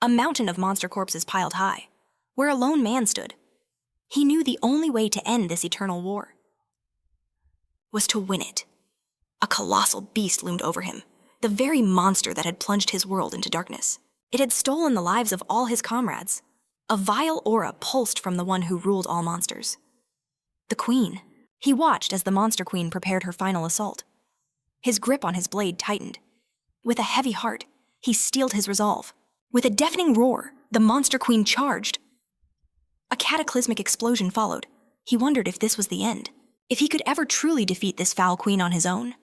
A mountain of monster corpses piled high, where a lone man stood. He knew the only way to end this eternal war was to win it. A colossal beast loomed over him, the very monster that had plunged his world into darkness. It had stolen the lives of all his comrades. A vile aura pulsed from the one who ruled all monsters. The queen. He watched as the monster queen prepared her final assault. His grip on his blade tightened. With a heavy heart, he steeled his resolve. With a deafening roar, the monster queen charged. A cataclysmic explosion followed. He wondered if this was the end, if he could ever truly defeat this foul queen on his own.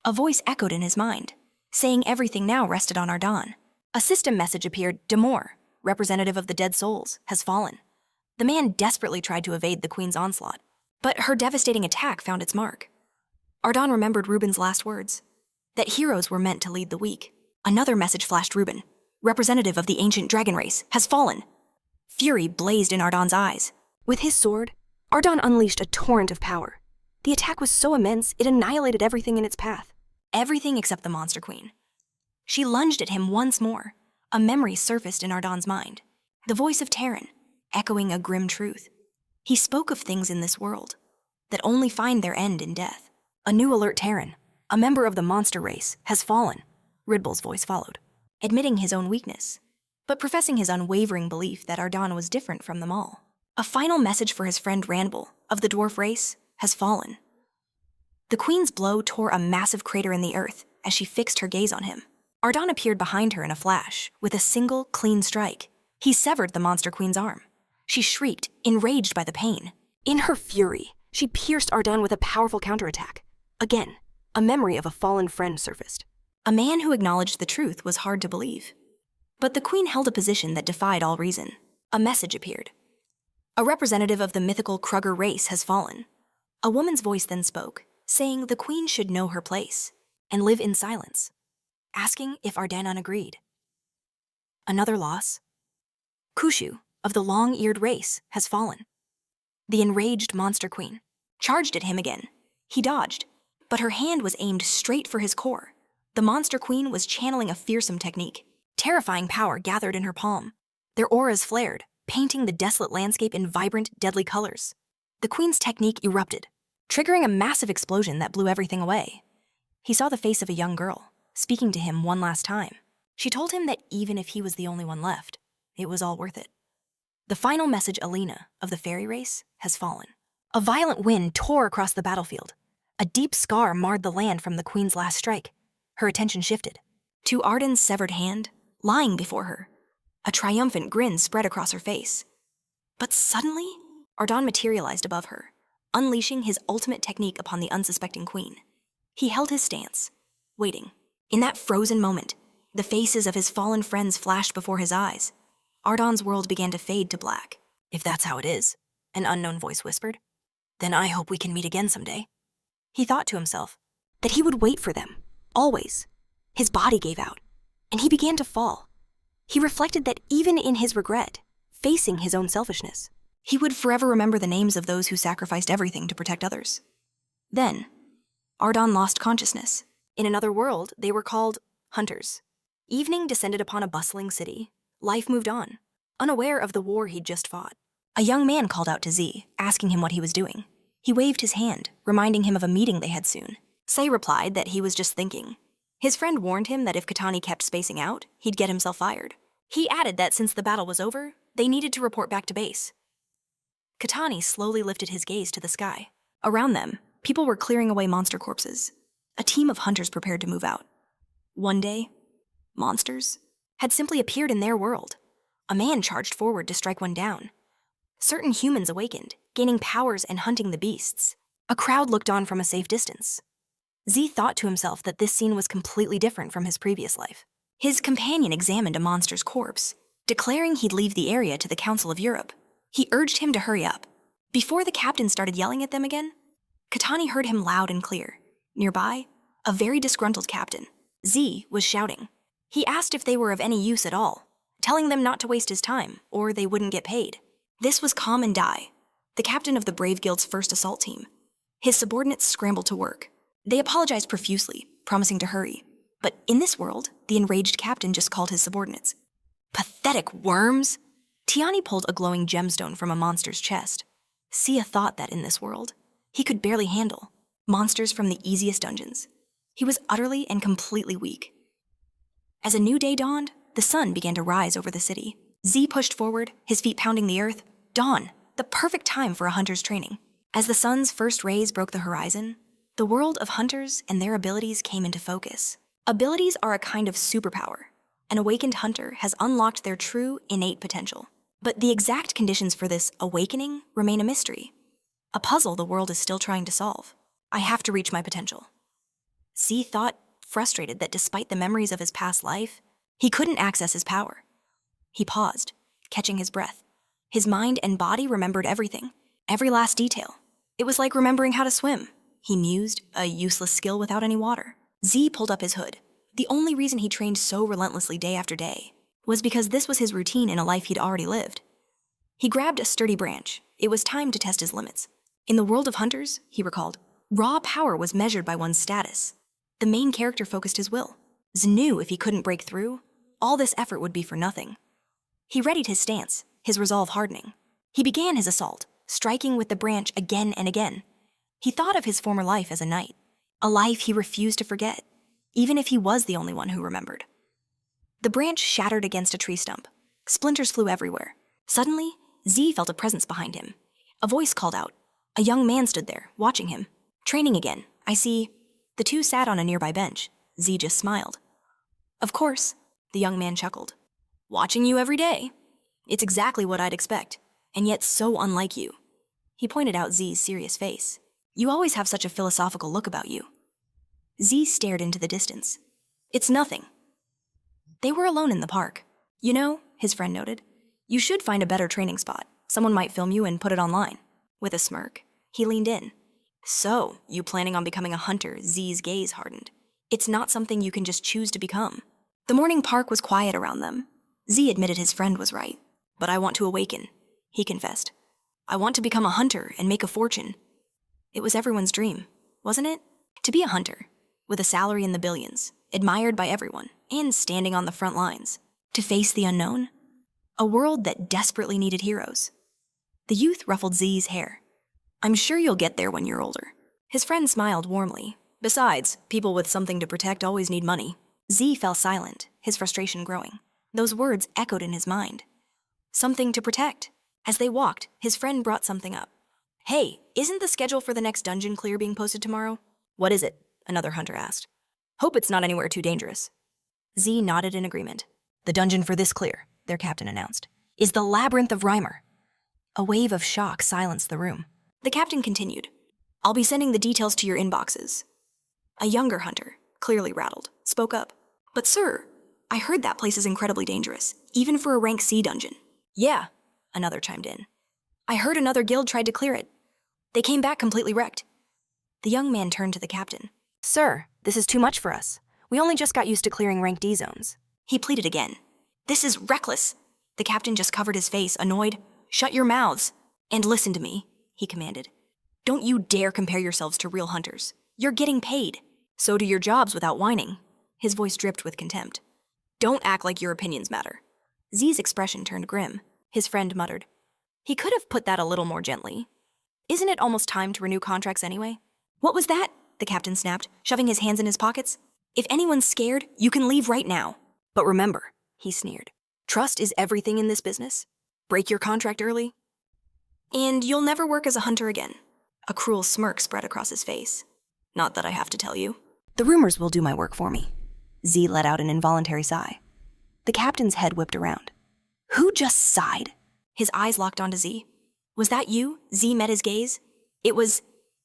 A voice echoed in his mind, saying everything now rested on Ardan. A system message appeared. Demore, representative of the dead souls, has fallen. The man desperately tried to evade the queen's onslaught, but her devastating attack found its mark. Ardan remembered Reuben's last words, that heroes were meant to lead the weak. Another message flashed. Reuben, representative of the ancient dragon race, has fallen. Fury blazed in Ardan's eyes. With his sword, Ardan unleashed a torrent of power. The attack was so immense, it annihilated everything in its path. Everything except the monster queen. She lunged at him once more. A memory surfaced in Ardan's mind. The voice of Terran, echoing a grim truth. He spoke of things in this world that only find their end in death. A new alert. Terran, a member of the monster race, has fallen. Ridbul's voice followed, admitting his own weakness, but professing his unwavering belief that Ardan was different from them all. A final message for his friend Randbul, of the dwarf race, has fallen. The queen's blow tore a massive crater in the earth as she fixed her gaze on him. Ardan appeared behind her in a flash, with a single, clean strike. He severed the monster queen's arm. She shrieked, enraged by the pain. In her fury, she pierced Ardan with a powerful counterattack. Again, a memory of a fallen friend surfaced. A man who acknowledged the truth was hard to believe. But the queen held a position that defied all reason. A message appeared. A representative of the mythical Krugger race has fallen. A woman's voice then spoke, saying the queen should know her place and live in silence, asking if Ardanon agreed. Another loss. Kushu, of the long-eared race, has fallen. The enraged monster queen charged at him again. He dodged, but her hand was aimed straight for his core. The monster queen was channeling a fearsome technique. Terrifying power gathered in her palm. Their auras flared, painting the desolate landscape in vibrant, deadly colors. The queen's technique erupted, triggering a massive explosion that blew everything away. He saw the face of a young girl, speaking to him one last time. She told him that even if he was the only one left, it was all worth it. The final message. Alina, of the fairy race, has fallen. A violent wind tore across the battlefield. A deep scar marred the land from the queen's last strike. Her attention shifted to Arden's severed hand, lying before her. A triumphant grin spread across her face. But suddenly, Ardan materialized above her, unleashing his ultimate technique upon the unsuspecting queen. He held his stance, waiting. In that frozen moment, the faces of his fallen friends flashed before his eyes. Ardan's world began to fade to black. If that's how it is, an unknown voice whispered, then I hope we can meet again someday. He thought to himself that he would wait for them, always. His body gave out, and he began to fall. He reflected that even in his regret, facing his own selfishness, he would forever remember the names of those who sacrificed everything to protect others. Then, Ardan lost consciousness. In another world, they were called hunters. Evening descended upon a bustling city. Life moved on, unaware of the war he'd just fought. A young man called out to Z, asking him what he was doing. He waved his hand, reminding him of a meeting they had soon. Say replied that he was just thinking. His friend warned him that if Katani kept spacing out, he'd get himself fired. He added that since the battle was over, they needed to report back to base. Katani slowly lifted his gaze to the sky. Around them, people were clearing away monster corpses. A team of hunters prepared to move out. One day, monsters had simply appeared in their world. A man charged forward to strike one down. Certain humans awakened, gaining powers and hunting the beasts. A crowd looked on from a safe distance. Z thought to himself that this scene was completely different from his previous life. His companion examined a monster's corpse, declaring he'd leave the area to the Council of Europe. He urged him to hurry up. Before the captain started yelling at them again, Katani heard him loud and clear. Nearby, a very disgruntled captain, Z, was shouting. He asked if they were of any use at all, telling them not to waste his time, or they wouldn't get paid. This was Common Dai, the captain of the Brave Guild's first assault team. His subordinates scrambled to work. They apologized profusely, promising to hurry. But in this world, the enraged captain just called his subordinates. Pathetic worms! Tiani pulled a glowing gemstone from a monster's chest. Sia thought that in this world, he could barely handle monsters from the easiest dungeons. He was utterly and completely weak. As a new day dawned, the sun began to rise over the city. Z pushed forward, his feet pounding the earth. Dawn, the perfect time for a hunter's training. As the sun's first rays broke the horizon, the world of hunters and their abilities came into focus. Abilities are a kind of superpower. An awakened hunter has unlocked their true, innate potential. But the exact conditions for this awakening remain a mystery. A puzzle the world is still trying to solve. I have to reach my potential. Z thought, frustrated that despite the memories of his past life, he couldn't access his power. He paused, catching his breath. His mind and body remembered everything, every last detail. It was like remembering how to swim. He mused, a useless skill without any water. Z pulled up his hood. The only reason he trained so relentlessly day after day was because this was his routine in a life he'd already lived. He grabbed a sturdy branch. It was time to test his limits. In the world of hunters, he recalled, raw power was measured by one's status. The main character focused his will. Z knew if he couldn't break through, all this effort would be for nothing. He readied his stance, his resolve hardening. He began his assault, striking with the branch again and again. He thought of his former life as a knight, a life he refused to forget, even if he was the only one who remembered. The branch shattered against a tree stump. Splinters flew everywhere. Suddenly, Z felt a presence behind him. A voice called out. A young man stood there, watching him. Training again, I see. The two sat on a nearby bench. Z just smiled. Of course, the young man chuckled. Watching you every day. It's exactly what I'd expect, and yet so unlike you. He pointed out Z's serious face. You always have such a philosophical look about you. Z stared into the distance. It's nothing. They were alone in the park. You know, his friend noted, you should find a better training spot. Someone might film you and put it online. With a smirk, he leaned in. So, you planning on becoming a hunter? Z's gaze hardened. It's not something you can just choose to become. The morning park was quiet around them. Z admitted his friend was right. But I want to awaken, he confessed. I want to become a hunter and make a fortune. It was everyone's dream, wasn't it? To be a hunter, with a salary in the billions, admired by everyone, and standing on the front lines. To face the unknown. A world that desperately needed heroes. The youth ruffled Z's hair. I'm sure you'll get there when you're older. His friend smiled warmly. Besides, people with something to protect always need money. Z fell silent, his frustration growing. Those words echoed in his mind. Something to protect. As they walked, his friend brought something up. Hey, isn't the schedule for the next dungeon clear being posted tomorrow? What is it? Another hunter asked. Hope it's not anywhere too dangerous. Z nodded in agreement. The dungeon for this clear, their captain announced, is the Labyrinth of Reimer. A wave of shock silenced the room. The captain continued. I'll be sending the details to your inboxes. A younger hunter, clearly rattled, spoke up. But sir, I heard that place is incredibly dangerous, even for a rank C dungeon. Yeah, another chimed in. I heard another guild tried to clear it. They came back completely wrecked. The young man turned to the captain. Sir, this is too much for us. We only just got used to clearing rank D zones. He pleaded again. This is reckless. The captain just covered his face, annoyed. Shut your mouths. And listen to me, he commanded. Don't you dare compare yourselves to real hunters. You're getting paid. So do your jobs without whining. His voice dripped with contempt. Don't act like your opinions matter. Z's expression turned grim. His friend muttered. He could have put that a little more gently. Isn't it almost time to renew contracts anyway? What was that? The captain snapped, shoving his hands in his pockets. If anyone's scared, you can leave right now. But remember, he sneered, trust is everything in this business. Break your contract early, and you'll never work as a hunter again. A cruel smirk spread across his face. Not that I have to tell you. The rumors will do my work for me. Z let out an involuntary sigh. The captain's head whipped around. Who just sighed? His eyes locked onto Z. Was that you? Z met his gaze. It was...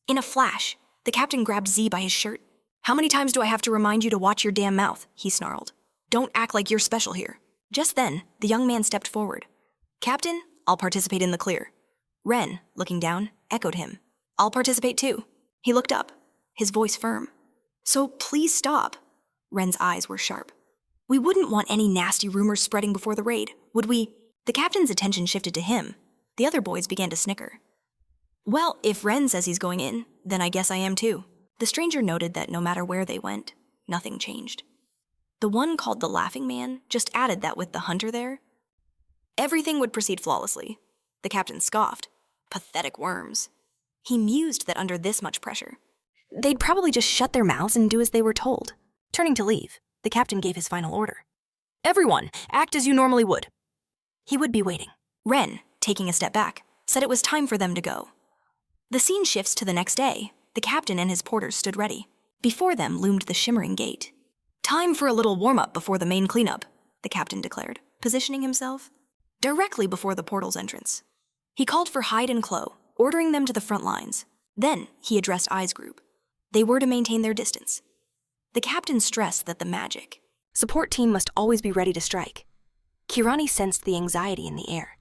In a flash, the captain grabbed Z by his shirt. How many times do I have to remind you to watch your damn mouth? He snarled. Don't act like you're special here. Just then, the young man stepped forward. Captain, I'll participate in the clear. Ren, looking down, echoed him. I'll participate too. He looked up, his voice firm. So please stop. Ren's eyes were sharp. We wouldn't want any nasty rumors spreading before the raid, would we? The captain's attention shifted to him. The other boys began to snicker. Well, if Ren says he's going in, then I guess I am too. The stranger noted that no matter where they went, nothing changed. The one called the Laughing Man just added that with the hunter there, everything would proceed flawlessly. The captain scoffed. Pathetic worms. He mused that under this much pressure, they'd probably just shut their mouths and do as they were told. Turning to leave, the captain gave his final order. Everyone, act as you normally would. He would be waiting. Ren, taking a step back, said it was time for them to go. The scene shifts to the next day. The captain and his porters stood ready. Before them loomed the shimmering gate. Time for a little warm-up before the main cleanup, the captain declared, positioning himself directly before the portal's entrance. He called for Hyde and Chloe, ordering them to the front lines. Then he addressed Ai's group. They were to maintain their distance. The captain stressed that the magic support team must always be ready to strike. Kirani sensed the anxiety in the air.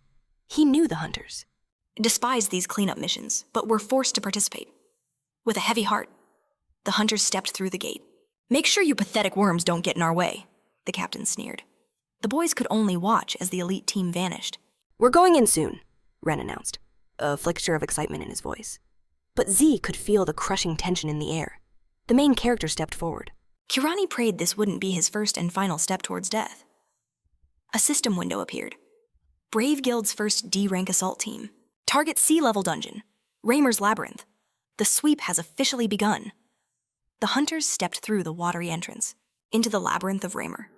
He knew the hunters despised these cleanup missions, but were forced to participate. With a heavy heart, the hunters stepped through the gate. Make sure you pathetic worms don't get in our way, the captain sneered. The boys could only watch as the elite team vanished. We're going in soon, Ren announced, a flixture of excitement in his voice. But Z could feel the crushing tension in the air. The main character stepped forward. Kirani prayed this wouldn't be his first and final step towards death. A system window appeared. Brave Guild's first D-rank assault team. Target C-level dungeon. Raymer's Labyrinth. The sweep has officially begun. The hunters stepped through the watery entrance, into the labyrinth of Raymer.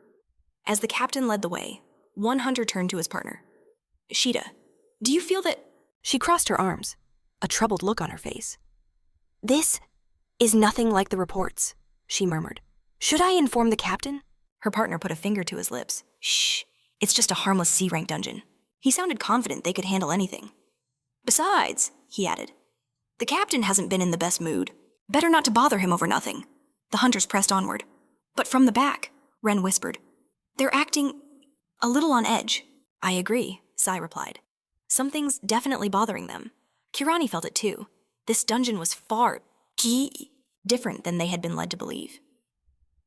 As the captain led the way, one hunter turned to his partner. Sheeta, do you feel that... She crossed her arms, a troubled look on her face. This is nothing like the reports, she murmured. Should I inform the captain? Her partner put a finger to his lips. Shh, it's just a harmless C-rank dungeon. He sounded confident they could handle anything. Besides, he added, the captain hasn't been in the best mood. Better not to bother him over nothing. The hunters pressed onward. But from the back, Ren whispered, they're acting a little on edge. I agree, Sai replied. Something's definitely bothering them. Kirani felt it too. This dungeon was far different than they had been led to believe.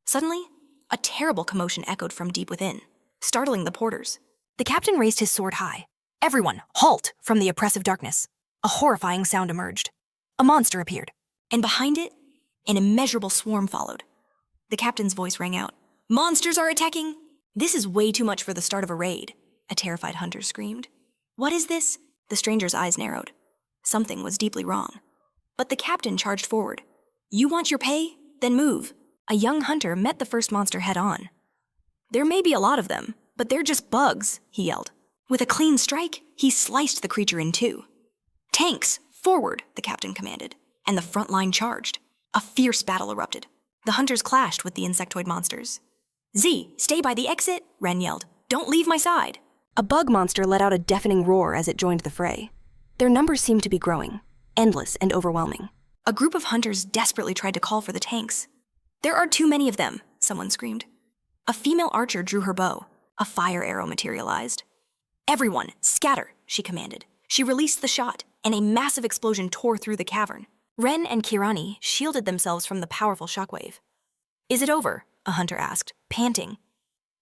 Suddenly, a terrible commotion echoed from deep within, startling the porters. The captain raised his sword high. Everyone, halt! From the oppressive darkness. A horrifying sound emerged. A monster appeared, and behind it, an immeasurable swarm followed. The captain's voice rang out. Monsters are attacking! This is way too much for the start of a raid, a terrified hunter screamed. What is this? The stranger's eyes narrowed. Something was deeply wrong. But the captain charged forward. You want your pay? Then move. A young hunter met the first monster head on. There may be a lot of them, but they're just bugs, he yelled. With a clean strike, he sliced the creature in two. Tanks, forward, the captain commanded, and the front line charged. A fierce battle erupted. The hunters clashed with the insectoid monsters. Z, stay by the exit, Ren yelled. Don't leave my side. A bug monster let out a deafening roar as it joined the fray. Their numbers seemed to be growing, endless and overwhelming. A group of hunters desperately tried to call for the tanks. There are too many of them, someone screamed. A female archer drew her bow. A fire arrow materialized. Everyone, scatter, she commanded. She released the shot, and a massive explosion tore through the cavern. Ren and Kirani shielded themselves from the powerful shockwave. Is it over? A hunter asked, panting.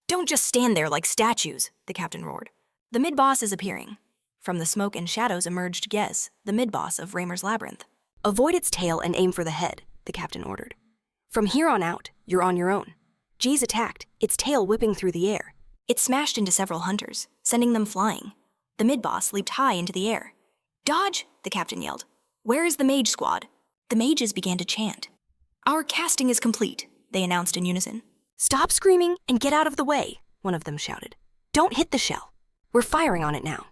Don't just stand there like statues, the captain roared. The mid-boss is appearing. From the smoke and shadows emerged Gez, the mid-boss of Raymer's Labyrinth. Avoid its tail and aim for the head, the captain ordered. From here on out, you're on your own. G's attacked, its tail whipping through the air. It smashed into several hunters, sending them flying. The mid-boss leaped high into the air. Dodge, the captain yelled. Where is the mage squad? The mages began to chant. Our casting is complete, they announced in unison. Stop screaming and get out of the way, one of them shouted. Don't hit the shell. We're firing on it now.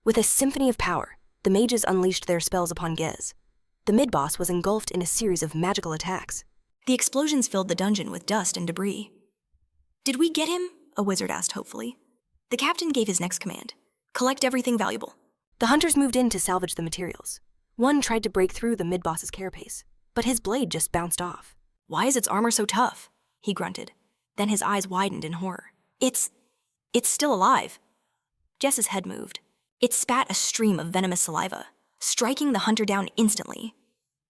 With a symphony of power, the mages unleashed their spells upon Gez. The mid-boss was engulfed in a series of magical attacks. The explosions filled the dungeon with dust and debris. Did we get him? A wizard asked hopefully. The captain gave his next command. Collect everything valuable. The hunters moved in to salvage the materials. One tried to break through the mid-boss's carapace, but his blade just bounced off. Why is its armor so tough? He grunted. Then his eyes widened in horror. It's still alive. Jess's head moved. It spat a stream of venomous saliva, striking the hunter down instantly.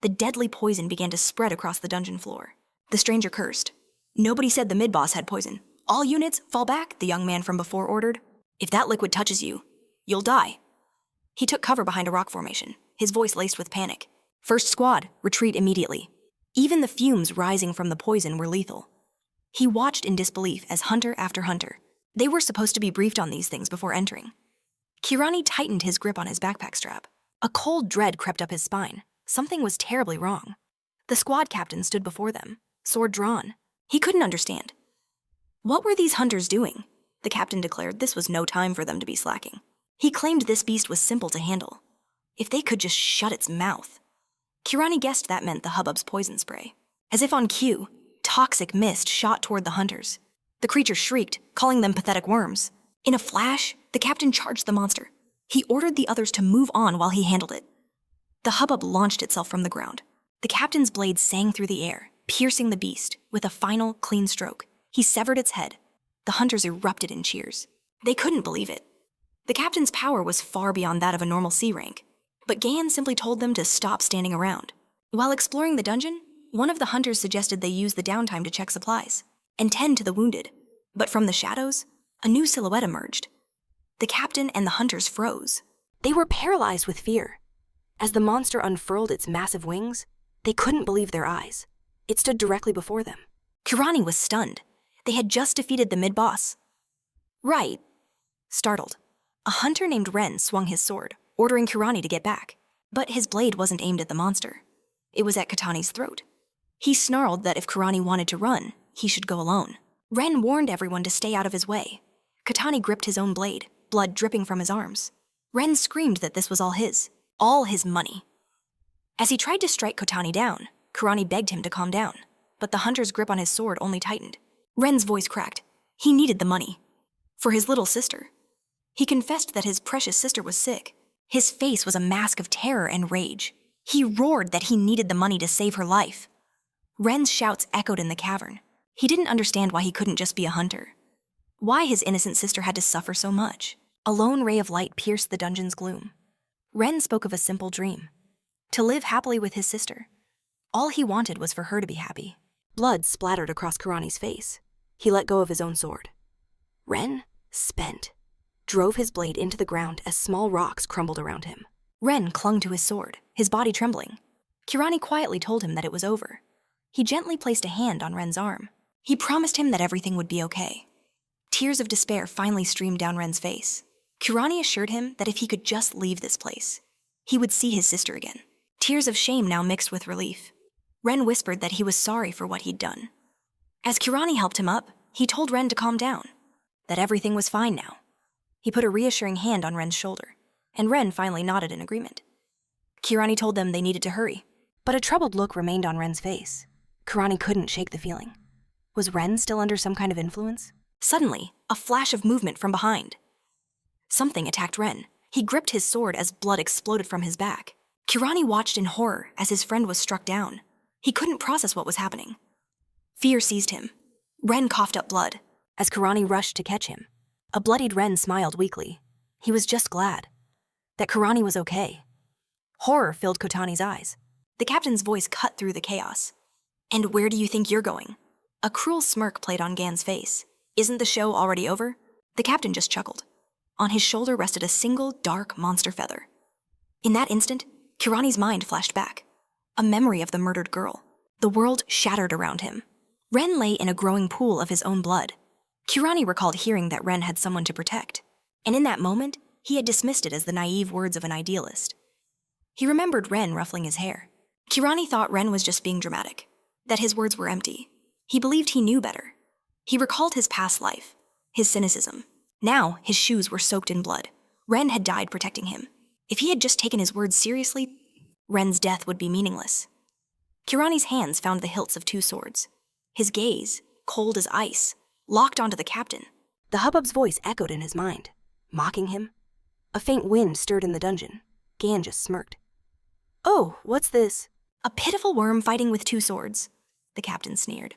The deadly poison began to spread across the dungeon floor. The stranger cursed. Nobody said the mid-boss had poison. All units, fall back, the young man from before ordered. If that liquid touches you, you'll die. He took cover behind a rock formation, his voice laced with panic. First squad, retreat immediately. Even the fumes rising from the poison were lethal. He watched in disbelief as hunter after hunter. They were supposed to be briefed on these things before entering. Kirani tightened his grip on his backpack strap. A cold dread crept up his spine. Something was terribly wrong. The squad captain stood before them, sword drawn. He couldn't understand. What were these hunters doing? The captain declared this was no time for them to be slacking. He claimed this beast was simple to handle. If they could just shut its mouth. Kirani guessed that meant the hubbub's poison spray. As if on cue, toxic mist shot toward the hunters. The creature shrieked, calling them pathetic worms. In a flash, the captain charged the monster. He ordered the others to move on while he handled it. The hubbub launched itself from the ground. The captain's blade sang through the air, piercing the beast with a final, clean stroke. He severed its head. The hunters erupted in cheers. They couldn't believe it. The captain's power was far beyond that of a normal C rank, but Gan simply told them to stop standing around. While exploring the dungeon, one of the hunters suggested they use the downtime to check supplies and tend to the wounded. But from the shadows, a new silhouette emerged. The captain and the hunters froze. They were paralyzed with fear. As the monster unfurled its massive wings, they couldn't believe their eyes. It stood directly before them. Kirani was stunned. They had just defeated the mid-boss. Right. Startled, a hunter named Ren swung his sword, ordering Kirani to get back. But his blade wasn't aimed at the monster. It was at Katani's throat. He snarled that if Kirani wanted to run, he should go alone. Ren warned everyone to stay out of his way. Katani gripped his own blade, blood dripping from his arms. Ren screamed that this was all his money. As he tried to strike Katani down, Kirani begged him to calm down, but the hunter's grip on his sword only tightened. Ren's voice cracked. He needed the money. For his little sister. He confessed that his precious sister was sick. His face was a mask of terror and rage. He roared that he needed the money to save her life. Ren's shouts echoed in the cavern. He didn't understand why he couldn't just be a hunter. Why his innocent sister had to suffer so much. A lone ray of light pierced the dungeon's gloom. Ren spoke of a simple dream. To live happily with his sister. All he wanted was for her to be happy. Blood splattered across Kirani's face. He let go of his own sword. Ren, spent, drove his blade into the ground as small rocks crumbled around him. Ren clung to his sword, his body trembling. Kirani quietly told him that it was over. He gently placed a hand on Ren's arm. He promised him that everything would be okay. Tears of despair finally streamed down Ren's face. Kirani assured him that if he could just leave this place, he would see his sister again. Tears of shame now mixed with relief. Ren whispered that he was sorry for what he'd done. As Kirani helped him up, he told Ren to calm down, that everything was fine now. He put a reassuring hand on Ren's shoulder, and Ren finally nodded in agreement. Kirani told them they needed to hurry, but a troubled look remained on Ren's face. Kirani couldn't shake the feeling. Was Ren still under some kind of influence? Suddenly, a flash of movement from behind. Something attacked Ren. He gripped his sword as blood exploded from his back. Kirani watched in horror as his friend was struck down. He couldn't process what was happening. Fear seized him. Ren coughed up blood as Kirani rushed to catch him. A bloodied Ren smiled weakly. He was just glad that Kirani was okay. Horror filled Kotani's eyes. The captain's voice cut through the chaos. And where do you think you're going? A cruel smirk played on Gan's face. Isn't the show already over? The captain just chuckled. On his shoulder rested a single dark monster feather. In that instant, Kirani's mind flashed back. A memory of the murdered girl. The world shattered around him. Ren lay in a growing pool of his own blood. Kirani recalled hearing that Ren had someone to protect, and in that moment, he had dismissed it as the naive words of an idealist. He remembered Ren ruffling his hair. Kirani thought Ren was just being dramatic, that his words were empty. He believed he knew better. He recalled his past life, his cynicism. Now, his shoes were soaked in blood. Ren had died protecting him. If he had just taken his words seriously, Ren's death would be meaningless. Kirani's hands found the hilts of two swords. His gaze, cold as ice, locked onto the captain. The hubbub's voice echoed in his mind, mocking him. A faint wind stirred in the dungeon. Gan just smirked. Oh, what's this? A pitiful worm fighting with two swords, the captain sneered.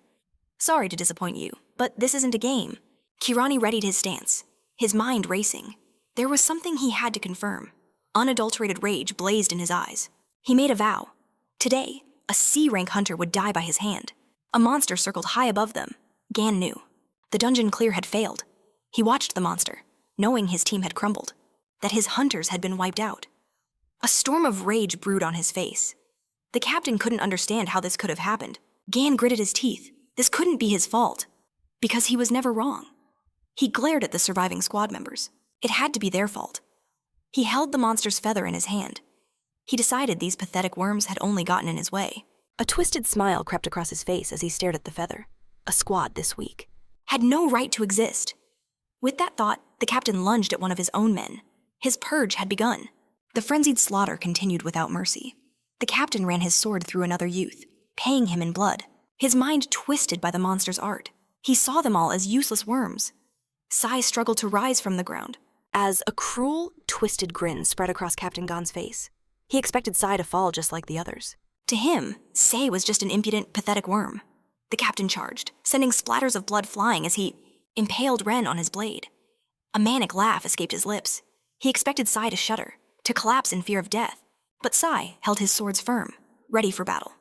Sorry to disappoint you, but this isn't a game. Kirani readied his stance, his mind racing. There was something he had to confirm. Unadulterated rage blazed in his eyes. He made a vow. Today, a C-rank hunter would die by his hand. A monster circled high above them. Gan knew. The dungeon clear had failed. He watched the monster, knowing his team had crumbled, that his hunters had been wiped out. A storm of rage brewed on his face. The captain couldn't understand how this could have happened. Gan gritted his teeth. This couldn't be his fault. because he was never wrong. He glared at the surviving squad members. It had to be their fault. He held the monster's feather in his hand. He decided these pathetic worms had only gotten in his way. A twisted smile crept across his face as he stared at the feather. A squad this weak had no right to exist. With that thought, the captain lunged at one of his own men. His purge had begun. The frenzied slaughter continued without mercy. The captain ran his sword through another youth, paying him in blood, his mind twisted by the monster's art. He saw them all as useless worms. Sai struggled to rise from the ground, as a cruel, twisted grin spread across Captain Gon's face. He expected Sai to fall just like the others. To him, Sai was just an impudent, pathetic worm. The captain charged, sending splatters of blood flying as he impaled Ren on his blade. A manic laugh escaped his lips. He expected Sai to shudder, to collapse in fear of death, but Sai held his swords firm, ready for battle.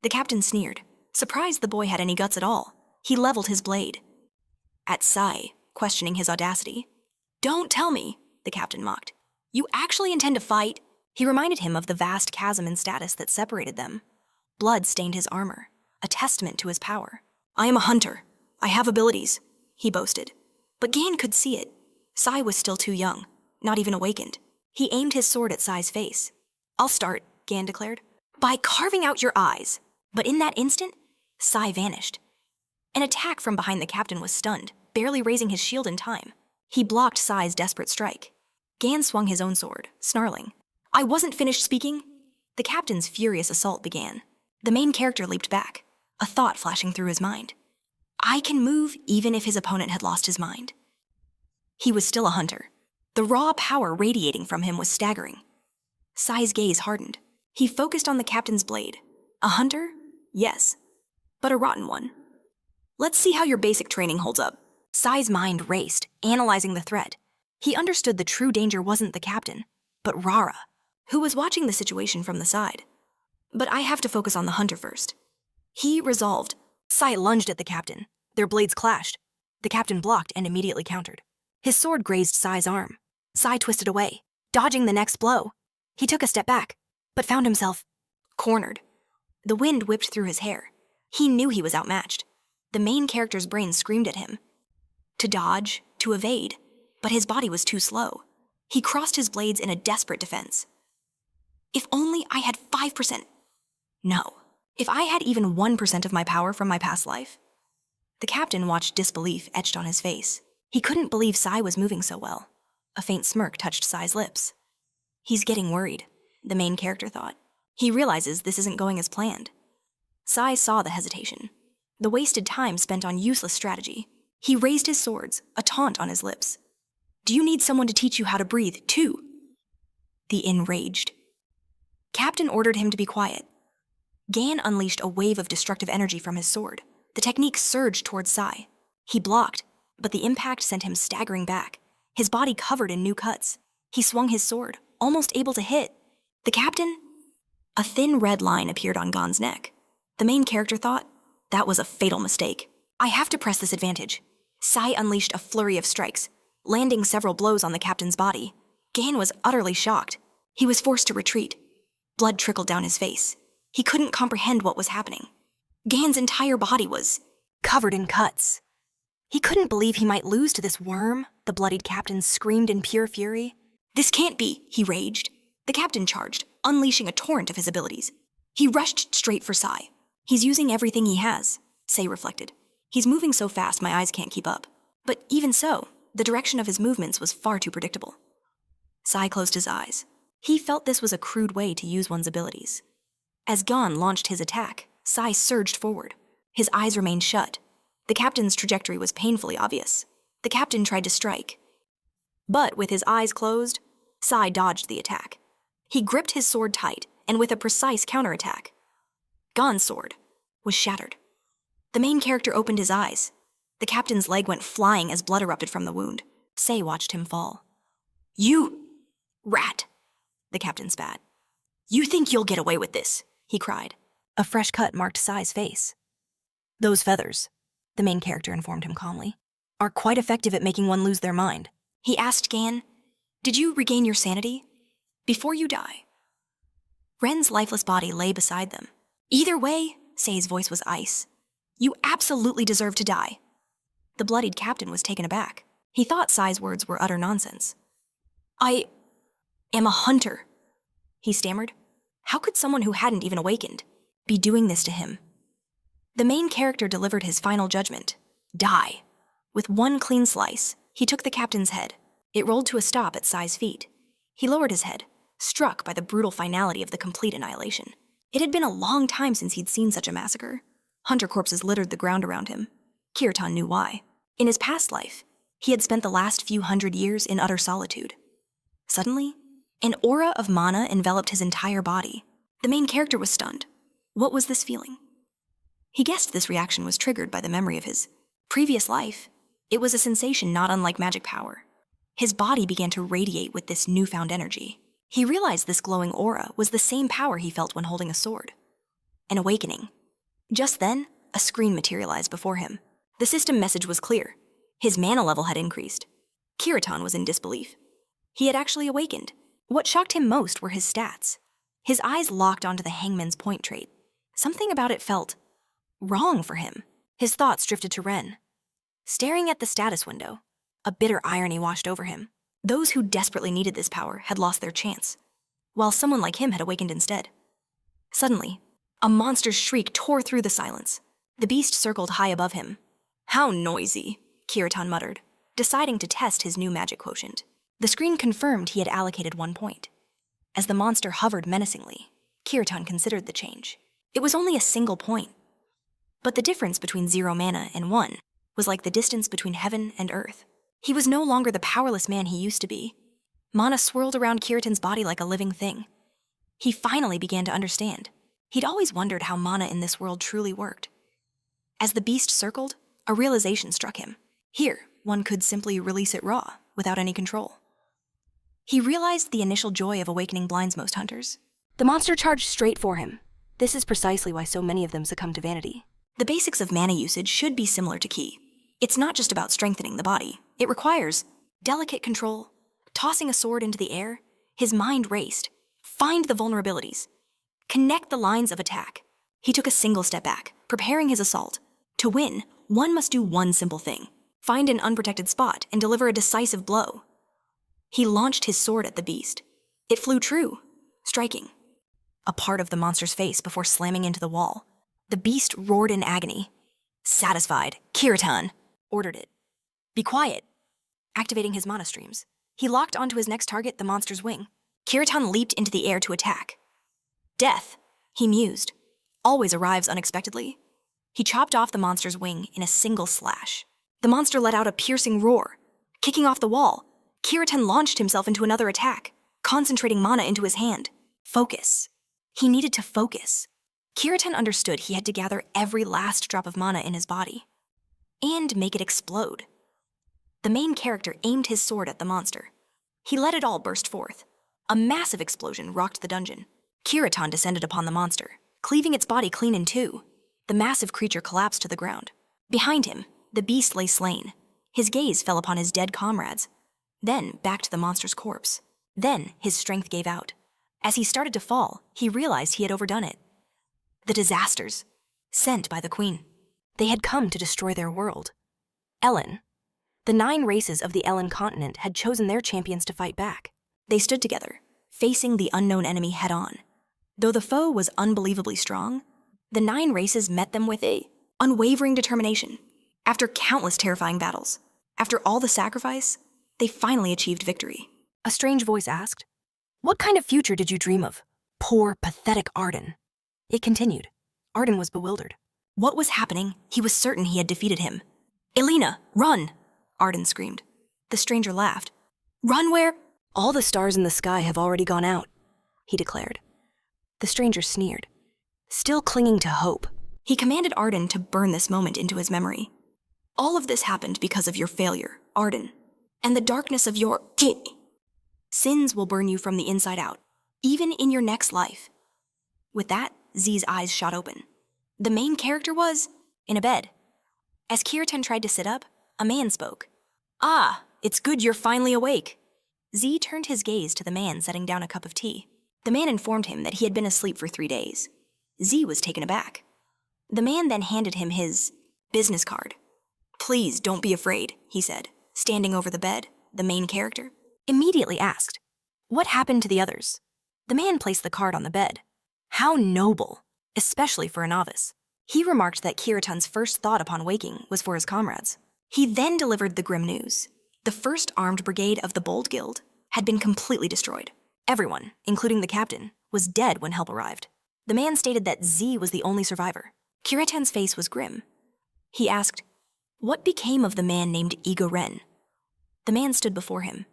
The captain sneered, surprised the boy had any guts at all. He leveled his blade at Sai, questioning his audacity. "Don't tell me," the captain mocked. "You actually intend to fight?" He reminded him of the vast chasm in status that separated them. Blood stained his armor, a testament to his power. "I am a hunter. I have abilities," he boasted. But Gan could see it. Sai was still too young, not even awakened. He aimed his sword at Sai's face. "I'll start," Gan declared, "by carving out your eyes." But in that instant, Sai vanished. An attack from behind the captain was stunned, barely raising his shield in time. He blocked Sai's desperate strike. Gan swung his own sword, snarling. "I wasn't finished speaking." The captain's furious assault began. The main character leaped back, a thought flashing through his mind. I can move even if his opponent had lost his mind. He was still a hunter. The raw power radiating from him was staggering. Sai's gaze hardened. He focused on the captain's blade. A hunter? Yes. But a rotten one. "Let's see how your basic training holds up." Sai's mind raced, analyzing the threat. He understood the true danger wasn't the captain, but Rara, who was watching the situation from the side. "But I have to focus on the hunter first." He resolved. Sai lunged at the captain. Their blades clashed. The captain blocked and immediately countered. His sword grazed Sai's arm. Sai twisted away, dodging the next blow. He took a step back, but found himself cornered. The wind whipped through his hair. He knew he was outmatched. The main character's brain screamed at him to dodge, to evade, but his body was too slow. He crossed his blades in a desperate defense. If only I had 5%. No, if I had even 1% of my power from my past life. The captain watched disbelief etched on his face. He couldn't believe Sai was moving so well. A faint smirk touched Sai's lips. He's getting worried, the main character thought. He realizes this isn't going as planned. Sai saw the hesitation, the wasted time spent on useless strategy. He raised his swords, a taunt on his lips. "Do you need someone to teach you how to breathe, too?" The enraged captain ordered him to be quiet. Gan unleashed a wave of destructive energy from his sword. The technique surged towards Sai. He blocked, but the impact sent him staggering back, his body covered in new cuts. He swung his sword, almost able to hit. The captain? A thin red line appeared on Gon's neck. The main character thought, that was a fatal mistake. I have to press this advantage. Sai unleashed a flurry of strikes, landing several blows on the captain's body. Gan was utterly shocked. He was forced to retreat. Blood trickled down his face. He couldn't comprehend what was happening. Gan's entire body was covered in cuts. He couldn't believe he might lose to this worm, the bloodied captain screamed in pure fury. "This can't be," he raged. The captain charged, unleashing a torrent of his abilities. He rushed straight for Sai. He's using everything he has, Sai reflected. He's moving so fast my eyes can't keep up. But even so, the direction of his movements was far too predictable. Sai closed his eyes. He felt this was a crude way to use one's abilities. As Gon launched his attack, Sai surged forward. His eyes remained shut. The captain's trajectory was painfully obvious. The captain tried to strike. But with his eyes closed, Sai dodged the attack. He gripped his sword tight, and with a precise counterattack, Gon's sword was shattered. The main character opened his eyes. The captain's leg went flying as blood erupted from the wound. Sai watched him fall. "You rat," the captain spat. "You think you'll get away with this," he cried. A fresh cut marked Sai's face. "Those feathers," the main character informed him calmly, "are quite effective at making one lose their mind." He asked Gan, "Did you regain your sanity? Before you die?" Ren's lifeless body lay beside them. "Either way," Sai's voice was ice, "you absolutely deserve to die." The bloodied captain was taken aback. He thought Sai's words were utter nonsense. "I am a hunter," he stammered. How could someone who hadn't even awakened be doing this to him? The main character delivered his final judgment. Die. With one clean slice, he took the captain's head. It rolled to a stop at Sai's feet. He lowered his head, struck by the brutal finality of the complete annihilation. It had been a long time since he'd seen such a massacre. Hunter corpses littered the ground around him. Kirtan knew why. In his past life, he had spent the last few hundred years in utter solitude. Suddenly, an aura of mana enveloped his entire body. The main character was stunned. What was this feeling? He guessed this reaction was triggered by the memory of his previous life. It was a sensation not unlike magic power. His body began to radiate with this newfound energy. He realized this glowing aura was the same power he felt when holding a sword. An awakening. Just then, a screen materialized before him. The system message was clear. His mana level had increased. Kirtan was in disbelief. He had actually awakened. What shocked him most were his stats. His eyes locked onto the Hangman's Point trait. Something about it felt wrong for him. His thoughts drifted to Ren. Staring at the status window, a bitter irony washed over him. Those who desperately needed this power had lost their chance, while someone like him had awakened instead. Suddenly, a monster's shriek tore through the silence. The beast circled high above him. "How noisy," Kirtan muttered, deciding to test his new magic quotient. The screen confirmed he had allocated 1 point. As the monster hovered menacingly, Kirtan considered the change. It was only a single point. But the difference between 0 mana and 1 was like the distance between heaven and earth. He was no longer the powerless man he used to be. Mana swirled around Kirtan's body like a living thing. He finally began to understand. He'd always wondered how mana in this world truly worked. As the beast circled, a realization struck him. Here, one could simply release it raw, without any control. He realized the initial joy of awakening blinds most hunters. The monster charged straight for him. This is precisely why so many of them succumb to vanity. The basics of mana usage should be similar to Ki. It's not just about strengthening the body. It requires delicate control. Tossing a sword into the air, his mind raced. Find the vulnerabilities. Connect the lines of attack. He took a single step back, preparing his assault. To win, one must do one simple thing. Find an unprotected spot and deliver a decisive blow. He launched his sword at the beast. It flew true, striking a part of the monster's face before slamming into the wall. The beast roared in agony. Satisfied, Kirtan ordered it. "Be quiet." Activating his mana streams, he locked onto his next target, the monster's wing. Kirtan leaped into the air to attack. Death, he mused, always arrives unexpectedly. He chopped off the monster's wing in a single slash. The monster let out a piercing roar. Kicking off the wall, Kirtan launched himself into another attack, concentrating mana into his hand. Focus. He needed to focus. Kirtan understood he had to gather every last drop of mana in his body and make it explode. The main character aimed his sword at the monster. He let it all burst forth. A massive explosion rocked the dungeon. Kirtan descended upon the monster, cleaving its body clean in two. The massive creature collapsed to the ground. Behind him, the beast lay slain. His gaze fell upon his dead comrades, then back to the monster's corpse. Then his strength gave out. As he started to fall, he realized he had overdone it. The disasters, sent by the queen. They had come to destroy their world. Ellen. The 9 races of the Ellen continent had chosen their champions to fight back. They stood together, facing the unknown enemy head-on. Though the foe was unbelievably strong, the 9 races met them with a unwavering determination. After countless terrifying battles, after all the sacrifice, they finally achieved victory. A strange voice asked, "What kind of future did you dream of? Poor, pathetic Arden." It continued. Arden was bewildered. What was happening? He was certain he had defeated him. "Elena, run!" Arden screamed. The stranger laughed. "Run where?" "All the stars in the sky have already gone out," he declared. The stranger sneered. Still clinging to hope, he commanded Arden to burn this moment into his memory. "All of this happened because of your failure, Arden, and the darkness of your sins will burn you from the inside out, even in your next life." With that, Z's eyes shot open. The main character was in a bed. As Kirtan tried to sit up, a man spoke. "Ah, it's good you're finally awake." Z turned his gaze to the man setting down a cup of tea. The man informed him that he had been asleep for 3 days. Z was taken aback. The man then handed him his business card. Please don't be afraid, he said, standing over the bed. The main character immediately asked, what happened to the others? The man placed the card on the bed. How noble, especially for a novice. He remarked that Kiratan's first thought upon waking was for his comrades. He then delivered the grim news. The first armed brigade of the Bold Guild had been completely destroyed. Everyone, including the captain, was dead when help arrived. The man stated that Z was the only survivor. Kiratan's face was grim. He asked, what became of the man named Iga Ren? The man stood before him,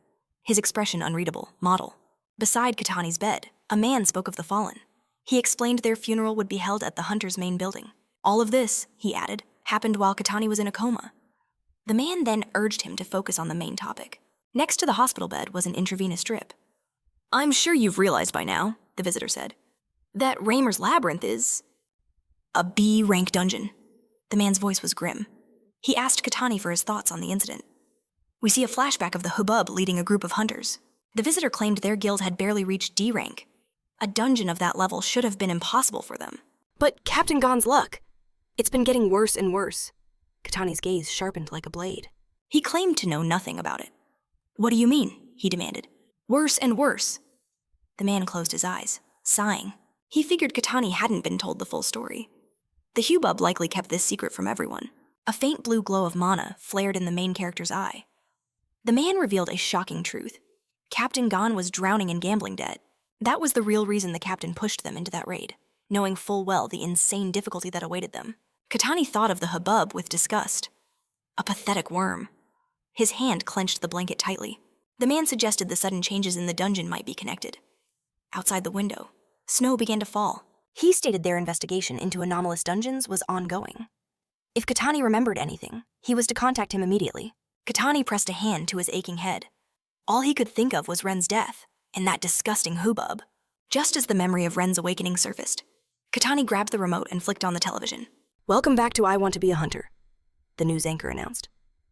his expression unreadable, model. Beside Katani's bed, a man spoke of the fallen. He explained their funeral would be held at the Hunter's main building. All of this, he added, happened while Katani was in a coma. The man then urged him to focus on the main topic. Next to the hospital bed was an intravenous drip. I'm sure you've realized by now, the visitor said, that Raymer's Labyrinth is a B-rank dungeon. The man's voice was grim. He asked Katani for his thoughts on the incident. We see a flashback of the hubbub leading a group of hunters. The visitor claimed their guild had barely reached D rank. A dungeon of that level should have been impossible for them. But Captain Gon's luck. It's been getting worse and worse. Katani's gaze sharpened like a blade. He claimed to know nothing about it. What do you mean? He demanded. Worse and worse. The man closed his eyes, sighing. He figured Katani hadn't been told the full story. The hubbub likely kept this secret from everyone. A faint blue glow of mana flared in the main character's eye. The man revealed a shocking truth. Captain Gon was drowning in gambling debt. That was the real reason the captain pushed them into that raid, knowing full well the insane difficulty that awaited them. Katani thought of the hubbub with disgust. A pathetic worm. His hand clenched the blanket tightly. The man suggested the sudden changes in the dungeon might be connected. Outside the window, snow began to fall. He stated their investigation into anomalous dungeons was ongoing. If Katani remembered anything, he was to contact him immediately. Katani pressed a hand to his aching head. All he could think of was Ren's death, and that disgusting hubbub. Just as the memory of Ren's awakening surfaced, Katani grabbed the remote and flicked on the television. Welcome back to I Want to Be a Hunter, the news anchor announced.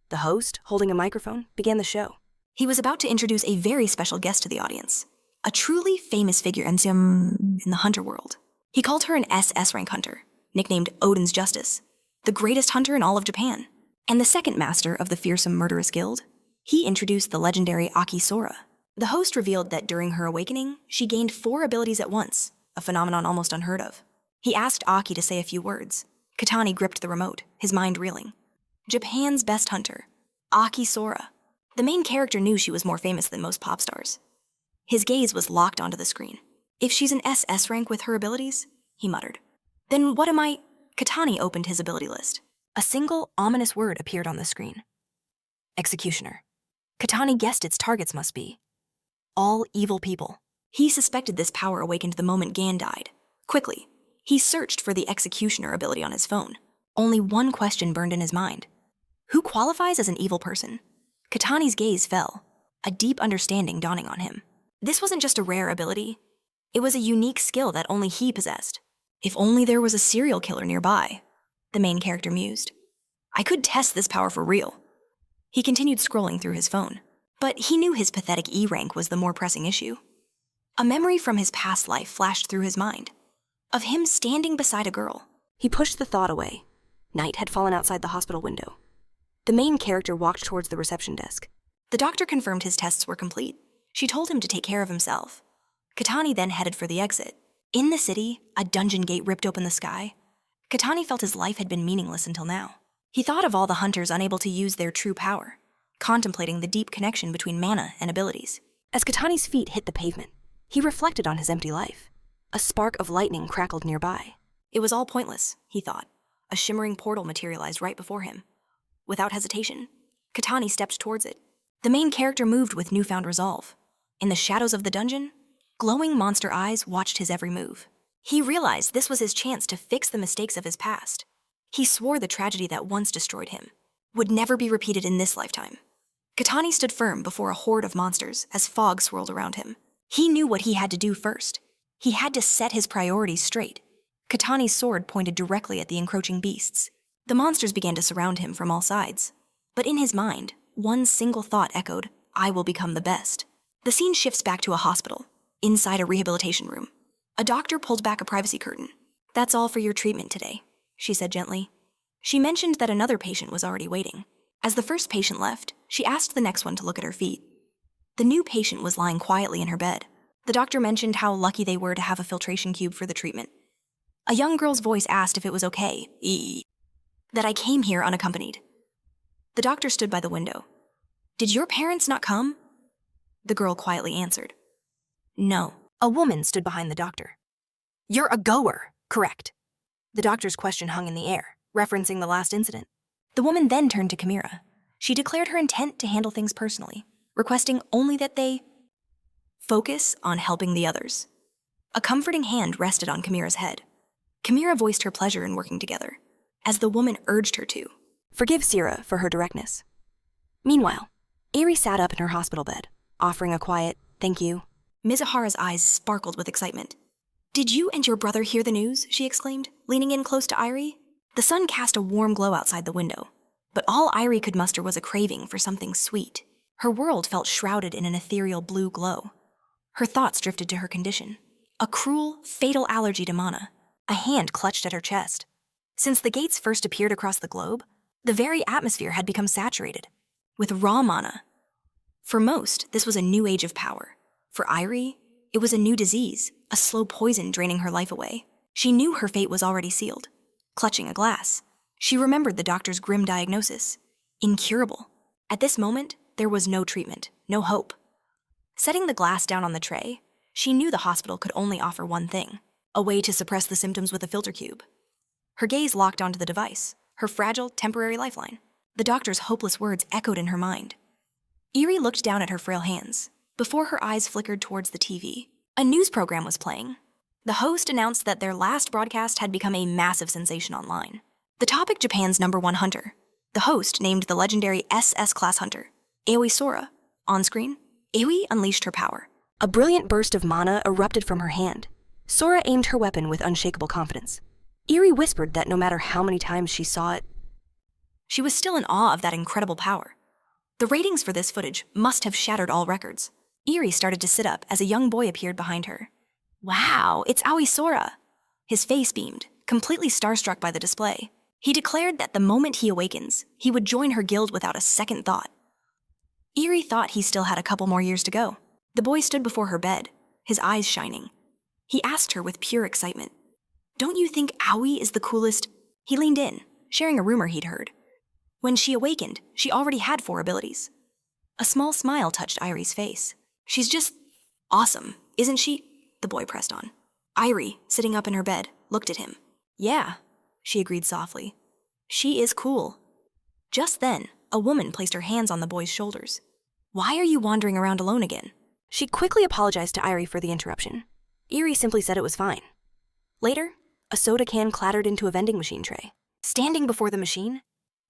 The host, holding a microphone, began the show. He was about to introduce a very special guest to the audience, a truly famous figure in the hunter world. He called her an SS rank hunter, nicknamed Odin's Justice, the greatest hunter in all of Japan, and the second master of the fearsome murderous guild. He introduced the legendary Aki Sora. The host revealed that during her awakening, she gained 4 abilities at once, a phenomenon almost unheard of. He asked Aki to say a few words. Katani gripped the remote, his mind reeling. Japan's best hunter, Aki Sora. The main character knew she was more famous than most pop stars. His gaze was locked onto the screen. If she's an SS rank with her abilities, he muttered. Then what am I? Katani opened his ability list. A single, ominous word appeared on the screen. Executioner. Katani guessed its targets must be all evil people. He suspected this power awakened the moment Gan died. Quickly, he searched for the Executioner ability on his phone. Only one question burned in his mind. Who qualifies as an evil person? Katani's gaze fell, a deep understanding dawning on him. This wasn't just a rare ability. It was a unique skill that only he possessed. If only there was a serial killer nearby, the main character mused. I could test this power for real. He continued scrolling through his phone, but he knew his pathetic E rank was the more pressing issue. A memory from his past life flashed through his mind, of him standing beside a girl. He pushed the thought away. Night had fallen outside the hospital window. The main character walked towards the reception desk. The doctor confirmed his tests were complete. She told him to take care of himself. Katani then headed for the exit. In the city, a dungeon gate ripped open the sky. Katani felt his life had been meaningless until now. He thought of all the hunters unable to use their true power, contemplating the deep connection between mana and abilities. As Katani's feet hit the pavement, he reflected on his empty life. A spark of lightning crackled nearby. It was all pointless, he thought. A shimmering portal materialized right before him. Without hesitation, Katani stepped towards it. The main character moved with newfound resolve. In the shadows of the dungeon, glowing monster eyes watched his every move. He realized this was his chance to fix the mistakes of his past. He swore the tragedy that once destroyed him would never be repeated in this lifetime. Katani stood firm before a horde of monsters as fog swirled around him. He knew what he had to do first. He had to set his priorities straight. Katani's sword pointed directly at the encroaching beasts. The monsters began to surround him from all sides. But in his mind, one single thought echoed, I will become the best. The scene shifts back to a hospital, inside a rehabilitation room. A doctor pulled back a privacy curtain. That's all for your treatment today, she said gently. She mentioned that another patient was already waiting. As the first patient left, she asked the next one to look at her feet. The new patient was lying quietly in her bed. The doctor mentioned how lucky they were to have a filtration cube for the treatment. A young girl's voice asked if it was okay, that I came here unaccompanied. The doctor stood by the window. Did your parents not come? The girl quietly answered. No. A woman stood behind the doctor. You're a goer, correct? The doctor's question hung in the air, referencing the last incident. The woman then turned to Chimera. She declared her intent to handle things personally, requesting only that they focus on helping the others. A comforting hand rested on Chimera's head. Chimera voiced her pleasure in working together, as the woman urged her to. Forgive Sierra for her directness. Meanwhile, Eri sat up in her hospital bed, offering a quiet, thank you. Mizuhara's eyes sparkled with excitement. Did you and your brother hear the news? She exclaimed, leaning in close to Irie. The sun cast a warm glow outside the window, but all Irie could muster was a craving for something sweet. Her world felt shrouded in an ethereal blue glow. Her thoughts drifted to her condition. A cruel, fatal allergy to mana. A hand clutched at her chest. Since the gates first appeared across the globe, the very atmosphere had become saturated with raw mana. For most, this was a new age of power. For Irie, it was a new disease, a slow poison draining her life away. She knew her fate was already sealed. Clutching a glass, she remembered the doctor's grim diagnosis. Incurable. At this moment, there was no treatment, no hope. Setting the glass down on the tray, she knew the hospital could only offer one thing, a way to suppress the symptoms with a filter cube. Her gaze locked onto the device, her fragile, temporary lifeline. The doctor's hopeless words echoed in her mind. Irie looked down at her frail hands. Before her eyes flickered towards the TV, a news program was playing. The host announced that their last broadcast had become a massive sensation online. The topic: Japan's #1 hunter. The host named the legendary SS-class hunter, Aoi Sora. On screen, Aoi unleashed her power. A brilliant burst of mana erupted from her hand. Sora aimed her weapon with unshakable confidence. Irie whispered that no matter how many times she saw it, she was still in awe of that incredible power. The ratings for this footage must have shattered all records. Irie started to sit up as a young boy appeared behind her. Wow, it's Aoi Sora! His face beamed, completely starstruck by the display. He declared that the moment he awakens, he would join her guild without a second thought. Irie thought he still had a couple more years to go. The boy stood before her bed, his eyes shining. He asked her with pure excitement, Don't you think Aoi is the coolest? He leaned in, sharing a rumor he'd heard. When she awakened, she already had 4 abilities. A small smile touched Irie's face. She's just awesome, isn't she? The boy pressed on. Irie, sitting up in her bed, looked at him. Yeah, she agreed softly. She is cool. Just then, a woman placed her hands on the boy's shoulders. Why are you wandering around alone again? She quickly apologized to Irie for the interruption. Irie simply said it was fine. Later, a soda can clattered into a vending machine tray. Standing before the machine,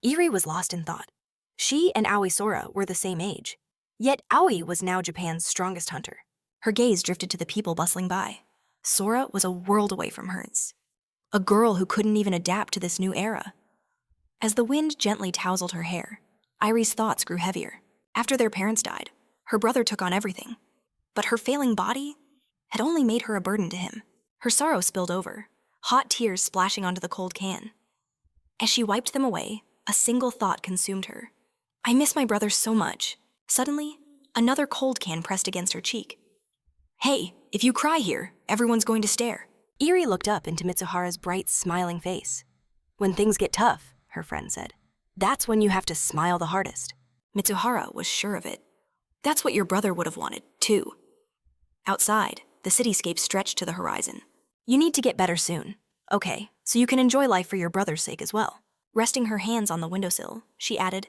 Irie was lost in thought. She and Aoi Sora were the same age. Yet Aoi was now Japan's strongest hunter. Her gaze drifted to the people bustling by. Sora was a world away from hers. A girl who couldn't even adapt to this new era. As the wind gently tousled her hair, Irie's thoughts grew heavier. After their parents died, her brother took on everything. But her failing body had only made her a burden to him. Her sorrow spilled over, hot tears splashing onto the cold can. As she wiped them away, a single thought consumed her. I miss my brother so much. Suddenly, another cold can pressed against her cheek. Hey, if you cry here, everyone's going to stare. Irie looked up into Mitsuhara's bright, smiling face. When things get tough, her friend said, that's when you have to smile the hardest. Mitsuhara was sure of it. That's what your brother would have wanted, too. Outside, the cityscape stretched to the horizon. You need to get better soon. Okay, so you can enjoy life for your brother's sake as well. Resting her hands on the windowsill, she added,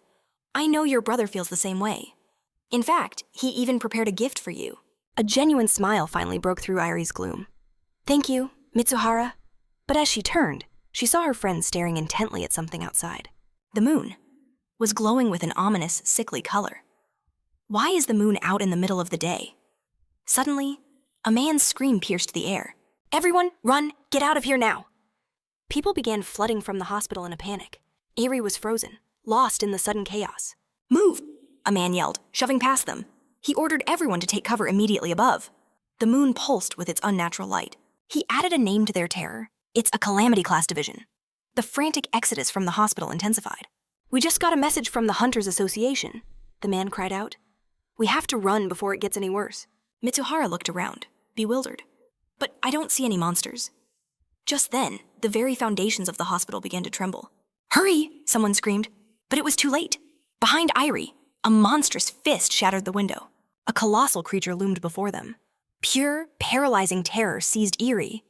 I know your brother feels the same way. In fact, he even prepared a gift for you. A genuine smile finally broke through Irie's gloom. Thank you, Mitsuhara. But as she turned, she saw her friend staring intently at something outside. The moon was glowing with an ominous, sickly color. Why is the moon out in the middle of the day? Suddenly, a man's scream pierced the air. Everyone, run! Get out of here now! People began flooding from the hospital in a panic. Irie was frozen, lost in the sudden chaos. Move! A man yelled, shoving past them. He ordered everyone to take cover immediately above. The moon pulsed with its unnatural light. He added a name to their terror. It's a Calamity-class division. The frantic exodus from the hospital intensified. "We just got a message from the Hunters Association," the man cried out. "We have to run before it gets any worse." Mitsuhara looked around, bewildered. "But I don't see any monsters." Just then, the very foundations of the hospital began to tremble. "Hurry!" someone screamed, but it was too late. Behind Irie, a monstrous fist shattered the window. A colossal creature loomed before them. Pure, paralyzing terror seized Irie.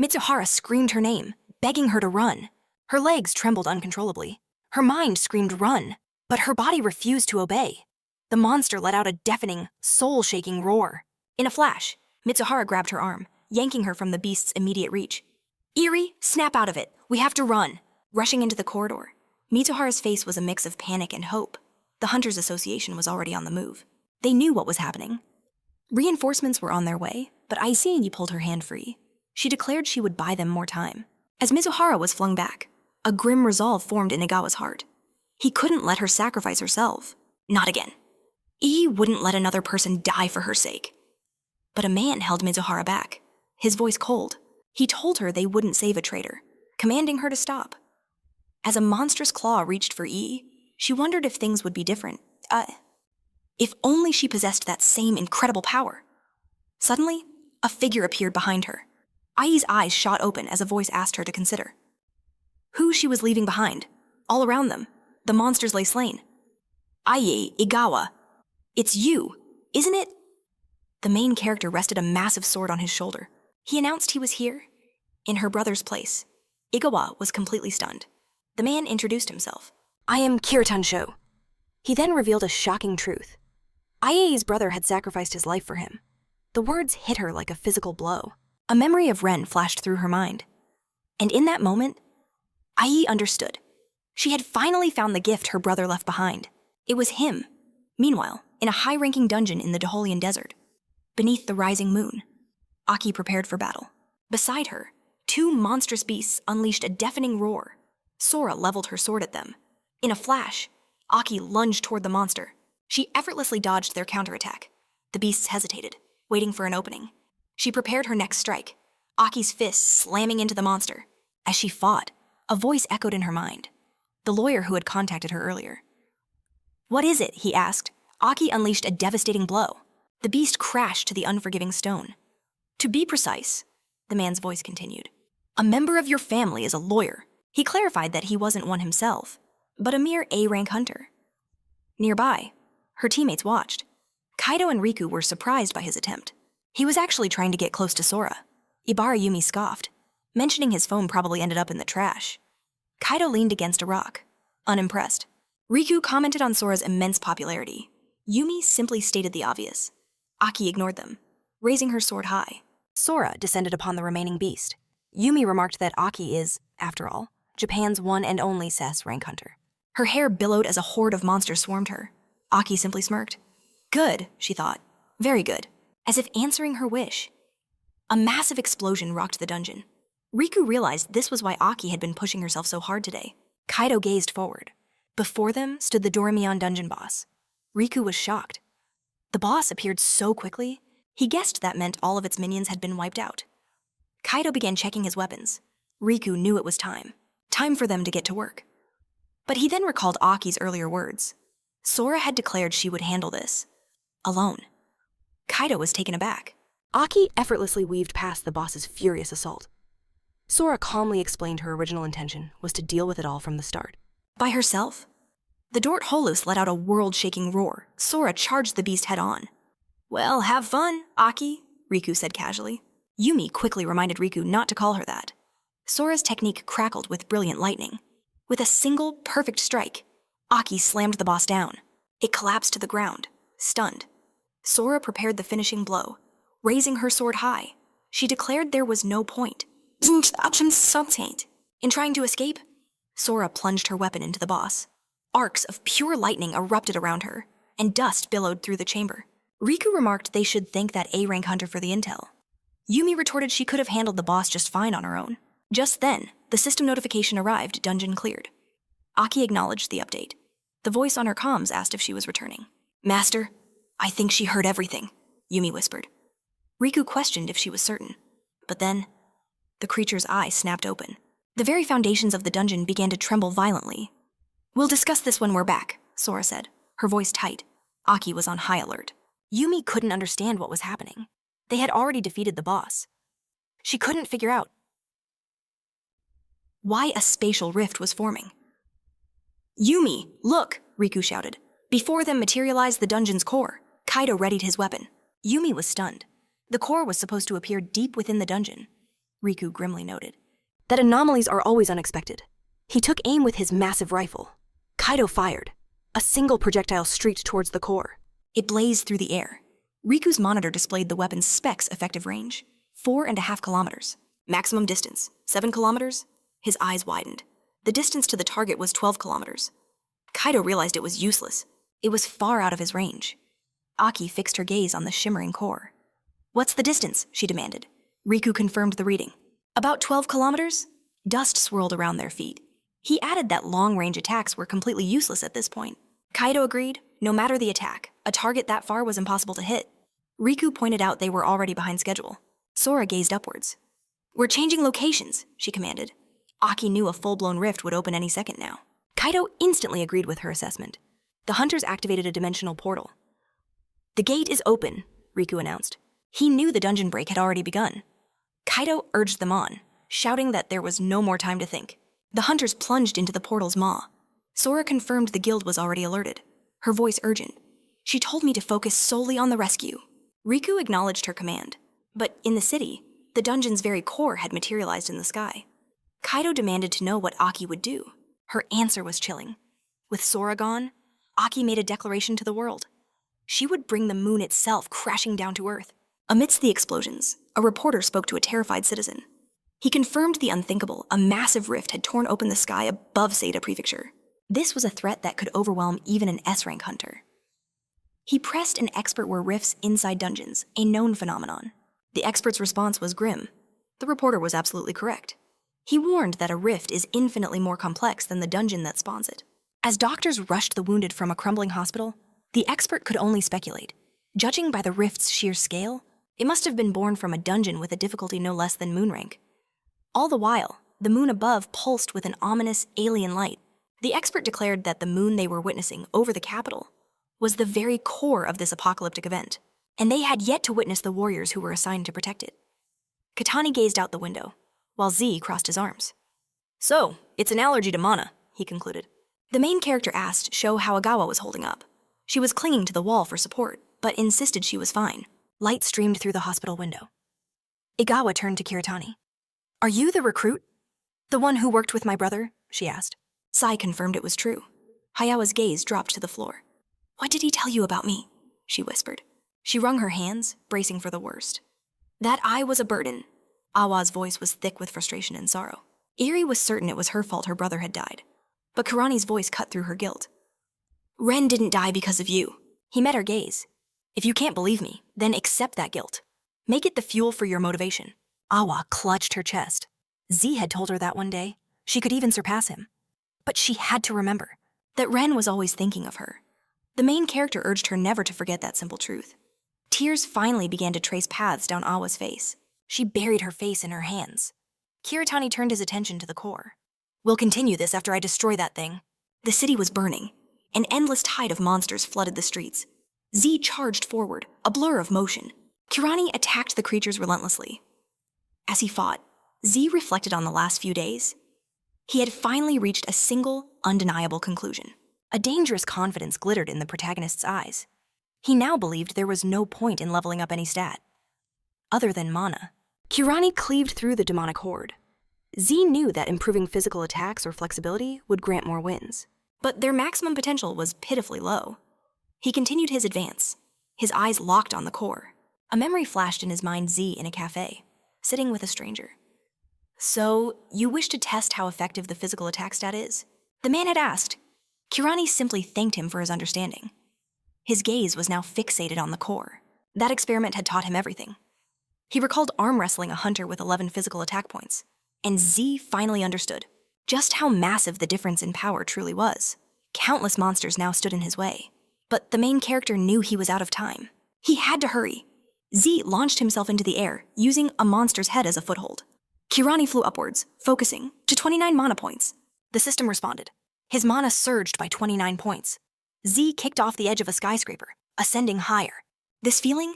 Mitsuhara screamed her name, begging her to run. Her legs trembled uncontrollably. Her mind screamed run, but her body refused to obey. The monster let out a deafening, soul-shaking roar. In a flash, Mitsuhara grabbed her arm, yanking her from the beast's immediate reach. "Irie, snap out of it. We have to run." Rushing into the corridor, Mitsuhara's face was a mix of panic and hope. The Hunters Association was already on the move. They knew what was happening. Reinforcements were on their way, but Aiseyi pulled her hand free. She declared she would buy them more time. As Mitsuhara was flung back, a grim resolve formed in Igawa's heart. He couldn't let her sacrifice herself. Not again. Wouldn't let another person die for her sake. But a man held Mitsuhara back, his voice cold. He told her they wouldn't save a traitor, commanding her to stop. As a monstrous claw reached for she wondered if things would be different. If only she possessed that same incredible power. Suddenly, a figure appeared behind her. Ai's eyes shot open as a voice asked her to consider who she was leaving behind. All around them, the monsters lay slain. "Ai, Igawa, it's you, isn't it?" The main character rested a massive sword on his shoulder. He announced he was here, in her brother's place. Igawa was completely stunned. The man introduced himself. "I am Kiritansho." He then revealed a shocking truth. Ai's brother had sacrificed his life for him. The words hit her like a physical blow. A memory of Ren flashed through her mind. And in that moment, Ai understood. She had finally found the gift her brother left behind. It was him. Meanwhile, in a high-ranking dungeon in the Daholian Desert, beneath the rising moon, Aki prepared for battle. Beside her, two monstrous beasts unleashed a deafening roar. Sora leveled her sword at them. In a flash, Aki lunged toward the monster. She effortlessly dodged their counterattack. The beasts hesitated, waiting for an opening. She prepared her next strike, Aki's fist slamming into the monster. As she fought, a voice echoed in her mind. The lawyer who had contacted her earlier. "What is it?" he asked. Aki unleashed a devastating blow. The beast crashed to the unforgiving stone. "To be precise," the man's voice continued, "a member of your family is a lawyer." He clarified that he wasn't one himself, but a mere A-rank hunter. Nearby, her teammates watched. Kaido and Riku were surprised by his attempt. He was actually trying to get close to Sora. Ibarayumi scoffed. Mentioning his phone probably ended up in the trash. Kaido leaned against a rock, unimpressed. Riku commented on Sora's immense popularity. Yumi simply stated the obvious. Aki ignored them, raising her sword high. Sora descended upon the remaining beast. Yumi remarked that Aki is, after all, Japan's one and only SES rank hunter. Her hair billowed as a horde of monsters swarmed her. Aki simply smirked. "Good," she thought. "Very good." As if answering her wish. A massive explosion rocked the dungeon. Riku realized this was why Aki had been pushing herself so hard today. Kaido gazed forward. Before them stood the Dormion dungeon boss. Riku was shocked. The boss appeared so quickly, he guessed that meant all of its minions had been wiped out. Kaido began checking his weapons. Riku knew it was time. Time for them to get to work. But he then recalled Aki's earlier words. Sora had declared she would handle this. Alone. Kaido was taken aback. Aki effortlessly weaved past the boss's furious assault. Sora calmly explained her original intention was to deal with it all from the start. By herself? The Dort Holus let out a world-shaking roar. Sora charged the beast head-on. "Well, have fun, Aki," Riku said casually. Yumi quickly reminded Riku not to call her that. Sora's technique crackled with brilliant lightning. With a single, perfect strike, Aki slammed the boss down. It collapsed to the ground, stunned. Sora prepared the finishing blow. Raising her sword high, she declared there was no point. In trying to escape, Sora plunged her weapon into the boss. Arcs of pure lightning erupted around her, and dust billowed through the chamber. Riku remarked they should thank that A-rank hunter for the intel. Yumi retorted she could have handled the boss just fine on her own. Just then, the system notification arrived, dungeon cleared. Aki acknowledged the update. The voice on her comms asked if she was returning. "Master, I think she heard everything," Yumi whispered. Riku questioned if she was certain. But then, the creature's eye snapped open. The very foundations of the dungeon began to tremble violently. "We'll discuss this when we're back," Sora said, her voice tight. Aki was on high alert. Yumi couldn't understand what was happening. They had already defeated the boss. She couldn't figure out why a spatial rift was forming. "Yumi, look!" Riku shouted. Before them materialized the dungeon's core. Kaido readied his weapon. Yumi was stunned. The core was supposed to appear deep within the dungeon, Riku grimly noted. That anomalies are always unexpected. He took aim with his massive rifle. Kaido fired. A single projectile streaked towards the core. It blazed through the air. Riku's monitor displayed the weapon's spec's effective range, 4.5 kilometers. Maximum distance, 7 kilometers. His eyes widened. The distance to the target was 12 kilometers. Kaido realized it was useless. It was far out of his range. Aki fixed her gaze on the shimmering core. "What's the distance?" she demanded. Riku confirmed the reading. "About 12 kilometers? Dust swirled around their feet. He added that long-range attacks were completely useless at this point. Kaido agreed, no matter the attack, a target that far was impossible to hit. Riku pointed out they were already behind schedule. Sora gazed upwards. "We're changing locations," she commanded. Aki knew a full-blown rift would open any second now. Kaido instantly agreed with her assessment. The hunters activated a dimensional portal. "The gate is open," Riku announced. He knew the dungeon break had already begun. Kaido urged them on, shouting that there was no more time to think. The hunters plunged into the portal's maw. Sora confirmed the guild was already alerted, her voice urgent. "She told me to focus solely on the rescue." Riku acknowledged her command, but in the city, the dungeon's very core had materialized in the sky. Kaido demanded to know what Aki would do. Her answer was chilling. With Sora gone, Aki made a declaration to the world. She would bring the moon itself crashing down to Earth. Amidst the explosions, a reporter spoke to a terrified citizen. He confirmed the unthinkable. A massive rift had torn open the sky above Seda Prefecture. This was a threat that could overwhelm even an S-rank hunter. He pressed an expert where rifts inside dungeons, a known phenomenon. The expert's response was grim. The reporter was absolutely correct. He warned that a rift is infinitely more complex than the dungeon that spawns it. As doctors rushed the wounded from a crumbling hospital, the expert could only speculate. Judging by the rift's sheer scale, it must have been born from a dungeon with a difficulty no less than moon rank. All the while, the moon above pulsed with an ominous alien light. The expert declared that the moon they were witnessing over the capital was the very core of this apocalyptic event, and they had yet to witness the warriors who were assigned to protect it. Katani gazed out the window, while Z crossed his arms. "So, it's an allergy to mana," he concluded. The main character asked Sho how Agawa was holding up. She was clinging to the wall for support, but insisted she was fine. Light streamed through the hospital window. Igawa turned to Kiritani. "Are you the recruit? The one who worked with my brother?" she asked. Sai confirmed it was true. Hayawa's gaze dropped to the floor. "What did he tell you about me?" she whispered. She wrung her hands, bracing for the worst. "That I was a burden." Awa's voice was thick with frustration and sorrow. Eri was certain it was her fault her brother had died, but Karani's voice cut through her guilt. "Ren didn't die because of you." He met her gaze. "If you can't believe me, then accept that guilt. Make it the fuel for your motivation." Awa clutched her chest. Z had told her that one day. She could even surpass him. But she had to remember that Ren was always thinking of her. The main character urged her never to forget that simple truth. Tears finally began to trace paths down Awa's face. She buried her face in her hands. Kiritani turned his attention to the core. "We'll continue this after I destroy that thing." The city was burning. An endless tide of monsters flooded the streets. Z charged forward, a blur of motion. Kirani attacked the creatures relentlessly. As he fought, Z reflected on the last few days. He had finally reached a single, undeniable conclusion. A dangerous confidence glittered in the protagonist's eyes. He now believed there was no point in leveling up any stat, other than mana. Kirani cleaved through the demonic horde. Z knew that improving physical attacks or flexibility would grant more wins, but their maximum potential was pitifully low. He continued his advance, his eyes locked on the core. A memory flashed in his mind. Z in a cafe, sitting with a stranger. "So, you wish to test how effective the physical attack stat is?" The man had asked. Kirani simply thanked him for his understanding. His gaze was now fixated on the core. That experiment had taught him everything. He recalled arm wrestling a hunter with 11 physical attack points, and Z finally understood just how massive the difference in power truly was. Countless monsters now stood in his way, but the main character knew he was out of time. He had to hurry. Z launched himself into the air, using a monster's head as a foothold. Kirani flew upwards, focusing, to 29 mana points. The system responded. His mana surged by 29 points. Z kicked off the edge of a skyscraper, ascending higher. This feeling?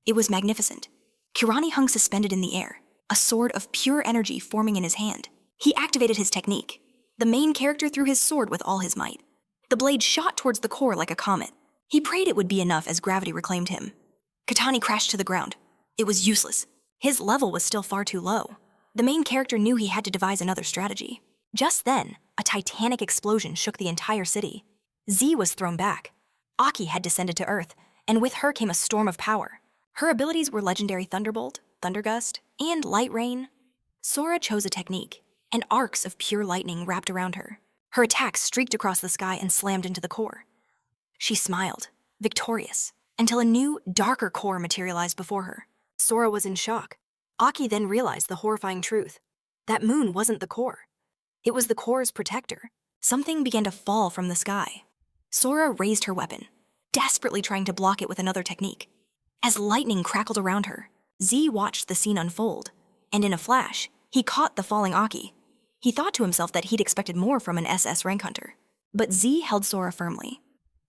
It was magnificent. Kirani hung suspended in the air, a sword of pure energy forming in his hand. He activated his technique. The main character threw his sword with all his might. The blade shot towards the core like a comet. He prayed it would be enough as gravity reclaimed him. Katani crashed to the ground. It was useless. His level was still far too low. The main character knew he had to devise another strategy. Just then, a titanic explosion shook the entire city. Z was thrown back. Aki had descended to Earth, and with her came a storm of power. Her abilities were legendary Thunderbolt, Thundergust, and Light Rain. Sora chose a technique, and arcs of pure lightning wrapped around her. Her attacks streaked across the sky and slammed into the core. She smiled, victorious, until a new, darker core materialized before her. Sora was in shock. Aki then realized the horrifying truth. That moon wasn't the core. It was the core's protector. Something began to fall from the sky. Sora raised her weapon, desperately trying to block it with another technique. As lightning crackled around her, Z watched the scene unfold, and in a flash, he caught the falling Aki. He thought to himself that he'd expected more from an SS rank hunter. But Z held Sora firmly.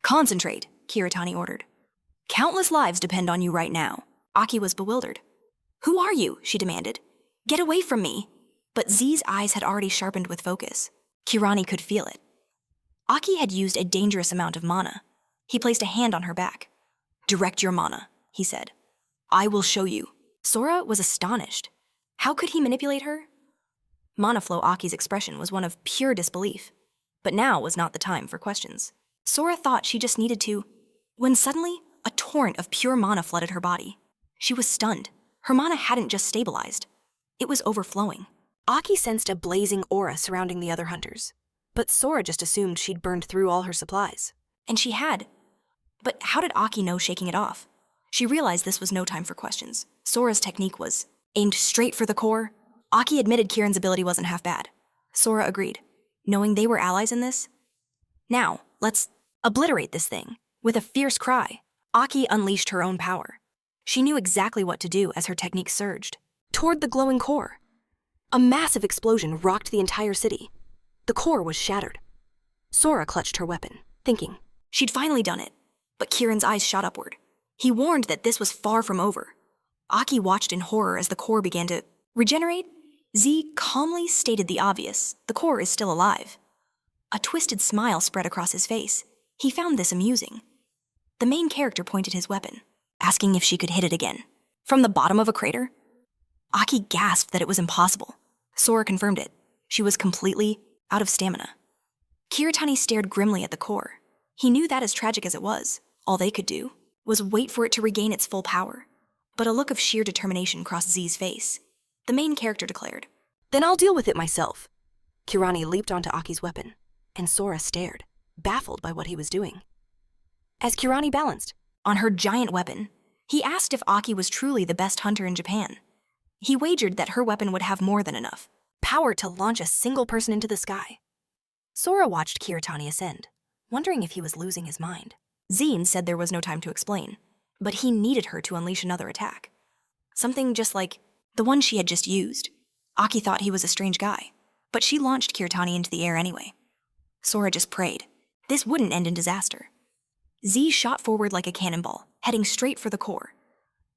"Concentrate," Kiritani ordered. "Countless lives depend on you right now." Aki was bewildered. "Who are you?" she demanded. "Get away from me." But Z's eyes had already sharpened with focus. Kirani could feel it. Aki had used a dangerous amount of mana. He placed a hand on her back. "Direct your mana," he said. "I will show you." Sora was astonished. How could he manipulate her? Mana Flow Aki's expression was one of pure disbelief. But now was not the time for questions. Sora thought she just needed to... When suddenly, a torrent of pure mana flooded her body. She was stunned. Her mana hadn't just stabilized. It was overflowing. Aki sensed a blazing aura surrounding the other hunters. But Sora just assumed she'd burned through all her supplies. And she had. But how did Aki know shaking it off? She realized this was no time for questions. Sora's technique was aimed straight for the core. Aki admitted Kieran's ability wasn't half bad. Sora agreed, knowing they were allies in this. "Now, let's obliterate this thing." With a fierce cry, Aki unleashed her own power. She knew exactly what to do as her technique surged toward the glowing core. A massive explosion rocked the entire city. The core was shattered. Sora clutched her weapon, thinking she'd finally done it. But Kieran's eyes shot upward. He warned that this was far from over. Aki watched in horror as the core began to regenerate. Z calmly stated the obvious: the core is still alive. A twisted smile spread across his face. He found this amusing. The main character pointed his weapon, asking if she could hit it again. From the bottom of a crater? Aki gasped that it was impossible. Sora confirmed it. She was completely out of stamina. Kiritani stared grimly at the core. He knew that as tragic as it was, all they could do was wait for it to regain its full power. But a look of sheer determination crossed Z's face. The main character declared, "Then I'll deal with it myself." Kirani leaped onto Aki's weapon, and Sora stared, baffled by what he was doing. As Kirani balanced on her giant weapon, he asked if Aki was truly the best hunter in Japan. He wagered that her weapon would have more than enough power to launch a single person into the sky. Sora watched Kiritani ascend, wondering if he was losing his mind. Zine said there was no time to explain, but he needed her to unleash another attack. Something just like the one she had just used. Aki thought he was a strange guy, but she launched Kiritani into the air anyway. Sora just prayed. This wouldn't end in disaster. Z shot forward like a cannonball, heading straight for the core.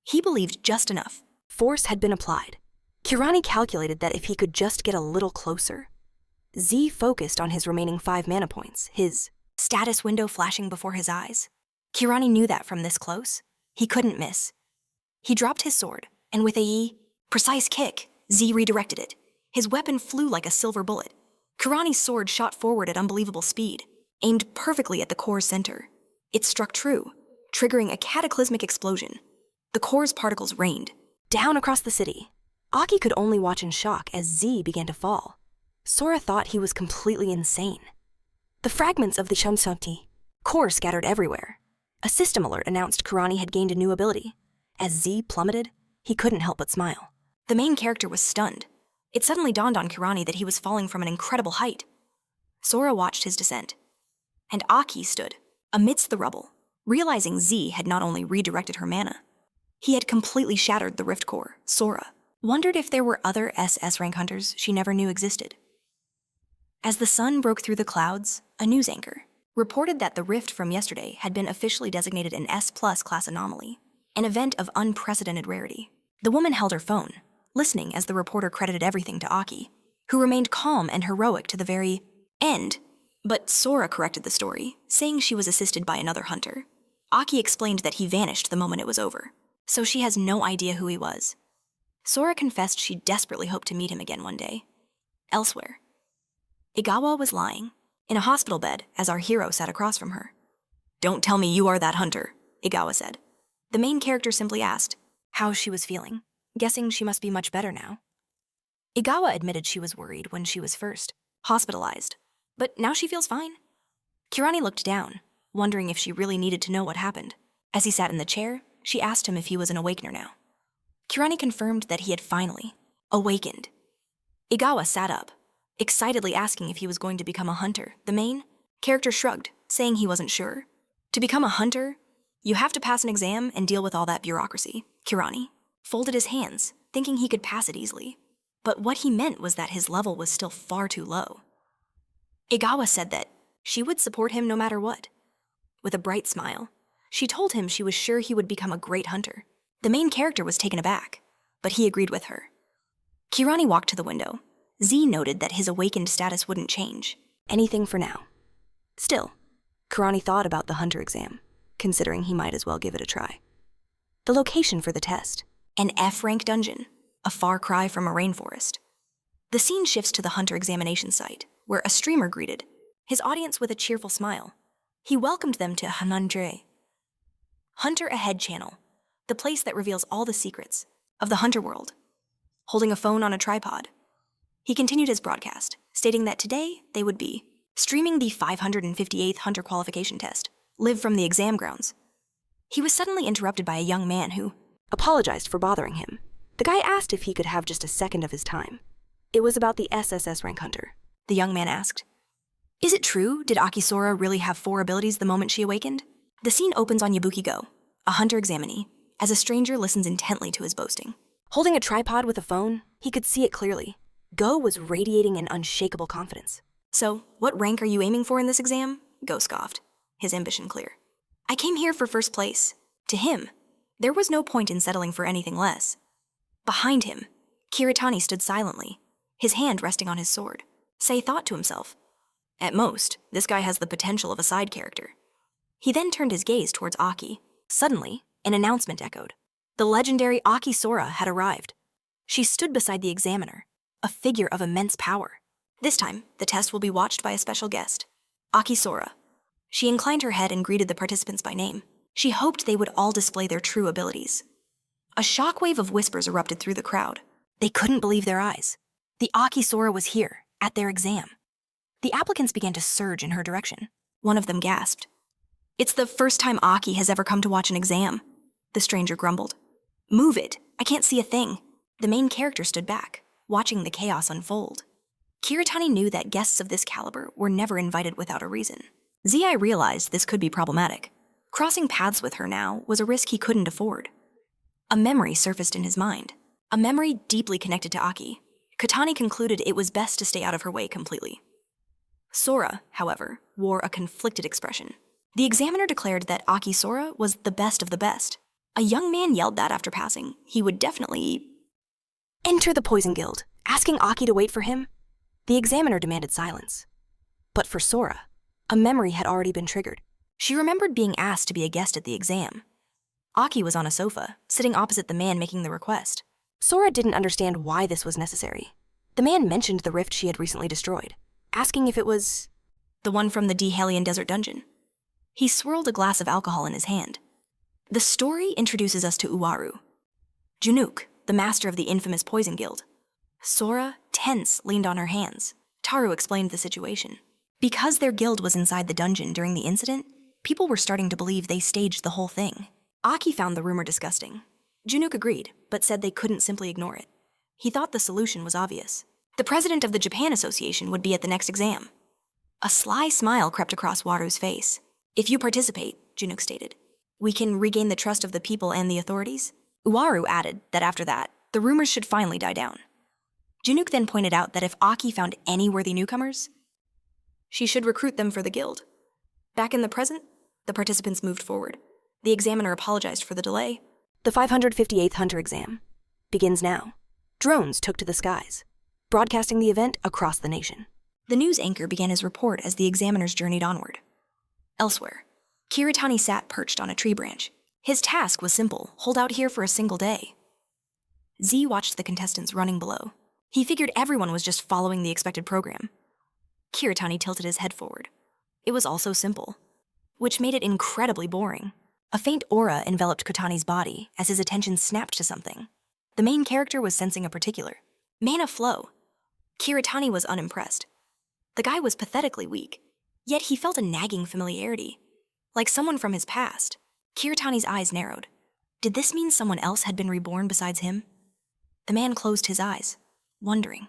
He believed just enough. Force had been applied. Kirani calculated that if he could just get a little closer. Z focused on his remaining 5 mana points, his status window flashing before his eyes. Kirani knew that from this close, he couldn't miss. He dropped his sword, and with a precise kick, Z redirected it. His weapon flew like a silver bullet. Kirani's sword shot forward at unbelievable speed, aimed perfectly at the core's center. It struck true, triggering a cataclysmic explosion. The core's particles rained down across the city. Aki could only watch in shock as Z began to fall. Sora thought he was completely insane. The fragments of the Shamsanti core scattered everywhere. A system alert announced Kirani had gained a new ability. As Z plummeted, he couldn't help but smile. The main character was stunned. It suddenly dawned on Kirani that he was falling from an incredible height. Sora watched his descent, and Aki stood amidst the rubble, realizing Z had not only redirected her mana, he had completely shattered the rift core, Sora, wondered if there were other SS rank hunters she never knew existed. As the sun broke through the clouds, a news anchor reported that the rift from yesterday had been officially designated an S+ class anomaly, an event of unprecedented rarity. The woman held her phone, listening as the reporter credited everything to Aki, who remained calm and heroic to the very end. But Sora corrected the story, saying she was assisted by another hunter. Aki explained that he vanished the moment it was over, so she has no idea who he was. Sora confessed she desperately hoped to meet him again one day. Elsewhere, Igawa was lying in a hospital bed as our hero sat across from her. "Don't tell me you are that hunter," Igawa said. The main character simply asked how she was feeling, guessing she must be much better now. Igawa admitted she was worried when she was first hospitalized, but now she feels fine. Kirani looked down, wondering if she really needed to know what happened. As he sat in the chair, she asked him if he was an awakener now. Kirani confirmed that he had finally awakened. Igawa sat up, excitedly asking if he was going to become a hunter. The main character shrugged, saying he wasn't sure. To become a hunter, you have to pass an exam and deal with all that bureaucracy. Kirani folded his hands, thinking he could pass it easily. But what he meant was that his level was still far too low. Igawa said that she would support him no matter what. With a bright smile, she told him she was sure he would become a great hunter. The main character was taken aback, but he agreed with her. Kirani walked to the window. Z noted that his awakened status wouldn't change anything for now. Still, Kirani thought about the hunter exam, considering he might as well give it a try. The location for the test, an F-rank dungeon, a far cry from a rainforest. The scene shifts to the hunter examination site, where a streamer greeted his audience with a cheerful smile. He welcomed them to Hanandre, Hunter Ahead channel, the place that reveals all the secrets of the hunter world. Holding a phone on a tripod, he continued his broadcast, stating that today they would be streaming the 558th hunter qualification test, live from the exam grounds. He was suddenly interrupted by a young man who apologized for bothering him. The guy asked if he could have just a second of his time. It was about the SSS rank hunter. The young man asked, "Is it true? Did Akisora really have 4 abilities the moment she awakened?" The scene opens on Yabuki-Go, a hunter examinee, as a stranger listens intently to his boasting. Holding a tripod with a phone, he could see it clearly. Go was radiating an unshakable confidence. "So, what rank are you aiming for in this exam?" Go scoffed, his ambition clear. "I came here for first place." To him, there was no point in settling for anything less. Behind him, Kiritani stood silently, his hand resting on his sword. Sei thought to himself, "At most, this guy has the potential of a side character." He then turned his gaze towards Aki. Suddenly, an announcement echoed. The legendary Aki Sora had arrived. She stood beside the examiner, a figure of immense power. This time, the test will be watched by a special guest, Aki Sora. She inclined her head and greeted the participants by name. She hoped they would all display their true abilities. A shockwave of whispers erupted through the crowd. They couldn't believe their eyes. The Aki Sora was here, at their exam. The applicants began to surge in her direction. One of them gasped. "It's the first time Aki has ever come to watch an exam," the stranger grumbled. "Move it, I can't see a thing." The main character stood back, watching the chaos unfold. Kiritani knew that guests of this caliber were never invited without a reason. Zi realized this could be problematic. Crossing paths with her now was a risk he couldn't afford. A memory surfaced in his mind, a memory deeply connected to Aki. Katani concluded it was best to stay out of her way completely. Sora, however, wore a conflicted expression. The examiner declared that Aki Sora was the best of the best. A young man yelled that after passing, he would definitely enter the Poison Guild, asking Aki to wait for him. The examiner demanded silence. But for Sora, a memory had already been triggered. She remembered being asked to be a guest at the exam. Aki was on a sofa, sitting opposite the man making the request. Sora didn't understand why this was necessary. The man mentioned the rift she had recently destroyed, asking if it was the one from the Dehalian Desert Dungeon. He swirled a glass of alcohol in his hand. The story introduces us to Uwaru, Junuk, the master of the infamous Poison Guild. Sora, tense, leaned on her hands. Taru explained the situation. Because their guild was inside the dungeon during the incident, people were starting to believe they staged the whole thing. Aki found the rumor disgusting. Junuk agreed, but said they couldn't simply ignore it. He thought the solution was obvious. The president of the Japan Association would be at the next exam. A sly smile crept across Waru's face. "If you participate," Junuk stated, "we can regain the trust of the people and the authorities." Uwaru added that after that, The rumors should finally die down. Januk then pointed out that if Aki found any worthy newcomers, she should recruit them for the guild. Back in the present, the participants moved forward. The examiner apologized for the delay. The 558th Hunter exam begins now. Drones took to the skies, broadcasting the event across the nation. The news anchor began his report as the examiners journeyed onward. Elsewhere, Kiritani sat perched on a tree branch. His task was simple: hold out here for a single day. Z watched the contestants running below. He figured everyone was just following the expected program. Kiritani tilted his head forward. It was also simple, which made it incredibly boring. A faint aura enveloped Kotani's body as his attention snapped to something. The main character was sensing a particular mana flow. Kiritani was unimpressed. The guy was pathetically weak, yet he felt a nagging familiarity, like someone from his past. Kiritani's eyes narrowed. Did this mean someone else had been reborn besides him? The man closed his eyes, wondering.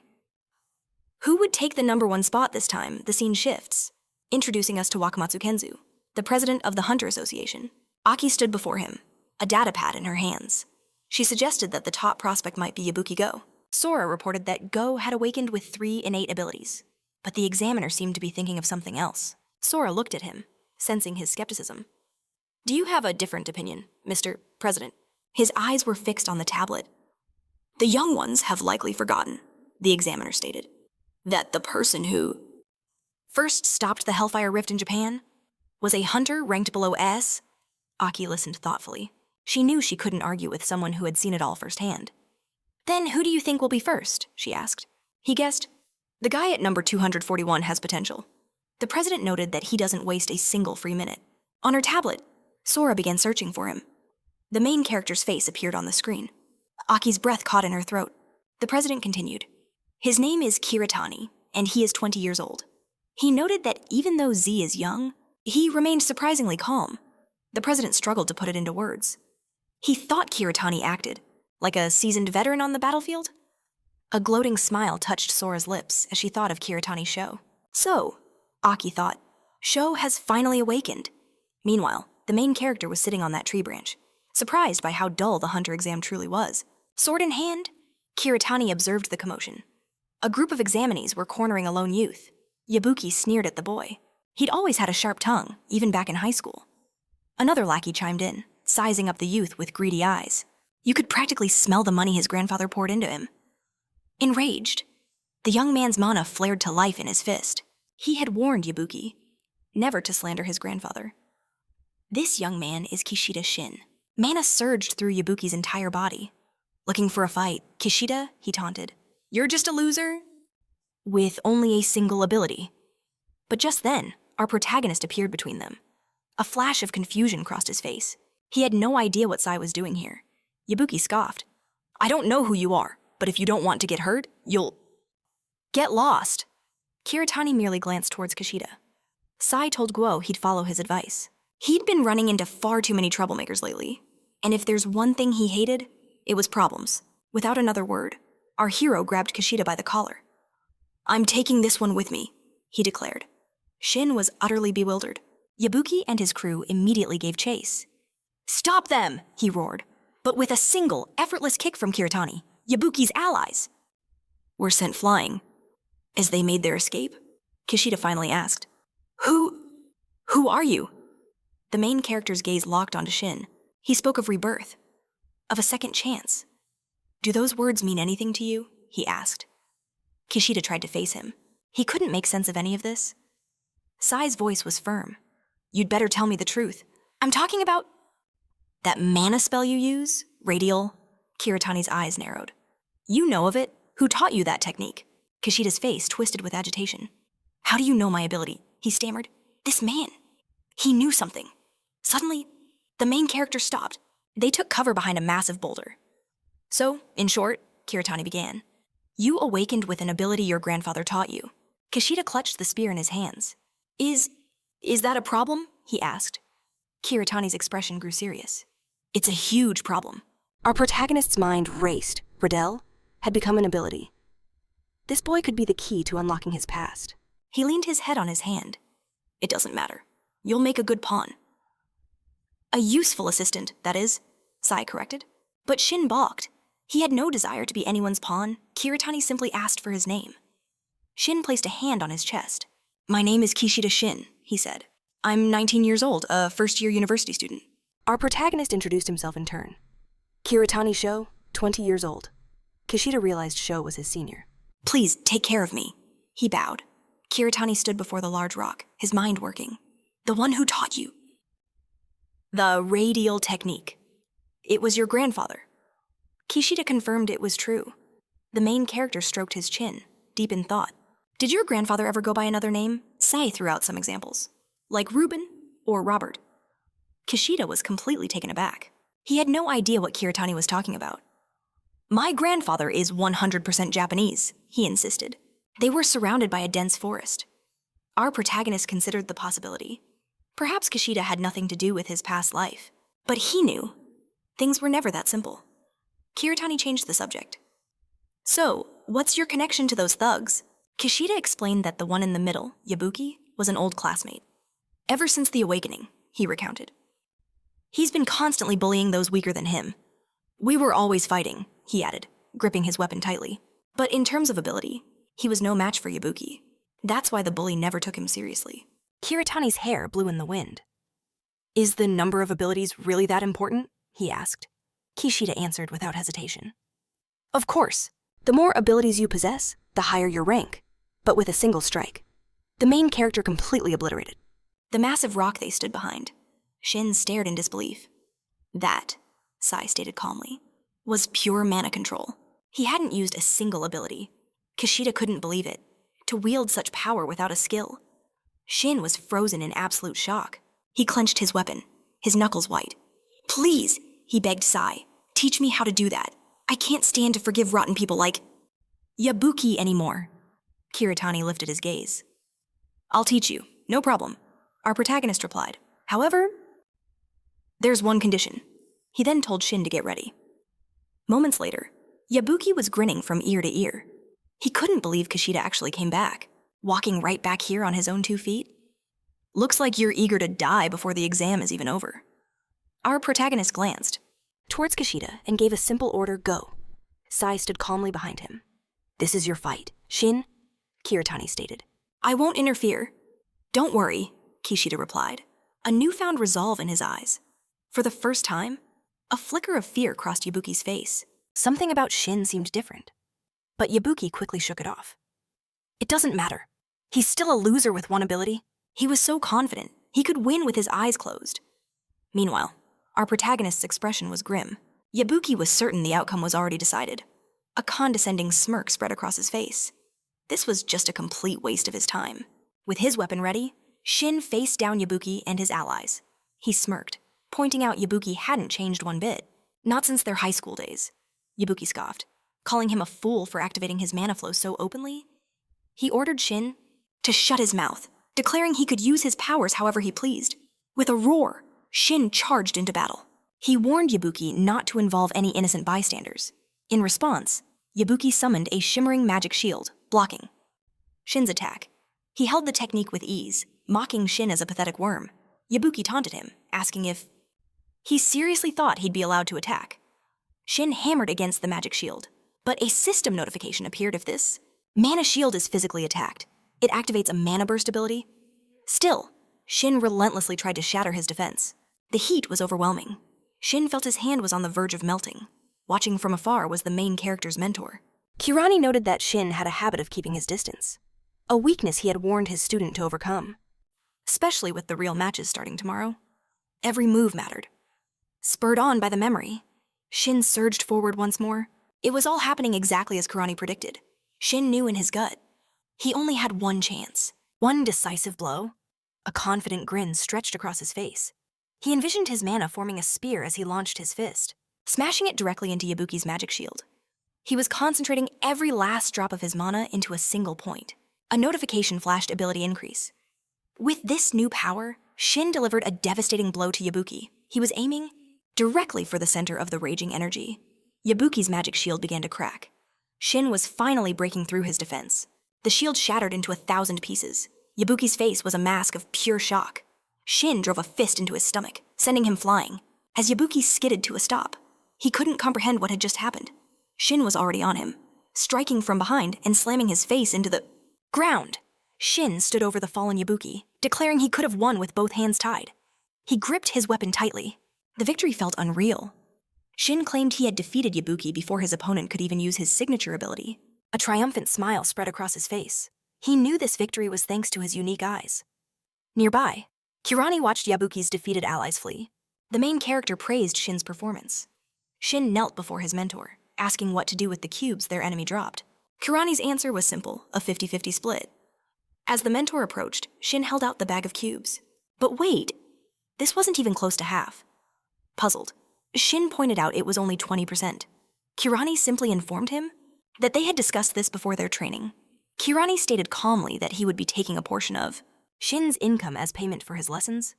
Who would take the #1 spot this time? The scene shifts, introducing us to Wakamatsu Kenzu, the president of the Hunter Association. Aki stood before him, a data pad in her hands. She suggested that the top prospect might be Yabuki Go. Sora reported that Go had awakened with 3 innate abilities, but the examiner seemed to be thinking of something else. Sora looked at him, sensing his skepticism. Do you have a different opinion, Mr. President? His eyes were fixed on the tablet. The young ones have likely forgotten, the examiner stated, that the person who first stopped the Hellfire Rift in Japan was a hunter ranked below S. Aki listened thoughtfully. She knew she couldn't argue with someone who had seen it all firsthand. Then who do you think will be first? She asked. He guessed, the guy at number 241 has potential. The president noted that he doesn't waste a single free minute. On her tablet, Sora began searching for him. The main character's face appeared on the screen. Aki's breath caught in her throat. The president continued. His name is Kiritani, and he is 20 years old. He noted that even though Z is young, he remained surprisingly calm. The president struggled to put it into words. He thought Kiritani acted like a seasoned veteran on the battlefield. A gloating smile touched Sora's lips as she thought of Kiritani's show. So, Aki thought, Sho has finally awakened. Meanwhile, the main character was sitting on that tree branch, surprised by how dull the hunter exam truly was. Sword in hand, Kiritani observed the commotion. A group of examinees were cornering a lone youth. Yabuki sneered at the boy. He'd always had a sharp tongue, even back in high school. Another lackey chimed in, sizing up the youth with greedy eyes. You could practically smell the money his grandfather poured into him. Enraged, the young man's mana flared to life in his fist. He had warned Yabuki never to slander his grandfather. This young man is Kishida Shin. Mana surged through Yabuki's entire body. Looking for a fight, Kishida, he taunted. You're just a loser? With only a single ability. But just then, our protagonist appeared between them. A flash of confusion crossed his face. He had no idea what Sai was doing here. Yabuki scoffed. I don't know who you are, but if you don't want to get hurt, you'll get lost. Kiritani merely glanced towards Kishida. Sai told Guo he'd follow his advice. He'd been running into far too many troublemakers lately, and if there's one thing he hated, it was problems. Without another word, our hero grabbed Kishida by the collar. I'm taking this one with me, he declared. Shin was utterly bewildered. Yabuki and his crew immediately gave chase. Stop them, he roared, but with a single, effortless kick from Kiritani, Yabuki's allies were sent flying. As they made their escape, Kishida finally asked, Who are you? The main character's gaze locked onto Shin. He spoke of rebirth, of a second chance. Do those words mean anything to you? He asked. Kishida tried to face him. He couldn't make sense of any of this. Sai's voice was firm. You'd better tell me the truth. I'm talking about that mana spell you use, Radial. Kiritani's eyes narrowed. You know of it. Who taught you that technique? Kishida's face twisted with agitation. How do you know my ability? He stammered. This man. He knew something. Suddenly, the main character stopped. They took cover behind a massive boulder. So, in short, Kiritani began, you awakened with an ability your grandfather taught you. Kishida clutched the spear in his hands. Is that a problem? He asked. Kiritani's expression grew serious. It's a huge problem. Our protagonist's mind raced. Riddell had become an ability. This boy could be the key to unlocking his past. He leaned his head on his hand. It doesn't matter. You'll make a good pawn. A useful assistant, that is, Sai corrected. But Shin balked. He had no desire to be anyone's pawn. Kiritani simply asked for his name. Shin placed a hand on his chest. "My name is Kishida Shin," he said. "I'm 19 years old, a first-year university student." Our protagonist introduced himself in turn. Kiritani Sho, 20 years old. Kishida realized Sho was his senior. "Please, take care of me." He bowed. Kiritani stood before the large rock, his mind working. "The one who taught you the radial technique. It was your grandfather." Kishida confirmed it was true. The main character stroked his chin, deep in thought. "Did your grandfather ever go by another name?" Sai threw out some examples, like Reuben or Robert. Kishida was completely taken aback. He had no idea what Kiritani was talking about. "My grandfather is 100% Japanese," he insisted. They were surrounded by a dense forest. Our protagonist considered the possibility. Perhaps Kishida had nothing to do with his past life, but he knew things were never that simple. Kiritani changed the subject. "So, what's your connection to those thugs?" Kishida explained that the one in the middle, Yabuki, was an old classmate. "Ever since the awakening," he recounted. "He's been constantly bullying those weaker than him. We were always fighting," he added, gripping his weapon tightly. But in terms of ability, he was no match for Yabuki. That's why the bully never took him seriously. Kiritani's hair blew in the wind. "Is the number of abilities really that important?" he asked. Kishida answered without hesitation. "Of course. The more abilities you possess, the higher your rank, but with a single strike." The main character completely obliterated. The massive rock they stood behind. Shin stared in disbelief. That, Sai stated calmly, was pure mana control. He hadn't used a single ability. Kishida couldn't believe it. To wield such power without a skill. Shin was frozen in absolute shock. He clenched his weapon, his knuckles white. "Please," he begged Sai, "teach me how to do that. I can't stand to forgive rotten people like Yabuki anymore." Kiritani lifted his gaze. "I'll teach you, no problem," our protagonist replied. "However, there's one condition." He then told Shin to get ready. Moments later, Yabuki was grinning from ear to ear. He couldn't believe Kishida actually came back, walking right back here on his own 2 feet. "Looks like you're eager to die before the exam is even over." Our protagonist glanced Towards Kishida and gave a simple order, "Go." Sai stood calmly behind him. "This is your fight, Shin," Kiritani stated. "I won't interfere." "Don't worry," Kishida replied, a newfound resolve in his eyes. For the first time, a flicker of fear crossed Yabuki's face. Something about Shin seemed different. But Yabuki quickly shook it off. "It doesn't matter. He's still a loser with one ability." He was so confident he could win with his eyes closed. Meanwhile, our protagonist's expression was grim. Yabuki was certain the outcome was already decided. A condescending smirk spread across his face. This was just a complete waste of his time. With his weapon ready, Shin faced down Yabuki and his allies. He smirked, pointing out Yabuki hadn't changed one bit. Not since their high school days. Yabuki scoffed, calling him a fool for activating his mana flow so openly. He ordered Shin to shut his mouth, declaring he could use his powers however he pleased. With a roar, Shin charged into battle. He warned Yabuki not to involve any innocent bystanders. In response, Yabuki summoned a shimmering magic shield, blocking Shin's attack. He held the technique with ease, mocking Shin as a pathetic worm. Yabuki taunted him, asking if he seriously thought he'd be allowed to attack. Shin hammered against the magic shield, but a system notification appeared if this mana shield is physically attacked. It activates a mana burst ability. Still, Shin relentlessly tried to shatter his defense. The heat was overwhelming. Shin felt his hand was on the verge of melting. Watching from afar was the main character's mentor. Kirani noted that Shin had a habit of keeping his distance, a weakness he had warned his student to overcome. Especially with the real matches starting tomorrow. Every move mattered. Spurred on by the memory, Shin surged forward once more. It was all happening exactly as Kirani predicted. Shin knew in his gut. He only had one chance, one decisive blow. A confident grin stretched across his face. He envisioned his mana forming a spear as he launched his fist, smashing it directly into Yabuki's magic shield. He was concentrating every last drop of his mana into a single point. A notification flashed ability increase. With this new power, Shin delivered a devastating blow to Yabuki. He was aiming directly for the center of the raging energy. Yabuki's magic shield began to crack. Shin was finally breaking through his defense. The shield shattered into 1,000 pieces. Yabuki's face was a mask of pure shock. Shin drove a fist into his stomach, sending him flying. As Yabuki skidded to a stop, he couldn't comprehend what had just happened. Shin was already on him, striking from behind and slamming his face into the ground. Shin stood over the fallen Yabuki, declaring he could have won with both hands tied. He gripped his weapon tightly. The victory felt unreal. Shin claimed he had defeated Yabuki before his opponent could even use his signature ability. A triumphant smile spread across his face. He knew this victory was thanks to his unique eyes. Nearby, Kirani watched Yabuki's defeated allies flee. The main character praised Shin's performance. Shin knelt before his mentor, asking what to do with the cubes their enemy dropped. Kirani's answer was simple, a 50-50 split. As the mentor approached, Shin held out the bag of cubes. But wait, this wasn't even close to half. Puzzled, Shin pointed out it was only 20%. Kirani simply informed him that they had discussed this before their training. Kirani stated calmly that he would be taking a portion of Shin's income as payment for his lessons.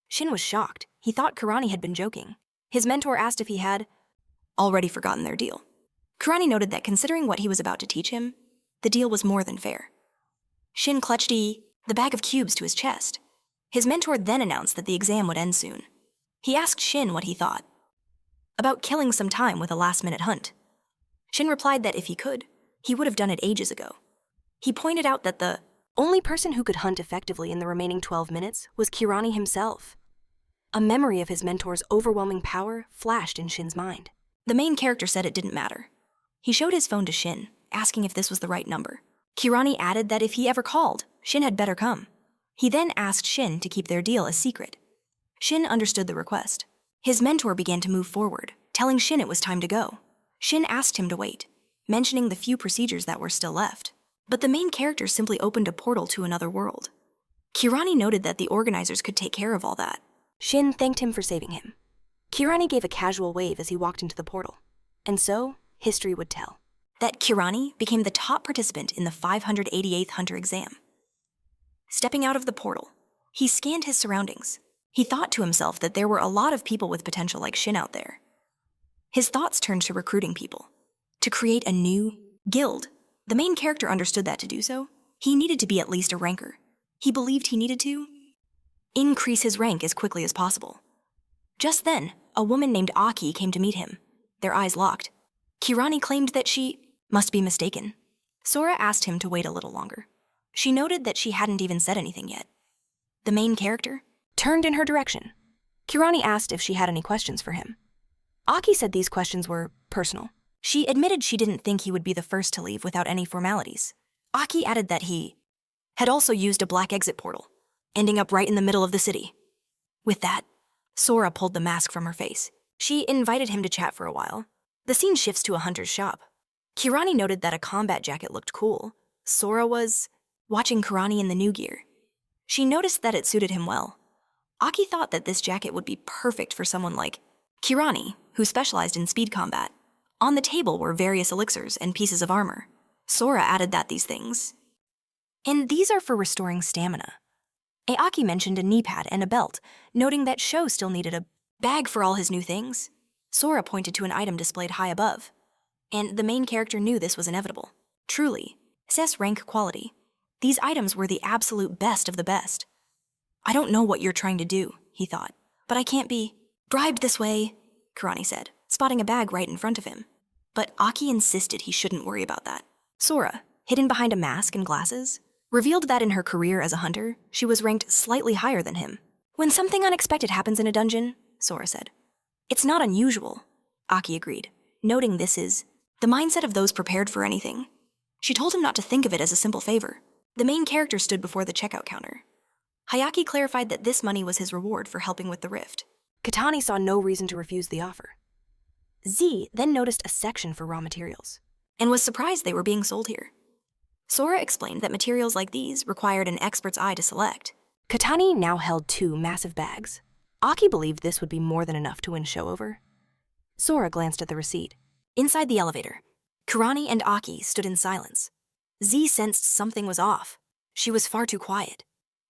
Shin was shocked. He thought Kirani had been joking. His mentor asked if he had already forgotten their deal. Kirani noted that considering what he was about to teach him, the deal was more than fair. Shin clutched the bag of cubes to his chest. His mentor then announced that the exam would end soon. He asked Shin what he thought about killing some time with a last-minute hunt. Shin replied that if he could, he would have done it ages ago. He pointed out that the only person who could hunt effectively in the remaining 12 minutes was Kirani himself. A memory of his mentor's overwhelming power flashed in Shin's mind. The main character said it didn't matter. He showed his phone to Shin, asking if this was the right number. Kirani added that if he ever called, Shin had better come. He then asked Shin to keep their deal a secret. Shin understood the request. His mentor began to move forward, telling Shin it was time to go. Shin asked him to wait, mentioning the few procedures that were still left. But the main character simply opened a portal to another world. Kirani noted that the organizers could take care of all that. Shin thanked him for saving him. Kirani gave a casual wave as he walked into the portal. And so, history would tell that Kirani became the top participant in the 588th Hunter exam. Stepping out of the portal, he scanned his surroundings. He thought to himself that there were a lot of people with potential like Shin out there. His thoughts turned to recruiting people, to create a new guild. The main character understood that to do so, he needed to be at least a ranker. He believed he needed to increase his rank as quickly as possible. Just then, a woman named Aki came to meet him, their eyes locked. Kirani claimed that she must be mistaken. Sora asked him to wait a little longer. She noted that she hadn't even said anything yet. The main character turned in her direction. Kirani asked if she had any questions for him. Aki said these questions were personal. She admitted she didn't think he would be the first to leave without any formalities. Aki added that he had also used a black exit portal, ending up right in the middle of the city. With that, Sora pulled the mask from her face. She invited him to chat for a while. The scene shifts to a hunter's shop. Kirani noted that a combat jacket looked cool. Sora was watching Kirani in the new gear. She noticed that it suited him well. Aki thought that this jacket would be perfect for someone like Kirani, who specialized in speed combat. On the table were various elixirs and pieces of armor. Sora added that these things. And these are for restoring stamina. Aaki mentioned a knee pad and a belt, noting that Sho still needed a bag for all his new things. Sora pointed to an item displayed high above. And the main character knew this was inevitable. Truly, SS rank quality. These items were the absolute best of the best. I don't know what you're trying to do, he thought, but I can't be bribed this way, Kirani said, spotting a bag right in front of him. But Aki insisted he shouldn't worry about that. Sora, hidden behind a mask and glasses, revealed that in her career as a hunter, she was ranked slightly higher than him. When something unexpected happens in a dungeon, Sora said, it's not unusual, Aki agreed, noting this is the mindset of those prepared for anything. She told him not to think of it as a simple favor. The main character stood before the checkout counter. Hayaki clarified that this money was his reward for helping with the rift. Katani saw no reason to refuse the offer. Z then noticed a section for raw materials, and was surprised they were being sold here. Sora explained that materials like these required an expert's eye to select. Katani now held 2 massive bags. Aki believed this would be more than enough to win Sho over. Sora glanced at the receipt. Inside the elevator, Kirani and Aki stood in silence. Z sensed something was off. She was far too quiet.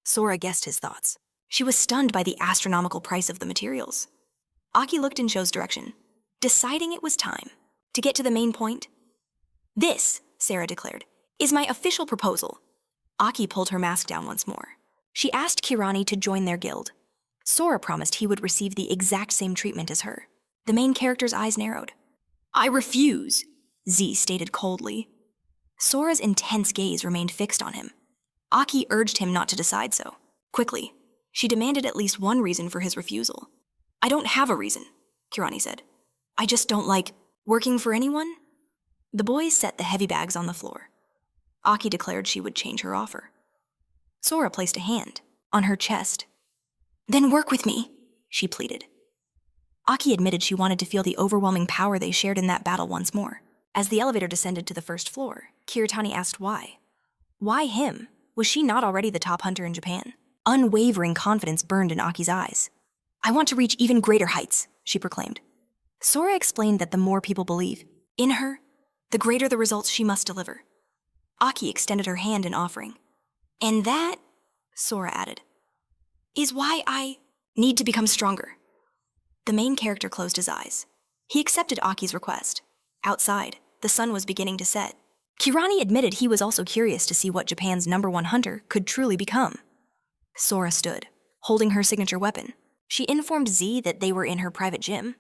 Sora guessed his thoughts. She was stunned by the astronomical price of the materials. Aki looked in Sho's direction, deciding it was time to get to the main point. This, Sarah declared, is my official proposal. Aki pulled her mask down once more. She asked Kirani to join their guild. Sora promised he would receive the exact same treatment as her. The main character's eyes narrowed. I refuse, Z stated coldly. Sora's intense gaze remained fixed on him. Aki urged him not to decide so. Quickly, she demanded at least one reason for his refusal. I don't have a reason, Kirani said. I just don't like working for anyone. The boys set the heavy bags on the floor. Aki declared she would change her offer. Sora placed a hand on her chest. Then work with me, she pleaded. Aki admitted she wanted to feel the overwhelming power they shared in that battle once more. As the elevator descended to the first floor, Kiritani asked why. Why him? Was she not already the top hunter in Japan? Unwavering confidence burned in Aki's eyes. I want to reach even greater heights, she proclaimed. Sora explained that the more people believe in her, the greater the results she must deliver. Aki extended her hand in offering. And that, Sora added, is why I need to become stronger. The main character closed his eyes. He accepted Aki's request. Outside, the sun was beginning to set. Kirani admitted he was also curious to see what Japan's #1 hunter could truly become. Sora stood, holding her signature weapon. She informed Z that they were in her private gym.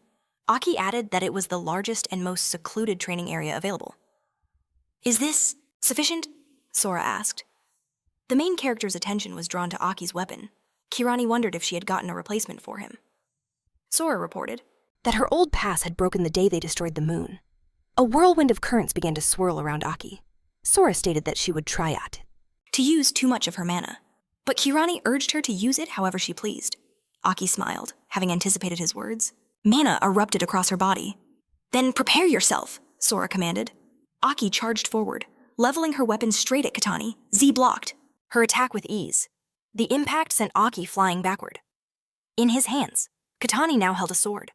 Aki added that it was the largest and most secluded training area available. Is this sufficient? Sora asked. The main character's attention was drawn to Aki's weapon. Kirani wondered if she had gotten a replacement for him. Sora reported that her old pass had broken the day they destroyed the moon. A whirlwind of currents began to swirl around Aki. Sora stated that she would try at it. To use too much of her mana, but Kirani urged her to use it however she pleased. Aki smiled, having anticipated his words. Mana erupted across her body. Then prepare yourself, Sora commanded. Aki charged forward, leveling her weapon straight at Katani. Z blocked her attack with ease. The impact sent Aki flying backward. In his hands, Katani now held a sword.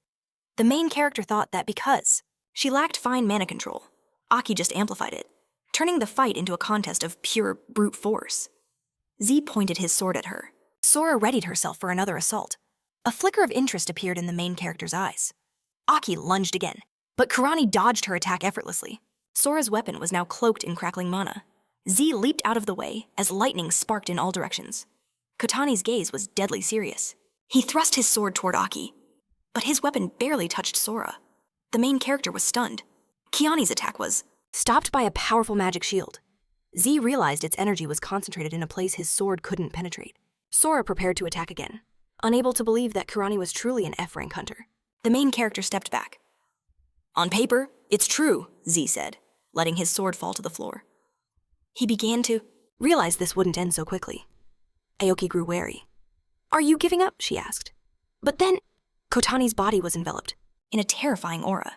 The main character thought that because she lacked fine mana control, Aki just amplified it, turning the fight into a contest of pure brute force. Z pointed his sword at her. Sora readied herself for another assault. A flicker of interest appeared in the main character's eyes. Aki lunged again, but Kirani dodged her attack effortlessly. Sora's weapon was now cloaked in crackling mana. Z leaped out of the way as lightning sparked in all directions. Katani's gaze was deadly serious. He thrust his sword toward Aki, but his weapon barely touched Sora. The main character was stunned. Kiani's attack was stopped by a powerful magic shield. Z realized its energy was concentrated in a place his sword couldn't penetrate. Sora prepared to attack again, unable to believe that Kirani was truly an F-rank hunter. The main character stepped back. On paper, it's true, Z said, letting his sword fall to the floor. He began to realize this wouldn't end so quickly. Aoki grew wary. Are you giving up? She asked. But then, Kotani's body was enveloped in a terrifying aura.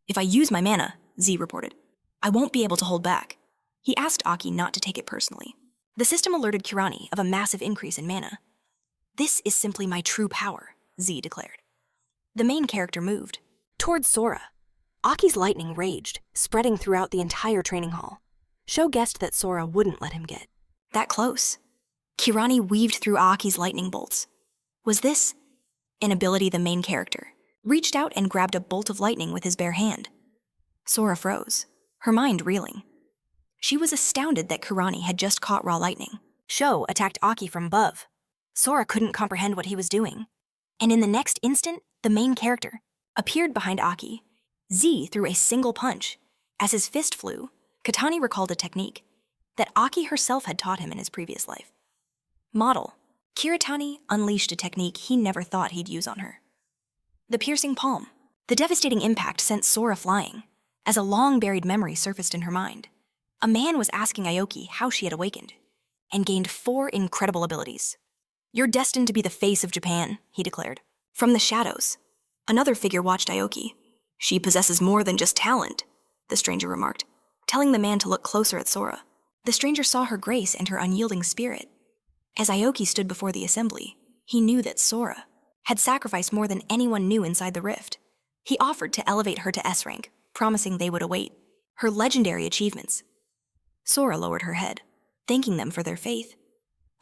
If I use my mana, Z reported, I won't be able to hold back. He asked Aki not to take it personally. The system alerted Kirani of a massive increase in mana. This is simply my true power, Z declared. The main character moved towards Sora. Aki's lightning raged, spreading throughout the entire training hall. Sho guessed that Sora wouldn't let him get that close. Kirani weaved through Aki's lightning bolts. Was this an ability the main character reached out and grabbed a bolt of lightning with his bare hand? Sora froze, her mind reeling. She was astounded that Kirani had just caught raw lightning. Sho attacked Aki from above. Sora couldn't comprehend what he was doing. And in the next instant, the main character appeared behind Aki. Z threw a single punch. As his fist flew, Katani recalled a technique that Aki herself had taught him in his previous life. Model. Kiritani unleashed a technique he never thought he'd use on her. The piercing palm. The devastating impact sent Sora flying, as a long-buried memory surfaced in her mind. A man was asking Aoki how she had awakened, and gained 4 incredible abilities. You're destined to be the face of Japan, he declared. From the shadows, another figure watched Aoki. She possesses more than just talent, the stranger remarked, telling the man to look closer at Sora. The stranger saw her grace and her unyielding spirit. As Aoki stood before the assembly, he knew that Sora had sacrificed more than anyone knew inside the rift. He offered to elevate her to S rank, promising they would await her legendary achievements. Sora lowered her head, thanking them for their faith.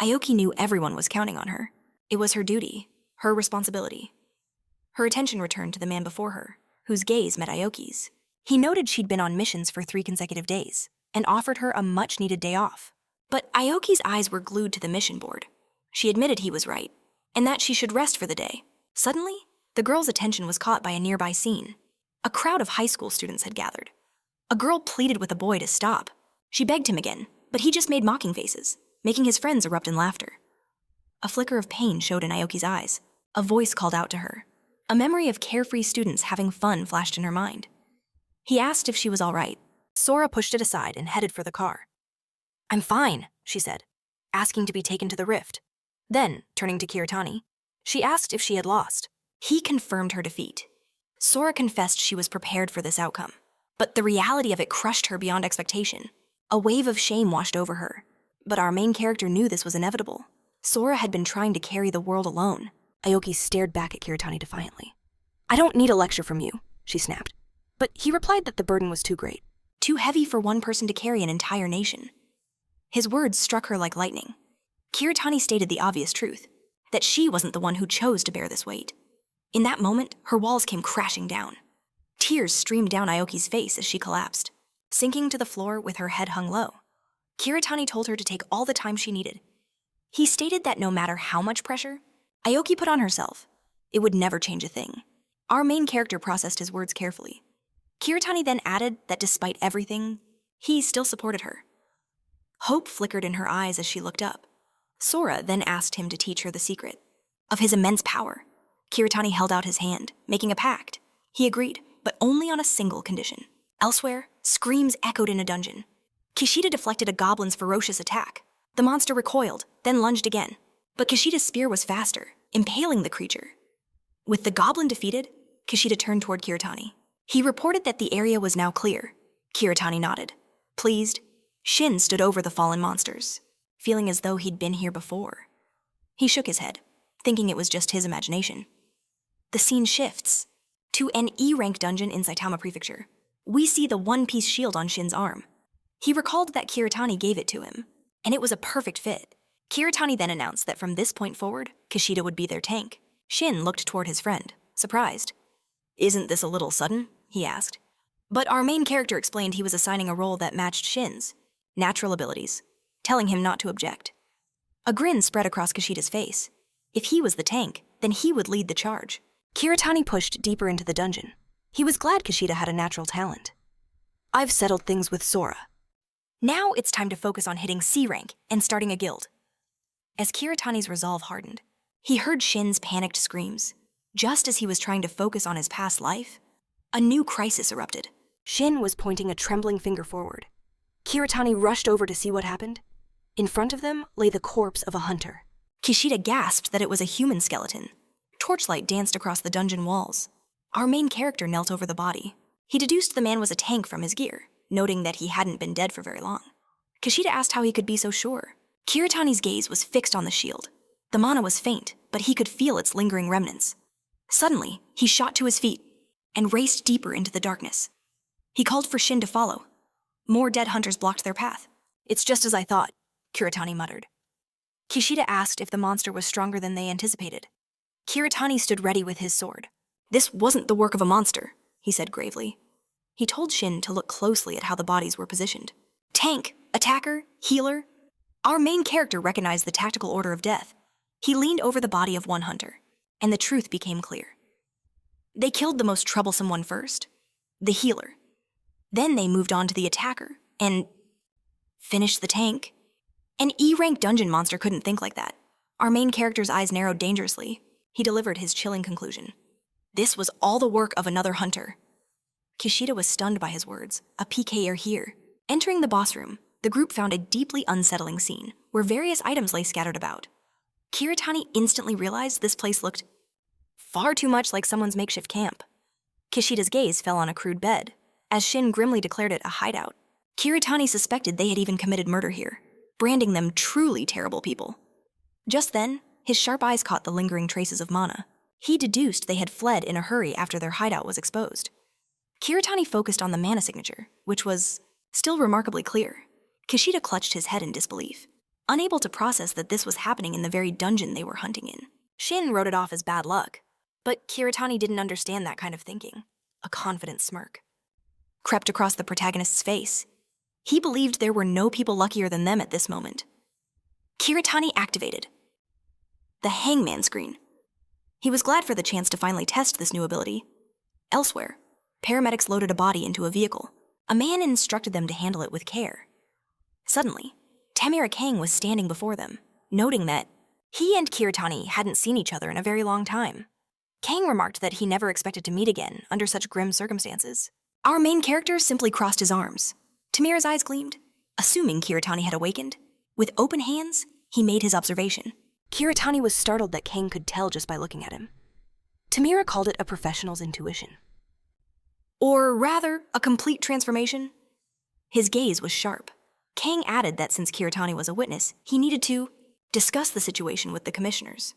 Aoki knew everyone was counting on her. It was her duty, her responsibility. Her attention returned to the man before her, whose gaze met Aoki's. He noted she'd been on missions for 3 consecutive days, and offered her a much-needed day off. But Aoki's eyes were glued to the mission board. She admitted he was right, and that she should rest for the day. Suddenly, the girl's attention was caught by a nearby scene. A crowd of high school students had gathered. A girl pleaded with a boy to stop. She begged him again, but he just made mocking faces, making his friends erupt in laughter. A flicker of pain showed in Aoki's eyes. A voice called out to her. A memory of carefree students having fun flashed in her mind. He asked if she was all right. Sora pushed it aside and headed for the car. "I'm fine," she said, asking to be taken to the rift. Then, turning to Kiritani, she asked if she had lost. He confirmed her defeat. Sora confessed she was prepared for this outcome, but the reality of it crushed her beyond expectation. A wave of shame washed over her. But our main character knew this was inevitable. Sora had been trying to carry the world alone. Aoki stared back at Kiritani defiantly. "I don't need a lecture from you," she snapped. But he replied that the burden was too great. Too heavy for one person to carry an entire nation. His words struck her like lightning. Kiritani stated the obvious truth, that she wasn't the one who chose to bear this weight. In that moment, her walls came crashing down. Tears streamed down Aoki's face as she collapsed, sinking to the floor with her head hung low. Kiritani told her to take all the time she needed. He stated that no matter how much pressure Aoki put on herself, it would never change a thing. Our main character processed his words carefully. Kiritani then added that despite everything, he still supported her. Hope flickered in her eyes as she looked up. Sora then asked him to teach her the secret of his immense power. Kiritani held out his hand, making a pact. He agreed, but only on a single condition. Elsewhere, screams echoed in a dungeon. Kishida deflected a goblin's ferocious attack. The monster recoiled, then lunged again. But Kishida's spear was faster, impaling the creature. With the goblin defeated, Kishida turned toward Kiritani. He reported that the area was now clear. Kiritani nodded. Pleased, Shin stood over the fallen monsters, feeling as though he'd been here before. He shook his head, thinking it was just his imagination. The scene shifts to an E-rank dungeon in Saitama Prefecture. We see the one-piece shield on Shin's arm. He recalled that Kiritani gave it to him, and it was a perfect fit. Kiritani then announced that from this point forward, Kishida would be their tank. Shin looked toward his friend, surprised. "Isn't this a little sudden?" he asked. But our main character explained he was assigning a role that matched Shin's natural abilities, telling him not to object. A grin spread across Kishida's face. If he was the tank, then he would lead the charge. Kiritani pushed deeper into the dungeon. He was glad Kishida had a natural talent. "I've settled things with Sora. Now it's time to focus on hitting C rank and starting a guild." As Kiritani's resolve hardened, he heard Shin's panicked screams. Just as he was trying to focus on his past life, a new crisis erupted. Shin was pointing a trembling finger forward. Kiritani rushed over to see what happened. In front of them lay the corpse of a hunter. Kishida gasped that it was a human skeleton. Torchlight danced across the dungeon walls. Our main character knelt over the body. He deduced the man was a tank from his gear, noting that he hadn't been dead for very long. Kishida asked how he could be so sure. Kiritani's gaze was fixed on the shield. The mana was faint, but he could feel its lingering remnants. Suddenly, he shot to his feet and raced deeper into the darkness. He called for Shin to follow. More dead hunters blocked their path. "It's just as I thought," Kiritani muttered. Kishida asked if the monster was stronger than they anticipated. Kiritani stood ready with his sword. "This wasn't the work of a monster," he said gravely. He told Shin to look closely at how the bodies were positioned. Tank, attacker, healer. Our main character recognized the tactical order of death. He leaned over the body of one hunter, and the truth became clear. They killed the most troublesome one first, the healer. Then they moved on to the attacker, and finished the tank. An E-rank dungeon monster couldn't think like that. Our main character's eyes narrowed dangerously. He delivered his chilling conclusion. This was all the work of another hunter. Kishida was stunned by his words. A PKer here. Entering the boss room, the group found a deeply unsettling scene where various items lay scattered about. Kiritani instantly realized this place looked far too much like someone's makeshift camp. Kishida's gaze fell on a crude bed, as Shin grimly declared it a hideout. Kiritani suspected they had even committed murder here, branding them truly terrible people. Just then, his sharp eyes caught the lingering traces of mana. He deduced they had fled in a hurry after their hideout was exposed. Kiritani focused on the mana signature, which was still remarkably clear. Kishida clutched his head in disbelief, unable to process that this was happening in the very dungeon they were hunting in. Shin wrote it off as bad luck, but Kiritani didn't understand that kind of thinking. A confident smirk crept across the protagonist's face. He believed there were no people luckier than them at this moment. Kiritani activated the hangman screen. He was glad for the chance to finally test this new ability. Elsewhere, paramedics loaded a body into a vehicle. A man instructed them to handle it with care. Suddenly, Tamara Kang was standing before them, noting that he and Kiritani hadn't seen each other in a very long time. Kang remarked that he never expected to meet again under such grim circumstances. Our main character simply crossed his arms. Tamira's eyes gleamed, assuming Kiritani had awakened. With open hands, he made his observation. Kiritani was startled that Kang could tell just by looking at him. Tamira called it a professional's intuition. Or rather, a complete transformation. His gaze was sharp. Kang added that since Kiritani was a witness, he needed to discuss the situation with the commissioners.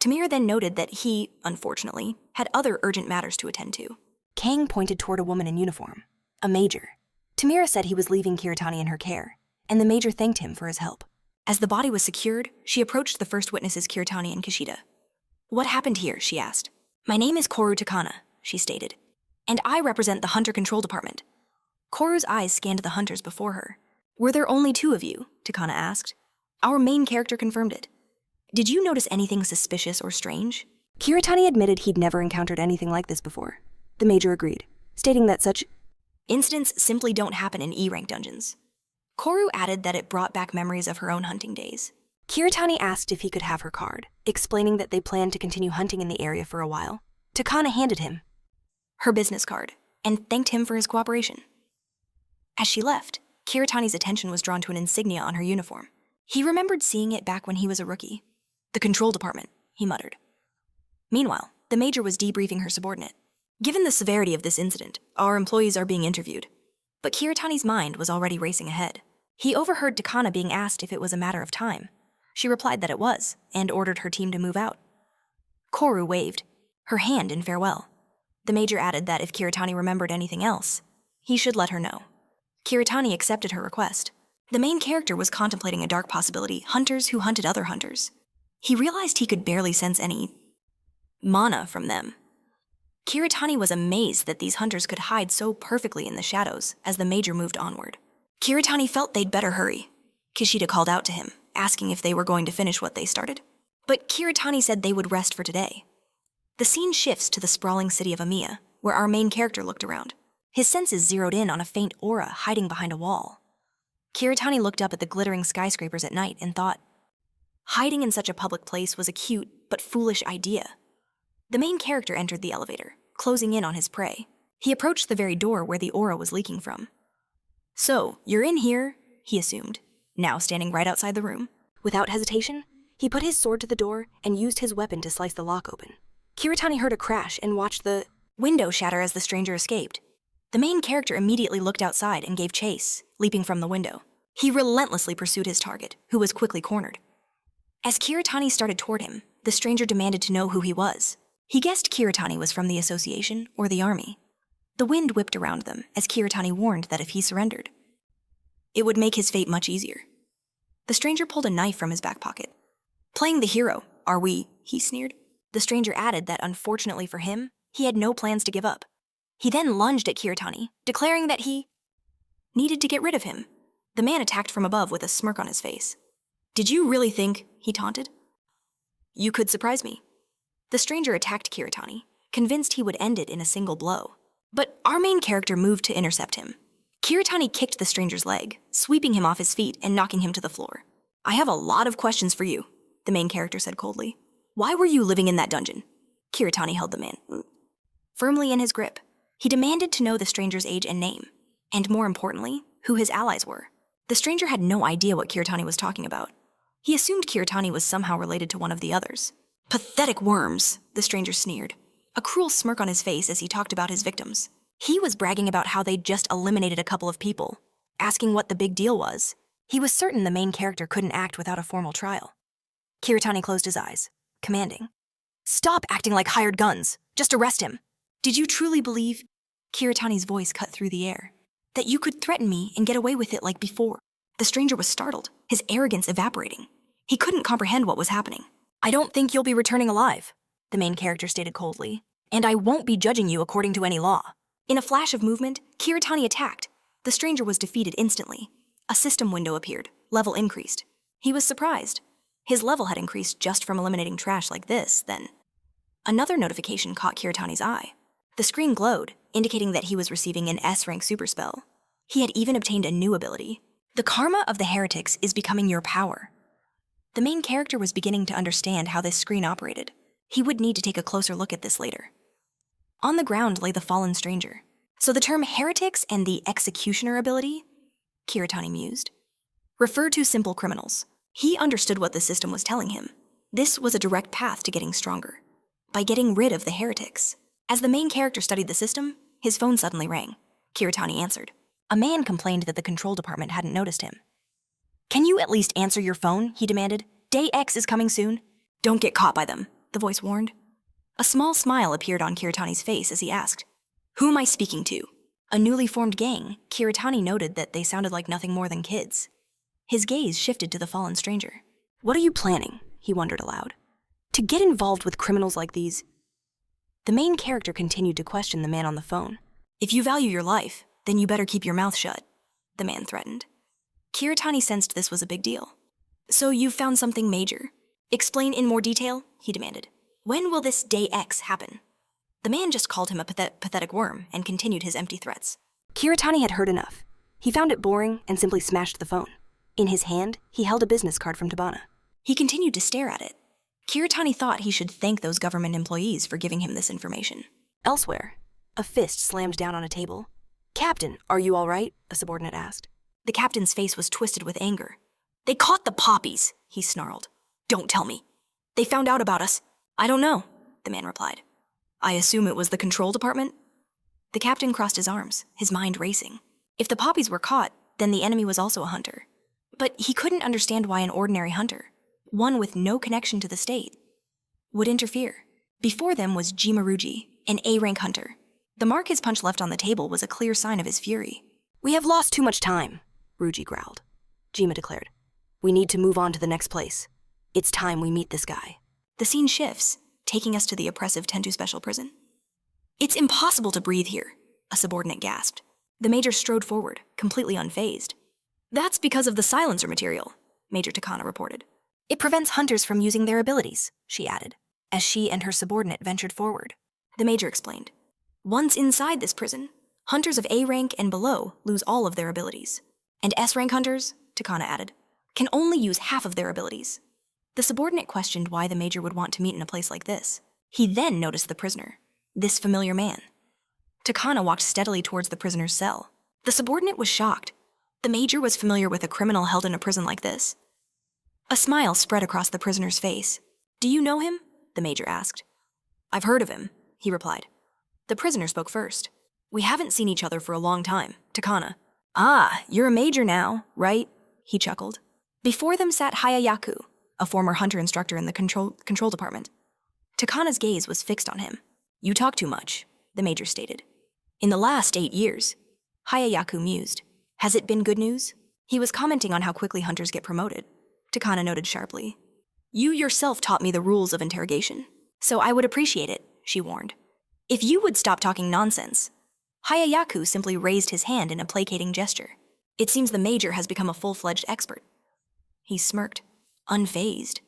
Tamira then noted that he, unfortunately, had other urgent matters to attend to. Kang pointed toward a woman in uniform, a major. Tamira said he was leaving Kiritani in her care, and the major thanked him for his help. As the body was secured, she approached the first witnesses, Kiritani and Kishida. What happened here? She asked. My name is Koru Takana, she stated, and I represent the Hunter Control Department. Koru's eyes scanned the hunters before her. Were there only 2 of you? Takana asked. Our main character confirmed it. Did you notice anything suspicious or strange? Kiritani admitted he'd never encountered anything like this before. The major agreed, stating that such incidents simply don't happen in E-rank dungeons. Koru added that it brought back memories of her own hunting days. Kiritani asked if he could have her card, explaining that they planned to continue hunting in the area for a while. Takana handed him her business card and thanked him for his cooperation. As she left, Kiritani's attention was drawn to an insignia on her uniform. He remembered seeing it back when he was a rookie. The control department, he muttered. Meanwhile, the major was debriefing her subordinate. Given the severity of this incident, our employees are being interviewed. But Kiritani's mind was already racing ahead. He overheard Takana being asked if it was a matter of time. She replied that it was, and ordered her team to move out. Koru waved, her hand in farewell. The major added that if Kiritani remembered anything else, he should let her know. Kiritani accepted her request. The main character was contemplating a dark possibility, hunters who hunted other hunters. He realized he could barely sense any mana from them. Kiritani was amazed that these hunters could hide so perfectly in the shadows as the major moved onward. Kiritani felt they'd better hurry. Kishida called out to him, asking if they were going to finish what they started. But Kiritani said they would rest for today. The scene shifts to the sprawling city of Amiya, where our main character looked around. His senses zeroed in on a faint aura hiding behind a wall. Kiritani looked up at the glittering skyscrapers at night and thought, hiding in such a public place was a cute but foolish idea. The main character entered the elevator, closing in on his prey. He approached the very door where the aura was leaking from. So, you're in here, he assumed, now standing right outside the room. Without hesitation, he put his sword to the door and used his weapon to slice the lock open. Kiritani heard a crash and watched the window shatter as the stranger escaped. The main character immediately looked outside and gave chase, leaping from the window. He relentlessly pursued his target, who was quickly cornered. As Kiritani started toward him, the stranger demanded to know who he was. He guessed Kiritani was from the association or the army. The wind whipped around them as Kiritani warned that if he surrendered, it would make his fate much easier. The stranger pulled a knife from his back pocket. Playing the hero, are we? He sneered. The stranger added that unfortunately for him, he had no plans to give up. He then lunged at Kiritani, declaring that he needed to get rid of him. The man attacked from above with a smirk on his face. Did you really think, he taunted, you could surprise me? The stranger attacked Kiritani, convinced he would end it in a single blow. But our main character moved to intercept him. Kiritani kicked the stranger's leg, sweeping him off his feet and knocking him to the floor. I have a lot of questions for you, the main character said coldly. Why were you living in that dungeon? Kiritani held the man firmly in his grip. He demanded to know the stranger's age and name, and more importantly, who his allies were. The stranger had no idea what Kiritani was talking about. He assumed Kiritani was somehow related to one of the others. Pathetic worms, the stranger sneered, a cruel smirk on his face as he talked about his victims. He was bragging about how they'd just eliminated a couple of people, asking what the big deal was. He was certain the main character couldn't act without a formal trial. Kiritani closed his eyes, commanding, Stop acting like hired guns. Just arrest him. Did you truly believe, Kiritani's voice cut through the air, that you could threaten me and get away with it like before? The stranger was startled, his arrogance evaporating. He couldn't comprehend what was happening. I don't think you'll be returning alive, the main character stated coldly, and I won't be judging you according to any law. In a flash of movement, Kiritani attacked. The stranger was defeated instantly. A system window appeared, level increased. He was surprised. His level had increased just from eliminating trash like this, then. Another notification caught Kiritani's eye. The screen glowed, indicating that he was receiving an S-rank super spell. He had even obtained a new ability. The karma of the heretics is becoming your power. The main character was beginning to understand how this screen operated. He would need to take a closer look at this later. On the ground lay the fallen stranger. So the term heretics and the executioner ability, Kiritani mused, referred to simple criminals. He understood what the system was telling him. This was a direct path to getting stronger, by getting rid of the heretics. As the main character studied the system, his phone suddenly rang. Kiritani answered. A man complained that the control department hadn't noticed him. Can you at least answer your phone? He demanded. Day X is coming soon. Don't get caught by them, the voice warned. A small smile appeared on Kiritani's face as he asked, Who am I speaking to? A newly formed gang, Kiritani noted that they sounded like nothing more than kids. His gaze shifted to the fallen stranger. What are you planning? He wondered aloud. To get involved with criminals like these? The main character continued to question the man on the phone. If you value your life, then you better keep your mouth shut, the man threatened. Kiritani sensed this was a big deal. So you've found something major. Explain in more detail, he demanded. When will this Day X happen? The man just called him a pathetic worm and continued his empty threats. Kiritani had heard enough. He found it boring and simply smashed the phone. In his hand, he held a business card from Tabana. He continued to stare at it. Kiritani thought he should thank those government employees for giving him this information. Elsewhere, a fist slammed down on a table. Captain, are you all right? A subordinate asked. The captain's face was twisted with anger. They caught the poppies, he snarled. Don't tell me. They found out about us. I don't know, the man replied. I assume it was the control department? The captain crossed his arms, his mind racing. If the poppies were caught, then the enemy was also a hunter. But he couldn't understand why an ordinary hunter, one with no connection to the state, would interfere. Before them was Jimaruji, an A-rank hunter. The mark his punch left on the table was a clear sign of his fury. We have lost too much time, Ruji growled. Jima declared. We need to move on to the next place. It's time we meet this guy. The scene shifts, taking us to the oppressive Tentu Special Prison. It's impossible to breathe here, a subordinate gasped. The major strode forward, completely unfazed. That's because of the silencer material, Major Takana reported. It prevents hunters from using their abilities, she added, as she and her subordinate ventured forward. The major explained. Once inside this prison, hunters of A rank and below lose all of their abilities. And S rank hunters, Takana added, can only use half of their abilities. The subordinate questioned why the major would want to meet in a place like this. He then noticed the prisoner, this familiar man. Takana walked steadily towards the prisoner's cell. The subordinate was shocked. The major was familiar with a criminal held in a prison like this. A smile spread across the prisoner's face. Do you know him? The major asked. I've heard of him, he replied. The prisoner spoke first. We haven't seen each other for a long time, Takana. Ah, you're a major now, right? He chuckled. Before them sat Hayayaku, a former hunter instructor in the control department. Takana's gaze was fixed on him. You talk too much, the major stated. In the last 8 years, Hayayaku mused. Has it been good news? He was commenting on how quickly hunters get promoted. Takana noted sharply. You yourself taught me the rules of interrogation, so I would appreciate it, she warned. If you would stop talking nonsense. Hayayaku simply raised his hand in a placating gesture. It seems the major has become a full-fledged expert. He smirked, unfazed.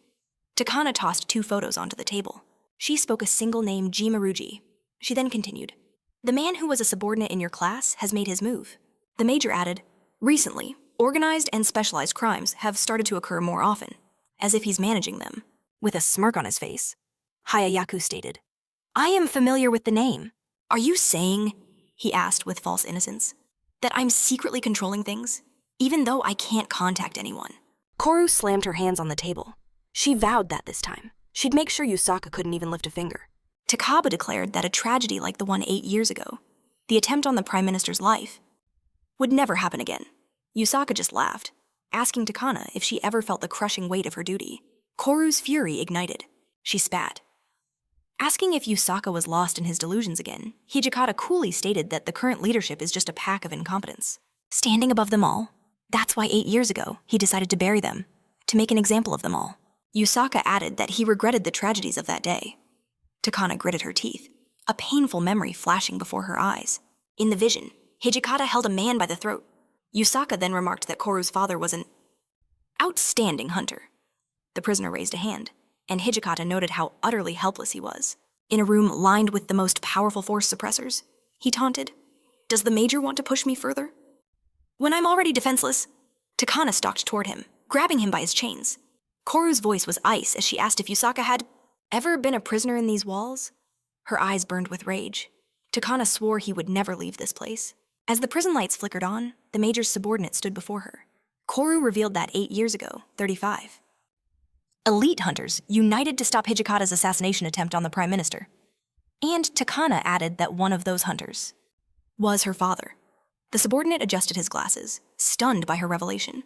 Takana tossed 2 photos onto the table. She spoke a single name, Jimaruji. She then continued. The man who was a subordinate in your class has made his move. The major added, recently, organized and specialized crimes have started to occur more often, as if he's managing them. With a smirk on his face, Hayayaku stated, I am familiar with the name. Are you saying, he asked with false innocence, that I'm secretly controlling things, even though I can't contact anyone? Koru slammed her hands on the table. She vowed that this time, she'd make sure Yusaka couldn't even lift a finger. Takaba declared that a tragedy like the one 8 years ago, the attempt on the Prime Minister's life, would never happen again. Yusaka just laughed, asking Takana if she ever felt the crushing weight of her duty. Koru's fury ignited. She spat. Asking if Yusaka was lost in his delusions again, Hijikata coolly stated that the current leadership is just a pack of incompetents. Standing above them all, that's why 8 years ago he decided to bury them, to make an example of them all. Yusaka added that he regretted the tragedies of that day. Takana gritted her teeth, a painful memory flashing before her eyes. In the vision, Hijikata held a man by the throat. Yusaka then remarked that Koru's father was an outstanding hunter. The prisoner raised a hand, and Hijikata noted how utterly helpless he was. In a room lined with the most powerful force suppressors, he taunted, Does the major want to push me further? When I'm already defenseless? Takana stalked toward him, grabbing him by his chains. Koru's voice was ice as she asked if Yusaka had ever been a prisoner in these walls. Her eyes burned with rage. Takana swore he would never leave this place. As the prison lights flickered on, the major's subordinate stood before her. Koru revealed that 8 years ago, 35. Elite hunters united to stop Hijikata's assassination attempt on the prime minister. And Takana added that one of those hunters was her father. The subordinate adjusted his glasses, stunned by her revelation.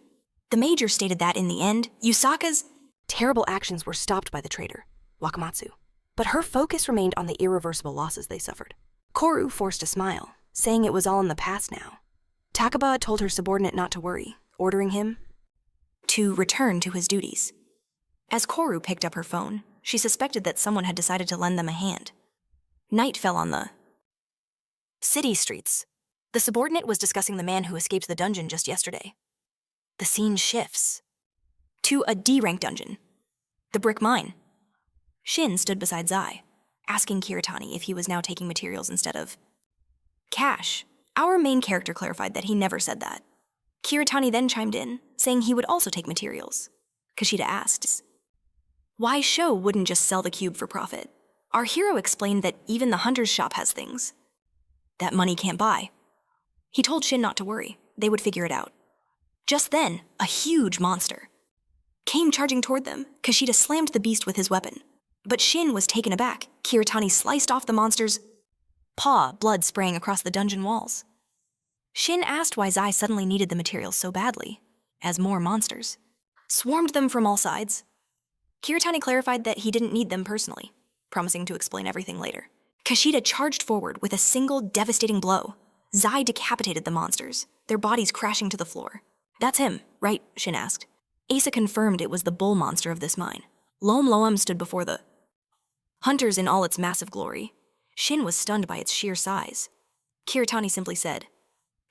The major stated that in the end, Yusaka's terrible actions were stopped by the traitor, Wakamatsu. But her focus remained on the irreversible losses they suffered. Koru forced a smile, saying it was all in the past now. Takaba told her subordinate not to worry, ordering him to return to his duties. As Koru picked up her phone, she suspected that someone had decided to lend them a hand. Night fell on the city streets. The subordinate was discussing the man who escaped the dungeon just yesterday. The scene shifts to a D-rank dungeon, the brick mine. Shin stood beside Zai, asking Kiritani if he was now taking materials instead of cash. Our main character clarified that he never said that. Kiritani then chimed in, saying he would also take materials. Kashida asked why Sho wouldn't just sell the cube for profit. Our hero explained that even the hunter's shop has things that money can't buy. He told Shin not to worry, they would figure it out. Just then, a huge monster came charging toward them. Kashida slammed the beast with his weapon. But Shin was taken aback. Kiritani sliced off the monster's paw, blood spraying across the dungeon walls. Shin asked why Zai suddenly needed the materials so badly, as more monsters swarmed them from all sides. Kiritani clarified that he didn't need them personally, promising to explain everything later. Kashida charged forward with a single devastating blow. Zai decapitated the monsters, their bodies crashing to the floor. That's him, right? Shin asked. Asa confirmed it was the bull monster of this mine. Loam Loam stood before the hunters in all its massive glory. Shin was stunned by its sheer size. Kiritani simply said,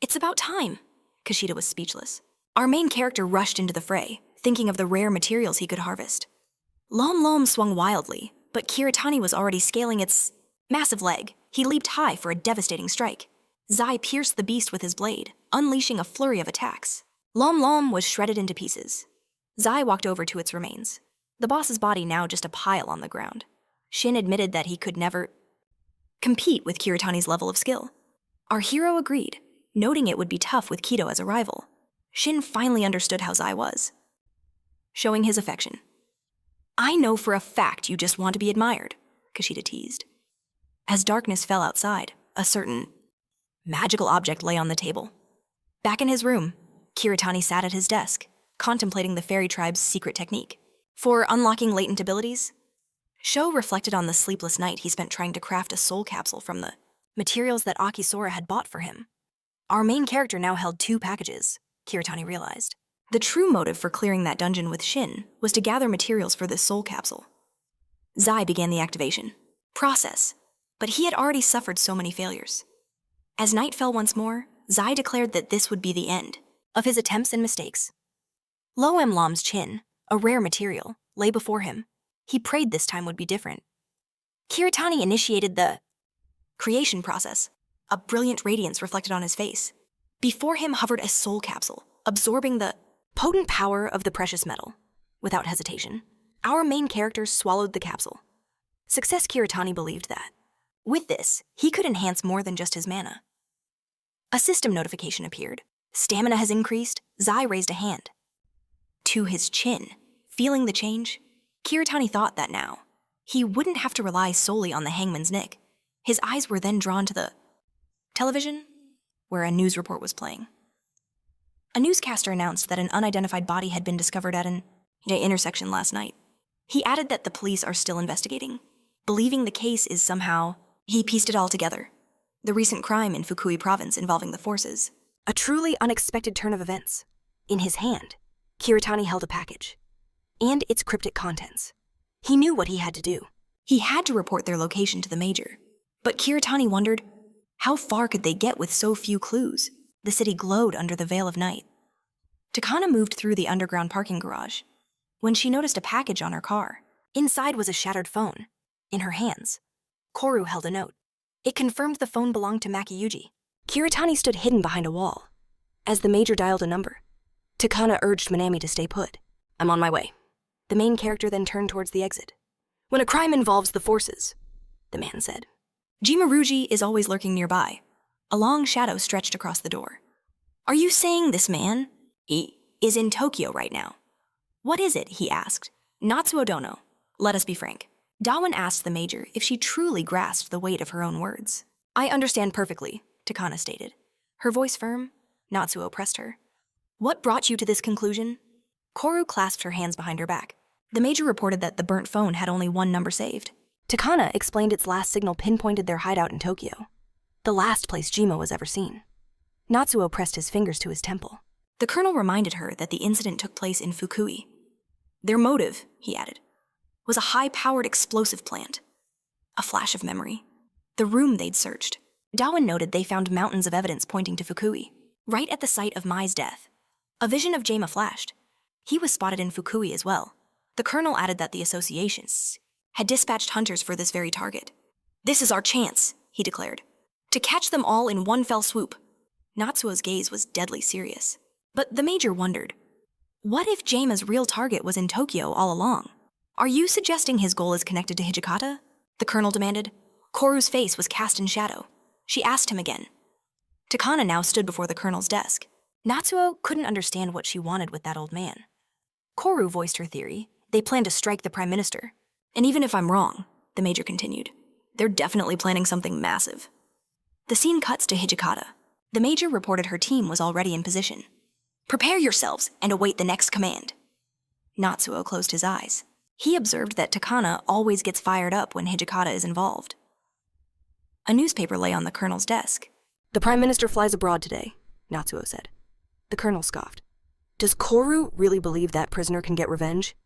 "It's about time." Kashida was speechless. Our main character rushed into the fray, thinking of the rare materials he could harvest. Loam Loam swung wildly, but Kiritani was already scaling its massive leg. He leaped high for a devastating strike. Zai pierced the beast with his blade, unleashing a flurry of attacks. Loam Loam was shredded into pieces. Zai walked over to its remains, the boss's body now just a pile on the ground. Shin admitted that he could never compete with Kiritani's level of skill. Our hero agreed, noting it would be tough with Kido as a rival. Shin finally understood how Zai was, showing his affection. "I know for a fact you just want to be admired," Kashida teased. As darkness fell outside, a certain magical object lay on the table. Back in his room, Kiritani sat at his desk, contemplating the fairy tribe's secret technique for unlocking latent abilities. Sho reflected on the sleepless night he spent trying to craft a soul capsule from the materials that Akisora had bought for him. Our main character now held 2 packages, Kiritani realized. The true motive for clearing that dungeon with Shin was to gather materials for this soul capsule. Zai began the activation process, but he had already suffered so many failures. As night fell once more, Zai declared that this would be the end of his attempts and mistakes. Loam Lam's chin, a rare material, lay before him. He prayed this time would be different. Kiritani initiated the creation process. A brilliant radiance reflected on his face. Before him hovered a soul capsule, absorbing the potent power of the precious metal. Without hesitation, our main character swallowed the capsule. Success, Kiritani believed that. With this, he could enhance more than just his mana. A system notification appeared. Stamina has increased. Zai raised a hand to his chin. Feeling the change, Kiritani thought that now he wouldn't have to rely solely on the hangman's nick. His eyes were then drawn to the television, where a news report was playing. A newscaster announced that an unidentified body had been discovered at an intersection last night. He added that the police are still investigating, believing the case is somehow. He pieced it all together. The recent crime in Fukui province involving the forces. A truly unexpected turn of events. In his hand, Kiritani held a package, and its cryptic contents. He knew what he had to do. He had to report their location to the major. But Kiritani wondered, how far could they get with so few clues? The city glowed under the veil of night. Takana moved through the underground parking garage when she noticed a package on her car. Inside was a shattered phone. In her hands, Koru held a note. It confirmed the phone belonged to Makiyuji. Kiritani stood hidden behind a wall, As the major dialed a number, Takana urged Minami to stay put. "I'm on my way." The main character then turned towards the exit. "When a crime involves the forces," the man said. Jimaruji is always lurking nearby. A long shadow stretched across the door. "Are you saying this man is in Tokyo right now?" "What is it?" he asked. "Natsuo Dono, let us be frank." Dawan asked the major if she truly grasped the weight of her own words. "I understand perfectly," Takana stated. Her voice firm, Natsuo pressed her. "What brought you to this conclusion?" Koru clasped her hands behind her back. The major reported that the burnt phone had only one number saved. Takana explained its last signal pinpointed their hideout in Tokyo, the last place Jima was ever seen. Natsuo pressed his fingers to his temple. The colonel reminded her that the incident took place in Fukui. Their motive, he added, was a high-powered explosive plant. A flash of memory. The room they'd searched. Dawan noted they found mountains of evidence pointing to Fukui, right at the site of Mai's death. A vision of Jima flashed. He was spotted in Fukui as well. The colonel added that the associations had dispatched hunters for this very target. "This is our chance," he declared, "to catch them all in one fell swoop." Natsuo's gaze was deadly serious. But the major wondered, what if Jima's real target was in Tokyo all along? "Are you suggesting his goal is connected to Hijikata?" the colonel demanded. Koru's face was cast in shadow. She asked him again. Takana now stood before the colonel's desk. Natsuo couldn't understand what she wanted with that old man. Koru voiced her theory. They plan to strike the prime minister. "And even if I'm wrong," the major continued, "they're definitely planning something massive." The scene cuts to Hijikata. The major reported her team was already in position. "Prepare yourselves and await the next command." Natsuo closed his eyes. He observed that Takana always gets fired up when Hijikata is involved. A newspaper lay on the colonel's desk. "The prime minister flies abroad today," Natsuo said. The colonel scoffed. "Does Koru really believe that prisoner can get revenge?"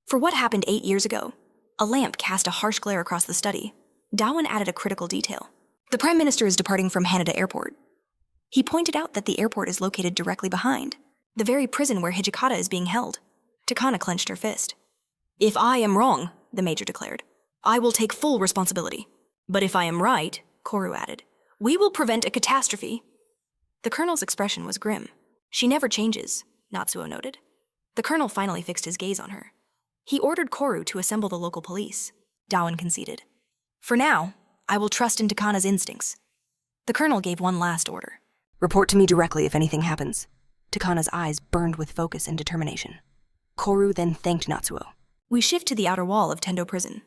For what happened 8 years ago, a lamp cast a harsh glare across the study. Dawan added a critical detail. "The prime minister is departing from Haneda Airport." He pointed out that the airport is located directly behind, the very prison where Hijikata is being held. Takana clenched her fist. "If I am wrong," the major declared, "I will take full responsibility. But if I am right," Koru added, "we will prevent a catastrophe." The colonel's expression was grim. "She never changes," Natsuo noted. The colonel finally fixed his gaze on her. He ordered Koru to assemble the local police. Dawan conceded. "For now, I will trust in Takana's instincts." The colonel gave one last order. "Report to me directly if anything happens." Takana's eyes burned with focus and determination. Koru then thanked Natsuo. We shift to the outer wall of Tendo Prison.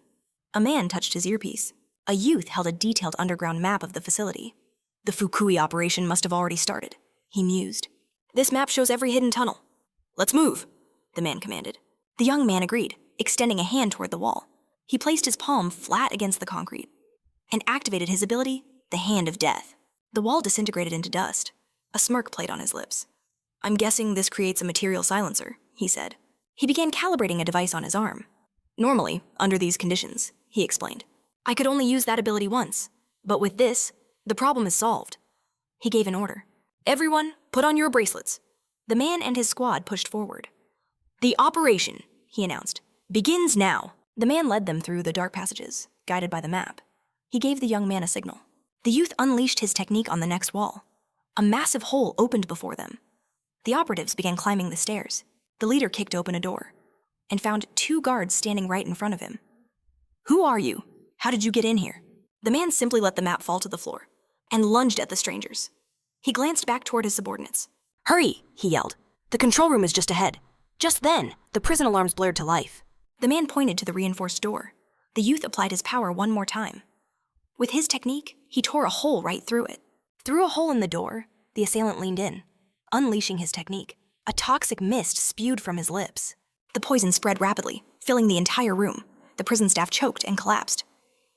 A man touched his earpiece. A youth held a detailed underground map of the facility. "The Fukui operation must have already started," he mused. "This map shows every hidden tunnel." "Let's move," the man commanded. The young man agreed, extending a hand toward the wall. He placed his palm flat against the concrete and activated his ability, the Hand of Death. The wall disintegrated into dust. A smirk played on his lips. "I'm guessing this creates a material silencer," he said. He began calibrating a device on his arm. "Normally, under these conditions," he explained, "I could only use that ability once. But with this, the problem is solved." He gave an order. "Everyone, put on your bracelets." The man and his squad pushed forward. "The operation," he announced, "begins now." The man led them through the dark passages, guided by the map. He gave the young man a signal. The youth unleashed his technique on the next wall. A massive hole opened before them. The operatives began climbing the stairs. The leader kicked open a door and found 2 guards standing right in front of him. "Who are you? How did you get in here?" The man simply let the map fall to the floor and lunged at the strangers. He glanced back toward his subordinates. "Hurry," he yelled. "The control room is just ahead." Just then, the prison alarms blared to life. The man pointed to the reinforced door. The youth applied his power one more time. With his technique, he tore a hole right through it. Through a hole in the door, the assailant leaned in, unleashing his technique. A toxic mist spewed from his lips. The poison spread rapidly, filling the entire room. The prison staff choked and collapsed.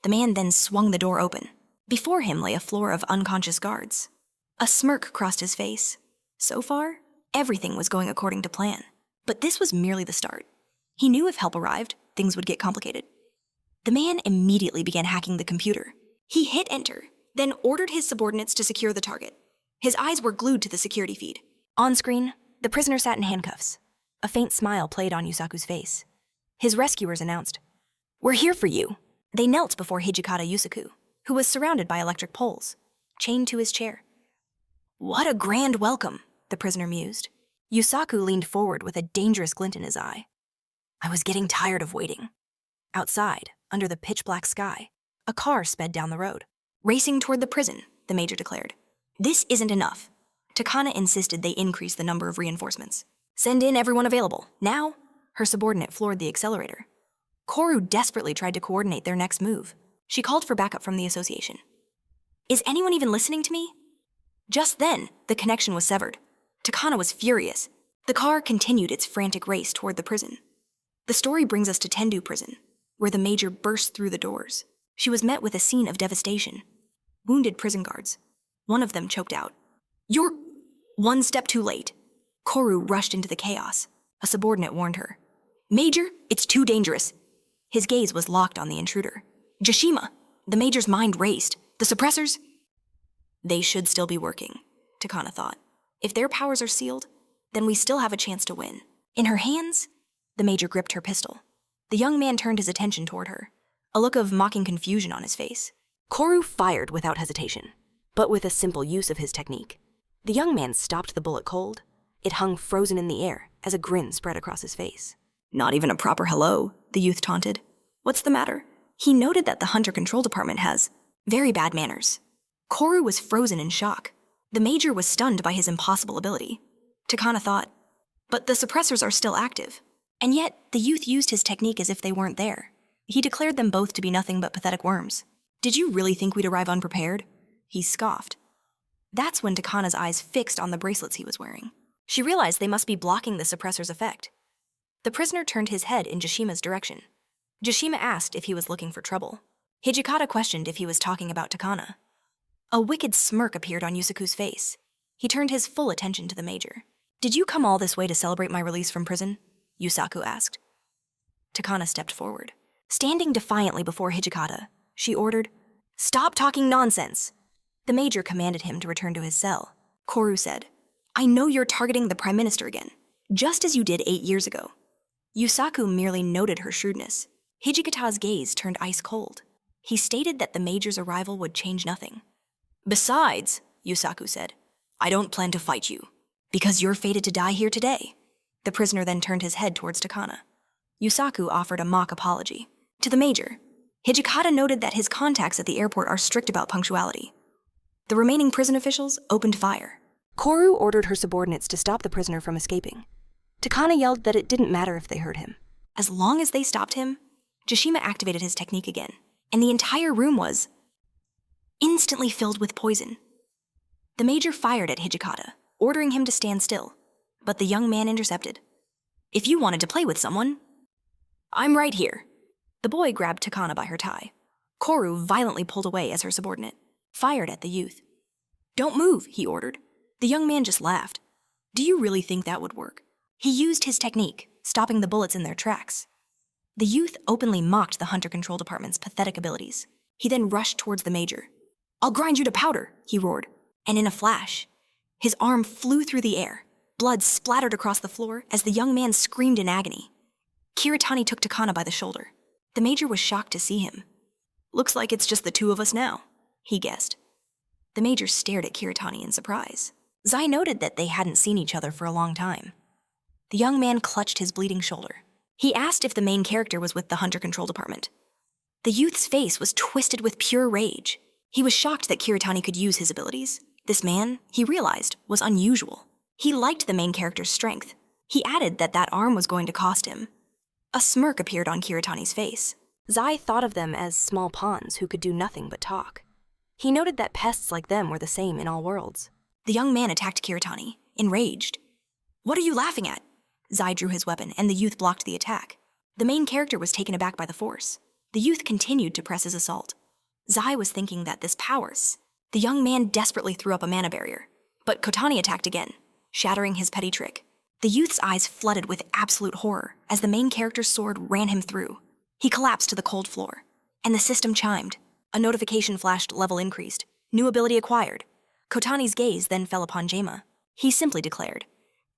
The man then swung the door open. Before him lay a floor of unconscious guards. A smirk crossed his face. So far, everything was going according to plan. But this was merely the start. He knew if help arrived, things would get complicated. The man immediately began hacking the computer. He hit enter, then ordered his subordinates to secure the target. His eyes were glued to the security feed. On screen, the prisoner sat in handcuffs. A faint smile played on Yusaku's face. His rescuers announced, "We're here for you." They knelt before Hijikata Yusaku, who was surrounded by electric poles, chained to his chair. "What a grand welcome," the prisoner mused. Yusaku leaned forward with a dangerous glint in his eye. I was getting tired of waiting. Outside, under the pitch-black sky, a car sped down the road. Racing toward the prison, the major declared. This isn't enough. Takana insisted they increase the number of reinforcements. Send in everyone available, now. Her subordinate floored the accelerator. Koru desperately tried to coordinate their next move. She called for backup from the association. Is anyone even listening to me? Just then, the connection was severed. Takana was furious. The car continued its frantic race toward the prison. The story brings us to Tendu Prison, where the major burst through the doors. She was met with a scene of devastation. Wounded prison guards. One of them choked out. You're one step too late. Koru rushed into the chaos. A subordinate warned her. Major, it's too dangerous. His gaze was locked on the intruder. Jashima, the major's mind raced. The suppressors? They should still be working, Takana thought. If their powers are sealed, then we still have a chance to win. In her hands, the major gripped her pistol. The young man turned his attention toward her, a look of mocking confusion on his face. Koru fired without hesitation, but with a simple use of his technique. The young man stopped the bullet cold. It hung frozen in the air as a grin spread across his face. Not even a proper hello, the youth taunted. What's the matter? He noted that the Hunter Control Department has very bad manners. Koru was frozen in shock. The major was stunned by his impossible ability. Takana thought, but the suppressors are still active. And yet, the youth used his technique as if they weren't there. He declared them both to be nothing but pathetic worms. Did you really think we'd arrive unprepared? He scoffed. That's when Takana's eyes fixed on the bracelets he was wearing. She realized they must be blocking the suppressor's effect. The prisoner turned his head in Jashima's direction. Jashima asked if he was looking for trouble. Hijikata questioned if he was talking about Takana. A wicked smirk appeared on Yusaku's face. He turned his full attention to the major. Did you come all this way to celebrate my release from prison? Yusaku asked. Takana stepped forward. Standing defiantly before Hijikata, she ordered, Stop talking nonsense! The major commanded him to return to his cell. Koru said, I know you're targeting the Prime Minister again, just as you did 8 years ago. Yusaku merely noted her shrewdness. Hijikata's gaze turned ice cold. He stated that the major's arrival would change nothing. Besides, Yusaku said, I don't plan to fight you, because you're fated to die here today. The prisoner then turned his head towards Takana. Yusaku offered a mock apology. To the major, Hijikata noted that his contacts at the airport are strict about punctuality. The remaining prison officials opened fire. Koru ordered her subordinates to stop the prisoner from escaping. Takana yelled that it didn't matter if they hurt him. As long as they stopped him, Jashima activated his technique again, and the entire room was instantly filled with poison. The major fired at Hijikata, ordering him to stand still, but the young man intercepted. If you wanted to play with someone, I'm right here. The boy grabbed Takana by her tie. Koru violently pulled away as her subordinate, fired at the youth. Don't move, he ordered. The young man just laughed. Do you really think that would work? He used his technique, stopping the bullets in their tracks. The youth openly mocked the Hunter Control Department's pathetic abilities. He then rushed towards the major. I'll grind you to powder, he roared. And in a flash, his arm flew through the air. Blood splattered across the floor as the young man screamed in agony. Kiritani took Takana by the shoulder. The major was shocked to see him. Looks like it's just the two of us now, he guessed. The major stared at Kiritani in surprise. Zai noted that they hadn't seen each other for a long time. The young man clutched his bleeding shoulder. He asked if the main character was with the Hunter Control Department. The youth's face was twisted with pure rage. He was shocked that Kiritani could use his abilities. This man, he realized, was unusual. He liked the main character's strength. He added that that arm was going to cost him. A smirk appeared on Kiritani's face. Zai thought of them as small pawns who could do nothing but talk. He noted that pests like them were the same in all worlds. The young man attacked Kiritani, enraged. What are you laughing at? Zai drew his weapon, and the youth blocked the attack. The main character was taken aback by the force. The youth continued to press his assault. Zai was thinking that this powers. The young man desperately threw up a mana barrier, but Kotani attacked again, shattering his petty trick. The youth's eyes flooded with absolute horror as the main character's sword ran him through. He collapsed to the cold floor, and the system chimed. A notification flashed, level increased. New ability acquired. Kotani's gaze then fell upon Jaima. He simply declared,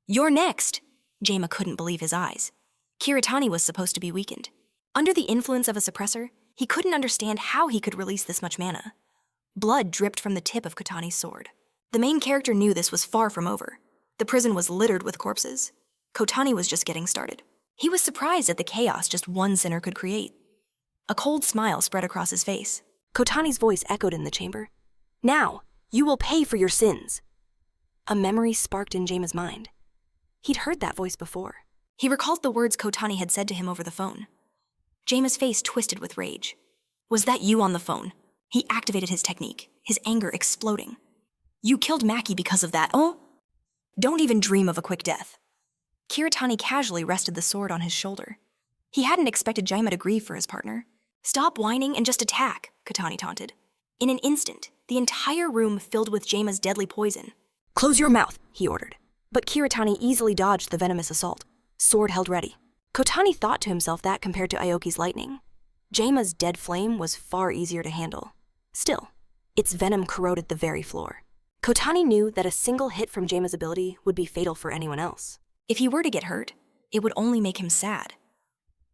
You're next! Jaima couldn't believe his eyes. Kiritani was supposed to be weakened. Under the influence of a suppressor, he couldn't understand how he could release this much mana. Blood dripped from the tip of Kotani's sword. The main character knew this was far from over. The prison was littered with corpses. Kotani was just getting started. He was surprised at the chaos just one sinner could create. A cold smile spread across his face. Kotani's voice echoed in the chamber. Now, you will pay for your sins. A memory sparked in Jaima's mind. He'd heard that voice before. He recalled the words Kotani had said to him over the phone. Jaima's face twisted with rage. Was that you on the phone? He activated his technique, his anger exploding. You killed Maki because of that, oh? Don't even dream of a quick death. Kiritani casually rested the sword on his shoulder. He hadn't expected Jaima to grieve for his partner. Stop whining and just attack, Kotani taunted. In an instant, the entire room filled with Jaima's deadly poison. Close your mouth, he ordered. But Kiritani easily dodged the venomous assault, sword held ready. Kotani thought to himself that compared to Aoki's lightning, Jaima's dead flame was far easier to handle. Still, its venom corroded the very floor. Kotani knew that a single hit from Jaima's ability would be fatal for anyone else. If he were to get hurt, it would only make him sad.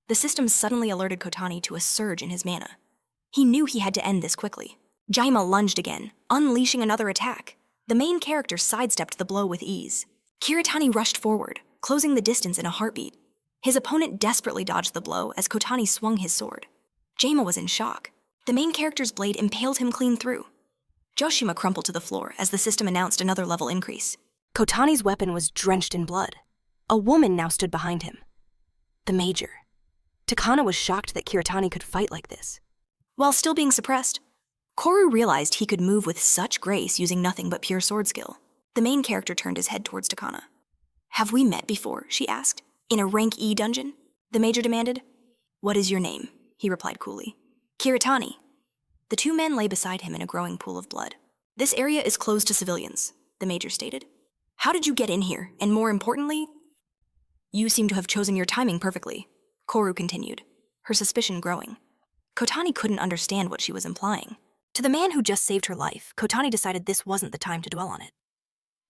The system suddenly alerted Kotani to a surge in his mana. He knew he had to end this quickly. Jaima lunged again, unleashing another attack. The main character sidestepped the blow with ease. Kiritani rushed forward, closing the distance in a heartbeat. His opponent desperately dodged the blow as Kotani swung his sword. Jaima was in shock. The main character's blade impaled him clean through. Joshima crumpled to the floor as the system announced another level increase. Kotani's weapon was drenched in blood. A woman now stood behind him. The Major. Takana was shocked that Kiritani could fight like this. While still being suppressed, Koru realized he could move with such grace using nothing but pure sword skill. The main character turned his head towards Takana. Have we met before, she asked. In a rank E dungeon? The Major demanded. What is your name? He replied coolly. Kiritani. The two men lay beside him in a growing pool of blood. This area is closed to civilians, the Major stated. How did you get in here? And more importantly, you seem to have chosen your timing perfectly, Koru continued, her suspicion growing. Kotani couldn't understand what she was implying. To the man who just saved her life, Kotani decided this wasn't the time to dwell on it.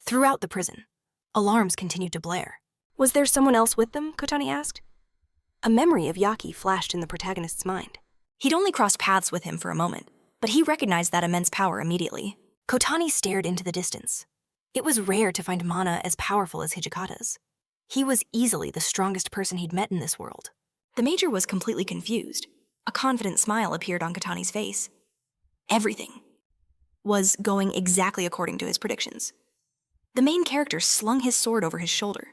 Throughout the prison, alarms continued to blare. Was there someone else with them? Kotani asked. A memory of Yaki flashed in the protagonist's mind. He'd only crossed paths with him for a moment, but he recognized that immense power immediately. Kotani stared into the distance. It was rare to find mana as powerful as Hijikata's. He was easily the strongest person he'd met in this world. The Major was completely confused. A confident smile appeared on Kotani's face. Everything was going exactly according to his predictions. The main character slung his sword over his shoulder.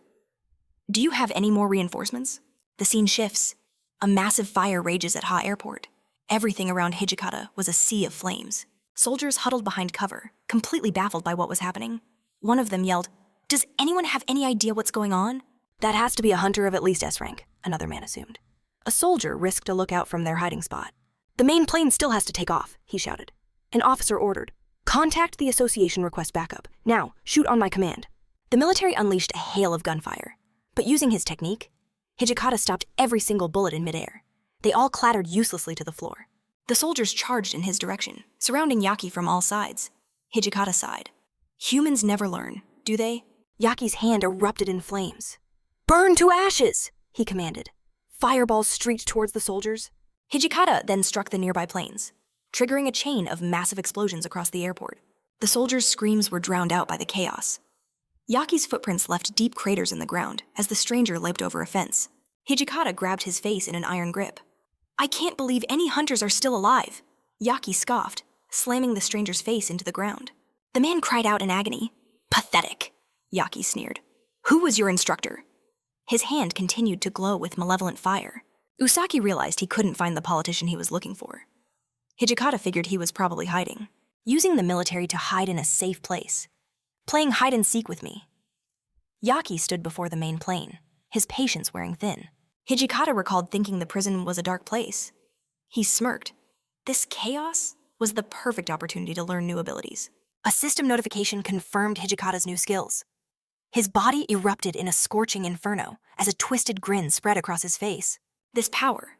Do you have any more reinforcements? The scene shifts. A massive fire rages at Ha Airport. Everything around Hijikata was a sea of flames. Soldiers huddled behind cover, completely baffled by what was happening. One of them yelled, "Does anyone have any idea what's going on?" That has to be a hunter of at least S rank, another man assumed. A soldier risked a lookout from their hiding spot. The main plane still has to take off, he shouted. An officer ordered, "Contact the association, request backup. Now, shoot on my command." The military unleashed a hail of gunfire. But using his technique, Hijikata stopped every single bullet in midair. They all clattered uselessly to the floor. The soldiers charged in his direction, surrounding Yaki from all sides. Hijikata sighed. Humans never learn, do they? Yaki's hand erupted in flames. "Burn to ashes!" he commanded. Fireballs streaked towards the soldiers. Hijikata then struck the nearby planes, triggering a chain of massive explosions across the airport. The soldiers' screams were drowned out by the chaos. Yaki's footprints left deep craters in the ground as the stranger leaped over a fence. Hijikata grabbed his face in an iron grip. "I can't believe any hunters are still alive," Yaki scoffed, slamming the stranger's face into the ground. The man cried out in agony. "Pathetic," Yaki sneered. "Who was your instructor?" His hand continued to glow with malevolent fire. Usaki realized he couldn't find the politician he was looking for. Hijikata figured he was probably hiding, using the military to hide in a safe place. Playing hide and seek with me. Yaki stood before the main plane, his patience wearing thin. Hijikata recalled thinking the prison was a dark place. He smirked. This chaos was the perfect opportunity to learn new abilities. A system notification confirmed Hijikata's new skills. His body erupted in a scorching inferno as a twisted grin spread across his face. This power,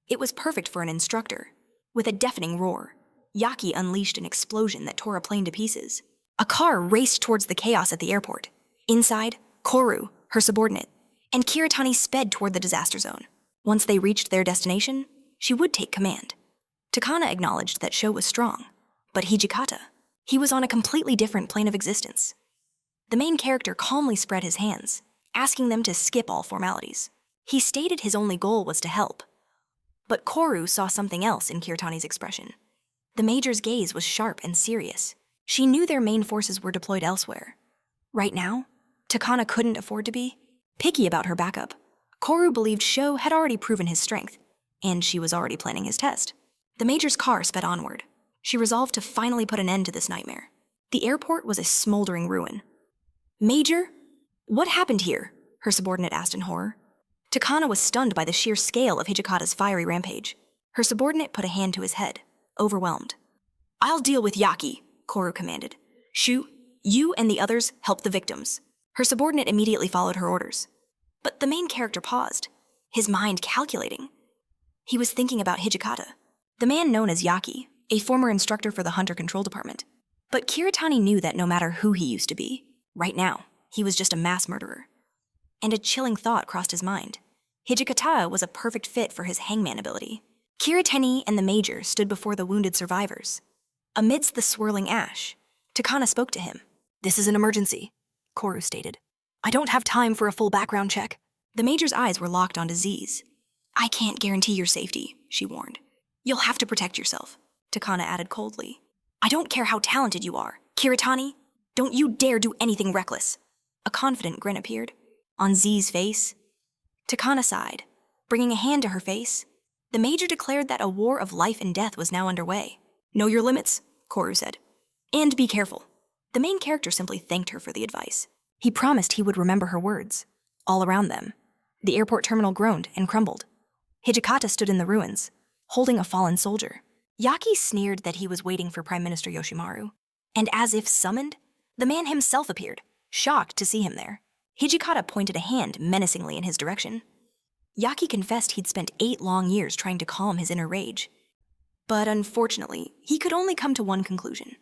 it was perfect for an instructor. With a deafening roar, Yaki unleashed an explosion that tore a plane to pieces. A car raced towards the chaos at the airport. Inside, Koru, her subordinate, and Kiritani sped toward the disaster zone. Once they reached their destination, she would take command. Takana acknowledged that Sho was strong, but Hijikata, he was on a completely different plane of existence. The main character calmly spread his hands, asking them to skip all formalities. He stated his only goal was to help. But Koru saw something else in Kiritani's expression. The Major's gaze was sharp and serious. She knew their main forces were deployed elsewhere. Right now, Takana couldn't afford to be picky about her backup. Koru believed Sho had already proven his strength, and she was already planning his test. The Major's car sped onward. She resolved to finally put an end to this nightmare. The airport was a smoldering ruin. Major? What happened here? Her subordinate asked in horror. Takana was stunned by the sheer scale of Hijikata's fiery rampage. Her subordinate put a hand to his head, overwhelmed. I'll deal with Yaki, Koru commanded. Shu, you and the others help the victims. Her subordinate immediately followed her orders. But the main character paused, his mind calculating. He was thinking about Hijikata, the man known as Yaki, a former instructor for the Hunter Control Department. But Kiritani knew that no matter who he used to be, right now, he was just a mass murderer. And a chilling thought crossed his mind. Hijikata was a perfect fit for his hangman ability. Kiritani and the Major stood before the wounded survivors. Amidst the swirling ash, Takana spoke to him. This is an emergency, Koru stated. I don't have time for a full background check. The Major's eyes were locked onto Z's. I can't guarantee your safety, she warned. You'll have to protect yourself, Takana added coldly. I don't care how talented you are. Kiritani, don't you dare do anything reckless. A confident grin appeared on Z's face. Takana sighed, bringing a hand to her face. The Major declared that a war of life and death was now underway. Know your limits, Koru said. And be careful. The main character simply thanked her for the advice. He promised he would remember her words. All around them, the airport terminal groaned and crumbled. Hijikata stood in the ruins, holding a fallen soldier. Yaki sneered that he was waiting for Prime Minister Yoshimaru. And as if summoned, the man himself appeared, shocked to see him there. Hijikata pointed a hand menacingly in his direction. Yaki confessed he'd spent 8 long years trying to calm his inner rage. But unfortunately, he could only come to one conclusion.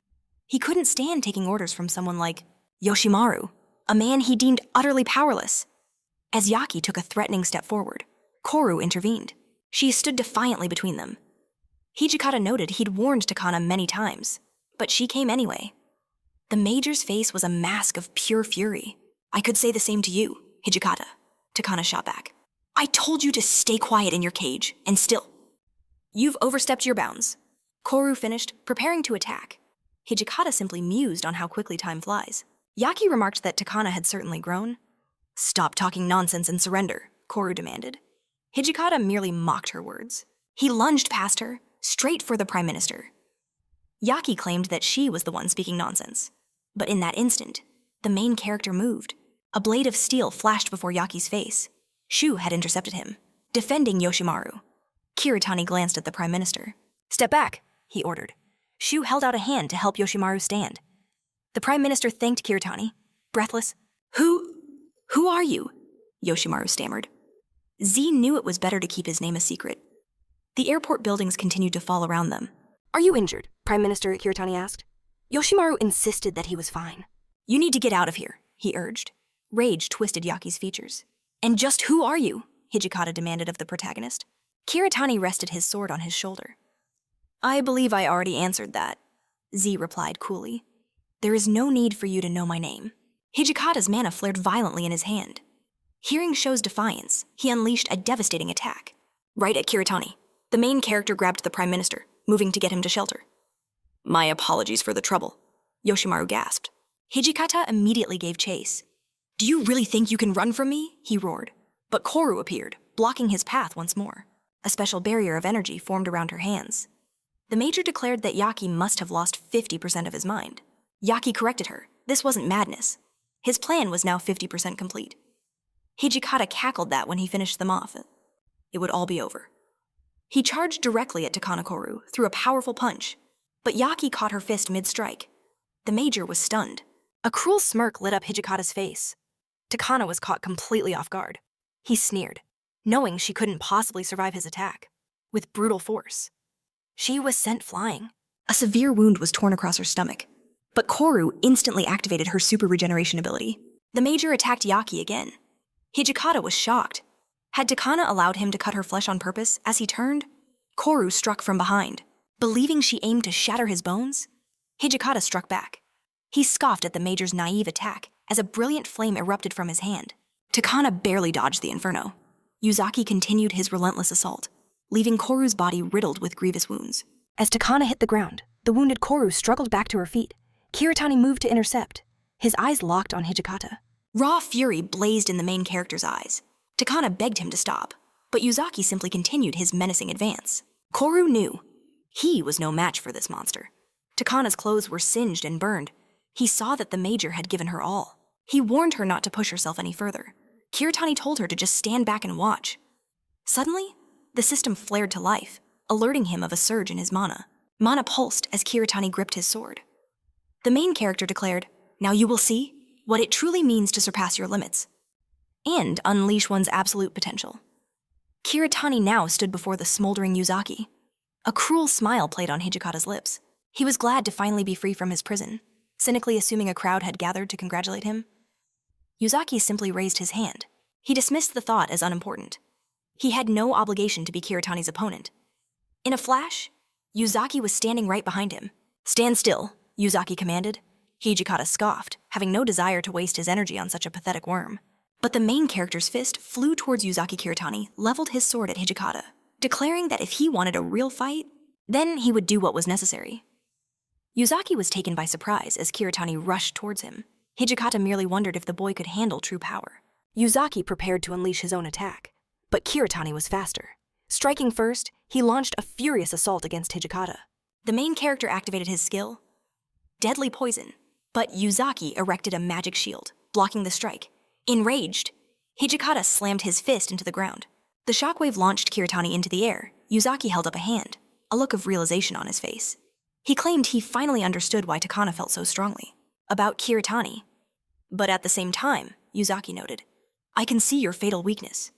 He couldn't stand taking orders from someone like Yoshimaru, a man he deemed utterly powerless. As Yaki took a threatening step forward, Koru intervened. She stood defiantly between them. Hijikata noted he'd warned Takana many times, but she came anyway. The Major's face was a mask of pure fury. I could say the same to you, Hijikata, Takana shot back. I told you to stay quiet in your cage, and still. You've overstepped your bounds. Koru finished, preparing to attack. Hijikata simply mused on how quickly time flies. Yaki remarked that Takana had certainly grown. Stop talking nonsense and surrender, Koru demanded. Hijikata merely mocked her words. He lunged past her, straight for the Prime Minister. Yaki claimed that she was the one speaking nonsense. But in that instant, the main character moved. A blade of steel flashed before Yaki's face. Shu had intercepted him, defending Yoshimaru. Kiritani glanced at the Prime Minister. Step back, he ordered. Shu held out a hand to help Yoshimaru stand. The Prime Minister thanked Kiritani, breathless. Who are you? Yoshimaru stammered. Z knew it was better to keep his name a secret. The airport buildings continued to fall around them. Are you injured? Prime Minister Kiritani asked. Yoshimaru insisted that he was fine. You need to get out of here, he urged. Rage twisted Yaki's features. And just who are you? Hijikata demanded of the protagonist. Kiritani rested his sword on his shoulder. I believe I already answered that, Z replied coolly. There is no need for you to know my name. Hijikata's mana flared violently in his hand. Hearing Sho's defiance, he unleashed a devastating attack. Right at Kiritani, the main character grabbed the Prime Minister, moving to get him to shelter. My apologies for the trouble, Yoshimaru gasped. Hijikata immediately gave chase. Do you really think you can run from me? He roared. But Koru appeared, blocking his path once more. A special barrier of energy formed around her hands. The Major declared that Yaki must have lost 50% of his mind. Yaki corrected her. This wasn't madness. His plan was now 50% complete. Hijikata cackled that when he finished them off. It would all be over. He charged directly at Takana Koru, threw a powerful punch. But Yaki caught her fist mid-strike. The Major was stunned. A cruel smirk lit up Hijikata's face. Takana was caught completely off guard. He sneered, knowing she couldn't possibly survive his attack. With brutal force, she was sent flying. A severe wound was torn across her stomach. But Koru instantly activated her super regeneration ability. The Major attacked Yaki again. Hijikata was shocked. Had Takana allowed him to cut her flesh on purpose as he turned? Koru struck from behind. Believing she aimed to shatter his bones, Hijikata struck back. He scoffed at the Major's naive attack as a brilliant flame erupted from his hand. Takana barely dodged the inferno. Yuzaki continued his relentless assault, leaving Koru's body riddled with grievous wounds. As Takana hit the ground, the wounded Koru struggled back to her feet. Kiritani moved to intercept, his eyes locked on Hijikata. Raw fury blazed in the main character's eyes. Takana begged him to stop, but Yuzaki simply continued his menacing advance. Koru knew he was no match for this monster. Takana's clothes were singed and burned. He saw that the Major had given her all. He warned her not to push herself any further. Kiritani told her to just stand back and watch. Suddenly, the system flared to life, alerting him of a surge in his mana. Mana pulsed as Kiritani gripped his sword. The main character declared, "Now you will see what it truly means to surpass your limits and unleash one's absolute potential." Kiritani now stood before the smoldering Yuzaki. A cruel smile played on Hijikata's lips. He was glad to finally be free from his prison, cynically assuming a crowd had gathered to congratulate him. Yuzaki simply raised his hand. He dismissed the thought as unimportant. He had no obligation to be Kiritani's opponent. In a flash, Yuzaki was standing right behind him. "Stand still," Yuzaki commanded. Hijikata scoffed, having no desire to waste his energy on such a pathetic worm. But the main character's fist flew towards Yuzaki Kiritani, leveled his sword at Hijikata, declaring that if he wanted a real fight, then he would do what was necessary. Yuzaki was taken by surprise as Kiritani rushed towards him. Hijikata merely wondered if the boy could handle true power. Yuzaki prepared to unleash his own attack, but Kiritani was faster. Striking first, he launched a furious assault against Hijikata. The main character activated his skill, Deadly Poison, but Yuzaki erected a magic shield, blocking the strike. Enraged, Hijikata slammed his fist into the ground. The shockwave launched Kiritani into the air. Yuzaki held up a hand, a look of realization on his face. He claimed he finally understood why Takana felt so strongly about Kiritani. But at the same time, Yuzaki noted, "I can see your fatal weakness."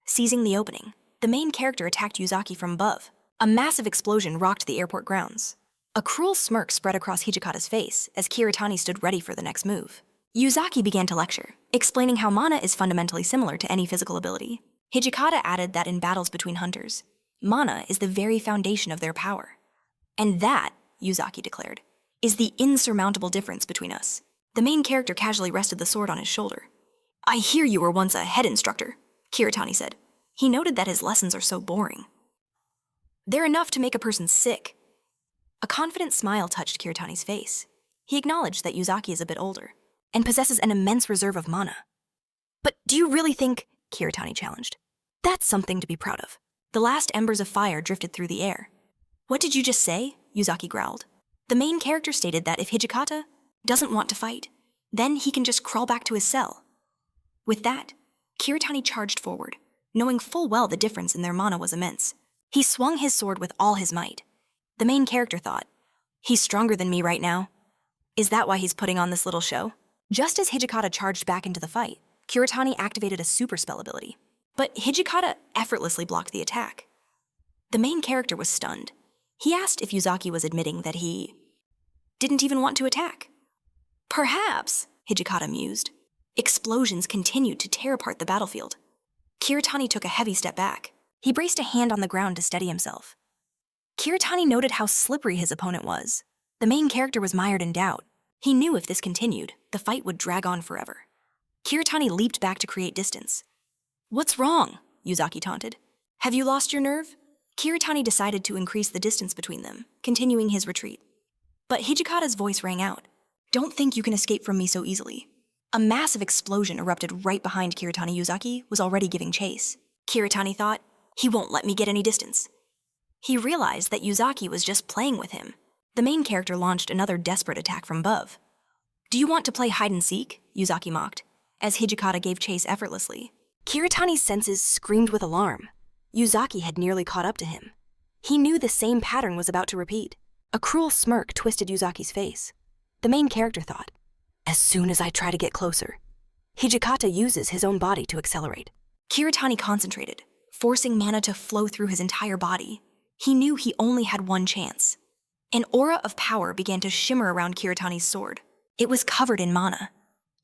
Seizing the opening, the main character attacked Yuzaki from above. A massive explosion rocked the airport grounds. A cruel smirk spread across Hijikata's face as Kiritani stood ready for the next move. Yuzaki began to lecture, explaining how mana is fundamentally similar to any physical ability. Hijikata added that in battles between hunters, mana is the very foundation of their power. And that, Yuzaki declared, is the insurmountable difference between us. The main character casually rested the sword on his shoulder. "I hear you were once a head instructor," Kiritani said. He noted that his lessons are so boring. "They're enough to make a person sick." A confident smile touched Kiritani's face. He acknowledged that Yuzaki is a bit older and possesses an immense reserve of mana. "But do you really think," Kiritani challenged, "that's something to be proud of?" The last embers of fire drifted through the air. "What did you just say?" Yuzaki growled. The main character stated that if Hijikata doesn't want to fight, then he can just crawl back to his cell. With that, Kiritani charged forward, knowing full well the difference in their mana was immense. He swung his sword with all his might. The main character thought, "He's stronger than me right now. Is that why he's putting on this little show?" Just as Hijikata charged back into the fight, Kiritani activated a super spell ability. But Hijikata effortlessly blocked the attack. The main character was stunned. He asked if Yuzaki was admitting that he didn't even want to attack. "Perhaps," Hijikata mused. Explosions continued to tear apart the battlefield. Kiritani took a heavy step back. He braced a hand on the ground to steady himself. Kiritani noted how slippery his opponent was. The main character was mired in doubt. He knew if this continued, the fight would drag on forever. Kiritani leaped back to create distance. "What's wrong?" Yuzaki taunted. "Have you lost your nerve?" Kiritani decided to increase the distance between them, continuing his retreat. But Hijikata's voice rang out. "Don't think you can escape from me so easily." A massive explosion erupted right behind Kiritani. Yuzaki was already giving chase. Kiritani thought, "He won't let me get any distance." He realized that Yuzaki was just playing with him. The main character launched another desperate attack from above. "Do you want to play hide and seek?" Yuzaki mocked, as Hijikata gave chase effortlessly. Kiritani's senses screamed with alarm. Yuzaki had nearly caught up to him. He knew the same pattern was about to repeat. A cruel smirk twisted Yuzaki's face. The main character thought, "As soon as I try to get closer, Hijikata uses his own body to accelerate." Kiritani concentrated, forcing mana to flow through his entire body. He knew he only had one chance. An aura of power began to shimmer around Kiritani's sword. It was covered in mana.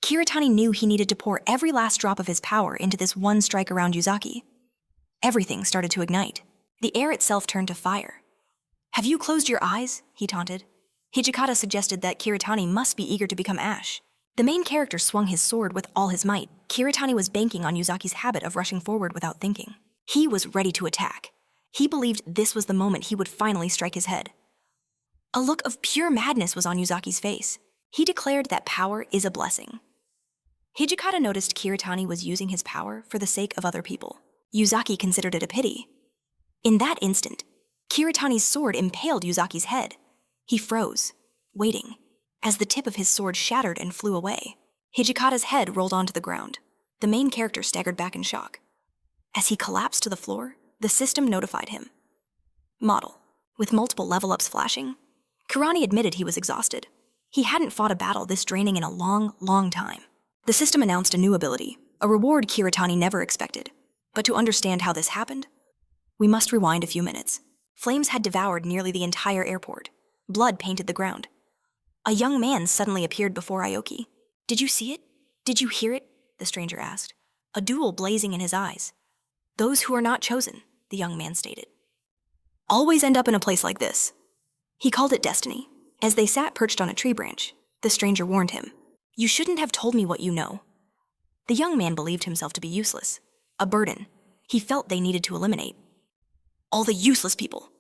Kiritani knew he needed to pour every last drop of his power into this one strike around Yuzaki. Everything started to ignite. The air itself turned to fire. "Have you closed your eyes?" he taunted. Hijikata suggested that Kiritani must be eager to become ash. The main character swung his sword with all his might. Kiritani was banking on Yuzaki's habit of rushing forward without thinking. He was ready to attack. He believed this was the moment he would finally strike his head. A look of pure madness was on Yuzaki's face. He declared that power is a blessing. Hijikata noticed Kiritani was using his power for the sake of other people. Yuzaki considered it a pity. In that instant, Kiritani's sword impaled Yuzaki's head. He froze, waiting, as the tip of his sword shattered and flew away. Hijikata's head rolled onto the ground. The main character staggered back in shock. As he collapsed to the floor, the system notified him. Model. With multiple level-ups flashing, Kurani admitted he was exhausted. He hadn't fought a battle this draining in a long, long time. The system announced a new ability, a reward Kiritani never expected. But to understand how this happened, we must rewind a few minutes. Flames had devoured nearly the entire airport. Blood painted the ground. A young man suddenly appeared before Aoki. "Did you see it? Did you hear it?" the stranger asked, a duel blazing in his eyes. "Those who are not chosen," the young man stated, "always end up in a place like this." He called it destiny. As they sat perched on a tree branch, the stranger warned him, "You shouldn't have told me what you know." The young man believed himself to be useless, a burden he felt they needed to eliminate. All the useless people.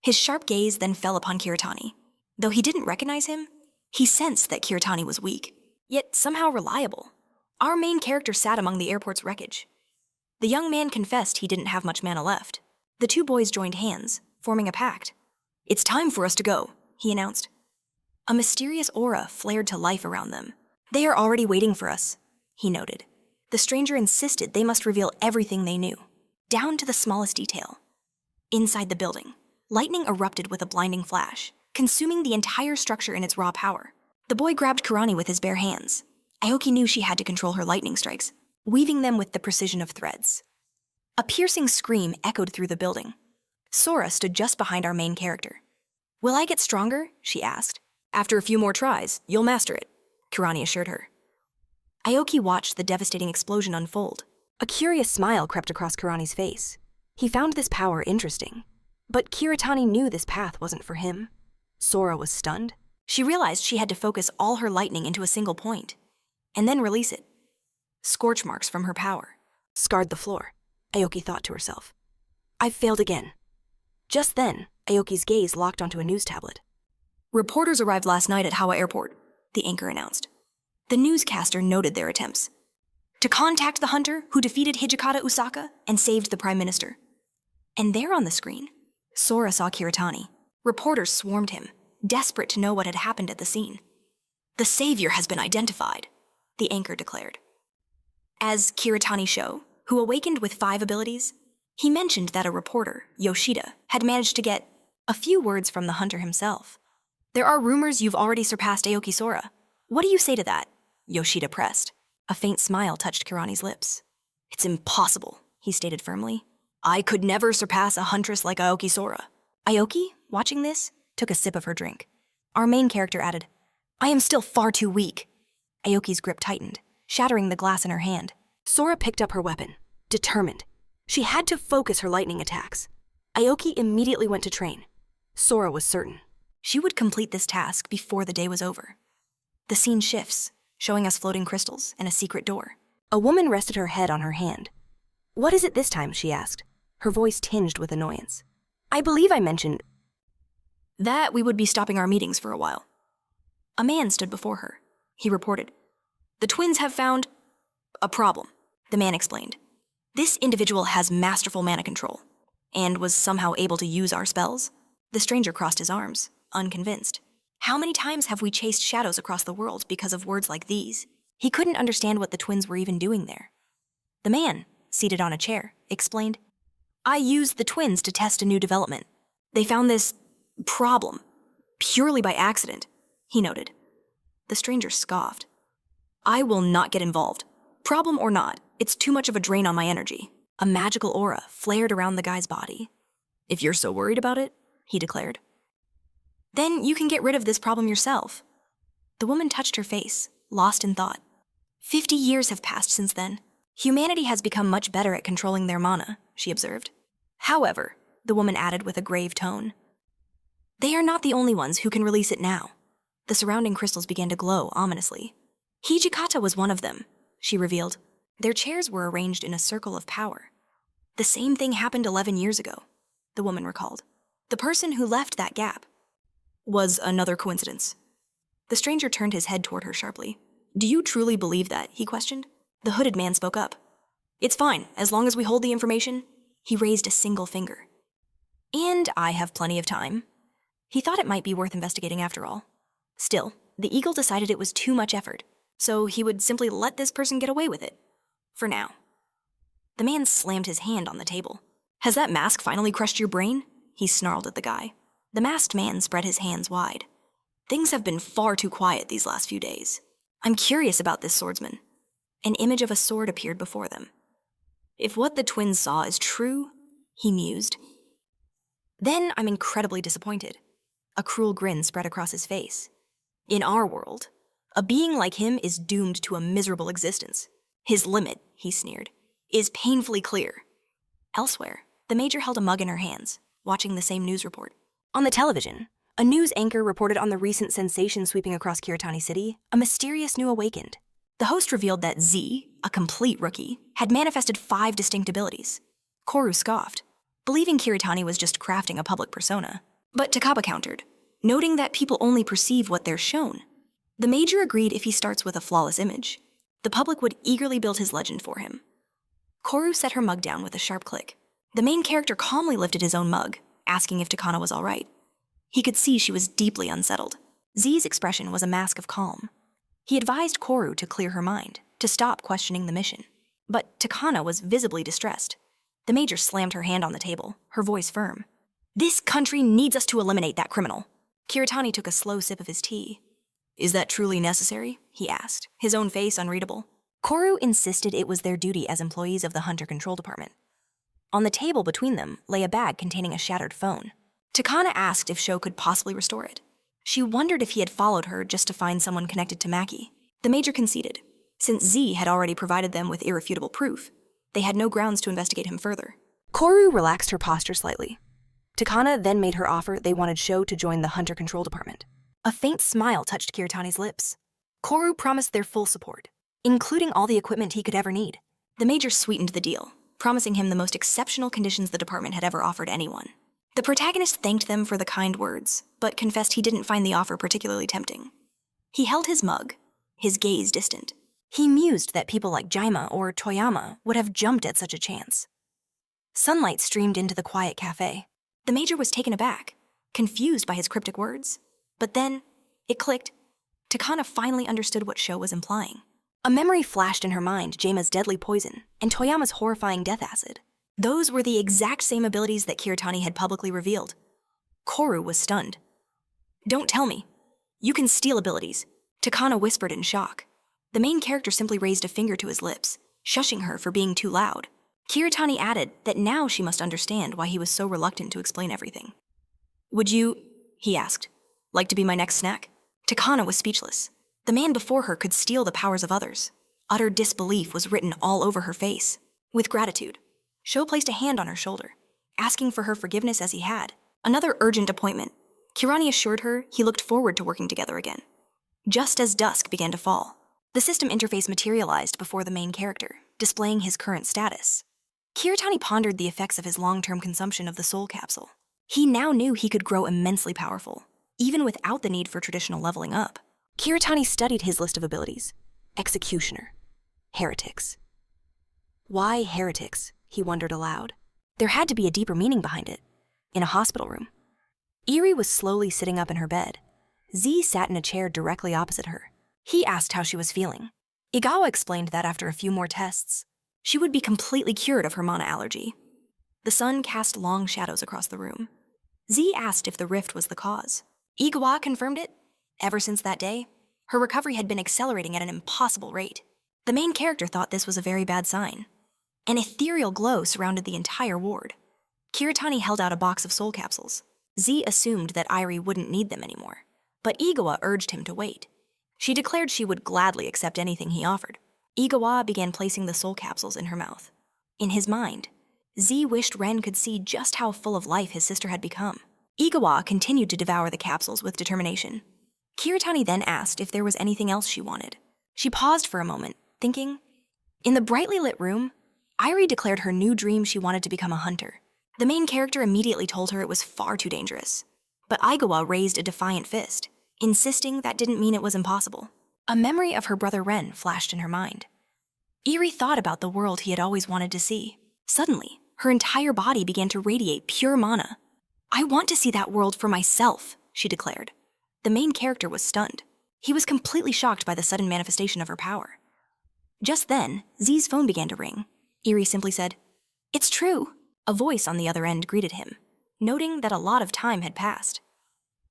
His sharp gaze then fell upon Kiritani. Though he didn't recognize him, he sensed that Kiritani was weak, yet somehow reliable. Our main character sat among the airport's wreckage. The young man confessed he didn't have much mana left. The two boys joined hands, forming a pact. "It's time for us to go," he announced. A mysterious aura flared to life around them. "They are already waiting for us," he noted. The stranger insisted they must reveal everything they knew, down to the smallest detail. Inside the building, lightning erupted with a blinding flash, consuming the entire structure in its raw power. The boy grabbed Kurani with his bare hands. Aoki knew she had to control her lightning strikes, weaving them with the precision of threads. A piercing scream echoed through the building. Sora stood just behind our main character. "Will I get stronger?" she asked. "After a few more tries, you'll master it," Kurani assured her. Aoki watched the devastating explosion unfold. A curious smile crept across Kurani's face. He found this power interesting. But Kiritani knew this path wasn't for him. Sora was stunned. She realized she had to focus all her lightning into a single point, and then release it. Scorch marks from her power scarred the floor, Aoki thought to herself. "I've failed again." Just then, Aoki's gaze locked onto a news tablet. "Reporters arrived last night at Hawa Airport," the anchor announced. The newscaster noted their attempts to contact the hunter who defeated Hijikata Usaka and saved the Prime Minister. And there on the screen, Sora saw Kiritani. Reporters swarmed him, desperate to know what had happened at the scene. "The savior has been identified," the anchor declared. As Kiritani Sho, who awakened with 5 abilities, he mentioned that a reporter, Yoshida, had managed to get a few words from the hunter himself. "There are rumors you've already surpassed Aoki Sora. What do you say to that?" Yoshida pressed. A faint smile touched Kirani's lips. "It's impossible," he stated firmly. "I could never surpass a huntress like Aoki Sora." Aoki, watching this, took a sip of her drink. Our main character added, "I am still far too weak." Aoki's grip tightened, shattering the glass in her hand. Sora picked up her weapon, determined. She had to focus her lightning attacks. Aoki immediately went to train. Sora was certain she would complete this task before the day was over. The scene shifts, showing us floating crystals and a secret door. A woman rested her head on her hand. "What is it this time?" she asked, her voice tinged with annoyance. "I believe I mentioned that we would be stopping our meetings for a while." A man stood before her. He reported, "The twins have found a problem," the man explained. "This individual has masterful mana control and was somehow able to use our spells." The stranger crossed his arms, unconvinced. How many times have we chased shadows across the world because of words like these? He couldn't understand what the twins were even doing there. The man, seated on a chair, explained, "I used the twins to test a new development. They found this problem purely by accident," he noted. The stranger scoffed. "I will not get involved. Problem or not, it's too much of a drain on my energy." A magical aura flared around the guy's body. "If you're so worried about it," he declared, "then you can get rid of this problem yourself." The woman touched her face, lost in thought. 50 years have passed since then. Humanity has become much better at controlling their mana, she observed. However, the woman added with a grave tone, they are not the only ones who can release it now. The surrounding crystals began to glow ominously. Hijikata was one of them, she revealed. Their chairs were arranged in a circle of power. The same thing happened 11 years ago, the woman recalled. The person who left that gap was another coincidence. The stranger turned his head toward her sharply. Do you truly believe that? He questioned. The hooded man spoke up. It's fine, as long as we hold the information. He raised a single finger. And I have plenty of time. He thought it might be worth investigating after all. Still, the eagle decided it was too much effort, so he would simply let this person get away with it. For now. The man slammed his hand on the table. Has that mask finally crushed your brain? He snarled at the guy. The masked man spread his hands wide. Things have been far too quiet these last few days. I'm curious about this swordsman. An image of a sword appeared before them. If what the twins saw is true, he mused. Then I'm incredibly disappointed. A cruel grin spread across his face. In our world, a being like him is doomed to a miserable existence. His limit, he sneered, is painfully clear. Elsewhere, the major held a mug in her hands, watching the same news report. On the television, a news anchor reported on the recent sensation sweeping across Kiritani City, a mysterious new awakened. The host revealed that Z, a complete rookie, had manifested 5 distinct abilities. Koru scoffed, believing Kiritani was just crafting a public persona. But Takaba countered, noting that people only perceive what they're shown. The major agreed if he starts with a flawless image, the public would eagerly build his legend for him. Koru set her mug down with a sharp click. The main character calmly lifted his own mug, asking if Takana was all right. He could see she was deeply unsettled. Z's expression was a mask of calm. He advised Koru to clear her mind, to stop questioning the mission. But Takana was visibly distressed. The major slammed her hand on the table, her voice firm. This country needs us to eliminate that criminal. Kiritani took a slow sip of his tea. Is that truly necessary? He asked, his own face unreadable. Koru insisted it was their duty as employees of the Hunter Control Department. On the table between them lay a bag containing a shattered phone. Takana asked if Sho could possibly restore it. She wondered if he had followed her just to find someone connected to Maki. The major conceded. Since Z had already provided them with irrefutable proof, they had no grounds to investigate him further. Koru relaxed her posture slightly. Takana then made her offer they wanted Sho to join the Hunter Control Department. A faint smile touched Kiritani's lips. Koru promised their full support, including all the equipment he could ever need. The major sweetened the deal, promising him the most exceptional conditions the department had ever offered anyone. The protagonist thanked them for the kind words, but confessed he didn't find the offer particularly tempting. He held his mug, his gaze distant. He mused that people like Jaima or Toyama would have jumped at such a chance. Sunlight streamed into the quiet cafe. The major was taken aback, confused by his cryptic words. But then, it clicked. Takana finally understood what Sho was implying. A memory flashed in her mind Jaima's deadly poison and Toyama's horrifying death acid. Those were the exact same abilities that Kiritani had publicly revealed. Koru was stunned. Don't tell me. You can steal abilities, Takana whispered in shock. The main character simply raised a finger to his lips, shushing her for being too loud. Kiritani added that now she must understand why he was so reluctant to explain everything. Would you, he asked, like to be my next snack? Takana was speechless. The man before her could steal the powers of others. Utter disbelief was written all over her face. With gratitude, Sho placed a hand on her shoulder, asking for her forgiveness as he had. Another urgent appointment. Kirani assured her he looked forward to working together again. Just as dusk began to fall, the system interface materialized before the main character, displaying his current status. Kiritani pondered the effects of his long-term consumption of the soul capsule. He now knew he could grow immensely powerful, even without the need for traditional leveling up. Kiritani studied his list of abilities. Executioner. Heretics. Why heretics? He wondered aloud. There had to be a deeper meaning behind it. In a hospital room. Eri was slowly sitting up in her bed. Z sat in a chair directly opposite her. He asked how she was feeling. Igawa explained that after a few more tests, she would be completely cured of her mana allergy. The sun cast long shadows across the room. Z asked if the rift was the cause. Igawa confirmed it. Ever since that day, her recovery had been accelerating at an impossible rate. The main character thought this was a very bad sign. An ethereal glow surrounded the entire ward. Kiritani held out a box of soul capsules. Z assumed that Irie wouldn't need them anymore, but Igawa urged him to wait. She declared she would gladly accept anything he offered. Igawa began placing the soul capsules in her mouth. In his mind, Z wished Ren could see just how full of life his sister had become. Igawa continued to devour the capsules with determination. Kiritani then asked if there was anything else she wanted. She paused for a moment, thinking. In the brightly lit room, Irie declared her new dream she wanted to become a hunter. The main character immediately told her it was far too dangerous. But Aigawa raised a defiant fist, insisting that didn't mean it was impossible. A memory of her brother Ren flashed in her mind. Irie thought about the world he had always wanted to see. Suddenly, her entire body began to radiate pure mana. I want to see that world for myself, she declared. The main character was stunned. He was completely shocked by the sudden manifestation of her power. Just then, Z's phone began to ring. Irie simply said, "It's true." A voice on the other end greeted him, noting that a lot of time had passed.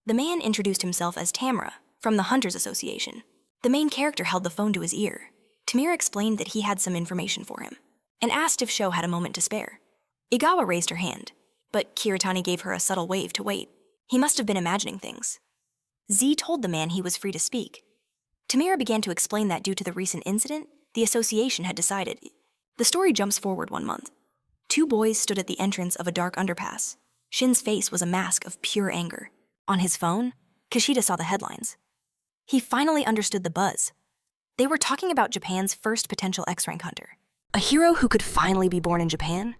The man introduced himself as Tamara, from the Hunters Association. The main character held the phone to his ear. Tamira explained that he had some information for him, and asked if Sho had a moment to spare. Igawa raised her hand, but Kiritani gave her a subtle wave to wait. He must have been imagining things. Z told the man he was free to speak. Tamira began to explain that due to the recent incident, the association had decided. The story jumps forward 1 month. 2 boys stood at the entrance of a dark underpass. Shin's face was a mask of pure anger. On his phone, Kishida saw the headlines. He finally understood the buzz. They were talking about Japan's first potential X-rank hunter. A hero who could finally be born in Japan?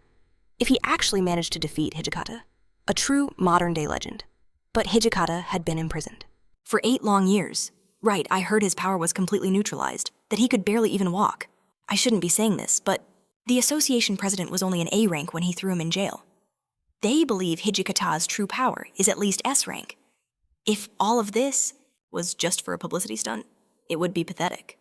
If he actually managed to defeat Hijikata, a true modern-day legend. But Hijikata had been imprisoned. For 8 long years. Right, I heard his power was completely neutralized, that he could barely even walk. I shouldn't be saying this, but the association president was only an A rank when he threw him in jail. They believe Hijikata's true power is at least S rank. If all of this was just for a publicity stunt, it would be pathetic.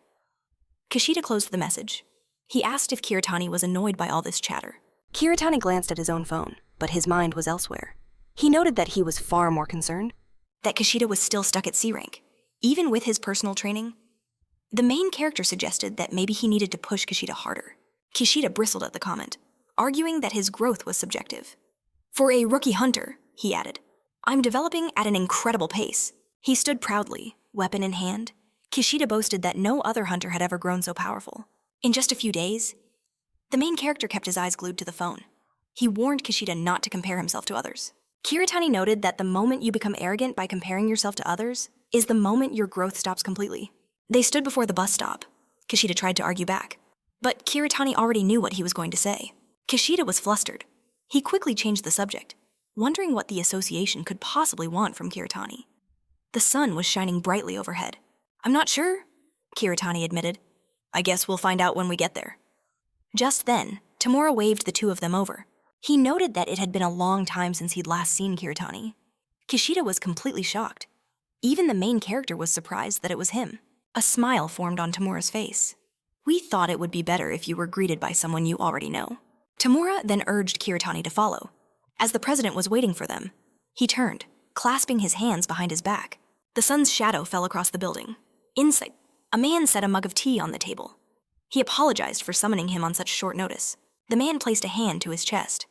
Kishida closed the message. He asked if Kiritani was annoyed by all this chatter. Kiritani glanced at his own phone, but his mind was elsewhere. He noted that he was far more concerned that Kishida was still stuck at C rank, even with his personal training. The main character suggested that maybe he needed to push Kishida harder. Kishida bristled at the comment, arguing that his growth was subjective. For a rookie hunter, he added, I'm developing at an incredible pace. He stood proudly, weapon in hand. Kishida boasted that no other hunter had ever grown so powerful. In just a few days, the main character kept his eyes glued to the phone. He warned Kishida not to compare himself to others. Kiritani noted that the moment you become arrogant by comparing yourself to others is the moment your growth stops completely. They stood before the bus stop. Kishida tried to argue back, but Kiritani already knew what he was going to say. Kishida was flustered. He quickly changed the subject, wondering what the association could possibly want from Kiritani. The sun was shining brightly overhead. I'm not sure, Kiritani admitted. I guess we'll find out when we get there. Just then, Tamura waved the 2 of them over. He noted that it had been a long time since he'd last seen Kiritani. Kishida was completely shocked. Even the main character was surprised that it was him. A smile formed on Tamura's face. We thought it would be better if you were greeted by someone you already know. Tamura then urged Kiritani to follow. As the president was waiting for them, he turned, clasping his hands behind his back. The sun's shadow fell across the building. Inside, a man set a mug of tea on the table. He apologized for summoning him on such short notice. The man placed a hand to his chest.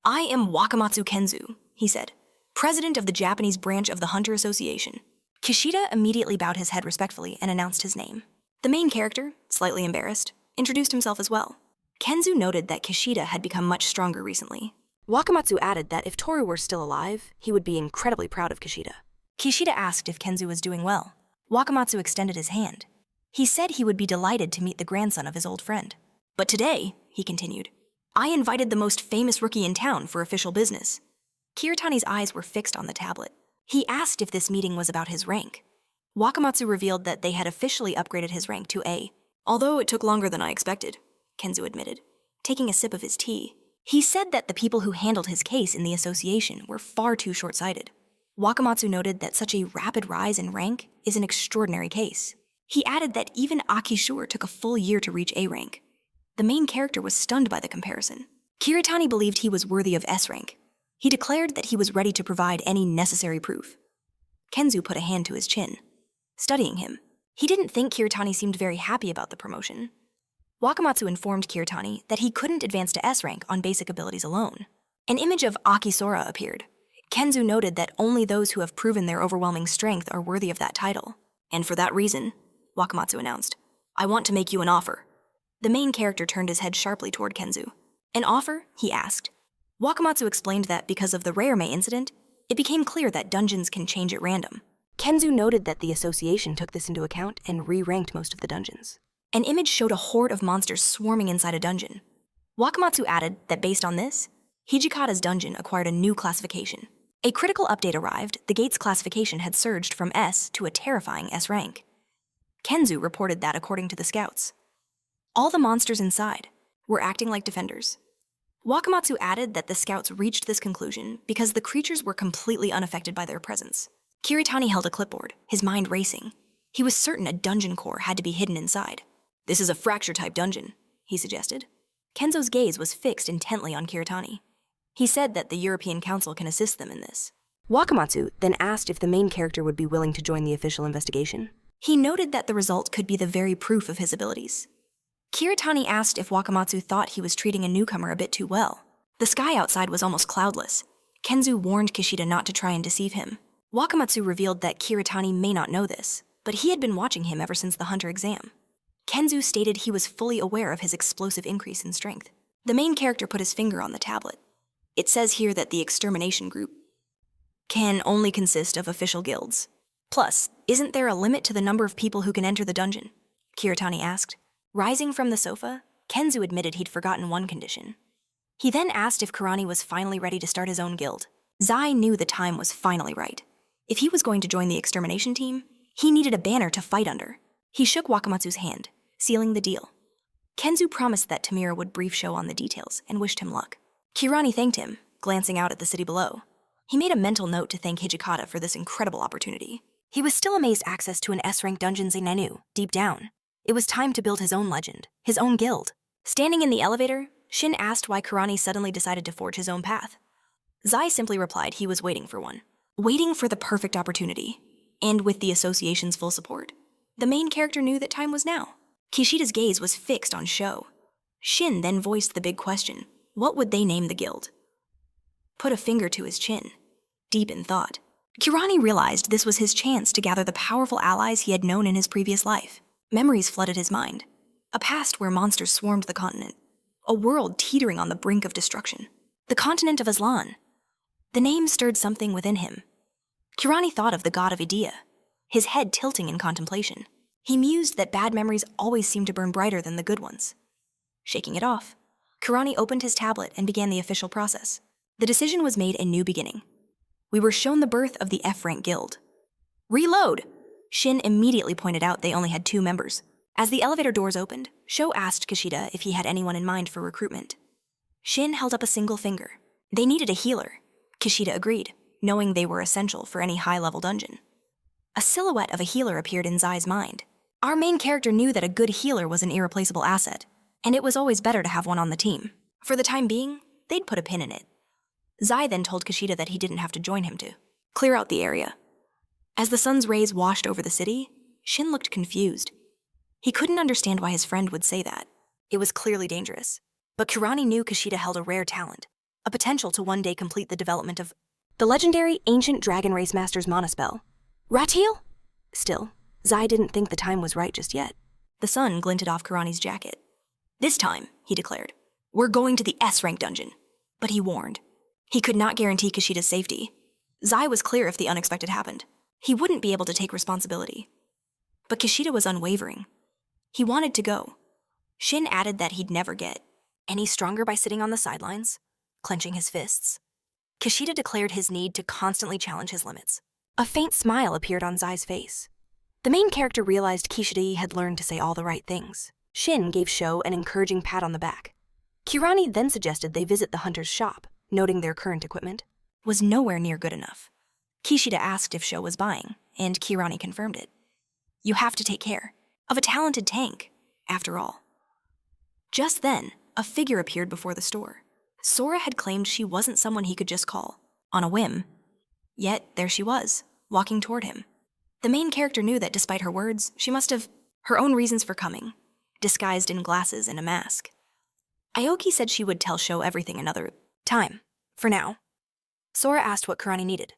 I am Wakamatsu Kenzu, he said, president of the Japanese branch of the Hunter Association. Kishida immediately bowed his head respectfully and announced his name. The main character, slightly embarrassed, introduced himself as well. Kenzu noted that Kishida had become much stronger recently. Wakamatsu added that if Toru were still alive, he would be incredibly proud of Kishida. Kishida asked if Kenzu was doing well. Wakamatsu extended his hand. He said he would be delighted to meet the grandson of his old friend. But today, he continued, I invited the most famous rookie in town for official business. Kiritani's eyes were fixed on the tablet. He asked if this meeting was about his rank. Wakamatsu revealed that they had officially upgraded his rank to A. Although it took longer than I expected, Kenzu admitted, taking a sip of his tea. He said that the people who handled his case in the association were far too short-sighted. Wakamatsu noted that such a rapid rise in rank is an extraordinary case. He added that even Akishur took a full year to reach A rank. The main character was stunned by the comparison. Kiritani believed he was worthy of S rank. He declared that he was ready to provide any necessary proof. Kenzu put a hand to his chin, studying him. He didn't think Kiritani seemed very happy about the promotion. Wakamatsu informed Kiritani that he couldn't advance to S rank on basic abilities alone. An image of Akisora appeared. Kenzu noted that only those who have proven their overwhelming strength are worthy of that title. And for that reason, Wakamatsu announced, I want to make you an offer. The main character turned his head sharply toward Kenzu. An offer? He asked. Wakamatsu explained that because of the Rare May incident, it became clear that dungeons can change at random. Kenzu noted that the association took this into account and re-ranked most of the dungeons. An image showed a horde of monsters swarming inside a dungeon. Wakamatsu added that based on this, Hijikata's dungeon acquired a new classification. A critical update arrived. The gate's classification had surged from S to a terrifying S rank. Kenzu reported that according to the scouts, all the monsters inside were acting like defenders. Wakamatsu added that the scouts reached this conclusion because the creatures were completely unaffected by their presence. Kiritani held a clipboard, his mind racing. He was certain a dungeon core had to be hidden inside. "This is a fracture-type dungeon," he suggested. Kenzo's gaze was fixed intently on Kiritani. He said that the European Council can assist them in this. Wakamatsu then asked if the main character would be willing to join the official investigation. He noted that the result could be the very proof of his abilities. Kiritani asked if Wakamatsu thought he was treating a newcomer a bit too well. The sky outside was almost cloudless. Kenzu warned Kishida not to try and deceive him. Wakamatsu revealed that Kiritani may not know this, but he had been watching him ever since the Hunter exam. Kenzu stated he was fully aware of his explosive increase in strength. The main character put his finger on the tablet. It says here that the extermination group can only consist of official guilds. Plus, isn't there a limit to the number of people who can enter the dungeon? Kiritani asked. Rising from the sofa, Kenzu admitted he'd forgotten one condition. He then asked if Kurani was finally ready to start his own guild. Zai knew the time was finally right. If he was going to join the extermination team, he needed a banner to fight under. He shook Wakamatsu's hand, sealing the deal. Kenzu promised that Tamira would brief Sho on the details and wished him luck. Kirani thanked him, glancing out at the city below. He made a mental note to thank Hijikata for this incredible opportunity. He was still amazed access to an S-rank dungeon Zainanu, deep down. It was time to build his own legend, his own guild. Standing in the elevator, Shin asked why Kurani suddenly decided to forge his own path. Zai simply replied he was waiting for one. Waiting for the perfect opportunity. And with the association's full support, the main character knew that time was now. Kishida's gaze was fixed on Sho. Shin then voiced the big question. What would they name the guild? Put a finger to his chin, deep in thought. Kirani realized this was his chance to gather the powerful allies he had known in his previous life. Memories flooded his mind. A past where monsters swarmed the continent. A world teetering on the brink of destruction. The continent of Aslan. The name stirred something within him. Kirani thought of the god of Idea, his head tilting in contemplation. He mused that bad memories always seemed to burn brighter than the good ones. Shaking it off, Kirani opened his tablet and began the official process. The decision was made a new beginning. We were shown the birth of the F-rank guild. Reload! Shin immediately pointed out they only had 2 members. As the elevator doors opened, Sho asked Kishida if he had anyone in mind for recruitment. Shin held up a single finger. They needed a healer. Kishida agreed, knowing they were essential for any high-level dungeon. A silhouette of a healer appeared in Zai's mind. Our main character knew that a good healer was an irreplaceable asset, and it was always better to have one on the team. For the time being, they'd put a pin in it. Zai then told Kishida that he didn't have to join him to clear out the area. As the sun's rays washed over the city, Shin looked confused. He couldn't understand why his friend would say that. It was clearly dangerous. But Kirani knew Kishida held a rare talent, a potential to one day complete the development of the legendary ancient dragon race master's mana spell. Ratil? Still, Zai didn't think the time was right just yet. The sun glinted off Kirani's jacket. This time, he declared, we're going to the S-rank dungeon. But he warned. He could not guarantee Kishida's safety. Zai was clear if the unexpected happened. He wouldn't be able to take responsibility. But Kishida was unwavering. He wanted to go. Shin added that he'd never get any stronger by sitting on the sidelines, clenching his fists. Kishida declared his need to constantly challenge his limits. A faint smile appeared on Zai's face. The main character realized Kishida had learned to say all the right things. Shin gave Sho an encouraging pat on the back. Kirani then suggested they visit the hunter's shop, noting their current equipment was nowhere near good enough. Kishida asked if Sho was buying, and Kirani confirmed it. You have to take care of a talented tank, after all. Just then, a figure appeared before the store. Sora had claimed she wasn't someone he could just call, on a whim. Yet, there she was, walking toward him. The main character knew that despite her words, she must have her own reasons for coming, disguised in glasses and a mask. Aoki said she would tell Sho everything another time. For now. Sora asked what Kurani needed.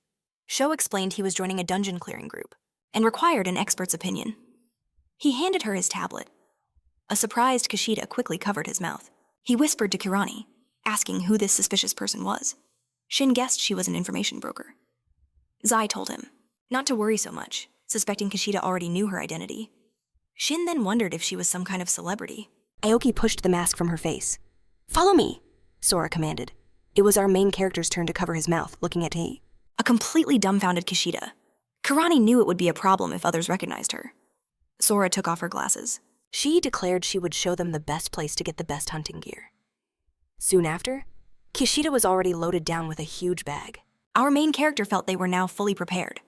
Sho explained he was joining a dungeon clearing group and required an expert's opinion. He handed her his tablet. A surprised Kishida quickly covered his mouth. He whispered to Kirani, asking who this suspicious person was. Shin guessed she was an information broker. Zai told him, not to worry so much, suspecting Kishida already knew her identity. Shin then wondered if she was some kind of celebrity. Aoki pushed the mask from her face. "Follow me," Sora commanded. It was our main character's turn to cover his mouth, looking at Tei. A completely dumbfounded Kishida. Karani knew it would be a problem if others recognized her. Sora took off her glasses. She declared she would show them the best place to get the best hunting gear. Soon after, Kishida was already loaded down with a huge bag. Our main character felt they were now fully prepared.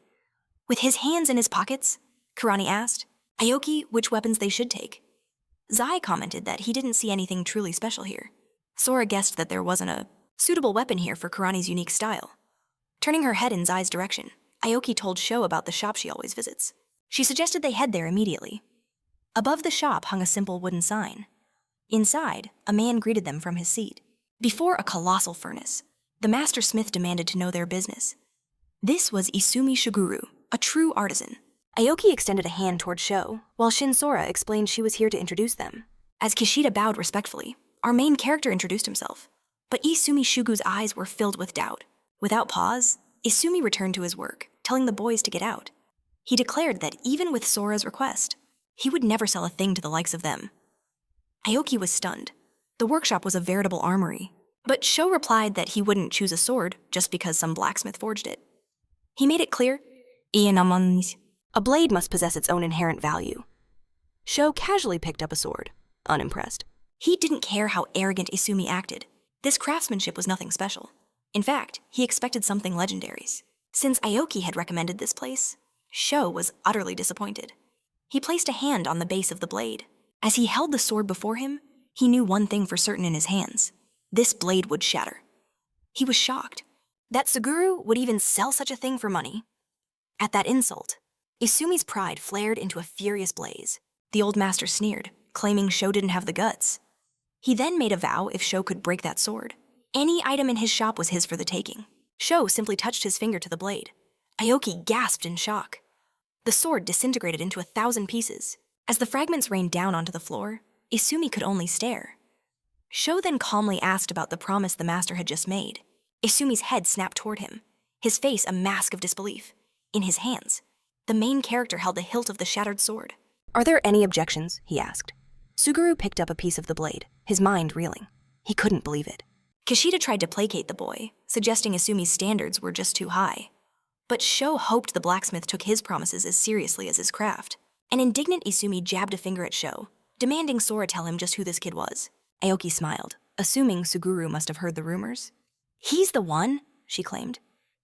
With his hands in his pockets, Karani asked Aoki which weapons they should take. Zai commented that he didn't see anything truly special here. Sora guessed that there wasn't a suitable weapon here for Karani's unique style. Turning her head in Zai's direction, Aoki told Sho about the shop she always visits. She suggested they head there immediately. Above the shop hung a simple wooden sign. Inside, a man greeted them from his seat. Before a colossal furnace, the master smith demanded to know their business. This was Isumi Shuguru, a true artisan. Aoki extended a hand toward Sho, while Shin Sora explained she was here to introduce them. As Kishida bowed respectfully, our main character introduced himself. But Isumi Shugu's eyes were filled with doubt. Without pause, Isumi returned to his work, telling the boys to get out. He declared that even with Sora's request, he would never sell a thing to the likes of them. Aoki was stunned. The workshop was a veritable armory. But Sho replied that he wouldn't choose a sword just because some blacksmith forged it. He made it clear, a blade must possess its own inherent value. Sho casually picked up a sword, unimpressed. He didn't care how arrogant Isumi acted. This craftsmanship was nothing special. In fact, he expected something legendary. Since Aoki had recommended this place, Sho was utterly disappointed. He placed a hand on the base of the blade. As he held the sword before him, he knew one thing for certain in his hands. This blade would shatter. He was shocked that Suguru would even sell such a thing for money. At that insult, Isumi's pride flared into a furious blaze. The old master sneered, claiming Sho didn't have the guts. He then made a vow if Sho could break that sword. Any item in his shop was his for the taking. Sho simply touched his finger to the blade. Aoki gasped in shock. The sword disintegrated into 1,000 pieces. As the fragments rained down onto the floor, Isumi could only stare. Sho then calmly asked about the promise the master had just made. Isumi's head snapped toward him, his face a mask of disbelief. In his hands, the main character held the hilt of the shattered sword. "Are there any objections?" he asked. Suguru picked up a piece of the blade, his mind reeling. He couldn't believe it. Kishida tried to placate the boy, suggesting Isumi's standards were just too high. But Sho hoped the blacksmith took his promises as seriously as his craft. An indignant Isumi jabbed a finger at Sho, demanding Sora tell him just who this kid was. Aoki smiled, assuming Suguru must have heard the rumors. "He's the one," she claimed.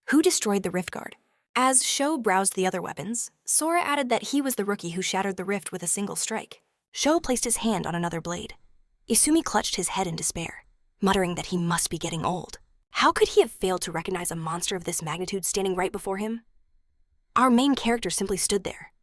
"Who destroyed the rift guard?" As Sho browsed the other weapons, Sora added that he was the rookie who shattered the rift with a single strike. Sho placed his hand on another blade. Isumi clutched his head in despair, muttering that he must be getting old. How could he have failed to recognize a monster of this magnitude standing right before him? Our main character simply stood there,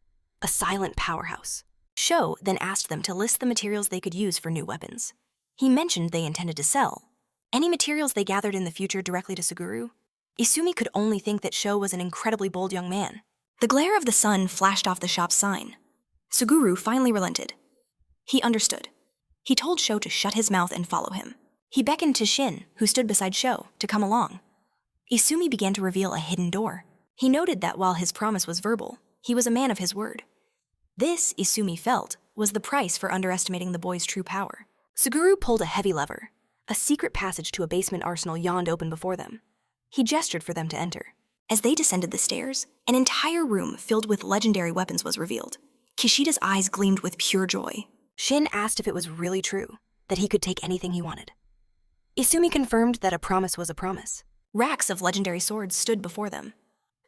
a silent powerhouse. Sho then asked them to list the materials they could use for new weapons. He mentioned they intended to sell any materials they gathered in the future directly to Suguru. Isumi could only think that Sho was an incredibly bold young man. The glare of the sun flashed off the shop's sign. Suguru finally relented. He understood. He told Sho to shut his mouth and follow him. He beckoned to Shin, who stood beside Sho, to come along. Isumi began to reveal a hidden door. He noted that while his promise was verbal, he was a man of his word. This, Isumi felt, was the price for underestimating the boy's true power. Suguru pulled a heavy lever. A secret passage to a basement arsenal yawned open before them. He gestured for them to enter. As they descended the stairs, an entire room filled with legendary weapons was revealed. Kishida's eyes gleamed with pure joy. Shin asked if it was really true, that he could take anything he wanted. Isumi confirmed that a promise was a promise. Racks of legendary swords stood before them.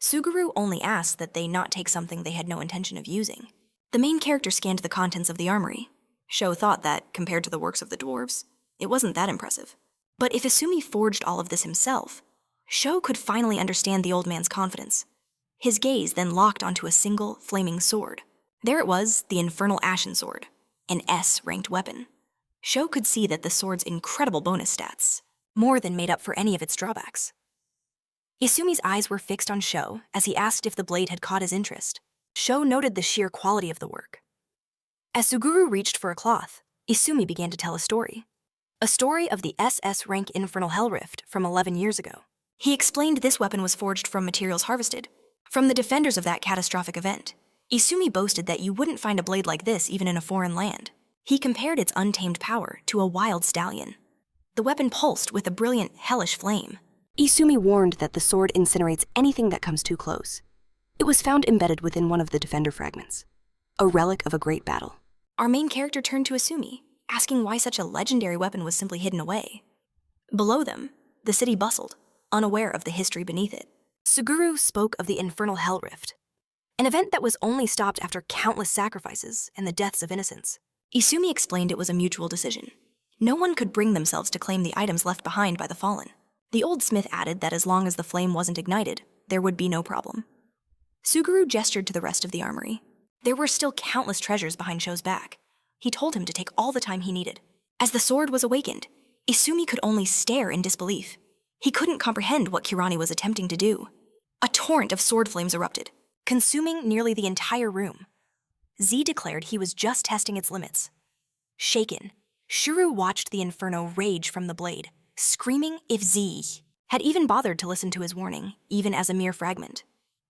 Suguru only asked that they not take something they had no intention of using. The main character scanned the contents of the armory. Sho thought that, compared to the works of the dwarves, it wasn't that impressive. But if Isumi forged all of this himself, Sho could finally understand the old man's confidence. His gaze then locked onto a single, flaming sword. There it was, the Infernal Ashen Sword, an S-ranked weapon. Sho could see that the sword's incredible bonus stats more than made up for any of its drawbacks. Isumi's eyes were fixed on Sho as he asked if the blade had caught his interest. Sho noted the sheer quality of the work. As Suguru reached for a cloth, Isumi began to tell a story. A story of the SS rank Infernal Hell Rift from 11 years ago. He explained this weapon was forged from materials harvested, From the defenders of that catastrophic event, Izumi boasted that you wouldn't find a blade like this even in a foreign land. He compared its untamed power to a wild stallion. The weapon pulsed with a brilliant, hellish flame. Izumi warned that the sword incinerates anything that comes too close. It was found embedded within one of the defender fragments, a relic of a great battle. Our main character turned to Izumi, asking why such a legendary weapon was simply hidden away. Below them, the city bustled, unaware of the history beneath it. Suguru spoke of the infernal hell rift, an event that was only stopped after countless sacrifices and the deaths of innocents. Izumi explained it was a mutual decision. No one could bring themselves to claim the items left behind by the fallen. The old smith added that as long as the flame wasn't ignited, there would be no problem. Suguru gestured to the rest of the armory. There were still countless treasures behind Sho's back. He told him to take all the time he needed. As the sword was awakened, Izumi could only stare in disbelief. He couldn't comprehend what Kirani was attempting to do. A torrent of sword flames erupted, consuming nearly the entire room. Z declared he was just testing its limits. Shaken, Shuru watched the inferno rage from the blade, screaming if Z had even bothered to listen to his warning, even as a mere fragment.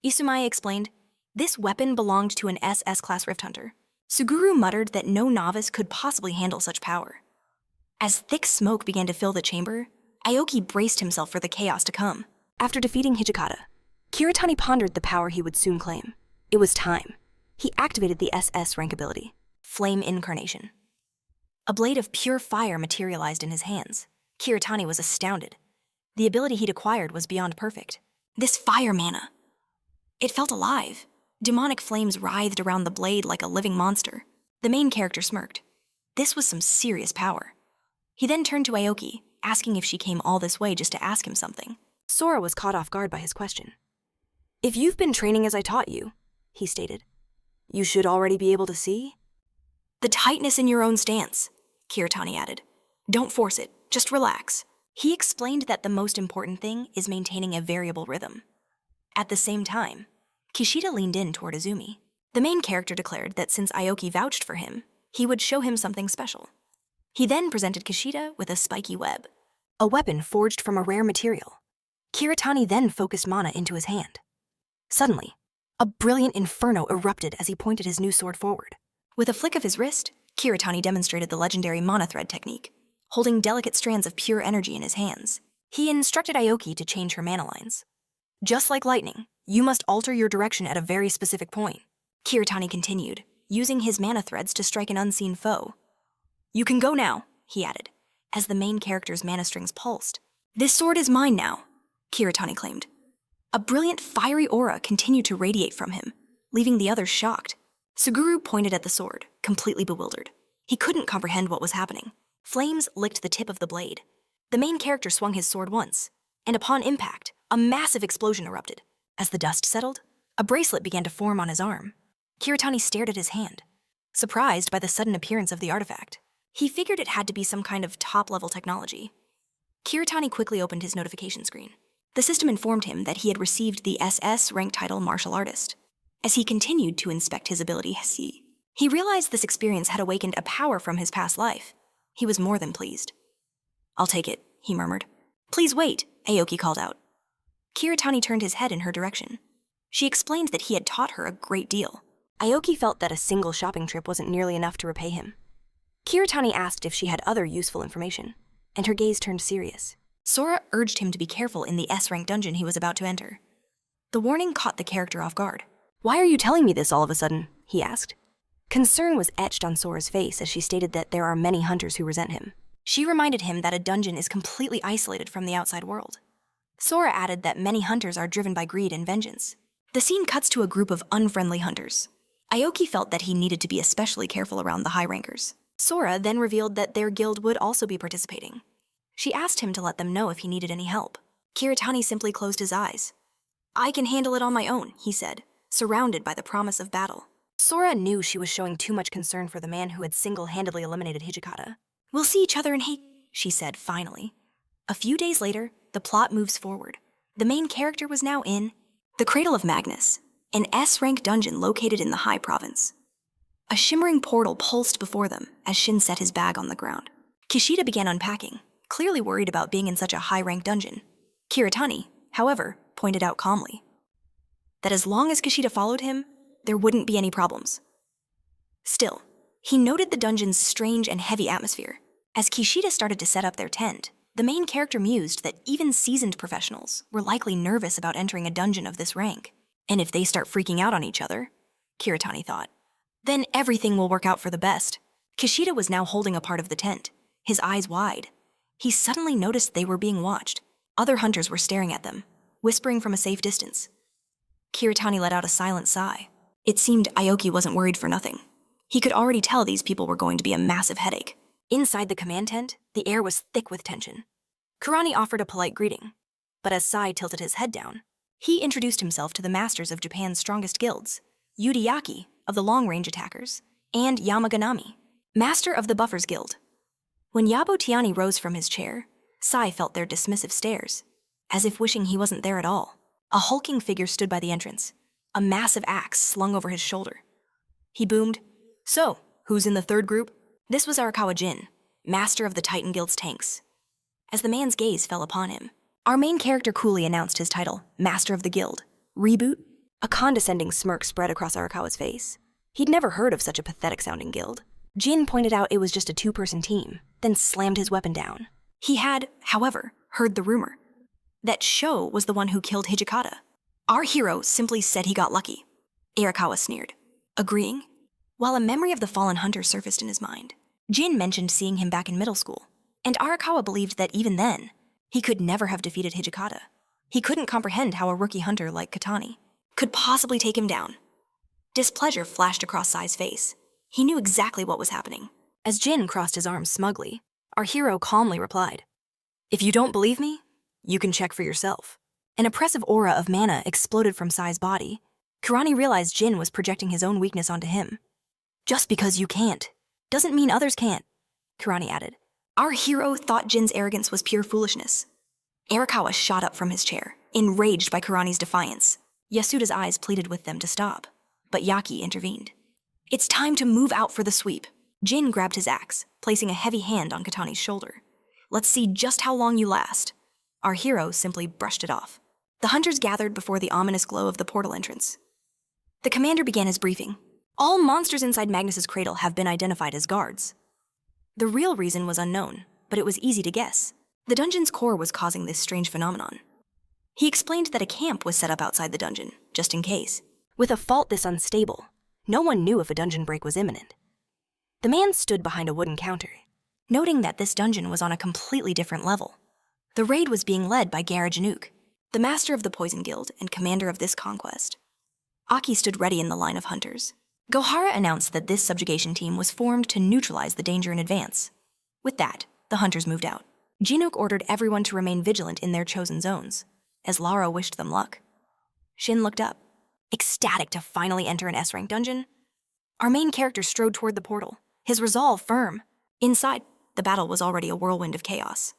Izumi explained, this weapon belonged to an SS-class Rift Hunter. Suguru muttered that no novice could possibly handle such power. As thick smoke began to fill the chamber, Aoki braced himself for the chaos to come. After defeating Hijikata, Kiritani pondered the power he would soon claim. It was time. He activated the SS rank ability, Flame Incarnation. A blade of pure fire materialized in his hands. Kiritani was astounded. The ability he'd acquired was beyond perfect. This fire mana. It felt alive. Demonic flames writhed around the blade like a living monster. The main character smirked. This was some serious power. He then turned to Aoki, asking if she came all this way just to ask him something. Sora was caught off guard by his question. If you've been training as I taught you, he stated, you should already be able to see? The tightness in your own stance, Kiritani added. Don't force it, just relax. He explained that the most important thing is maintaining a variable rhythm. At the same time, Kishida leaned in toward Izumi. The main character declared that since Aoki vouched for him, he would show him something special. He then presented Kishida with a spiky web, a weapon forged from a rare material. Kiritani then focused mana into his hand. Suddenly, a brilliant inferno erupted as he pointed his new sword forward. With a flick of his wrist, Kiritani demonstrated the legendary mana thread technique, holding delicate strands of pure energy in his hands. He instructed Aoki to change her mana lines. Just like lightning, you must alter your direction at a very specific point. Kiritani continued, using his mana threads to strike an unseen foe. You can go now, he added, as the main character's mana strings pulsed. This sword is mine now, Kiritani claimed. A brilliant fiery aura continued to radiate from him, leaving the others shocked. Suguru pointed at the sword, completely bewildered. He couldn't comprehend what was happening. Flames licked the tip of the blade. The main character swung his sword once, and upon impact, a massive explosion erupted. As the dust settled, a bracelet began to form on his arm. Kiritani stared at his hand, surprised by the sudden appearance of the artifact. He figured it had to be some kind of top-level technology. Kiritani quickly opened his notification screen. The system informed him that he had received the SS rank title Martial Artist. As he continued to inspect his ability, he realized this experience had awakened a power from his past life. He was more than pleased. I'll take it, he murmured. Please wait, Aoki called out. Kiritani turned his head in her direction. She explained that he had taught her a great deal. Aoki felt that a single shopping trip wasn't nearly enough to repay him. Kiritani asked if she had other useful information, and her gaze turned serious. Sora urged him to be careful in the S-rank dungeon he was about to enter. The warning caught the character off guard. Why are you telling me this all of a sudden? He asked. Concern was etched on Sora's face as she stated that there are many hunters who resent him. She reminded him that a dungeon is completely isolated from the outside world. Sora added that many hunters are driven by greed and vengeance. The scene cuts to a group of unfriendly hunters. Aoki felt that he needed to be especially careful around the high rankers. Sora then revealed that their guild would also be participating. She asked him to let them know if he needed any help. Kiritani simply closed his eyes. I can handle it on my own, he said, surrounded by the promise of battle. Sora knew she was showing too much concern for the man who had single-handedly eliminated Hijikata. We'll see each other in hate, she said finally. A few days later, the plot moves forward. The main character was now in the Cradle of Magnus, an S-rank dungeon located in the High Province. A shimmering portal pulsed before them as Shin set his bag on the ground. Kishida began unpacking, clearly worried about being in such a high-rank dungeon. Kiritani, however, pointed out calmly that as long as Kishida followed him, there wouldn't be any problems. Still, he noted the dungeon's strange and heavy atmosphere. As Kishida started to set up their tent, the main character mused that even seasoned professionals were likely nervous about entering a dungeon of this rank. And if they start freaking out on each other, Kiritani thought, then everything will work out for the best. Kishida was now holding a part of the tent, his eyes wide. He suddenly noticed they were being watched. Other hunters were staring at them, whispering from a safe distance. Kiritani let out a silent sigh. It seemed Aoki wasn't worried for nothing. He could already tell these people were going to be a massive headache. Inside the command tent, the air was thick with tension. Kurani offered a polite greeting, but as Sai tilted his head down, he introduced himself to the masters of Japan's strongest guilds, Yudiaki of the long-range attackers, and Yamaganami, master of the Buffers Guild. When Yabo Tiani rose from his chair, Sai felt their dismissive stares, as if wishing he wasn't there at all. A hulking figure stood by the entrance, a massive axe slung over his shoulder. He boomed, "So, who's in the third group?" This was Arakawa Jin, master of the Titan Guild's tanks. As the man's gaze fell upon him, our main character coolly announced his title, Master of the Guild. Reboot? A condescending smirk spread across Arakawa's face. He'd never heard of such a pathetic-sounding guild. Jin pointed out it was just a two-person team, then slammed his weapon down. He had, however, heard the rumor that Sho was the one who killed Hijikata. Our hero simply said he got lucky. Arakawa sneered, agreeing, while a memory of the fallen hunter surfaced in his mind. Jin mentioned seeing him back in middle school, and Arakawa believed that even then, he could never have defeated Hijikata. He couldn't comprehend how a rookie hunter like Katani could possibly take him down. Displeasure flashed across Sai's face. He knew exactly what was happening. As Jin crossed his arms smugly, our hero calmly replied, "If you don't believe me, you can check for yourself." An oppressive aura of mana exploded from Sai's body. Kurani realized Jin was projecting his own weakness onto him. "Just because you can't, doesn't mean others can't," Kurani added. Our hero thought Jin's arrogance was pure foolishness. Arakawa shot up from his chair, enraged by Kurani's defiance. Yasuda's eyes pleaded with them to stop, but Yaki intervened. "It's time to move out for the sweep." Jin grabbed his axe, placing a heavy hand on Katani's shoulder. "Let's see just how long you last." Our hero simply brushed it off. The hunters gathered before the ominous glow of the portal entrance. The commander began his briefing. All monsters inside Magnus's Cradle have been identified as guards. The real reason was unknown, but it was easy to guess. The dungeon's core was causing this strange phenomenon. He explained that a camp was set up outside the dungeon, just in case. With a fault this unstable, no one knew if a dungeon break was imminent. The man stood behind a wooden counter, noting that this dungeon was on a completely different level. The raid was being led by Garage Nuke, the master of the Poison Guild and commander of this conquest. Aki stood ready in the line of hunters. Gohara announced that this subjugation team was formed to neutralize the danger in advance. With that, the hunters moved out. Jinuk ordered everyone to remain vigilant in their chosen zones, as Lara wished them luck. Shin looked up, ecstatic to finally enter an S-rank dungeon. Our main character strode toward the portal, his resolve firm. Inside, the battle was already a whirlwind of chaos.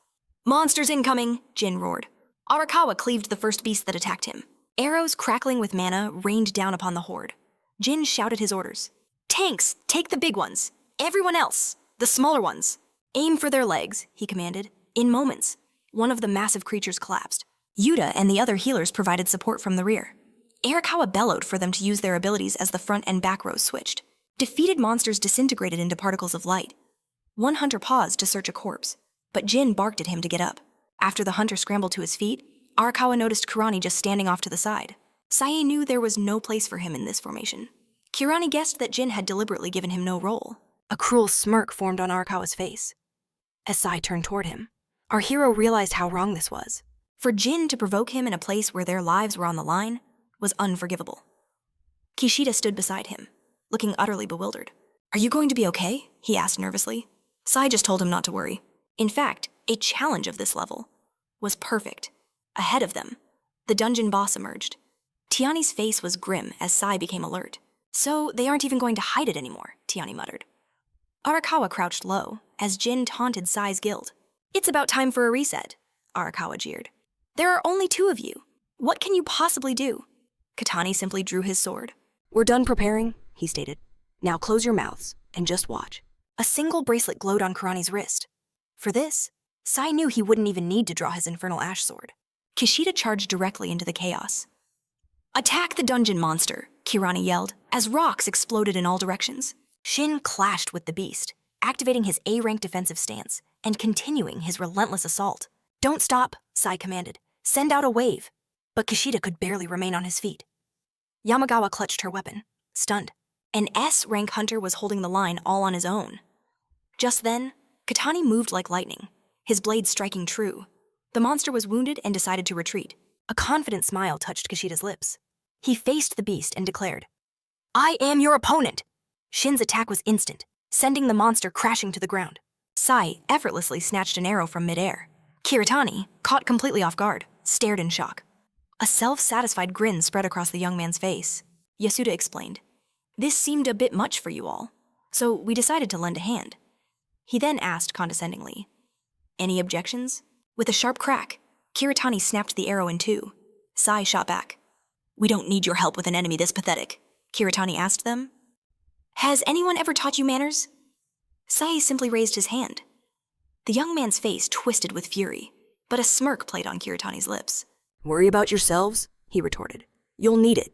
"Monsters incoming!" Jin roared. Arakawa cleaved the first beast that attacked him. Arrows crackling with mana rained down upon the horde. Jin shouted his orders. "Tanks, take the big ones. Everyone else, the smaller ones. Aim for their legs," he commanded. In moments, one of the massive creatures collapsed. Yuta and the other healers provided support from the rear. Arakawa bellowed for them to use their abilities as the front and back rows switched. Defeated monsters disintegrated into particles of light. One hunter paused to search a corpse, but Jin barked at him to get up. After the hunter scrambled to his feet, Arakawa noticed Kurani just standing off to the side. Sae knew there was no place for him in this formation. Kurani guessed that Jin had deliberately given him no role. A cruel smirk formed on Arakawa's face. As Sae turned toward him, our hero realized how wrong this was. For Jin to provoke him in a place where their lives were on the line was unforgivable. Kishida stood beside him, looking utterly bewildered. "Are you going to be okay?" he asked nervously. Sae just told him not to worry. In fact, a challenge of this level was perfect. Ahead of them, the dungeon boss emerged. Tiani's face was grim as Sae became alert. "So they aren't even going to hide it anymore," Tiani muttered. Arakawa crouched low as Jin taunted Sae's guild. "It's about time for a reset," Arakawa jeered. "There are only two of you. What can you possibly do?" Katani simply drew his sword. "We're done preparing," he stated. "Now close your mouths and just watch." A single bracelet glowed on Kurani's wrist. For this, Sae knew he wouldn't even need to draw his infernal ash sword. Kishida charged directly into the chaos. Attack the dungeon monster, Kirani yelled, as rocks exploded in all directions. Shin clashed with the beast, activating his A-rank defensive stance and continuing his relentless assault. Don't stop, Sai commanded. Send out a wave. But Kishida could barely remain on his feet. Yamagawa clutched her weapon, stunned. An S-rank hunter was holding the line all on his own. Just then, Katani moved like lightning, his blade striking true. The monster was wounded and decided to retreat. A confident smile touched Kishida's lips. He faced the beast and declared, I am your opponent! Shin's attack was instant, sending the monster crashing to the ground. Sai effortlessly snatched an arrow from midair. Kiritani, caught completely off guard, stared in shock. A self-satisfied grin spread across the young man's face. Yasuda explained, This seemed a bit much for you all, so we decided to lend a hand. He then asked condescendingly, Any objections? With a sharp crack, Kiritani snapped the arrow in two. Sai shot back. We don't need your help with an enemy this pathetic, Kiritani asked them. Has anyone ever taught you manners? Sai simply raised his hand. The young man's face twisted with fury, but a smirk played on Kiritani's lips. Worry about yourselves, he retorted. You'll need it.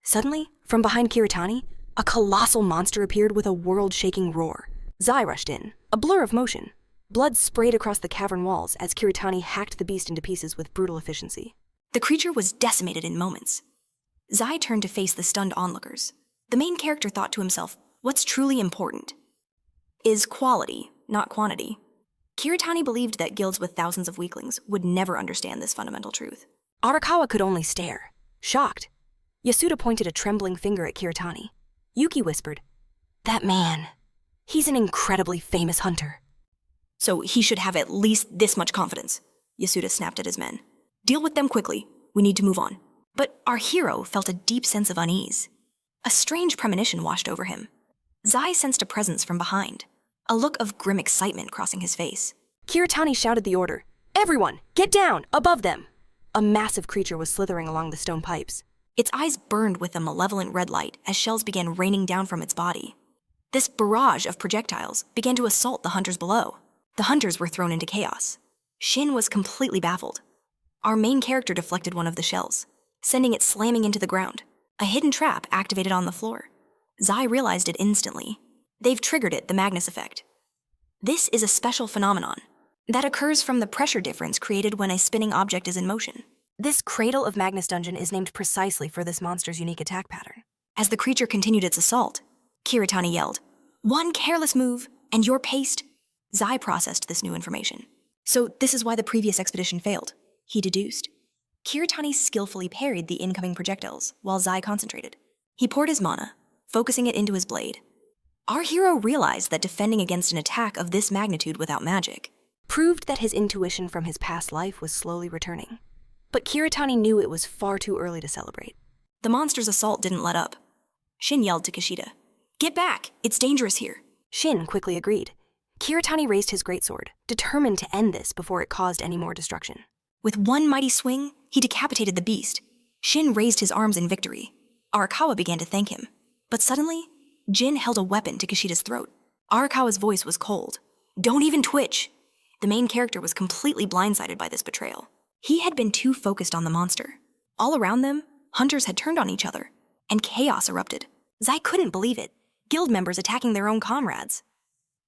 Suddenly, from behind Kiritani, a colossal monster appeared with a world-shaking roar. Zai rushed in, a blur of motion. Blood sprayed across the cavern walls as Kiritani hacked the beast into pieces with brutal efficiency. The creature was decimated in moments. Zai turned to face the stunned onlookers. The main character thought to himself, what's truly important is quality, not quantity. Kiritani believed that guilds with thousands of weaklings would never understand this fundamental truth. Arakawa could only stare, shocked. Yasuda pointed a trembling finger at Kiritani. Yuki whispered, That man, he's an incredibly famous hunter. So he should have at least this much confidence, Yasuda snapped at his men. Deal with them quickly. We need to move on. But our hero felt a deep sense of unease. A strange premonition washed over him. Zai sensed a presence from behind, a look of grim excitement crossing his face. Kiritani shouted the order, Everyone, get down, above them! A massive creature was slithering along the stone pipes. Its eyes burned with a malevolent red light as shells began raining down from its body. This barrage of projectiles began to assault the hunters below. The hunters were thrown into chaos. Shin was completely baffled. Our main character deflected one of the shells, sending it slamming into the ground. A hidden trap activated on the floor. Zai realized it instantly. They've triggered it, the Magnus effect. This is a special phenomenon that occurs from the pressure difference created when a spinning object is in motion. This Cradle of Magnus dungeon is named precisely for this monster's unique attack pattern. As the creature continued its assault, Kiritani yelled, One careless move, and you're paced. Zai processed this new information. So this is why the previous expedition failed, he deduced. Kiritani skillfully parried the incoming projectiles while Zai concentrated. He poured his mana, focusing it into his blade. Our hero realized that defending against an attack of this magnitude without magic proved that his intuition from his past life was slowly returning. But Kiritani knew it was far too early to celebrate. The monster's assault didn't let up. Shin yelled to Kishida, Get back! It's dangerous here. Shin quickly agreed. Kiritani raised his greatsword, determined to end this before it caused any more destruction. With one mighty swing, he decapitated the beast. Shin raised his arms in victory. Arakawa began to thank him. But suddenly, Jin held a weapon to Kishida's throat. Arakawa's voice was cold. Don't even twitch! The main character was completely blindsided by this betrayal. He had been too focused on the monster. All around them, hunters had turned on each other, and chaos erupted. Zai couldn't believe it. Guild members attacking their own comrades.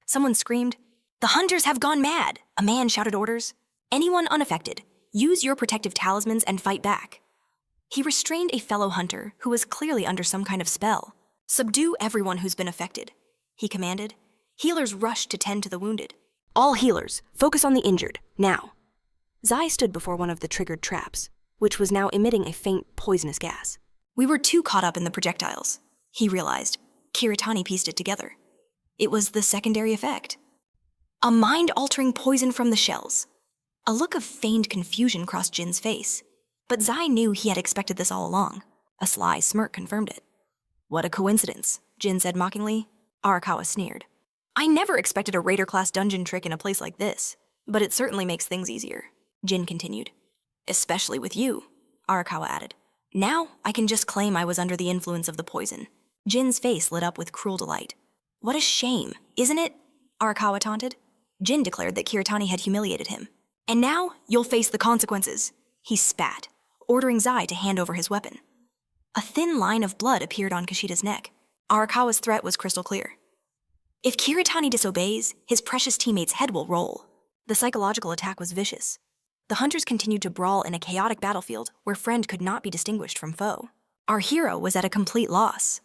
Someone screamed, The hunters have gone mad! A man shouted orders. Anyone unaffected, use your protective talismans and fight back. He restrained a fellow hunter who was clearly under some kind of spell. Subdue everyone who's been affected, he commanded. Healers rushed to tend to the wounded. All healers, focus on the injured, now. Zai stood before one of the triggered traps, which was now emitting a faint, poisonous gas. We were too caught up in the projectiles, he realized. Kiritani pieced it together. It was the secondary effect. A mind-altering poison from the shells. A look of feigned confusion crossed Jin's face, but Zai knew he had expected this all along. A sly smirk confirmed it. What a coincidence, Jin said mockingly. Arakawa sneered. I never expected a Raider-class dungeon trick in a place like this, but it certainly makes things easier, Jin continued. Especially with you, Arakawa added. Now I can just claim I was under the influence of the poison. Jin's face lit up with cruel delight. What a shame, isn't it? Arakawa taunted. Jin declared that Kiritani had humiliated him. And now you'll face the consequences, he spat, ordering Zai to hand over his weapon. A thin line of blood appeared on Kishida's neck. Arakawa's threat was crystal clear. If Kiritani disobeys, his precious teammate's head will roll. The psychological attack was vicious. The hunters continued to brawl in a chaotic battlefield where friend could not be distinguished from foe. Our hero was at a complete loss.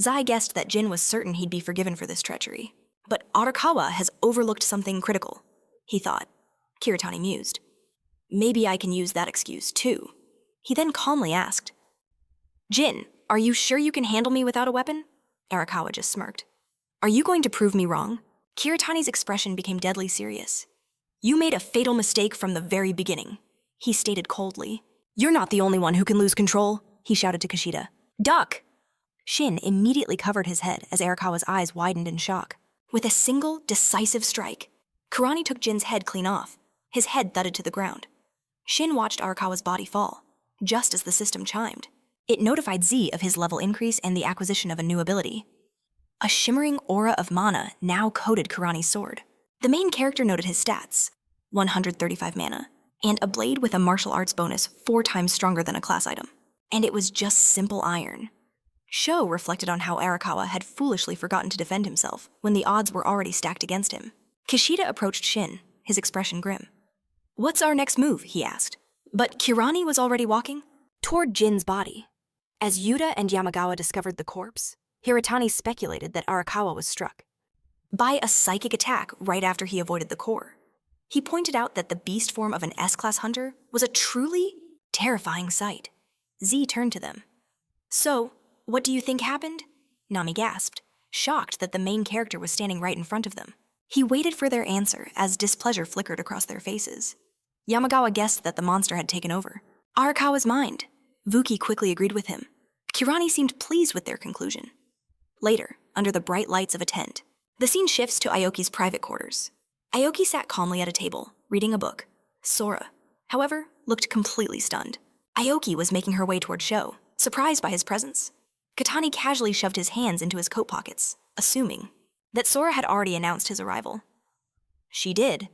Zai guessed that Jin was certain he'd be forgiven for this treachery. But Arakawa has overlooked something critical, he thought. Kiritani mused. Maybe I can use that excuse, too. He then calmly asked, Jin, are you sure you can handle me without a weapon? Arakawa just smirked. Are you going to prove me wrong? Kiritani's expression became deadly serious. You made a fatal mistake from the very beginning, he stated coldly. You're not the only one who can lose control, he shouted to Kishida. Duck! Shin immediately covered his head as Arakawa's eyes widened in shock. With a single, decisive strike, Kurani took Jin's head clean off. His head thudded to the ground. Shin watched Arakawa's body fall, just as the system chimed. It notified Z of his level increase and the acquisition of a new ability. A shimmering aura of mana now coated Kurani's sword. The main character noted his stats, 135 mana, and a blade with a martial arts bonus 4 times stronger than a class item. And it was just simple iron. Sho reflected on how Arakawa had foolishly forgotten to defend himself when the odds were already stacked against him. Kishida approached Shin, his expression grim. What's our next move, he asked. But Kirani was already walking toward Jin's body. As Yuta and Yamagawa discovered the corpse, Hiratani speculated that Arakawa was struck by a psychic attack right after he avoided the core. He pointed out that the beast form of an S-class hunter was a truly terrifying sight. Z turned to them. So, what do you think happened? Nami gasped, shocked that the main character was standing right in front of them. He waited for their answer as displeasure flickered across their faces. Yamagawa guessed that the monster had taken over. Arakawa's mind. Vuki quickly agreed with him. Kirani seemed pleased with their conclusion. Later, under the bright lights of a tent, the scene shifts to Aoki's private quarters. Aoki sat calmly at a table, reading a book. Sora, however, looked completely stunned. Aoki was making her way toward Sho, surprised by his presence. Katani casually shoved his hands into his coat pockets, assuming that Sora had already announced his arrival. She did,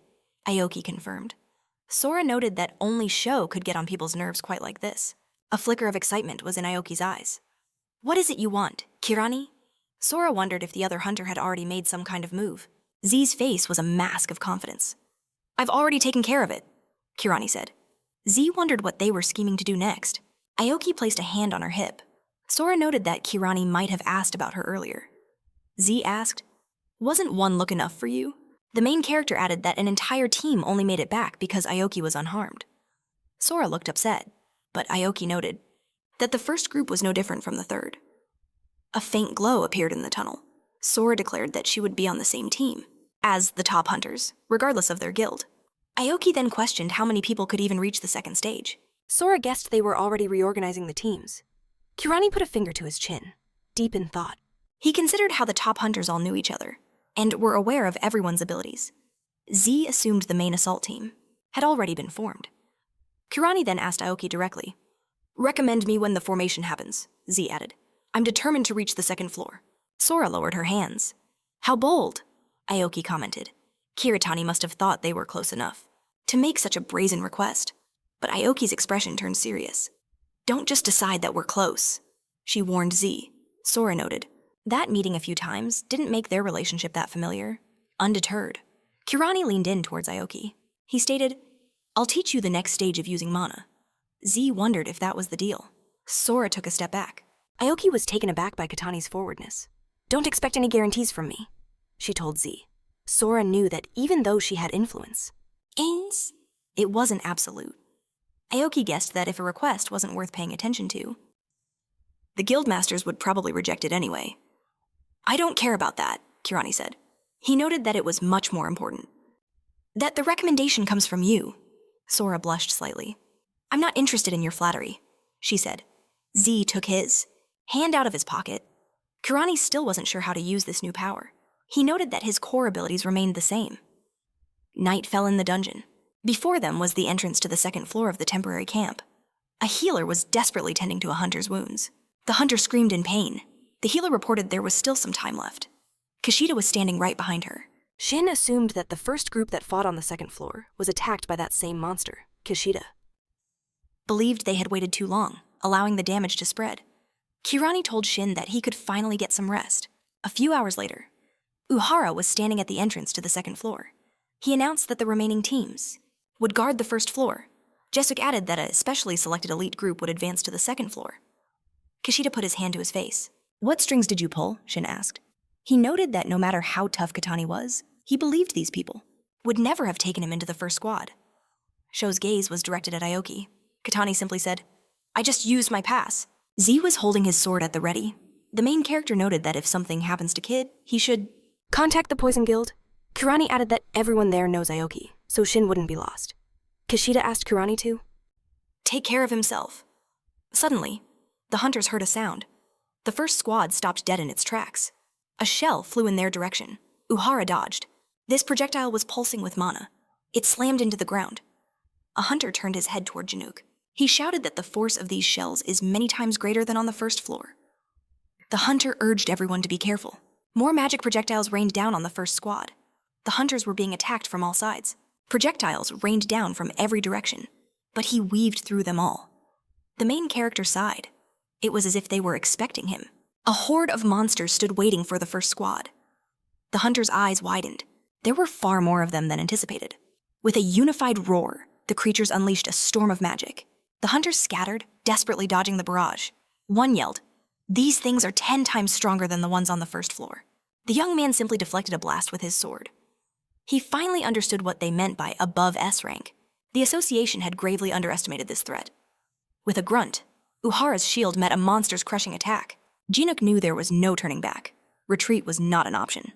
Aoki confirmed. Sora noted that only Sho could get on people's nerves quite like this. A flicker of excitement was in Aoki's eyes. What is it you want, Kirani? Sora wondered if the other hunter had already made some kind of move. Z's face was a mask of confidence. I've already taken care of it, Kirani said. Z wondered what they were scheming to do next. Aoki placed a hand on her hip. Sora noted that Kirani might have asked about her earlier. Z asked, Wasn't one look enough for you? The main character added that an entire team only made it back because Aoki was unharmed. Sora looked upset, but Aoki noted that the first group was no different from the third. A faint glow appeared in the tunnel. Sora declared that she would be on the same team as the top hunters, regardless of their guild. Aoki then questioned how many people could even reach the second stage. Sora guessed they were already reorganizing the teams. Kirani put a finger to his chin, deep in thought. He considered how the top hunters all knew each other and were aware of everyone's abilities. Z assumed the main assault team had already been formed. Kirani then asked Aoki directly, Recommend me when the formation happens, Z added. I'm determined to reach the second floor. Sora lowered her hands. How bold, Aoki commented. Kiritani must have thought they were close enough to make such a brazen request. But Aoki's expression turned serious. Don't just decide that we're close, she warned Z. Sora noted. That meeting a few times didn't make their relationship that familiar. Undeterred, Kirani leaned in towards Aoki. He stated, I'll teach you the next stage of using mana. Z wondered if that was the deal. Sora took a step back. Aoki was taken aback by Katani's forwardness. Don't expect any guarantees from me, she told Z. Sora knew that even though she had influence, it wasn't absolute. Aoki guessed that if a request wasn't worth paying attention to, the guildmasters would probably reject it anyway. I don't care about that, Kirani said. He noted that it was much more important. That the recommendation comes from you. Sora blushed slightly. I'm not interested in your flattery, she said. Z took his hand out of his pocket. Kirani still wasn't sure how to use this new power. He noted that his core abilities remained the same. Night fell in the dungeon. Before them was the entrance to the second floor of the temporary camp. A healer was desperately tending to a hunter's wounds. The hunter screamed in pain. The healer reported there was still some time left. Kishida was standing right behind her. Shin assumed that the first group that fought on the second floor was attacked by that same monster, Kishida. Believed they had waited too long, allowing the damage to spread. Kirani told Shin that he could finally get some rest. A few hours later, Uhara was standing at the entrance to the second floor. He announced that the remaining teams would guard the first floor. Jesuk added that a specially selected elite group would advance to the second floor. Kishida put his hand to his face. "What strings did you pull?" Shin asked. He noted that no matter how tough Katani was, he believed these people would never have taken him into the first squad. Sho's gaze was directed at Aoki. Katani simply said, "I just used my pass." Z was holding his sword at the ready. The main character noted that if something happens to Kid, he should Contact the Poison Guild. Kurani added that everyone there knows Aoki, so Shin wouldn't be lost. Kishida asked Kurani to take care of himself. Suddenly, the hunters heard a sound. The first squad stopped dead in its tracks. A shell flew in their direction. Uhara dodged. This projectile was pulsing with mana. It slammed into the ground. A hunter turned his head toward Janook. He shouted that the force of these shells is many times greater than on the first floor. The hunter urged everyone to be careful. More magic projectiles rained down on the first squad. The hunters were being attacked from all sides. Projectiles rained down from every direction, but he weaved through them all. The main character sighed. It was as if they were expecting him. A horde of monsters stood waiting for the first squad. The hunter's eyes widened. There were far more of them than anticipated. With a unified roar, the creatures unleashed a storm of magic. The hunters scattered, desperately dodging the barrage. One yelled, "These things are 10 times stronger than the ones on the first floor." The young man simply deflected a blast with his sword. He finally understood what they meant by above S rank. The association had gravely underestimated this threat. With a grunt, Uhara's shield met a monster's crushing attack. Jinook knew there was no turning back. Retreat was not an option.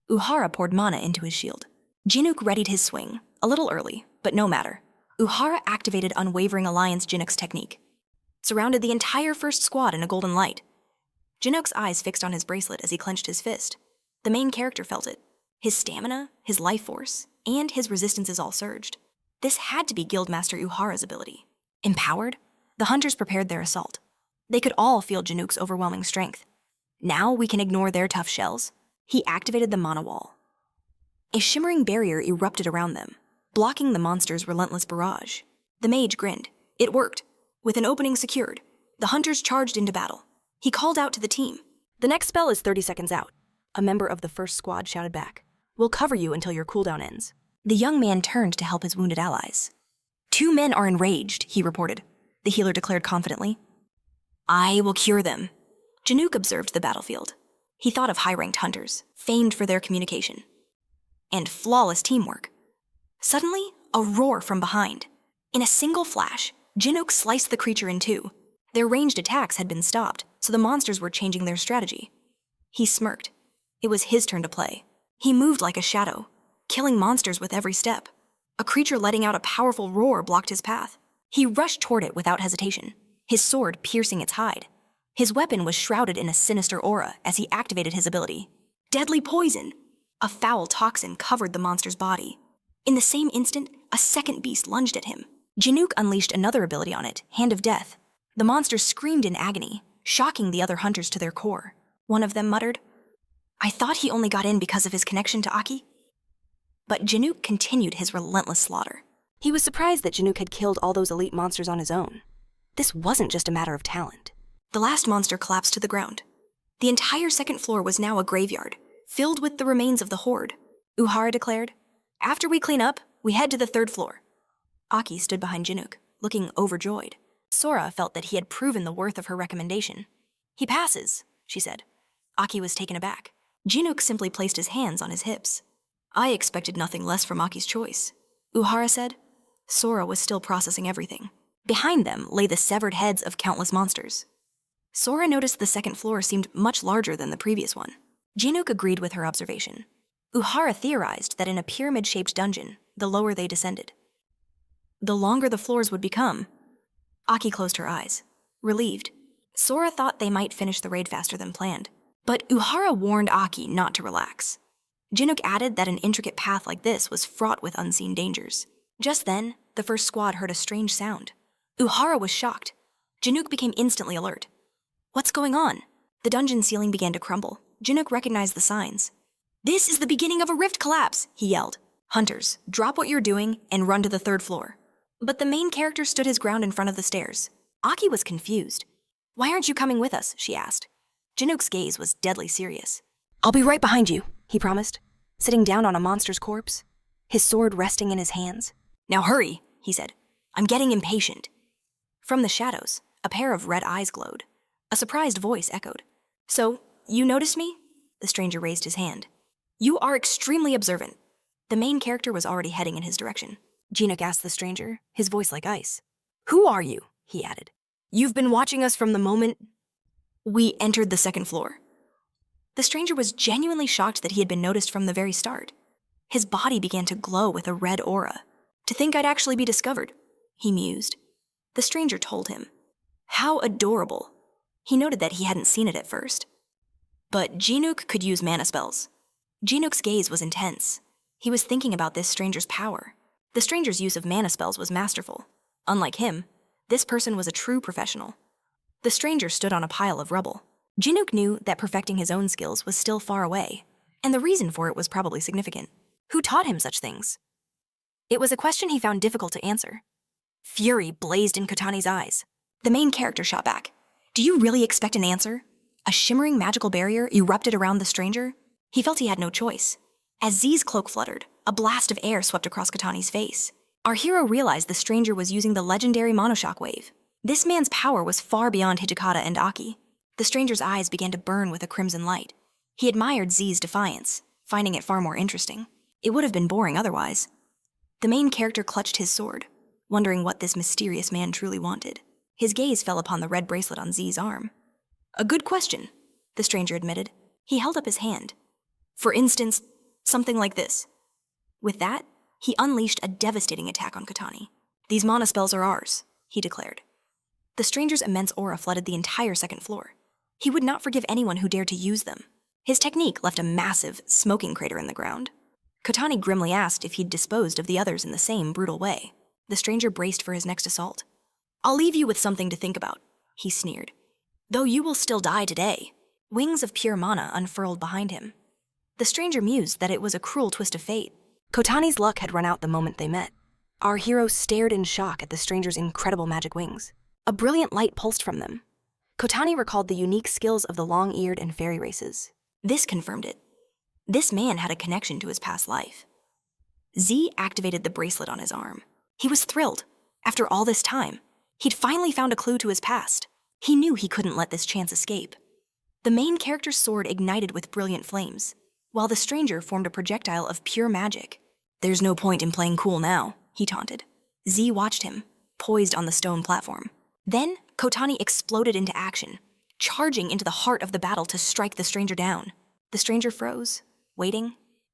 Uhara poured mana into his shield. Jinook readied his swing, a little early, but no matter. Uhara activated Unwavering Alliance Jinook's technique. Surrounded the entire first squad in a golden light. Jinook's eyes fixed on his bracelet as he clenched his fist. The main character felt it. His stamina, his life force, and his resistances all surged. This had to be Guildmaster Uhara's ability. Empowered, the hunters prepared their assault. They could all feel Janook's overwhelming strength. Now we can ignore their tough shells. He activated the mana wall. A shimmering barrier erupted around them, blocking the monster's relentless barrage. The mage grinned. It worked. With an opening secured, the hunters charged into battle. He called out to the team. The next spell is 30 seconds out. A member of the first squad shouted back. We'll cover you until your cooldown ends. The young man turned to help his wounded allies. 2 men are enraged, he reported. The healer declared confidently. I will cure them. Janook observed the battlefield. He thought of high-ranked hunters, famed for their communication and flawless teamwork. Suddenly, a roar from behind. In a single flash, Janook sliced the creature in two. Their ranged attacks had been stopped, so the monsters were changing their strategy. He smirked. It was his turn to play. He moved like a shadow, killing monsters with every step. A creature letting out a powerful roar blocked his path. He rushed toward it without hesitation, his sword piercing its hide. His weapon was shrouded in a sinister aura as he activated his ability. Deadly poison! A foul toxin covered the monster's body. In the same instant, a second beast lunged at him. Janook unleashed another ability on it, Hand of Death. The monster screamed in agony, shocking the other hunters to their core. One of them muttered, I thought he only got in because of his connection to Aki. But Janook continued his relentless slaughter. He was surprised that Janook had killed all those elite monsters on his own. This wasn't just a matter of talent. The last monster collapsed to the ground. The entire second floor was now a graveyard, filled with the remains of the horde. Uhara declared, After we clean up, we head to the third floor. Aki stood behind Janook, looking overjoyed. Sora felt that he had proven the worth of her recommendation. He passes, she said. Aki was taken aback. Janook simply placed his hands on his hips. I expected nothing less from Aki's choice, Uhara said. Sora was still processing everything. Behind them lay the severed heads of countless monsters. Sora noticed the second floor seemed much larger than the previous one. Janook agreed with her observation. Uhara theorized that in a pyramid-shaped dungeon, the lower they descended, the longer the floors would become. Aki closed her eyes, relieved. Sora thought they might finish the raid faster than planned, but Uhara warned Aki not to relax. Janook added that an intricate path like this was fraught with unseen dangers. Just then, the first squad heard a strange sound. Uhara was shocked. Janook became instantly alert. What's going on? The dungeon ceiling began to crumble. Janook recognized the signs. This is the beginning of a rift collapse, he yelled. Hunters, drop what you're doing and run to the third floor. But the main character stood his ground in front of the stairs. Aki was confused. Why aren't you coming with us? She asked. Jinook's gaze was deadly serious. I'll be right behind you, he promised, sitting down on a monster's corpse, his sword resting in his hands. Now hurry, he said. I'm getting impatient. From the shadows, a pair of red eyes glowed. A surprised voice echoed. So, you noticed me? The stranger raised his hand. You are extremely observant. The main character was already heading in his direction. Jinook asked the stranger, his voice like ice. Who are you? He added. You've been watching us from the moment we entered the second floor. The stranger was genuinely shocked that he had been noticed from the very start. His body began to glow with a red aura. To think I'd actually be discovered, he mused. The stranger told him. How adorable. He noted that he hadn't seen it at first. But Jinook could use mana spells. Jinook's gaze was intense. He was thinking about this stranger's power. The stranger's use of mana spells was masterful. Unlike him, this person was a true professional. The stranger stood on a pile of rubble. Jinook knew that perfecting his own skills was still far away, and the reason for it was probably significant. Who taught him such things? It was a question he found difficult to answer. Fury blazed in Kotani's eyes. The main character shot back. Do you really expect an answer? A shimmering magical barrier erupted around the stranger. He felt he had no choice. As Z's cloak fluttered, a blast of air swept across Kotani's face. Our hero realized the stranger was using the legendary monoshock wave. This man's power was far beyond Hijikata and Aki. The stranger's eyes began to burn with a crimson light. He admired Z's defiance, finding it far more interesting. It would have been boring otherwise. The main character clutched his sword, wondering what this mysterious man truly wanted. His gaze fell upon the red bracelet on Z's arm. A good question, the stranger admitted. He held up his hand. For instance, something like this. With that, he unleashed a devastating attack on Kotani. These mana spells are ours, he declared. The stranger's immense aura flooded the entire second floor. He would not forgive anyone who dared to use them. His technique left a massive, smoking crater in the ground. Kotani grimly asked if he'd disposed of the others in the same brutal way. The stranger braced for his next assault. I'll leave you with something to think about, he sneered. Though you will still die today. Wings of pure mana unfurled behind him. The stranger mused that it was a cruel twist of fate. Kotani's luck had run out the moment they met. Our hero stared in shock at the stranger's incredible magic wings. A brilliant light pulsed from them. Kotani recalled the unique skills of the long-eared and fairy races. This confirmed it. This man had a connection to his past life. Z activated the bracelet on his arm. He was thrilled. After all this time, he'd finally found a clue to his past. He knew he couldn't let this chance escape. The main character's sword ignited with brilliant flames, while the stranger formed a projectile of pure magic. There's no point in playing cool now, he taunted. Z watched him, poised on the stone platform. Then, Kotani exploded into action, charging into the heart of the battle to strike the stranger down. The stranger froze, waiting.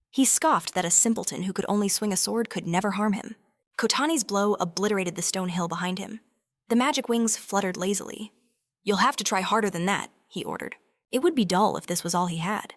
He scoffed that a simpleton who could only swing a sword could never harm him. Kotani's blow obliterated the stone hill behind him. The magic wings fluttered lazily. You'll have to try harder than that, he ordered. It would be dull if this was all he had.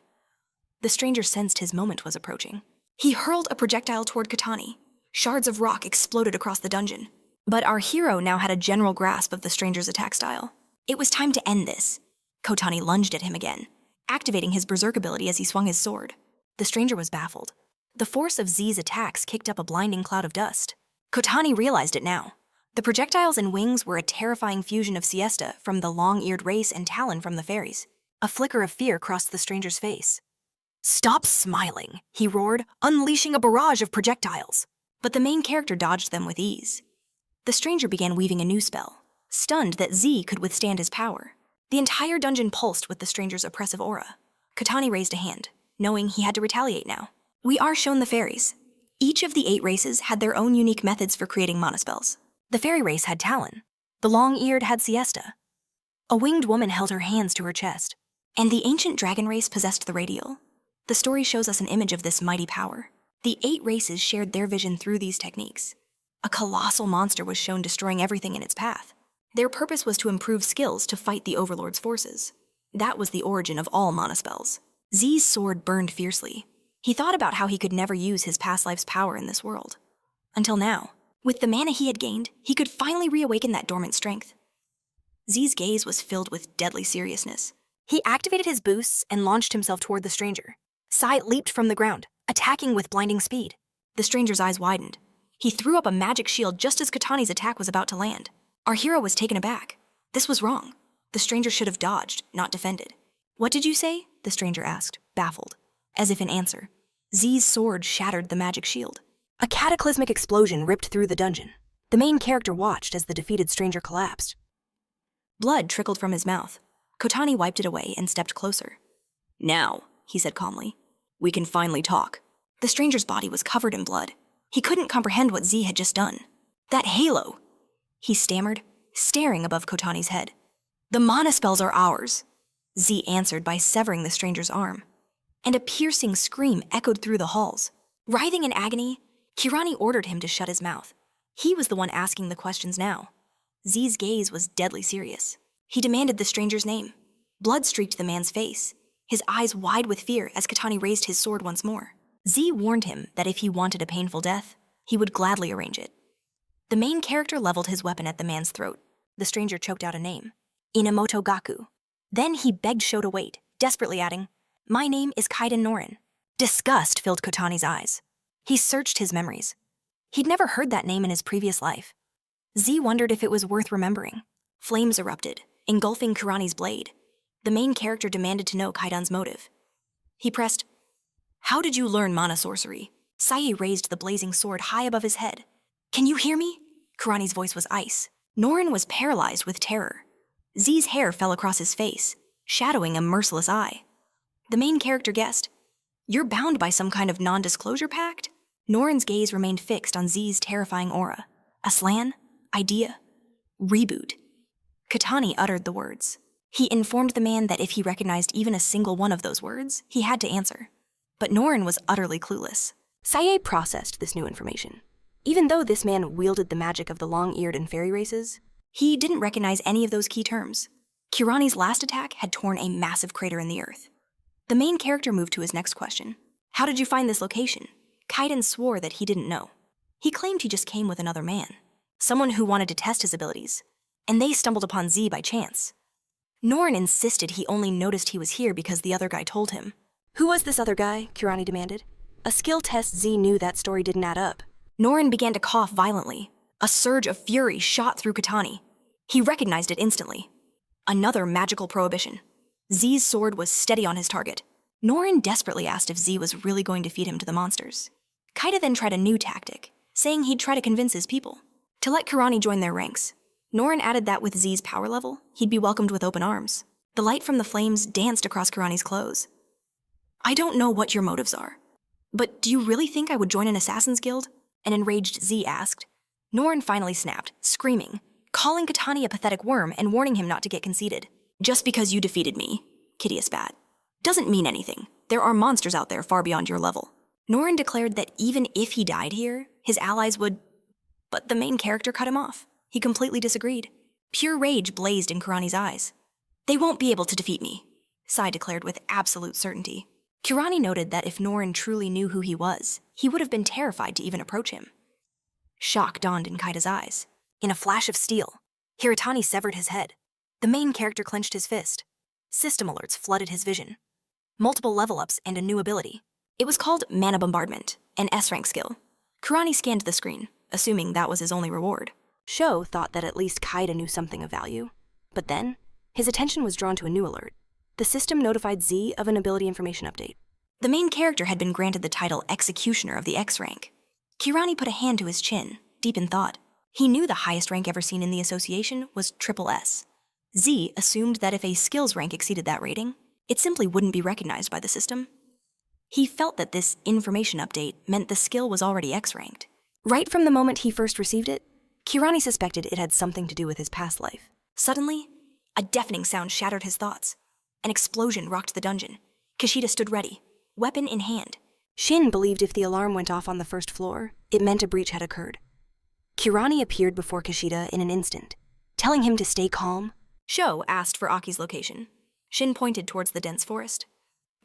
The stranger sensed his moment was approaching. He hurled a projectile toward Kotani. Shards of rock exploded across the dungeon. But our hero now had a general grasp of the stranger's attack style. It was time to end this. Kotani lunged at him again, activating his berserk ability as he swung his sword. The stranger was baffled. The force of Z's attacks kicked up a blinding cloud of dust. Kotani realized it now. The projectiles and wings were a terrifying fusion of Siesta from the long-eared race and Talon from the fairies. A flicker of fear crossed the stranger's face. Stop smiling, he roared, unleashing a barrage of projectiles. But the main character dodged them with ease. The stranger began weaving a new spell, stunned that Z could withstand his power. The entire dungeon pulsed with the stranger's oppressive aura. Kotani raised a hand, knowing he had to retaliate now. We are shown the fairies. Each of the 8 races had their own unique methods for creating mana spells. The fairy race had Talon. The long-eared had Siesta. A winged woman held her hands to her chest. And the ancient dragon race possessed the radial. The story shows us an image of this mighty power. The 8 races shared their vision through these techniques. A colossal monster was shown destroying everything in its path. Their purpose was to improve skills to fight the Overlord's forces. That was the origin of all mana spells. Z's sword burned fiercely. He thought about how he could never use his past life's power in this world. Until now, with the mana he had gained, he could finally reawaken that dormant strength. Z's gaze was filled with deadly seriousness. He activated his boosts and launched himself toward the stranger. Sai leaped from the ground, attacking with blinding speed. The stranger's eyes widened. He threw up a magic shield just as Kotani's attack was about to land. Our hero was taken aback. This was wrong. The stranger should have dodged, not defended. What did you say? The stranger asked, baffled. As if in answer, Z's sword shattered the magic shield. A cataclysmic explosion ripped through the dungeon. The main character watched as the defeated stranger collapsed. Blood trickled from his mouth. Kotani wiped it away and stepped closer. Now, he said calmly, we can finally talk. The stranger's body was covered in blood. He couldn't comprehend what Z had just done. That halo, he stammered, staring above Kotani's head. The mana spells are ours, Z answered by severing the stranger's arm. And a piercing scream echoed through the halls. Writhing in agony, Kirani ordered him to shut his mouth. He was the one asking the questions now. Z's gaze was deadly serious. He demanded the stranger's name. Blood streaked the man's face, his eyes wide with fear as Kotani raised his sword once more. Z warned him that if he wanted a painful death, he would gladly arrange it. The main character leveled his weapon at the man's throat. The stranger choked out a name. Inamoto Gaku. Then he begged Sho to wait, desperately adding, "My name is Kaiden Norin." Disgust filled Kotani's eyes. He searched his memories. He'd never heard that name in his previous life. Z wondered if it was worth remembering. Flames erupted, engulfing Kirani's blade. The main character demanded to know Kaidan's motive. He pressed, "How did you learn mana sorcery?" Sae raised the blazing sword high above his head. "Can you hear me?" Kirani's voice was ice. Norin was paralyzed with terror. Z's hair fell across his face, shadowing a merciless eye. The main character guessed, "You're bound by some kind of non-disclosure pact?" Norin's gaze remained fixed on Z's terrifying aura. A slan? Idea? Reboot. Kotani uttered the words. He informed the man that if he recognized even a single one of those words, he had to answer. But Norin was utterly clueless. Sae processed this new information. Even though this man wielded the magic of the long-eared and fairy races, he didn't recognize any of those key terms. Kirani's last attack had torn a massive crater in the earth. The main character moved to his next question. How did you find this location? Kaiden swore that he didn't know. He claimed he just came with another man, someone who wanted to test his abilities, and they stumbled upon Z by chance. Norin insisted he only noticed he was here because the other guy told him. Who was this other guy? Kirani demanded. A skill test Z knew that story didn't add up. Norin began to cough violently. A surge of fury shot through Kotani. He recognized it instantly. Another magical prohibition. Z's sword was steady on his target. Norin desperately asked if Z was really going to feed him to the monsters. Kaida then tried a new tactic, saying he'd try to convince his people to let Kirani join their ranks. Norin added that with Z's power level, he'd be welcomed with open arms. The light from the flames danced across Kirani's clothes. I don't know what your motives are, but do you really think I would join an assassin's guild? An enraged Z asked. Norin finally snapped, screaming, calling Kotani a pathetic worm and warning him not to get conceited. Just because you defeated me, Kidia spat, doesn't mean anything. There are monsters out there far beyond your level. Norin declared that even if he died here, his allies would... But the main character cut him off. He completely disagreed. Pure rage blazed in Kirani's eyes. They won't be able to defeat me, Sai declared with absolute certainty. Kirani noted that if Norin truly knew who he was, he would have been terrified to even approach him. Shock dawned in Kaida's eyes. In a flash of steel, Hiratani severed his head. The main character clenched his fist. System alerts flooded his vision. Multiple level-ups and a new ability. It was called Mana Bombardment, an S-rank skill. Kirani scanned the screen, assuming that was his only reward. Sho thought that at least Kaida knew something of value. But then, his attention was drawn to a new alert. The system notified Z of an ability information update. The main character had been granted the title Executioner of the X rank. Kirani put a hand to his chin, deep in thought. He knew the highest rank ever seen in the association was Triple S. Z assumed that if a skills rank exceeded that rating, it simply wouldn't be recognized by the system. He felt that this information update meant the skill was already X-ranked. Right from the moment he first received it, Kirani suspected it had something to do with his past life. Suddenly, a deafening sound shattered his thoughts. An explosion rocked the dungeon. Kishida stood ready, weapon in hand. Shin believed if the alarm went off on the first floor, it meant a breach had occurred. Kirani appeared before Kishida in an instant, telling him to stay calm. Sho asked for Aki's location. Shin pointed towards the dense forest.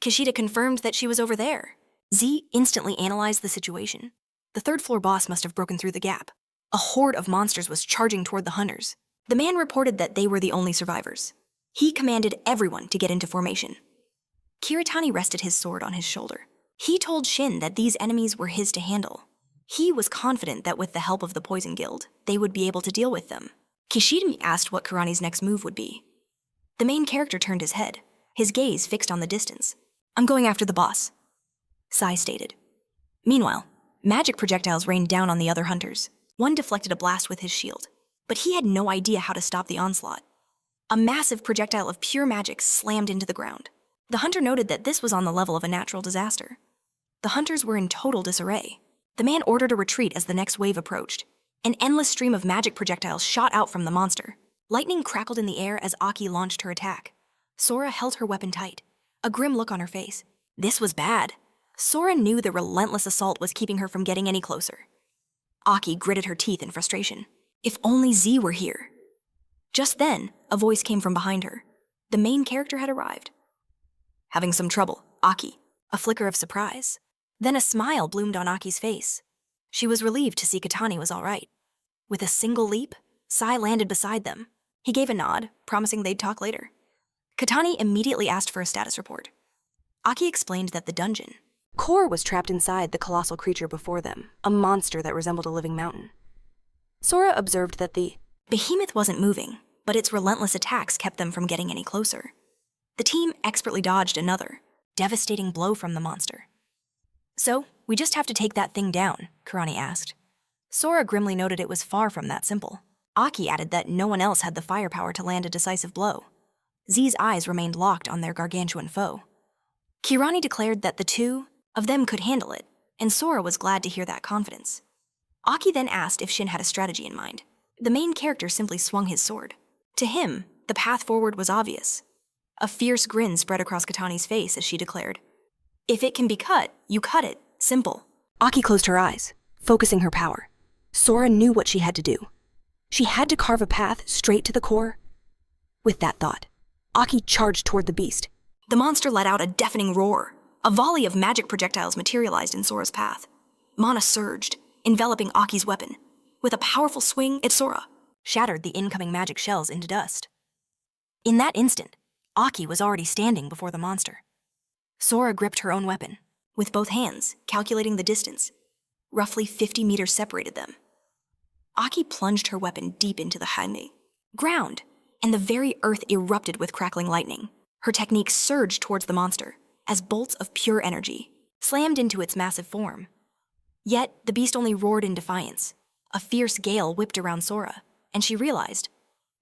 Kishida confirmed that she was over there. Z instantly analyzed the situation. The third-floor boss must have broken through the gap. A horde of monsters was charging toward the hunters. The man reported that they were the only survivors. He commanded everyone to get into formation. Kiritani rested his sword on his shoulder. He told Shin that these enemies were his to handle. He was confident that with the help of the Poison Guild, they would be able to deal with them. Kishida asked what Kirani's next move would be. The main character turned his head, his gaze fixed on the distance. "I'm going after the boss," Sai stated. Meanwhile, magic projectiles rained down on the other hunters. One deflected a blast with his shield, but he had no idea how to stop the onslaught. A massive projectile of pure magic slammed into the ground. The hunter noted that this was on the level of a natural disaster. The hunters were in total disarray. The man ordered a retreat as the next wave approached. An endless stream of magic projectiles shot out from the monster. Lightning crackled in the air as Aki launched her attack. Sora held her weapon tight, a grim look on her face. This was bad. Sora knew the relentless assault was keeping her from getting any closer. Aki gritted her teeth in frustration. If only Z were here. Just then, a voice came from behind her. The main character had arrived. "Having some trouble, Aki." A flicker of surprise. Then a smile bloomed on Aki's face. She was relieved to see Katani was all right. With a single leap, Sai landed beside them. He gave a nod, promising they'd talk later. Katani immediately asked for a status report. Aki explained that the dungeon. Kor was trapped inside the colossal creature before them, a monster that resembled a living mountain. Sora observed that the behemoth wasn't moving, but its relentless attacks kept them from getting any closer. The team expertly dodged another, devastating blow from the monster. "So, we just have to take that thing down?" Karani asked. Sora grimly noted it was far from that simple. Aki added that no one else had the firepower to land a decisive blow. Z's eyes remained locked on their gargantuan foe. Kirani declared that the two of them could handle it, and Sora was glad to hear that confidence. Aki then asked if Shin had a strategy in mind. The main character simply swung his sword. To him, the path forward was obvious. A fierce grin spread across Katani's face as she declared, "If it can be cut, you cut it. Simple." Aki closed her eyes, focusing her power. Sora knew what she had to do. She had to carve a path straight to the core. With that thought, Aki charged toward the beast. The monster let out a deafening roar. A volley of magic projectiles materialized in Sora's path. Mana surged, enveloping Aki's weapon. With a powerful swing, it Sora shattered the incoming magic shells into dust. In that instant, Aki was already standing before the monster. Sora gripped her own weapon, with both hands, calculating the distance. Roughly 50 meters separated them. Aki plunged her weapon deep into the ground, and the very earth erupted with crackling lightning. Her technique surged towards the monster, as bolts of pure energy slammed into its massive form. Yet, the beast only roared in defiance. A fierce gale whipped around Sora, and she realized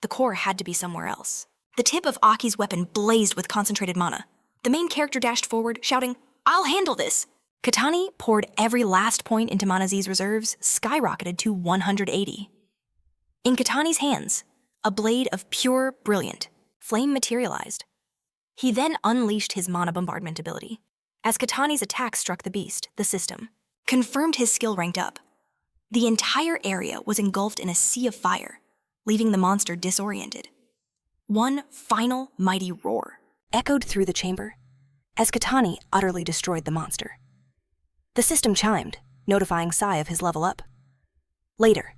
the core had to be somewhere else. The tip of Aki's weapon blazed with concentrated mana. The main character dashed forward, shouting, "I'll handle this!" Katani poured every last point into Mana Z's reserves, skyrocketed to 180. In Katani's hands, a blade of pure, brilliant flame materialized. He then unleashed his mana bombardment ability. As Katani's attack struck the beast, the system confirmed his skill ranked up. The entire area was engulfed in a sea of fire, leaving the monster disoriented. One final mighty roar Echoed through the chamber as Katani utterly destroyed the monster. The system chimed, notifying Sai of his level up. Later,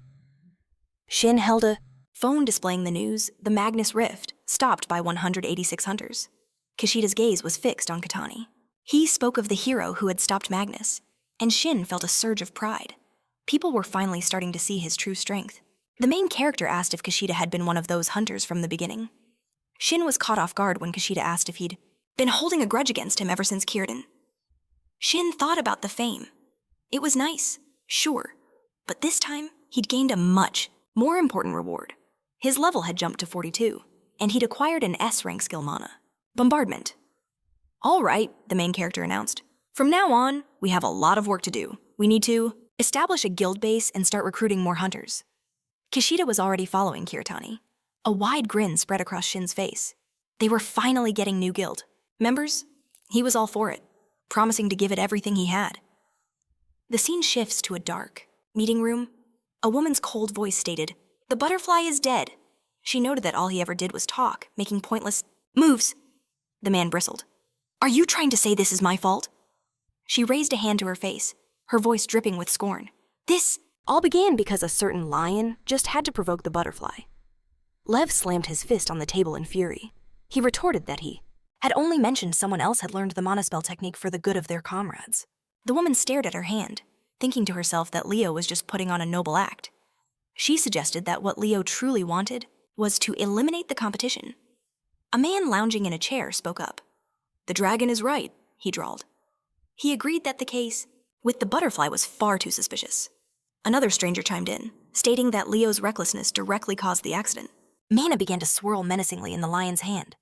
Shin held a phone displaying the news, the Magnus Rift, stopped by 186 hunters. Kishida's gaze was fixed on Katani. He spoke of the hero who had stopped Magnus, and Shin felt a surge of pride. People were finally starting to see his true strength. The main character asked if Kishida had been one of those hunters from the beginning. Shin was caught off guard when Kishida asked if he'd been holding a grudge against him ever since Kierden. Shin thought about the fame. It was nice, sure, but this time he'd gained a much more important reward. His level had jumped to 42, and he'd acquired an S-rank skill mana, Bombardment. "All right," the main character announced. "From now on, we have a lot of work to do. We need to establish a guild base and start recruiting more hunters." Kishida was already following Kiritani. A wide grin spread across Shin's face. They were finally getting new guild members. He was all for it, promising to give it everything he had. The scene shifts to a dark meeting room. A woman's cold voice stated, "The butterfly is dead." She noted that all he ever did was talk, making pointless moves. The man bristled. "Are you trying to say this is my fault?" She raised a hand to her face, her voice dripping with scorn. "This all began because a certain lion just had to provoke the butterfly." Lev slammed his fist on the table in fury. He retorted that he had only mentioned someone else had learned the mana spell technique for the good of their comrades. The woman stared at her hand, thinking to herself that Leo was just putting on a noble act. She suggested that what Leo truly wanted was to eliminate the competition. A man lounging in a chair spoke up. "The dragon is right," he drawled. He agreed that the case with the butterfly was far too suspicious. Another stranger chimed in, stating that Leo's recklessness directly caused the accident. Mana began to swirl menacingly in the lion's hand.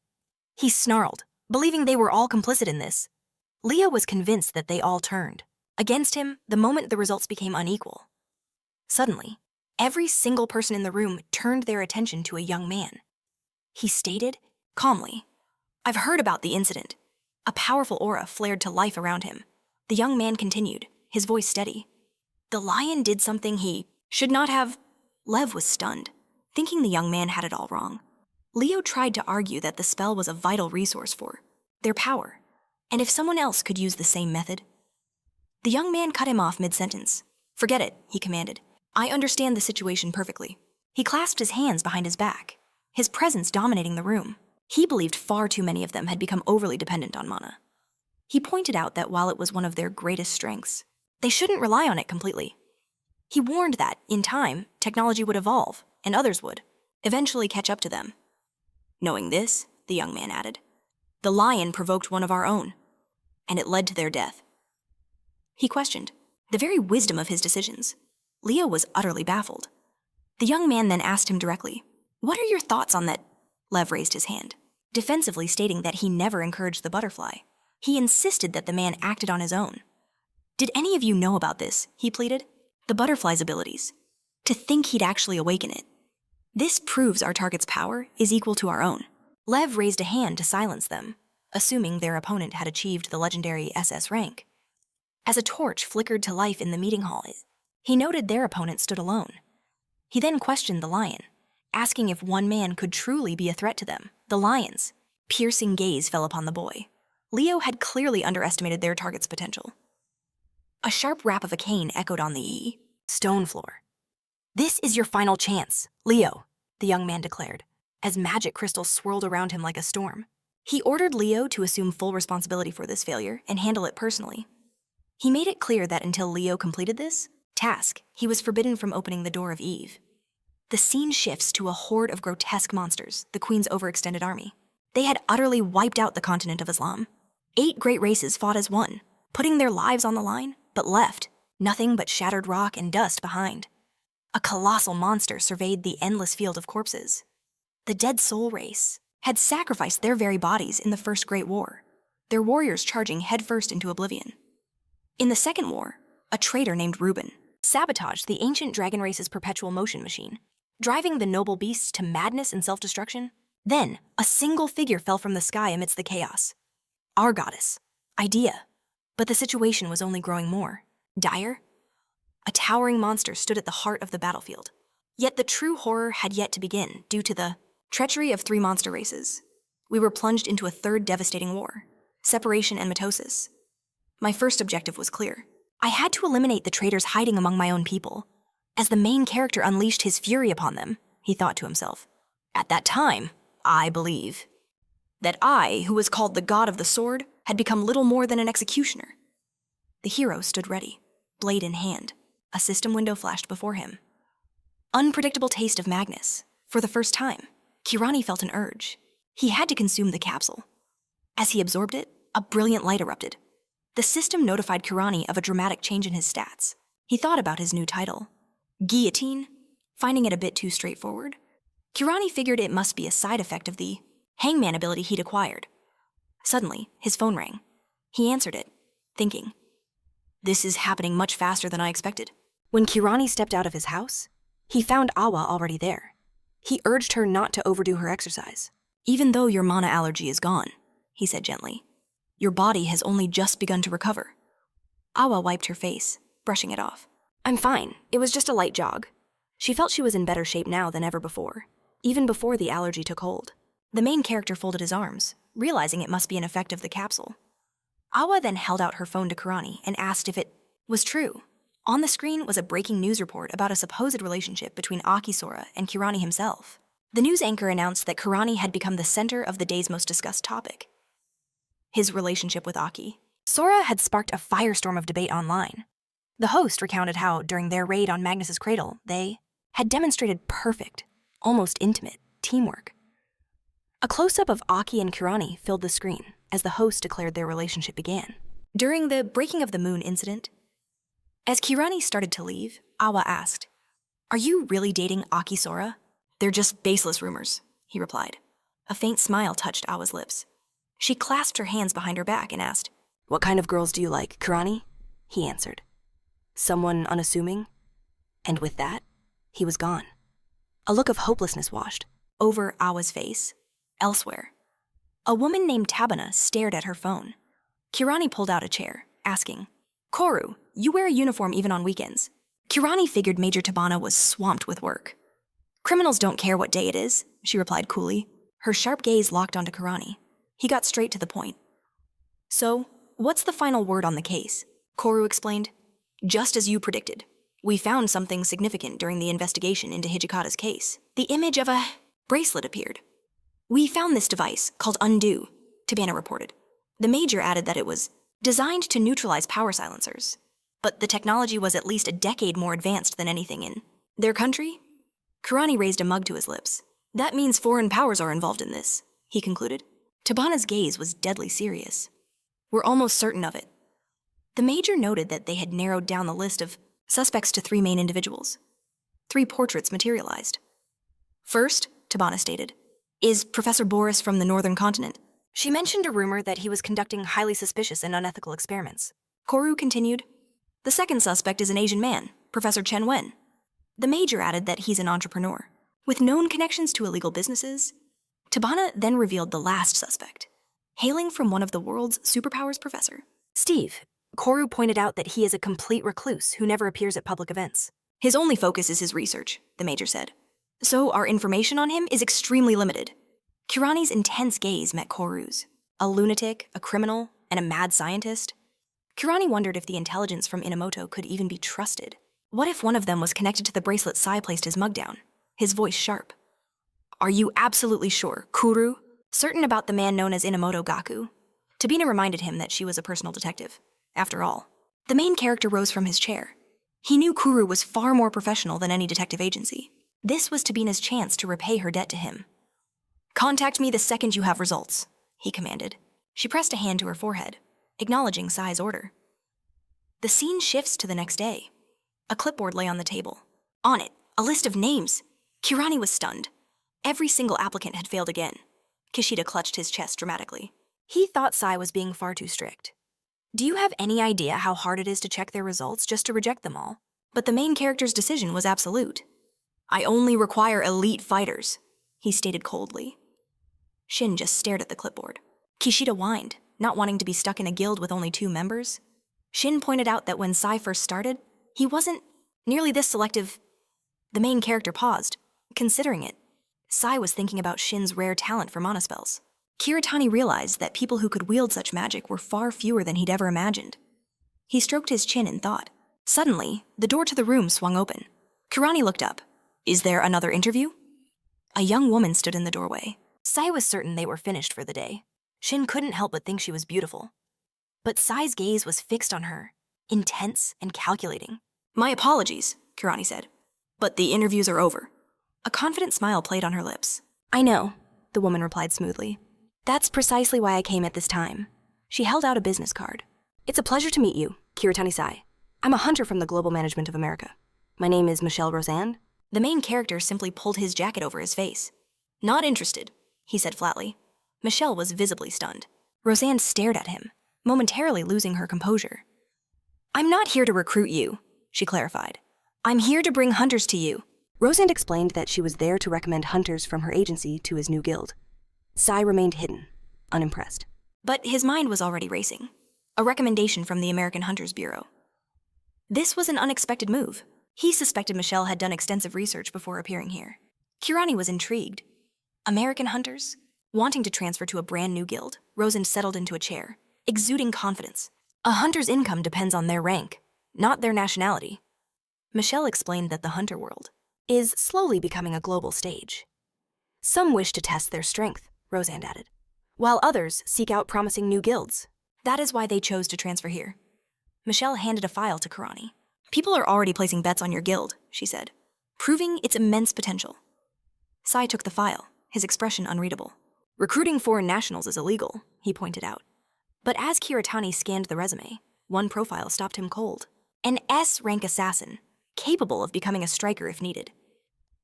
He snarled, believing they were all complicit in this. Leo was convinced that they all turned against him the moment the results became unequal. Suddenly, every single person in the room turned their attention to a young man. He stated, calmly, "I've heard about the incident." A powerful aura flared to life around him. The young man continued, his voice steady. "The lion did something he should not have." Lev was stunned, thinking the young man had it all wrong. Leo tried to argue that the spell was a vital resource for their power, and if someone else could use the same method. The young man cut him off mid-sentence. "Forget it," he commanded. "I understand the situation perfectly." He clasped his hands behind his back, his presence dominating the room. He believed far too many of them had become overly dependent on mana. He pointed out that while it was one of their greatest strengths, they shouldn't rely on it completely. He warned that, in time, technology would evolve, and others would eventually catch up to them. "Knowing this," the young man added, "the lion provoked one of our own, and it led to their death." He questioned the very wisdom of his decisions. Leo was utterly baffled. The young man then asked him directly, "What are your thoughts on that?" Lev raised his hand, defensively stating that he never encouraged the butterfly. He insisted that the man acted on his own. "Did any of you know about this?" he pleaded. "The butterfly's abilities. To think he'd actually awaken it. This proves our target's power is equal to our own." Lev raised a hand to silence them, assuming their opponent had achieved the legendary SS rank. As a torch flickered to life in the meeting hall, he noted their opponent stood alone. He then questioned the lion, asking if one man could truly be a threat to them. The lion's piercing gaze fell upon the boy. Leo had clearly underestimated their target's potential. A sharp rap of a cane echoed on the stone floor. "This is your final chance, Leo," the young man declared, as magic crystals swirled around him like a storm. He ordered Leo to assume full responsibility for this failure and handle it personally. He made it clear that until Leo completed this task, he was forbidden from opening the door of Eve. The scene shifts to a horde of grotesque monsters, the Queen's overextended army. They had utterly wiped out the continent of Islam. 8 great races fought as one, putting their lives on the line, but left nothing but shattered rock and dust behind. A colossal monster surveyed the endless field of corpses. The Dead Soul race had sacrificed their very bodies in the First Great War, their warriors charging headfirst into oblivion. In the Second War, a traitor named Reuben sabotaged the ancient dragon race's perpetual motion machine, driving the noble beasts to madness and self-destruction. Then, a single figure fell from the sky amidst the chaos. Our goddess, Idea. But the situation was only growing more dire. A towering monster stood at the heart of the battlefield. Yet the true horror had yet to begin due to the treachery of 3 monster races. We were plunged into a third devastating war, separation and mitosis. My first objective was clear. I had to eliminate the traitors hiding among my own people. As the main character unleashed his fury upon them, he thought to himself, "At that time, I believe that I, who was called the god of the sword, had become little more than an executioner." The hero stood ready, blade in hand. A system window flashed before him. Unpredictable taste of Magnus. For the first time, Kirani felt an urge. He had to consume the capsule. As he absorbed it, a brilliant light erupted. The system notified Kirani of a dramatic change in his stats. He thought about his new title, Guillotine, finding it a bit too straightforward. Kirani figured it must be a side effect of the hangman ability he'd acquired. Suddenly, his phone rang. He answered it, thinking, "This is happening much faster than I expected." When Kirani stepped out of his house, he found Awa already there. He urged her not to overdo her exercise. "Even though your mana allergy is gone," he said gently, "your body has only just begun to recover." Awa wiped her face, brushing it off. "I'm fine. It was just a light jog." She felt she was in better shape now than ever before, even before the allergy took hold. The main character folded his arms, realizing it must be an effect of the capsule. Awa then held out her phone to Kirani and asked if it was true. On the screen was a breaking news report about a supposed relationship between Aki Sora and Kirani himself. The news anchor announced that Kirani had become the center of the day's most discussed topic, his relationship with Aki. Sora had sparked a firestorm of debate online. The host recounted how, during their raid on Magnus's Cradle, they had demonstrated perfect, almost intimate, teamwork. A close-up of Aki and Kirani filled the screen as the host declared their relationship began. During the breaking of the moon incident, as Kirani started to leave, Awa asked, "Are you really dating Aki Sora?" "They're just baseless rumors," he replied. A faint smile touched Awa's lips. She clasped her hands behind her back and asked, "What kind of girls do you like, Kirani?" He answered. "Someone unassuming?" And with that, he was gone. A look of hopelessness washed over Awa's face. Elsewhere, a woman named Tabana stared at her phone. Kirani pulled out a chair, asking, "Koru, you wear a uniform even on weekends." Kirani figured Major Tabana was swamped with work. "Criminals don't care what day it is," she replied coolly. Her sharp gaze locked onto Kirani. He got straight to the point. "So, what's the final word on the case?" Koru explained. "Just as you predicted. We found something significant during the investigation into Hijikata's case. The image of a bracelet appeared. We found this device, called Undo," Tabana reported. The Major added that it was designed to neutralize power silencers, but the technology was at least a decade more advanced than anything in their country. Kirani raised a mug to his lips. "That means foreign powers are involved in this," he concluded. Tabana's gaze was deadly serious. "We're almost certain of it." The Major noted that they had narrowed down the list of suspects to 3 main individuals. 3 portraits materialized. "First," Tabana stated, "is Professor Boris from the Northern Continent." She mentioned a rumor that he was conducting highly suspicious and unethical experiments. Koru continued, "The second suspect is an Asian man, Professor Chen Wen." The Major added that he's an entrepreneur, with known connections to illegal businesses. Tabana then revealed the last suspect, hailing from one of the world's superpowers professor. "Steve, Koru pointed out that he is a complete recluse who never appears at public events." "His only focus is his research," the Major said. "So our information on him is extremely limited." Kirani's intense gaze met Koru's. A lunatic, a criminal, and a mad scientist. Kirani wondered if the intelligence from Inamoto could even be trusted. What if one of them was connected to the bracelet Sai placed his mug down, his voice sharp? "Are you absolutely sure, Kuru? Certain about the man known as Inamoto Gaku?" Tabina reminded him that she was a personal detective. After all, the main character rose from his chair. He knew Kuru was far more professional than any detective agency. This was Tabina's chance to repay her debt to him. "Contact me the second you have results," he commanded. She pressed a hand to her forehead, acknowledging Sai's order. The scene shifts to the next day. A clipboard lay on the table. On it, a list of names. Kirani was stunned. Every single applicant had failed again. Kishida clutched his chest dramatically. He thought Sai was being far too strict. "Do you have any idea how hard it is to check their results just to reject them all?" But the main character's decision was absolute. "I only require elite fighters," he stated coldly. Shin just stared at the clipboard. Kishida whined, not wanting to be stuck in a guild with only 2 members. Shin pointed out that when Sai first started, he wasn't nearly this selective. The main character paused, considering it. Sai was thinking about Shin's rare talent for monospells. Kiritani realized that people who could wield such magic were far fewer than he'd ever imagined. He stroked his chin in thought. Suddenly, the door to the room swung open. Kirani looked up. "Is there another interview?" A young woman stood in the doorway. Sai was certain they were finished for the day. Shin couldn't help but think she was beautiful. But Sai's gaze was fixed on her, intense and calculating. "My apologies," Kirani said, "but the interviews are over." A confident smile played on her lips. "I know," the woman replied smoothly. "That's precisely why I came at this time." She held out a business card. "It's a pleasure to meet you, Kiritani Sai. I'm a hunter from the Global Management of America. My name is Michelle Rosand." The main character simply pulled his jacket over his face. "Not interested," he said flatly. Michelle was visibly stunned. Rosand stared at him, momentarily losing her composure. "I'm not here to recruit you," she clarified. "I'm here to bring hunters to you." Rosand explained that she was there to recommend hunters from her agency to his new guild. Sai remained hidden, unimpressed. But his mind was already racing. A recommendation from the American Hunters Bureau. This was an unexpected move. He suspected Michelle had done extensive research before appearing here. Kirani was intrigued. American hunters? Wanting to transfer to a brand new guild, Rosand settled into a chair, exuding confidence. A hunter's income depends on their rank, not their nationality. Michelle explained that the hunter world is slowly becoming a global stage. Some wish to test their strength, Rosand added, while others seek out promising new guilds. That is why they chose to transfer here. Michelle handed a file to Kirani. "People are already placing bets on your guild," she said, proving its immense potential. Sai took the file, his expression unreadable. Recruiting foreign nationals is illegal, he pointed out. But as Kiritani scanned the resume, one profile stopped him cold. An S-rank assassin, capable of becoming a striker if needed.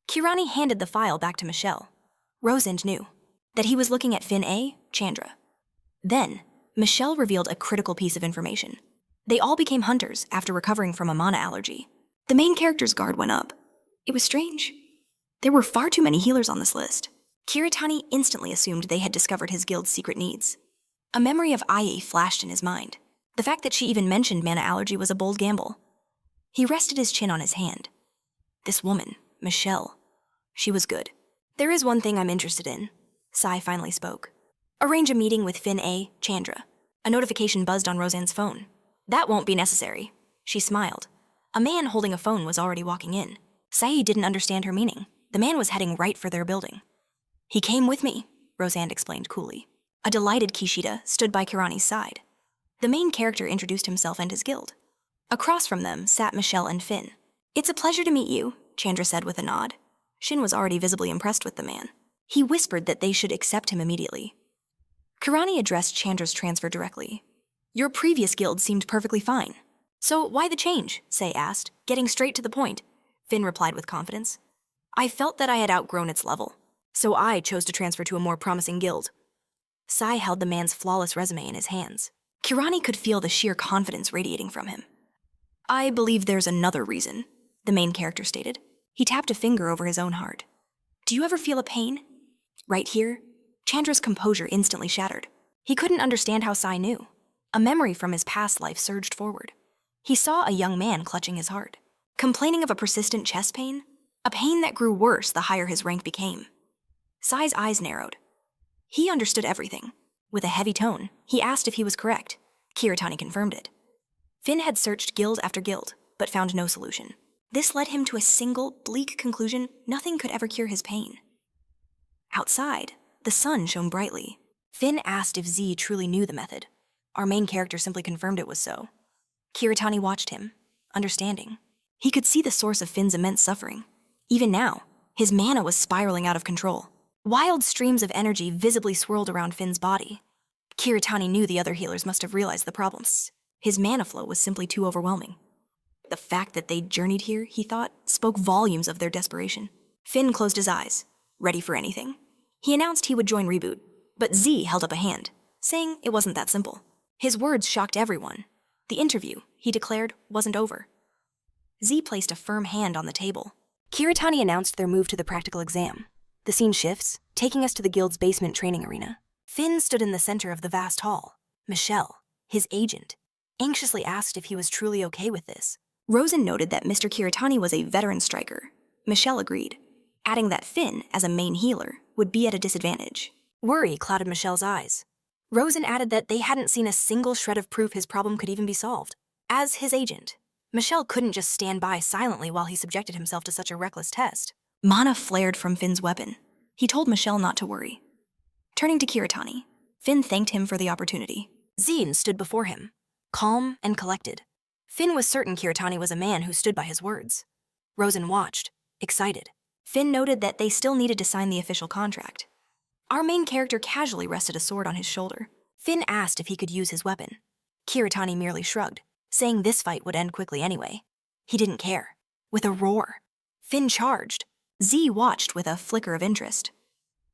Kirani handed the file back to Michelle. Rosand knew that he was looking at Fin A, Chandra. Then, Michelle revealed a critical piece of information. They all became hunters after recovering from a mana allergy. The main character's guard went up. It was strange. There were far too many healers on this list. Kiritani instantly assumed they had discovered his guild's secret needs. A memory of Ai flashed in his mind. The fact that she even mentioned mana allergy was a bold gamble. He rested his chin on his hand. This woman, Michelle, she was good. There is one thing I'm interested in, Sai finally spoke. Arrange a meeting with Fin A, Chandra. A notification buzzed on Roseanne's phone. That won't be necessary. She smiled. A man holding a phone was already walking in. Sai didn't understand her meaning. The man was heading right for their building. He came with me, Roseanne explained coolly. A delighted Kishida stood by Kirani's side. The main character introduced himself and his guild. Across from them sat Michelle and Fin. It's a pleasure to meet you, Chandra said with a nod. Shin was already visibly impressed with the man. He whispered that they should accept him immediately. Kirani addressed Chandra's transfer directly. Your previous guild seemed perfectly fine. So why the change? Say asked, getting straight to the point. Fin replied with confidence. I felt that I had outgrown its level, so I chose to transfer to a more promising guild. Sai held the man's flawless resume in his hands. Kirani could feel the sheer confidence radiating from him. I believe there's another reason, the main character stated. He tapped a finger over his own heart. Do you ever feel a pain? Right here? Chandra's composure instantly shattered. He couldn't understand how Sai knew. A memory from his past life surged forward. He saw a young man clutching his heart, complaining of a persistent chest pain, a pain that grew worse the higher his rank became. Sai's eyes narrowed. He understood everything. With a heavy tone, he asked if he was correct. Kiritani confirmed it. Fin had searched guild after guild, but found no solution. This led him to a single, bleak conclusion: nothing could ever cure his pain. Outside, the sun shone brightly. Fin asked if Z truly knew the method. Our main character simply confirmed it was so. Kiritani watched him, understanding. He could see the source of Fin's immense suffering. Even now, his mana was spiraling out of control. Wild streams of energy visibly swirled around Fin's body. Kiritani knew the other healers must have realized the problems. His mana flow was simply too overwhelming. The fact that they journeyed here, he thought, spoke volumes of their desperation. Fin closed his eyes, ready for anything. He announced he would join Reboot, but Z held up a hand, saying it wasn't that simple. His words shocked everyone. The interview, he declared, wasn't over. Z placed a firm hand on the table. Kiritani announced their move to the practical exam. The scene shifts, taking us to the guild's basement training arena. Fin stood in the center of the vast hall. Michelle, his agent, anxiously asked if he was truly okay with this. Rosen noted that Mr. Kiritani was a veteran striker. Michelle agreed, adding that Fin, as a main healer, would be at a disadvantage. Worry clouded Michelle's eyes. Rosen added that they hadn't seen a single shred of proof his problem could even be solved. As his agent, Michelle couldn't just stand by silently while he subjected himself to such a reckless test. Mana flared from Fin's weapon. He told Michelle not to worry. Turning to Kiritani, Fin thanked him for the opportunity. Zine stood before him, calm and collected. Fin was certain Kiritani was a man who stood by his words. Rosen watched, excited. Fin noted that they still needed to sign the official contract. Our main character casually rested a sword on his shoulder. Fin asked if he could use his weapon. Kiritani merely shrugged, saying this fight would end quickly anyway. He didn't care. With a roar, Fin charged. Z watched with a flicker of interest.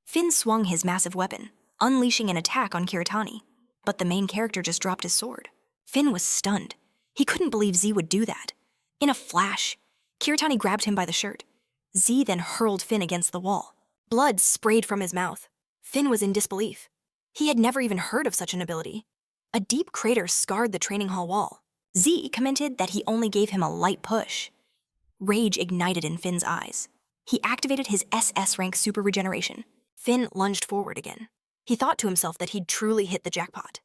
Fin swung his massive weapon, unleashing an attack on Kiritani, but the main character just dropped his sword. Fin was stunned. He couldn't believe Z would do that. In a flash, Kiritani grabbed him by the shirt. Z then hurled Fin against the wall. Blood sprayed from his mouth. Fin was in disbelief. He had never even heard of such an ability. A deep crater scarred the training hall wall. Z commented that he only gave him a light push. Rage ignited in Fin's eyes. He activated his SS rank super regeneration. Fin lunged forward again. He thought to himself that he'd truly hit the jackpot.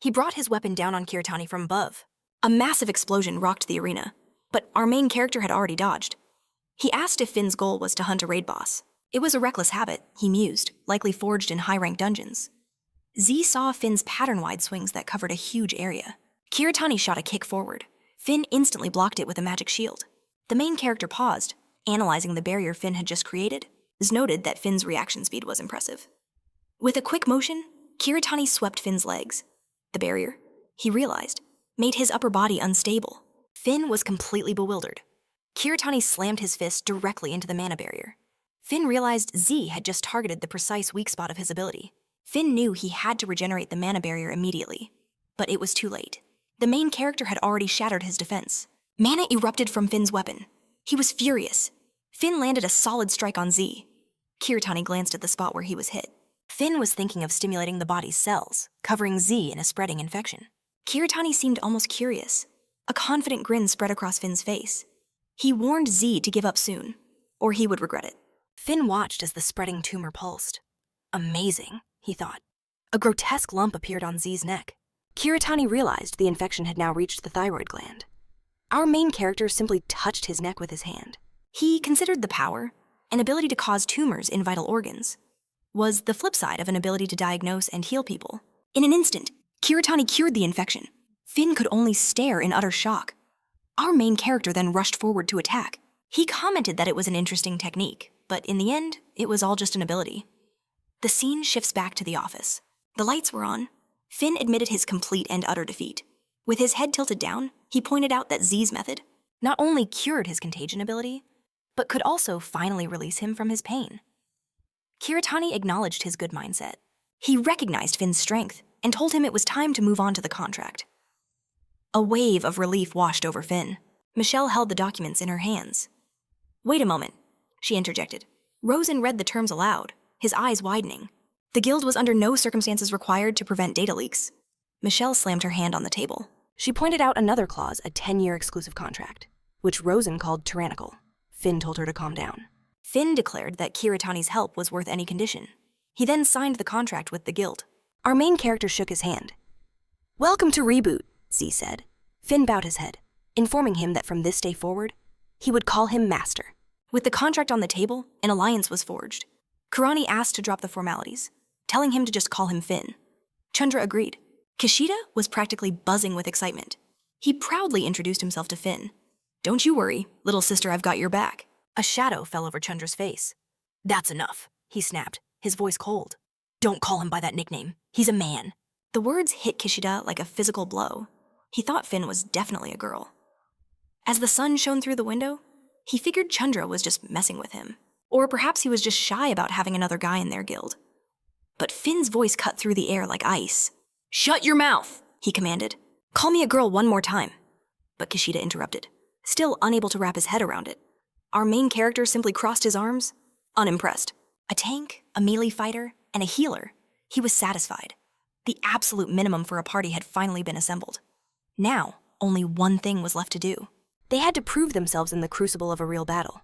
He brought his weapon down on Kiritani from above. A massive explosion rocked the arena, but our main character had already dodged. He asked if Fin's goal was to hunt a raid boss. It was a reckless habit, he mused, likely forged in high-rank dungeons. Z saw Fin's pattern-wide swings that covered a huge area. Kiritani shot a kick forward. Fin instantly blocked it with a magic shield. The main character paused, analyzing the barrier Fin had just created. Z noted that Fin's reaction speed was impressive. With a quick motion, Kiritani swept Finn's legs. The barrier, he realized, made his upper body unstable. Finn was completely bewildered. Kiritani slammed his fist directly into the mana barrier. Finn realized Z had just targeted the precise weak spot of his ability. Finn knew he had to regenerate the mana barrier immediately, but it was too late. The main character had already shattered his defense. Mana erupted from Finn's weapon. He was furious. Finn landed a solid strike on Z. Kiritani glanced at the spot where he was hit. Finn was thinking of stimulating the body's cells, covering Z in a spreading infection. Kiritani seemed almost curious. A confident grin spread across Finn's face. He warned Z to give up soon, or he would regret it. Finn watched as the spreading tumor pulsed. Amazing, he thought. A grotesque lump appeared on Z's neck. Kiritani realized the infection had now reached the thyroid gland. Our main character simply touched his neck with his hand. He considered the power, an ability to cause tumors in vital organs, was the flip side of an ability to diagnose and heal people. In an instant, Kiritani cured the infection. Finn could only stare in utter shock. Our main character then rushed forward to attack. He commented that it was an interesting technique, but in the end, it was all just an ability. The scene shifts back to the office. The lights were on. Finn admitted his complete and utter defeat. With his head tilted down, he pointed out that Z's method not only cured his contagion ability, but could also finally release him from his pain. Kiritani acknowledged his good mindset. He recognized Finn's strength and told him it was time to move on to the contract. A wave of relief washed over Finn. Michelle held the documents in her hands. "Wait a moment," she interjected. Rosen read the terms aloud, his eyes widening. The guild was under no circumstances required to prevent data leaks. Michelle slammed her hand on the table. She pointed out another clause, a 10-year exclusive contract, which Rosen called tyrannical. Finn told her to calm down. Finn declared that Kiritani's help was worth any condition. He then signed the contract with the guild. Our main character shook his hand. "Welcome to Reboot," Z said. Finn bowed his head, informing him that from this day forward, he would call him Master. With the contract on the table, an alliance was forged. Kurani asked to drop the formalities, telling him to just call him Finn. Chandra agreed. Kishida was practically buzzing with excitement. He proudly introduced himself to Finn. "Don't you worry, little sister, I've got your back." A shadow fell over Chandra's face. "That's enough," he snapped, his voice cold. "Don't call him by that nickname. He's a man." The words hit Kishida like a physical blow. He thought Finn was definitely a girl. As the sun shone through the window, he figured Chandra was just messing with him. Or perhaps he was just shy about having another guy in their guild. But Finn's voice cut through the air like ice. "Shut your mouth," he commanded. "Call me a girl one more time." But Kishida interrupted, still unable to wrap his head around it. Our main character simply crossed his arms, unimpressed. A tank, a melee fighter, and a healer. He was satisfied. The absolute minimum for a party had finally been assembled. Now, only one thing was left to do. They had to prove themselves in the crucible of a real battle.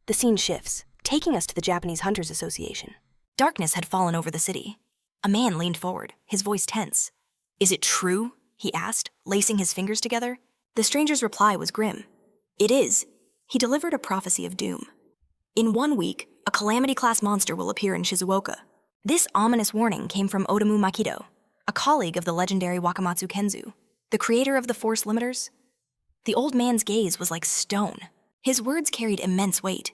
The scene shifts, taking us to the Japanese Hunters Association. Darkness had fallen over the city. A man leaned forward, his voice tense. "Is it true?" he asked, lacing his fingers together. The stranger's reply was grim. "It is." He delivered a prophecy of doom. "In 1 week, a calamity-class monster will appear in Shizuoka." This ominous warning came from Otomu Makido, a colleague of the legendary Wakamatsu Kenzu, the creator of the Force Limiters. The old man's gaze was like stone. His words carried immense weight.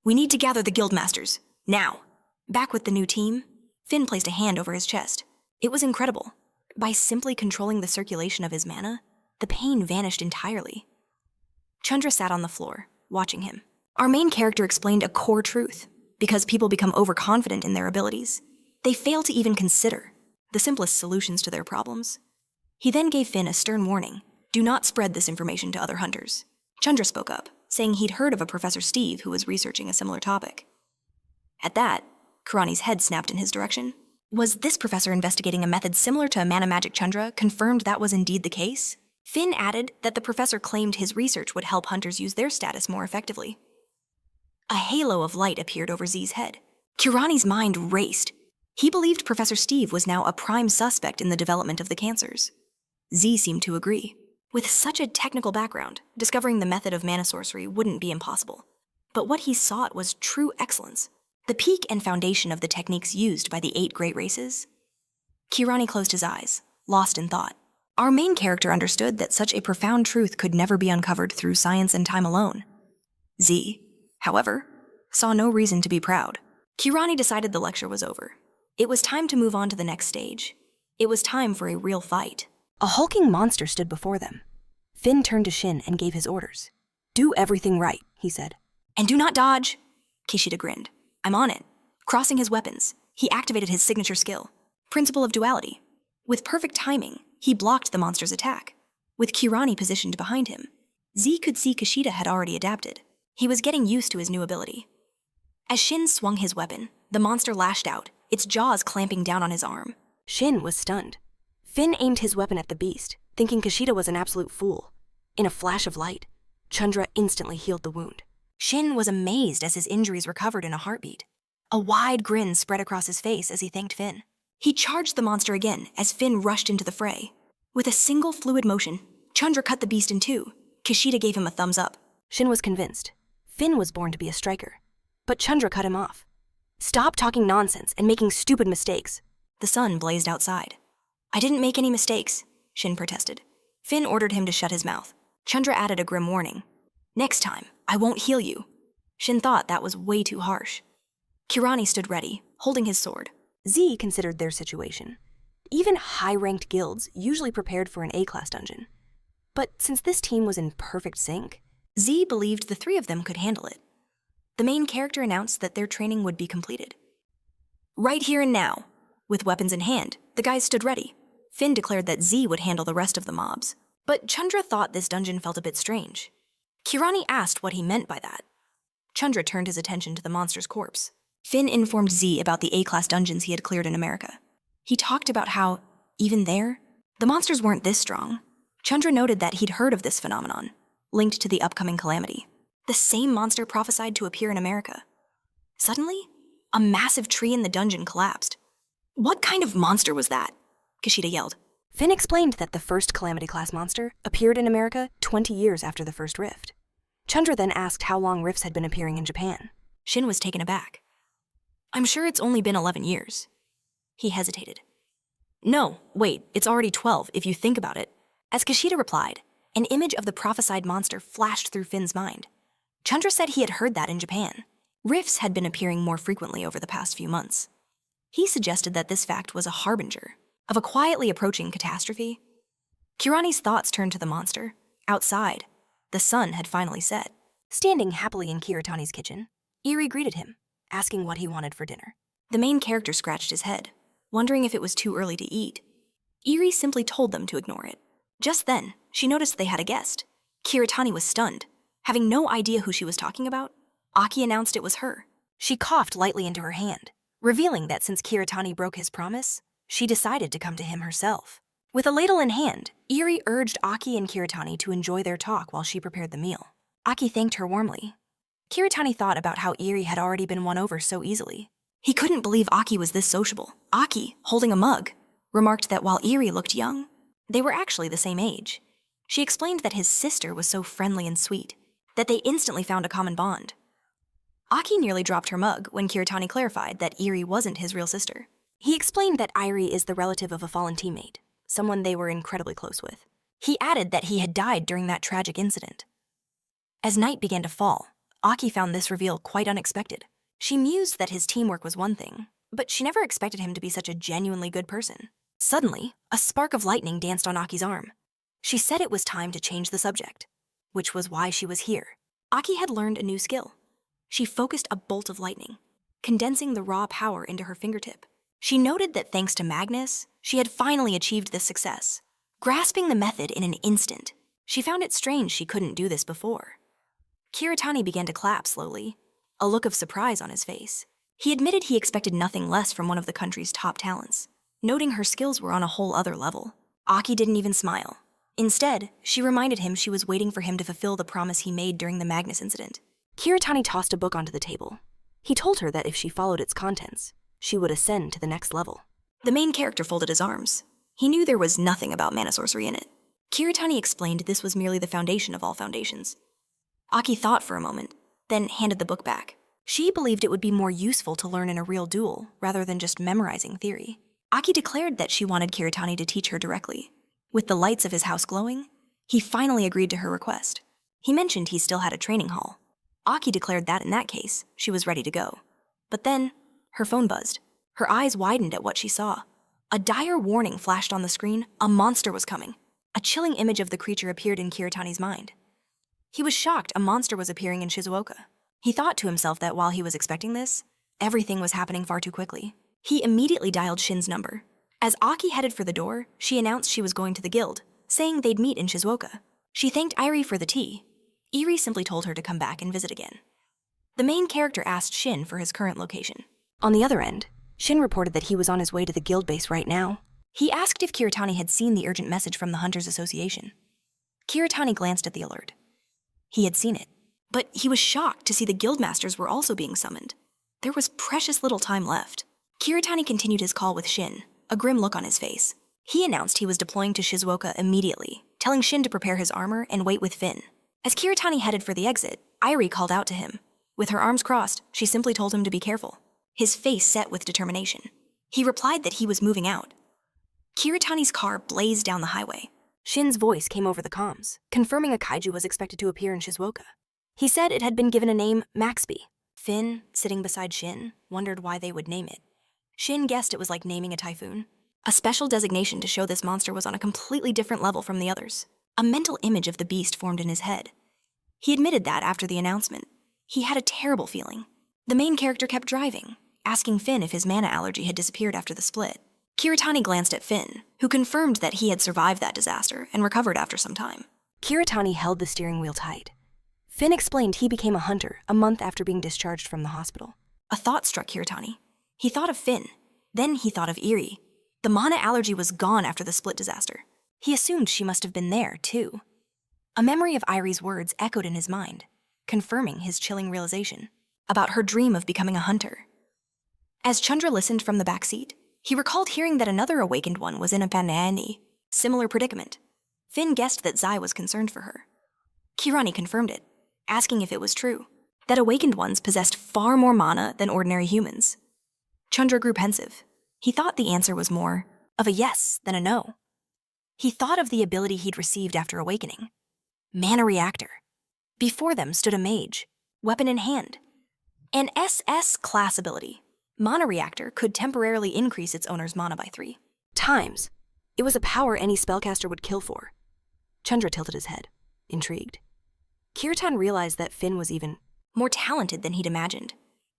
"We need to gather the guildmasters, now." Back with the new team, Finn placed a hand over his chest. It was incredible. By simply controlling the circulation of his mana, the pain vanished entirely. Chandra sat on the floor, watching him. Our main character explained a core truth. Because people become overconfident in their abilities, they fail to even consider the simplest solutions to their problems. He then gave Finn a stern warning. Do not spread this information to other hunters. Chandra spoke up, saying he'd heard of a Professor Steve who was researching a similar topic. At that, Kurani's head snapped in his direction. Was this professor investigating a method similar to Mana Magic Chandra confirmed that was indeed the case? Finn added that the professor claimed his research would help hunters use their status more effectively. A halo of light appeared over Z's head. Kurani's mind raced. He believed Professor Steve was now a prime suspect in the development of the cancers. Z seemed to agree. With such a technical background, discovering the method of mana sorcery wouldn't be impossible. But what he sought was true excellence, the peak and foundation of the techniques used by the 8 great races. Kirani closed his eyes, lost in thought. Our main character understood that such a profound truth could never be uncovered through science and time alone. Z, however, saw no reason to be proud. Kirani decided the lecture was over. It was time to move on to the next stage. It was time for a real fight. A hulking monster stood before them. Finn turned to Shin and gave his orders. "Do everything right," he said. "And do not dodge." Kishida grinned. "I'm on it." Crossing his weapons, he activated his signature skill, Principle of Duality. With perfect timing, he blocked the monster's attack. With Kirani positioned behind him, Z could see Kishida had already adapted. He was getting used to his new ability. As Shin swung his weapon, the monster lashed out, its jaws clamping down on his arm. Shin was stunned. Finn aimed his weapon at the beast, thinking Kishida was an absolute fool. In a flash of light, Chandra instantly healed the wound. Shin was amazed as his injuries recovered in a heartbeat. A wide grin spread across his face as he thanked Finn. He charged the monster again as Finn rushed into the fray. With a single fluid motion, Chandra cut the beast in two. Kishida gave him a thumbs up. Shin was convinced. Finn was born to be a striker. But Chandra cut him off. "Stop talking nonsense and making stupid mistakes." The sun blazed outside. "I didn't make any mistakes," Shin protested. Finn ordered him to shut his mouth. Chandra added a grim warning. "Next time, I won't heal you." Shin thought that was way too harsh. Kirani stood ready, holding his sword. Z considered their situation. Even high-ranked guilds usually prepared for an A-class dungeon. But since this team was in perfect sync, Z believed the three of them could handle it. The main character announced that their training would be completed. Right here and now. With weapons in hand, the guys stood ready. Finn declared that Z would handle the rest of the mobs. But Chandra thought this dungeon felt a bit strange. Kirani asked what he meant by that. Chandra turned his attention to the monster's corpse. Finn informed Z about the A-class dungeons he had cleared in America. He talked about how, even there, the monsters weren't this strong. Chandra noted that he'd heard of this phenomenon, linked to the upcoming calamity. The same monster prophesied to appear in America. Suddenly, a massive tree in the dungeon collapsed. "What kind of monster was that?" Kishida yelled. Finn explained that the first Calamity-class monster appeared in America 20 years after the first rift. Chandra then asked how long rifts had been appearing in Japan. Shin was taken aback. "I'm sure it's only been 11 years. He hesitated. "No, wait, it's already 12 if you think about it." As Kishida replied, an image of the prophesied monster flashed through Finn's mind. Chandra said he had heard that in Japan. Rifts had been appearing more frequently over the past few months. He suggested that this fact was a harbinger of a quietly approaching catastrophe. Kirani's thoughts turned to the monster. Outside, the sun had finally set. Standing happily in Kiritani's kitchen, Eri greeted him, asking what he wanted for dinner. The main character scratched his head, wondering if it was too early to eat. Eri simply told them to ignore it. Just then, she noticed they had a guest. Kiritani was stunned. Having no idea who she was talking about, Aki announced it was her. She coughed lightly into her hand, revealing that since Kiritani broke his promise, she decided to come to him herself. With a ladle in hand, Eri urged Aki and Kiritani to enjoy their talk while she prepared the meal. Aki thanked her warmly. Kiritani thought about how Eri had already been won over so easily. He couldn't believe Aki was this sociable. Aki, holding a mug, remarked that while Eri looked young, they were actually the same age. She explained that his sister was so friendly and sweet, that they instantly found a common bond. Aki nearly dropped her mug when Kiritani clarified that Eri wasn't his real sister. He explained that Eri is the relative of a fallen teammate, someone they were incredibly close with. He added that he had died during that tragic incident. As night began to fall, Aki found this reveal quite unexpected. She mused that his teamwork was one thing, but she never expected him to be such a genuinely good person. Suddenly, a spark of lightning danced on Aki's arm. She said it was time to change the subject, which was why she was here. Aki had learned a new skill. She focused a bolt of lightning, condensing the raw power into her fingertip. She noted that thanks to Magnus, she had finally achieved this success. Grasping the method in an instant, she found it strange she couldn't do this before. Kiritani began to clap slowly, a look of surprise on his face. He admitted he expected nothing less from one of the country's top talents, noting her skills were on a whole other level. Aki didn't even smile. Instead, she reminded him she was waiting for him to fulfill the promise he made during the Magnus incident. Kiritani tossed a book onto the table. He told her that if she followed its contents, she would ascend to the next level. The main character folded his arms. He knew there was nothing about mana sorcery in it. Kiritani explained this was merely the foundation of all foundations. Aki thought for a moment, then handed the book back. She believed it would be more useful to learn in a real duel rather than just memorizing theory. Aki declared that she wanted Kiritani to teach her directly. With the lights of his house glowing, he finally agreed to her request. He mentioned he still had a training hall. Aki declared that in that case, she was ready to go. But then, her phone buzzed. Her eyes widened at what she saw. A dire warning flashed on the screen. A monster was coming. A chilling image of the creature appeared in Kiritani's mind. He was shocked a monster was appearing in Shizuoka. He thought to himself that while he was expecting this, everything was happening far too quickly. He immediately dialed Shin's number. As Aki headed for the door, she announced she was going to the guild, saying they'd meet in Shizuoka. She thanked Irie for the tea. Irie simply told her to come back and visit again. The main character asked Shin for his current location. On the other end, Shin reported that he was on his way to the guild base right now. He asked if Kiritani had seen the urgent message from the Hunters Association. Kiritani glanced at the alert. He had seen it, but he was shocked to see the guildmasters were also being summoned. There was precious little time left. Kiritani continued his call with Shin, a grim look on his face. He announced he was deploying to Shizuoka immediately, telling Shin to prepare his armor and wait with Finn. As Kiritani headed for the exit, Irie called out to him. With her arms crossed, she simply told him to be careful. His face set with determination. He replied that he was moving out. Kiritani's car blazed down the highway. Shin's voice came over the comms, confirming a kaiju was expected to appear in Shizuoka. He said it had been given a name, Maxby. Finn, sitting beside Shin, wondered why they would name it. Shin guessed it was like naming a typhoon. A special designation to show this monster was on a completely different level from the others. A mental image of the beast formed in his head. He admitted that after the announcement. He had a terrible feeling. The main character kept driving, asking Finn if his mana allergy had disappeared after the split. Kiritani glanced at Finn, who confirmed that he had survived that disaster and recovered after some time. Kiritani held the steering wheel tight. Finn explained he became a hunter a month after being discharged from the hospital. A thought struck Kiritani. He thought of Finn. Then he thought of Irie. The mana allergy was gone after the split disaster. He assumed she must have been there, too. A memory of Irie's words echoed in his mind, confirming his chilling realization about her dream of becoming a hunter. As Chandra listened from the back seat, he recalled hearing that another awakened one was in a similar predicament. Finn guessed that Zai was concerned for her. Kirani confirmed it, asking if it was true, that awakened ones possessed far more mana than ordinary humans. Chandra grew pensive. He thought the answer was more of a yes than a no. He thought of the ability he'd received after awakening. Mana Reactor. Before them stood a mage, weapon in hand. An SS class ability. Mana Reactor could temporarily increase its owner's mana by 3 times. It was a power any spellcaster would kill for. Chandra tilted his head, intrigued. Kirtan realized that Finn was even more talented than he'd imagined.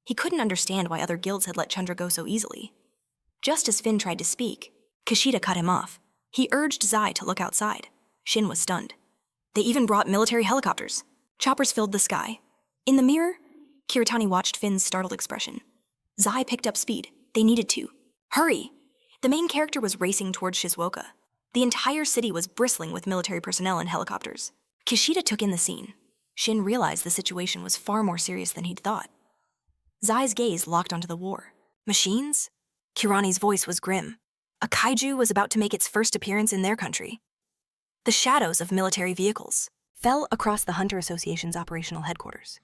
He couldn't understand why other guilds had let Chandra go so easily. Just as Finn tried to speak, Kashida cut him off. He urged Zai to look outside. Shin was stunned. They even brought military helicopters. Choppers filled the sky. In the mirror, Kiritani watched Finn's startled expression. Zai picked up speed. They needed to. Hurry! The main character was racing towards Shizuoka. The entire city was bristling with military personnel and helicopters. Kishida took in the scene. Shin realized the situation was far more serious than he'd thought. Zai's gaze locked onto the war. Machines? Kirani's voice was grim. A kaiju was about to make its first appearance in their country. The shadows of military vehicles fell across the Hunter Association's operational headquarters.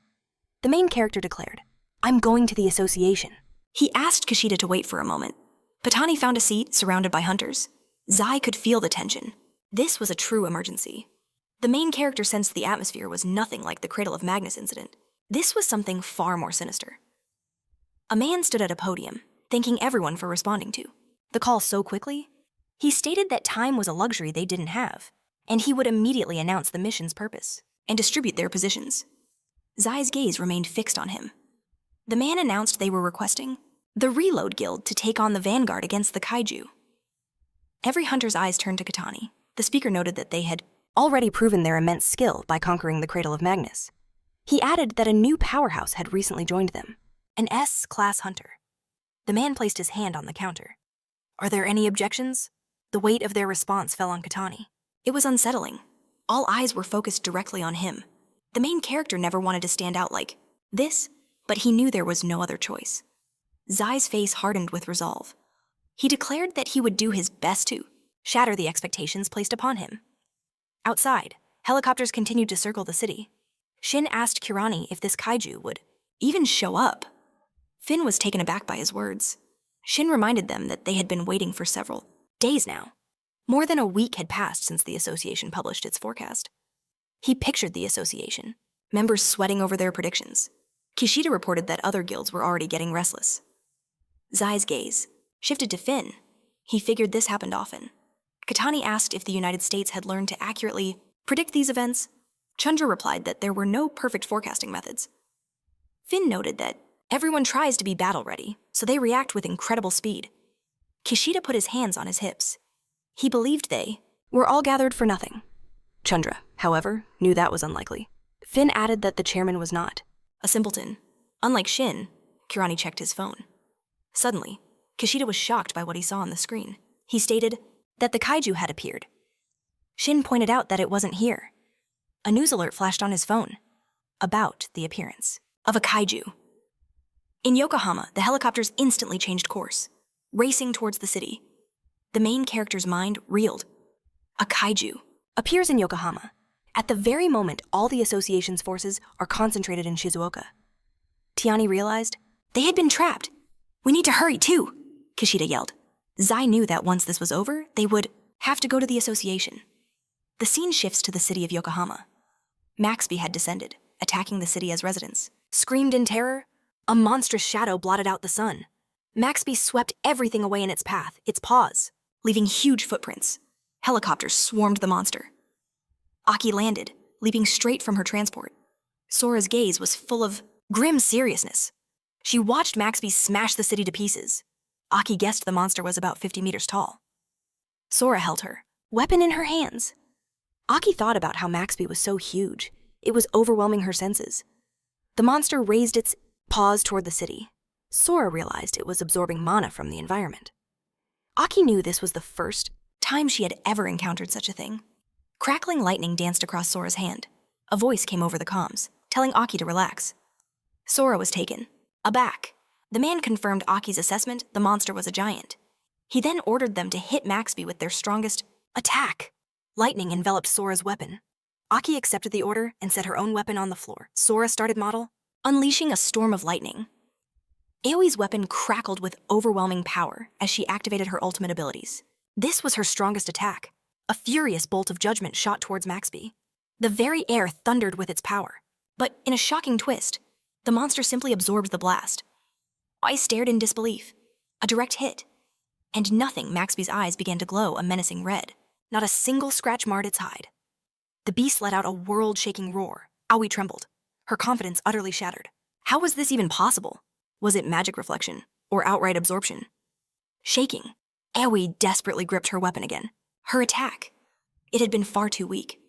The main character declared, "I'm going to the association." He asked Kishida to wait for a moment. Patani found a seat surrounded by hunters. Zai could feel the tension. This was a true emergency. The main character sensed the atmosphere was nothing like the Cradle of Magnus incident. This was something far more sinister. A man stood at a podium, thanking everyone for responding to the call so quickly. He stated that time was a luxury they didn't have, and he would immediately announce the mission's purpose and distribute their positions. Zai's gaze remained fixed on him. The man announced they were requesting the Reload Guild to take on the vanguard against the kaiju. Every hunter's eyes turned to Katani. The speaker noted that they had already proven their immense skill by conquering the Cradle of Magnus. He added that a new powerhouse had recently joined them, an S-class hunter. The man placed his hand on the counter. Are there any objections? The weight of their response fell on Katani. It was unsettling. All eyes were focused directly on him. The main character never wanted to stand out like this, but he knew there was no other choice. Zai's face hardened with resolve. He declared that he would do his best to shatter the expectations placed upon him. Outside, helicopters continued to circle the city. Shin asked Kirani if this kaiju would even show up. Finn was taken aback by his words. Shin reminded them that they had been waiting for several days now. More than a week had passed since the association published its forecast. He pictured the association, members sweating over their predictions. Kishida reported that other guilds were already getting restless. Zai's gaze shifted to Finn. He figured this happened often. Katani asked if the United States had learned to accurately predict these events. Chandra replied that there were no perfect forecasting methods. Finn noted that everyone tries to be battle-ready, so they react with incredible speed. Kishida put his hands on his hips. He believed they were all gathered for nothing. Chandra, however, knew that was unlikely. Finn added that the chairman was not a simpleton. Unlike Shin, Kirani checked his phone. Suddenly, Kishida was shocked by what he saw on the screen. He stated that the kaiju had appeared. Shin pointed out that it wasn't here. A news alert flashed on his phone about the appearance of a kaiju. In Yokohama, the helicopters instantly changed course, racing towards the city. The main character's mind reeled. A kaiju appears in Yokohama. At the very moment all the association's forces are concentrated in Shizuoka. Tiani realized they had been trapped. We need to hurry too, Kishida yelled. Zai knew that once this was over, they would have to go to the association. The scene shifts to the city of Yokohama. Maxby had descended, attacking the city as residents. Screamed in terror, a monstrous shadow blotted out the sun. Maxby swept everything away in its path, its paws, leaving huge footprints. Helicopters swarmed the monster. Aki landed, leaping straight from her transport. Sora's gaze was full of grim seriousness. She watched Maxby smash the city to pieces. Aki guessed the monster was about 50 meters tall. Sora held her, weapon in her hands. Aki thought about how Maxby was so huge. It was overwhelming her senses. The monster raised its paws toward the city. Sora realized it was absorbing mana from the environment. Aki knew this was the first time she had ever encountered such a thing. Crackling lightning danced across Sora's hand. A voice came over the comms, telling Aki to relax. Sora was taken aback. The man confirmed Aki's assessment the monster was a giant. He then ordered them to hit Maxby with their strongest attack. Lightning enveloped Sora's weapon. Aki accepted the order and set her own weapon on the floor. Sora started model, unleashing a storm of lightning. Aoi's weapon crackled with overwhelming power as she activated her ultimate abilities. This was her strongest attack. A furious bolt of judgment shot towards Maxby. The very air thundered with its power. But in a shocking twist, the monster simply absorbed the blast. I stared in disbelief. A direct hit. And nothing, Maxby's eyes began to glow a menacing red. Not a single scratch marred its hide. The beast let out a world-shaking roar. Aoi trembled, her confidence utterly shattered. How was this even possible? Was it magic reflection, or outright absorption? Shaking, Aoi desperately gripped her weapon again. Her attack. It had been far too weak.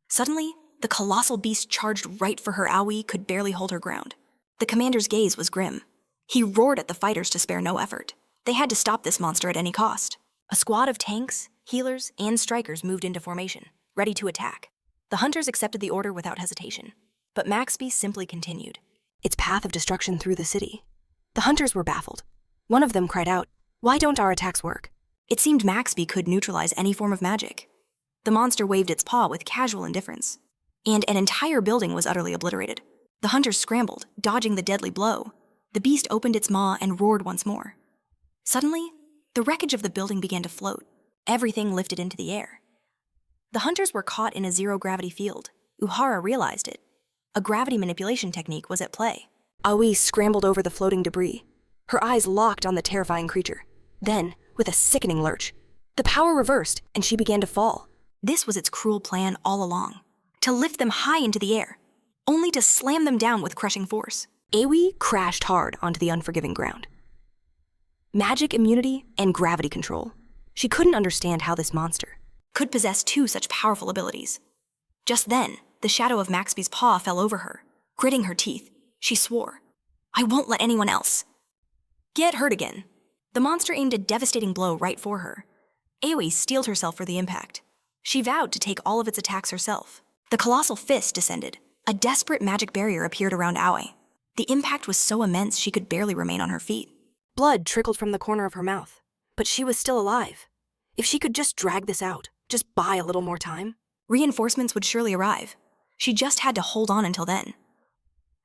Suddenly, the colossal beast charged right for her. Aoi could barely hold her ground. The commander's gaze was grim. He roared at the fighters to spare no effort. They had to stop this monster at any cost. A squad of tanks, healers, and strikers moved into formation, ready to attack. The hunters accepted the order without hesitation, but Maxby simply continued its path of destruction through the city. The hunters were baffled. One of them cried out, "Why don't our attacks work?" It seemed Maxby could neutralize any form of magic. The monster waved its paw with casual indifference, and an entire building was utterly obliterated. The hunters scrambled, dodging the deadly blow. The beast opened its maw and roared once more. Suddenly, the wreckage of the building began to float. Everything lifted into the air. The hunters were caught in a zero-gravity field. Uhara realized it. A gravity manipulation technique was at play. Aoi scrambled over the floating debris, her eyes locked on the terrifying creature. Then, with a sickening lurch, the power reversed and she began to fall. This was its cruel plan all along, to lift them high into the air, only to slam them down with crushing force. Aoi crashed hard onto the unforgiving ground. Magic immunity and gravity control. She couldn't understand how this monster could possess two such powerful abilities. Just then, the shadow of Maxby's paw fell over her. Gritting her teeth, she swore, "I won't let anyone else get hurt again." The monster aimed a devastating blow right for her. Aoi steeled herself for the impact. She vowed to take all of its attacks herself. The colossal fist descended. A desperate magic barrier appeared around Aoi. The impact was so immense she could barely remain on her feet. Blood trickled from the corner of her mouth, but she was still alive. If she could just drag this out, just buy a little more time, reinforcements would surely arrive. She just had to hold on until then.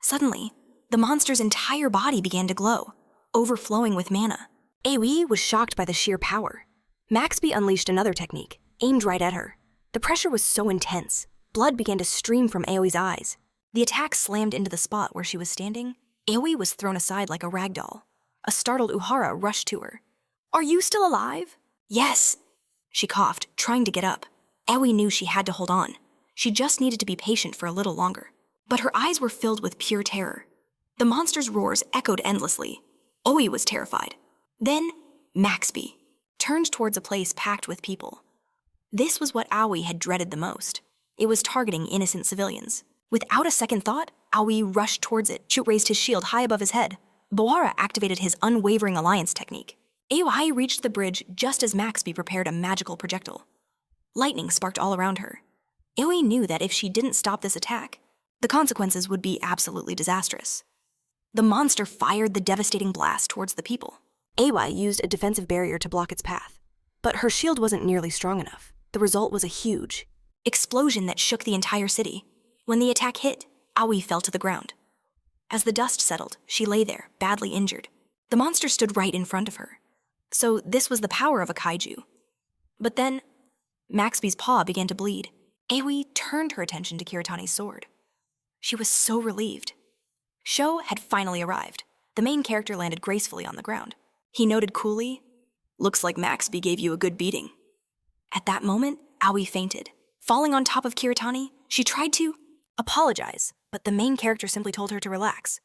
Suddenly, the monster's entire body began to glow, overflowing with mana. Aoi was shocked by the sheer power. Maxby unleashed another technique, aimed right at her. The pressure was so intense, blood began to stream from Aoi's eyes. The attack slammed into the spot where she was standing. Aoi was thrown aside like a rag doll. A startled Uhara rushed to her. "Are you still alive?" Yes, she coughed, trying to get up. Aoi knew she had to hold on. She just needed to be patient for a little longer. But her eyes were filled with pure terror. The monster's roars echoed endlessly. Aoi was terrified. Then, Maxby turned towards a place packed with people. This was what Aoi had dreaded the most. It was targeting innocent civilians. Without a second thought, Aoi rushed towards it. Chut raised his shield high above his head. Boara activated his unwavering alliance technique. Aoi reached the bridge just as Maxby prepared a magical projectile. Lightning sparked all around her. Aoi knew that if she didn't stop this attack, the consequences would be absolutely disastrous. The monster fired the devastating blast towards the people. Aoi used a defensive barrier to block its path. But her shield wasn't nearly strong enough. The result was a huge explosion that shook the entire city. When the attack hit, Aoi fell to the ground. As the dust settled, she lay there, badly injured. The monster stood right in front of her. So this was the power of a kaiju. But then, Maxby's paw began to bleed. Aoi turned her attention to Kiritani's sword. She was so relieved. Sho had finally arrived. The main character landed gracefully on the ground. He noted coolly, "Looks like Maxby gave you a good beating." At that moment, Aoi fainted. Falling on top of Kiritani, she tried to apologize, but the main character simply told her to relax.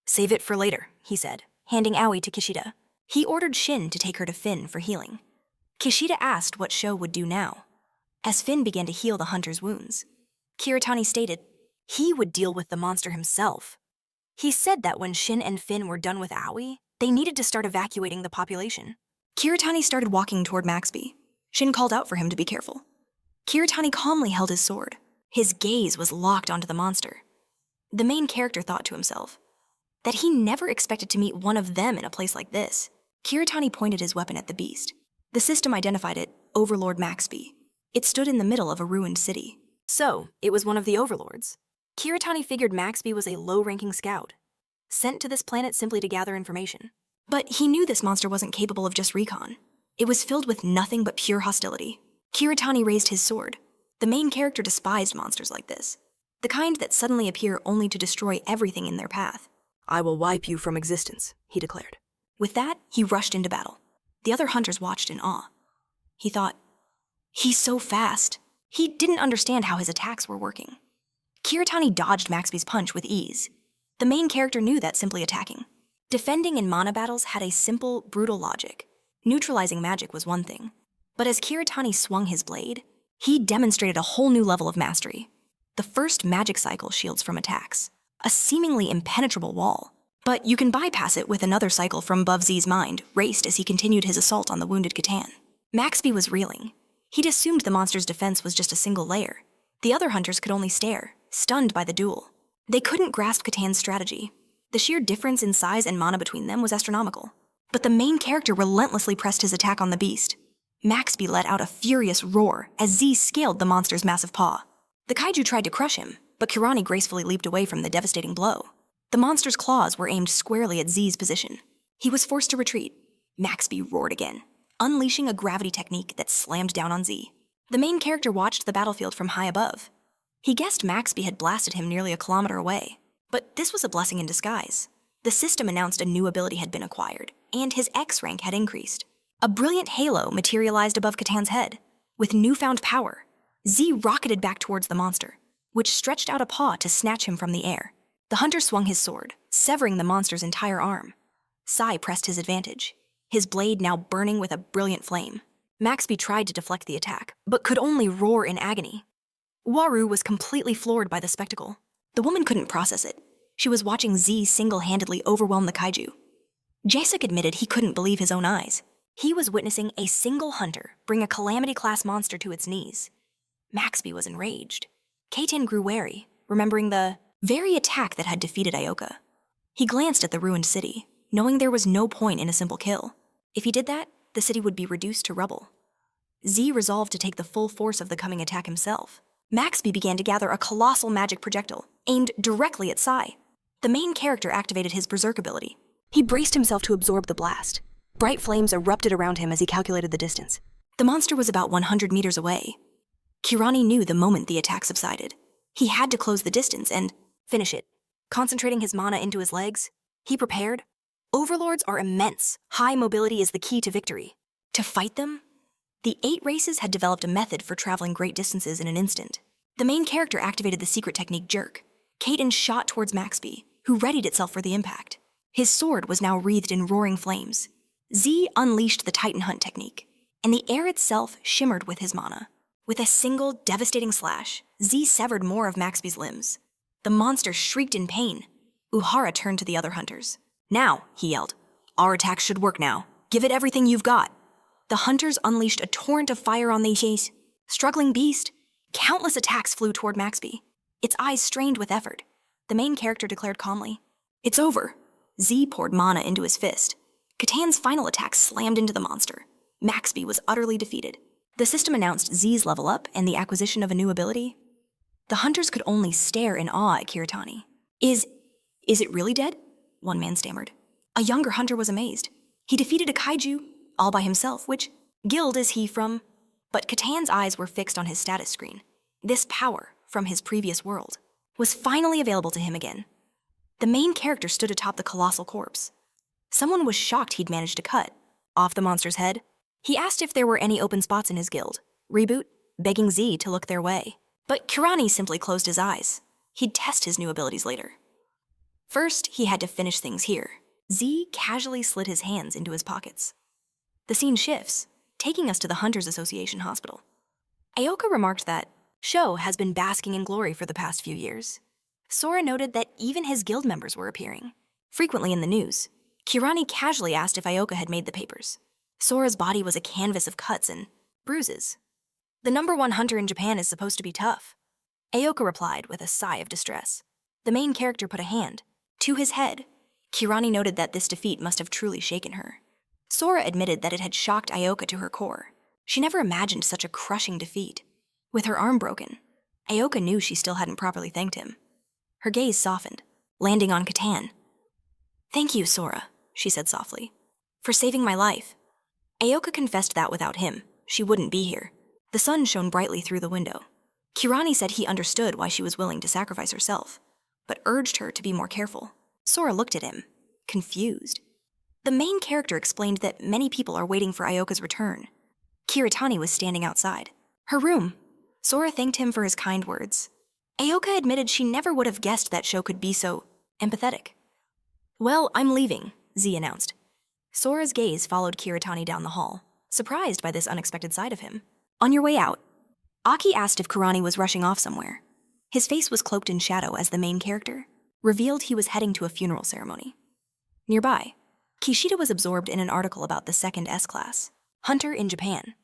"Save it for later," he said, handing Aoi to Kishida. He ordered Shin to take her to Finn for healing. Kishida asked what Sho would do now. As Finn began to heal the hunter's wounds, Kiritani stated he would deal with the monster himself. He said that when Shin and Finn were done with Aoi, they needed to start evacuating the population. Kiritani started walking toward Maxby. Shin called out for him to be careful. Kiritani calmly held his sword. His gaze was locked onto the monster. The main character thought to himself that he never expected to meet one of them in a place like this. Kiritani pointed his weapon at the beast. The system identified it, Overlord Maxby. It stood in the middle of a ruined city. So, it was one of the overlords. Kiritani figured Maxby was a low-ranking scout, sent to this planet simply to gather information. But he knew this monster wasn't capable of just recon. It was filled with nothing but pure hostility. Kiritani raised his sword. The main character despised monsters like this, the kind that suddenly appear only to destroy everything in their path. "I will wipe you from existence," he declared. With that, he rushed into battle. The other hunters watched in awe. He thought, "He's so fast." He didn't understand how his attacks were working. Kiritani dodged Maxby's punch with ease. The main character knew that simply attacking. Defending in mana battles had a simple, brutal logic. Neutralizing magic was one thing. But as Kiritani swung his blade, he demonstrated a whole new level of mastery. The first magic cycle shields from attacks, a seemingly impenetrable wall. But you can bypass it with another cycle from above Z's mind, raced as he continued his assault on the wounded Catan. Maxby was reeling. He'd assumed the monster's defense was just a single layer. The other hunters could only stare, stunned by the duel. They couldn't grasp Catan's strategy. The sheer difference in size and mana between them was astronomical. But the main character relentlessly pressed his attack on the beast. Maxby let out a furious roar as Z scaled the monster's massive paw. The kaiju tried to crush him, but Kirani gracefully leaped away from the devastating blow. The monster's claws were aimed squarely at Z's position. He was forced to retreat. Maxby roared again, unleashing a gravity technique that slammed down on Z. The main character watched the battlefield from high above. He guessed Maxby had blasted him nearly a kilometer away, but this was a blessing in disguise. The system announced a new ability had been acquired, and his X rank had increased. A brilliant halo materialized above Catan's head. With newfound power, Z rocketed back towards the monster, which stretched out a paw to snatch him from the air. The hunter swung his sword, severing the monster's entire arm. Sai pressed his advantage, his blade now burning with a brilliant flame. Maxby tried to deflect the attack, but could only roar in agony. Waru was completely floored by the spectacle. The woman couldn't process it. She was watching Z single-handedly overwhelm the kaiju. Jasek admitted he couldn't believe his own eyes. He was witnessing a single hunter bring a Calamity-class monster to its knees. Maxby was enraged. Catan grew wary, remembering the very attack that had defeated Ioka. He glanced at the ruined city, knowing there was no point in a simple kill. If he did that, the city would be reduced to rubble. Z resolved to take the full force of the coming attack himself. Maxby began to gather a colossal magic projectile, aimed directly at Sai. The main character activated his berserk ability. He braced himself to absorb the blast. Bright flames erupted around him as he calculated the distance. The monster was about 100 meters away. Kirani knew the moment the attack subsided. He had to close the distance and finish it. Concentrating his mana into his legs, he prepared, Overlords are immense. High mobility is the key to victory. To fight them, the 8 races had developed a method for traveling great distances in an instant. The main character activated the secret technique Jerk. Caden shot towards Maxby, who readied itself for the impact. His sword was now wreathed in roaring flames. Z unleashed the Titan Hunt technique, and the air itself shimmered with his mana. With a single devastating slash, Z severed more of Maxby's limbs. The monster shrieked in pain. Uhara turned to the other hunters. "Now," he yelled. "Our attack should work now. Give it everything you've got." The hunters unleashed a torrent of fire on the chase. Struggling beast, countless attacks flew toward Maxby. Its eyes strained with effort. The main character declared calmly, "It's over." Z poured mana into his fist. Catan's final attack slammed into the monster. Maxby was utterly defeated. The system announced Z's level up and the acquisition of a new ability. The hunters could only stare in awe at Kiritani. Is it really dead?" one man stammered. A younger hunter was amazed. He defeated a kaiju all by himself. Which guild is he from? But Catan's eyes were fixed on his status screen. This power, from his previous world, was finally available to him again. The main character stood atop the colossal corpse. Someone was shocked he'd managed to cut off the monster's head. He asked if there were any open spots in his guild, Reboot, begging Z to look their way. But Kirani simply closed his eyes. He'd test his new abilities later. First, he had to finish things here. Z casually slid his hands into his pockets. The scene shifts, taking us to the Hunters Association hospital. Aoka remarked that Sho has been basking in glory for the past few years. Sora noted that even his guild members were appearing. Frequently in the news, Kirani casually asked if Aoka had made the papers. Sora's body was a canvas of cuts and bruises. "The #1 hunter in Japan is supposed to be tough," Aoka replied with a sigh of distress. The main character put a hand to his head. Kirani noted that this defeat must have truly shaken her. Sora admitted that it had shocked Aoka to her core. She never imagined such a crushing defeat. With her arm broken, Aoka knew she still hadn't properly thanked him. Her gaze softened, landing on Catan. "Thank you, Sora," she said softly, "for saving my life." Aoka confessed that without him, she wouldn't be here. The sun shone brightly through the window. Kirani said he understood why she was willing to sacrifice herself, but urged her to be more careful. Sora looked at him, confused. The main character explained that many people are waiting for Aoka's return. Kiritani was standing outside her room. Sora thanked him for his kind words. Aoka admitted she never would have guessed that Sho could be so empathetic. "Well, I'm leaving," Z announced. Sora's gaze followed Kiritani down the hall, surprised by this unexpected side of him. "On your way out?" Aki asked if Kirani was rushing off somewhere. His face was cloaked in shadow as the main character revealed he was heading to a funeral ceremony. Nearby, Kishida was absorbed in an article about the second S-class, Hunter in Japan.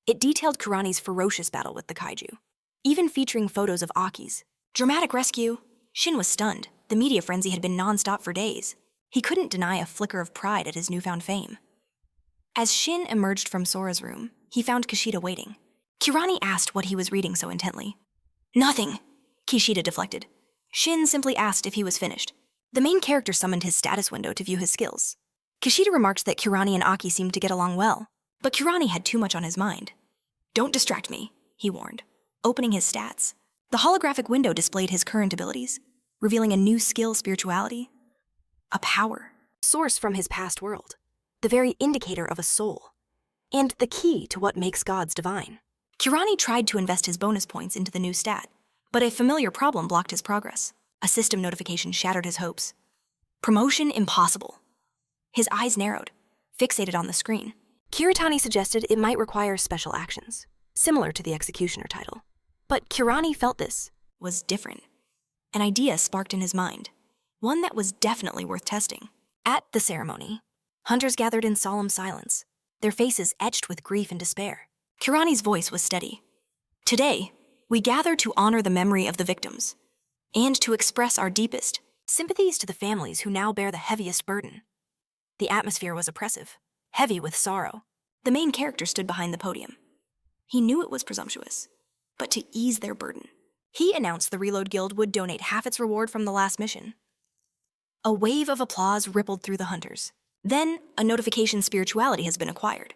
It detailed Kirani's ferocious battle with the kaiju, even featuring photos of Aki's dramatic rescue. Shin was stunned. The media frenzy had been nonstop for days. He couldn't deny a flicker of pride at his newfound fame. As Shin emerged from Sora's room, he found Kishida waiting. Kirani asked what he was reading so intently. "Nothing," Kishida deflected. Shin simply asked if he was finished. The main character summoned his status window to view his skills. Kishida remarked that Kirani and Aki seemed to get along well, but Kirani had too much on his mind. "Don't distract me," he warned, opening his stats. The holographic window displayed his current abilities, revealing a new skill, spirituality, a power Source from his past world, the very indicator of a soul, and the key to what makes gods divine. Kirani tried to invest his bonus points into the new stat, but a familiar problem blocked his progress. A system notification shattered his hopes. Promotion impossible. His eyes narrowed, fixated on the screen. Kiritani suggested it might require special actions, similar to the executioner title. But Kirani felt this was different. An idea sparked in his mind, one that was definitely worth testing. At the ceremony, hunters gathered in solemn silence, their faces etched with grief and despair. Kirani's voice was steady. "Today, we gather to honor the memory of the victims, and to express our deepest sympathies to the families who now bear the heaviest burden." The atmosphere was oppressive, heavy with sorrow. The main character stood behind the podium. He knew it was presumptuous, but to ease their burden, he announced the Reload Guild would donate half its reward from the last mission. A wave of applause rippled through the hunters. Then, a notification spirituality has been acquired.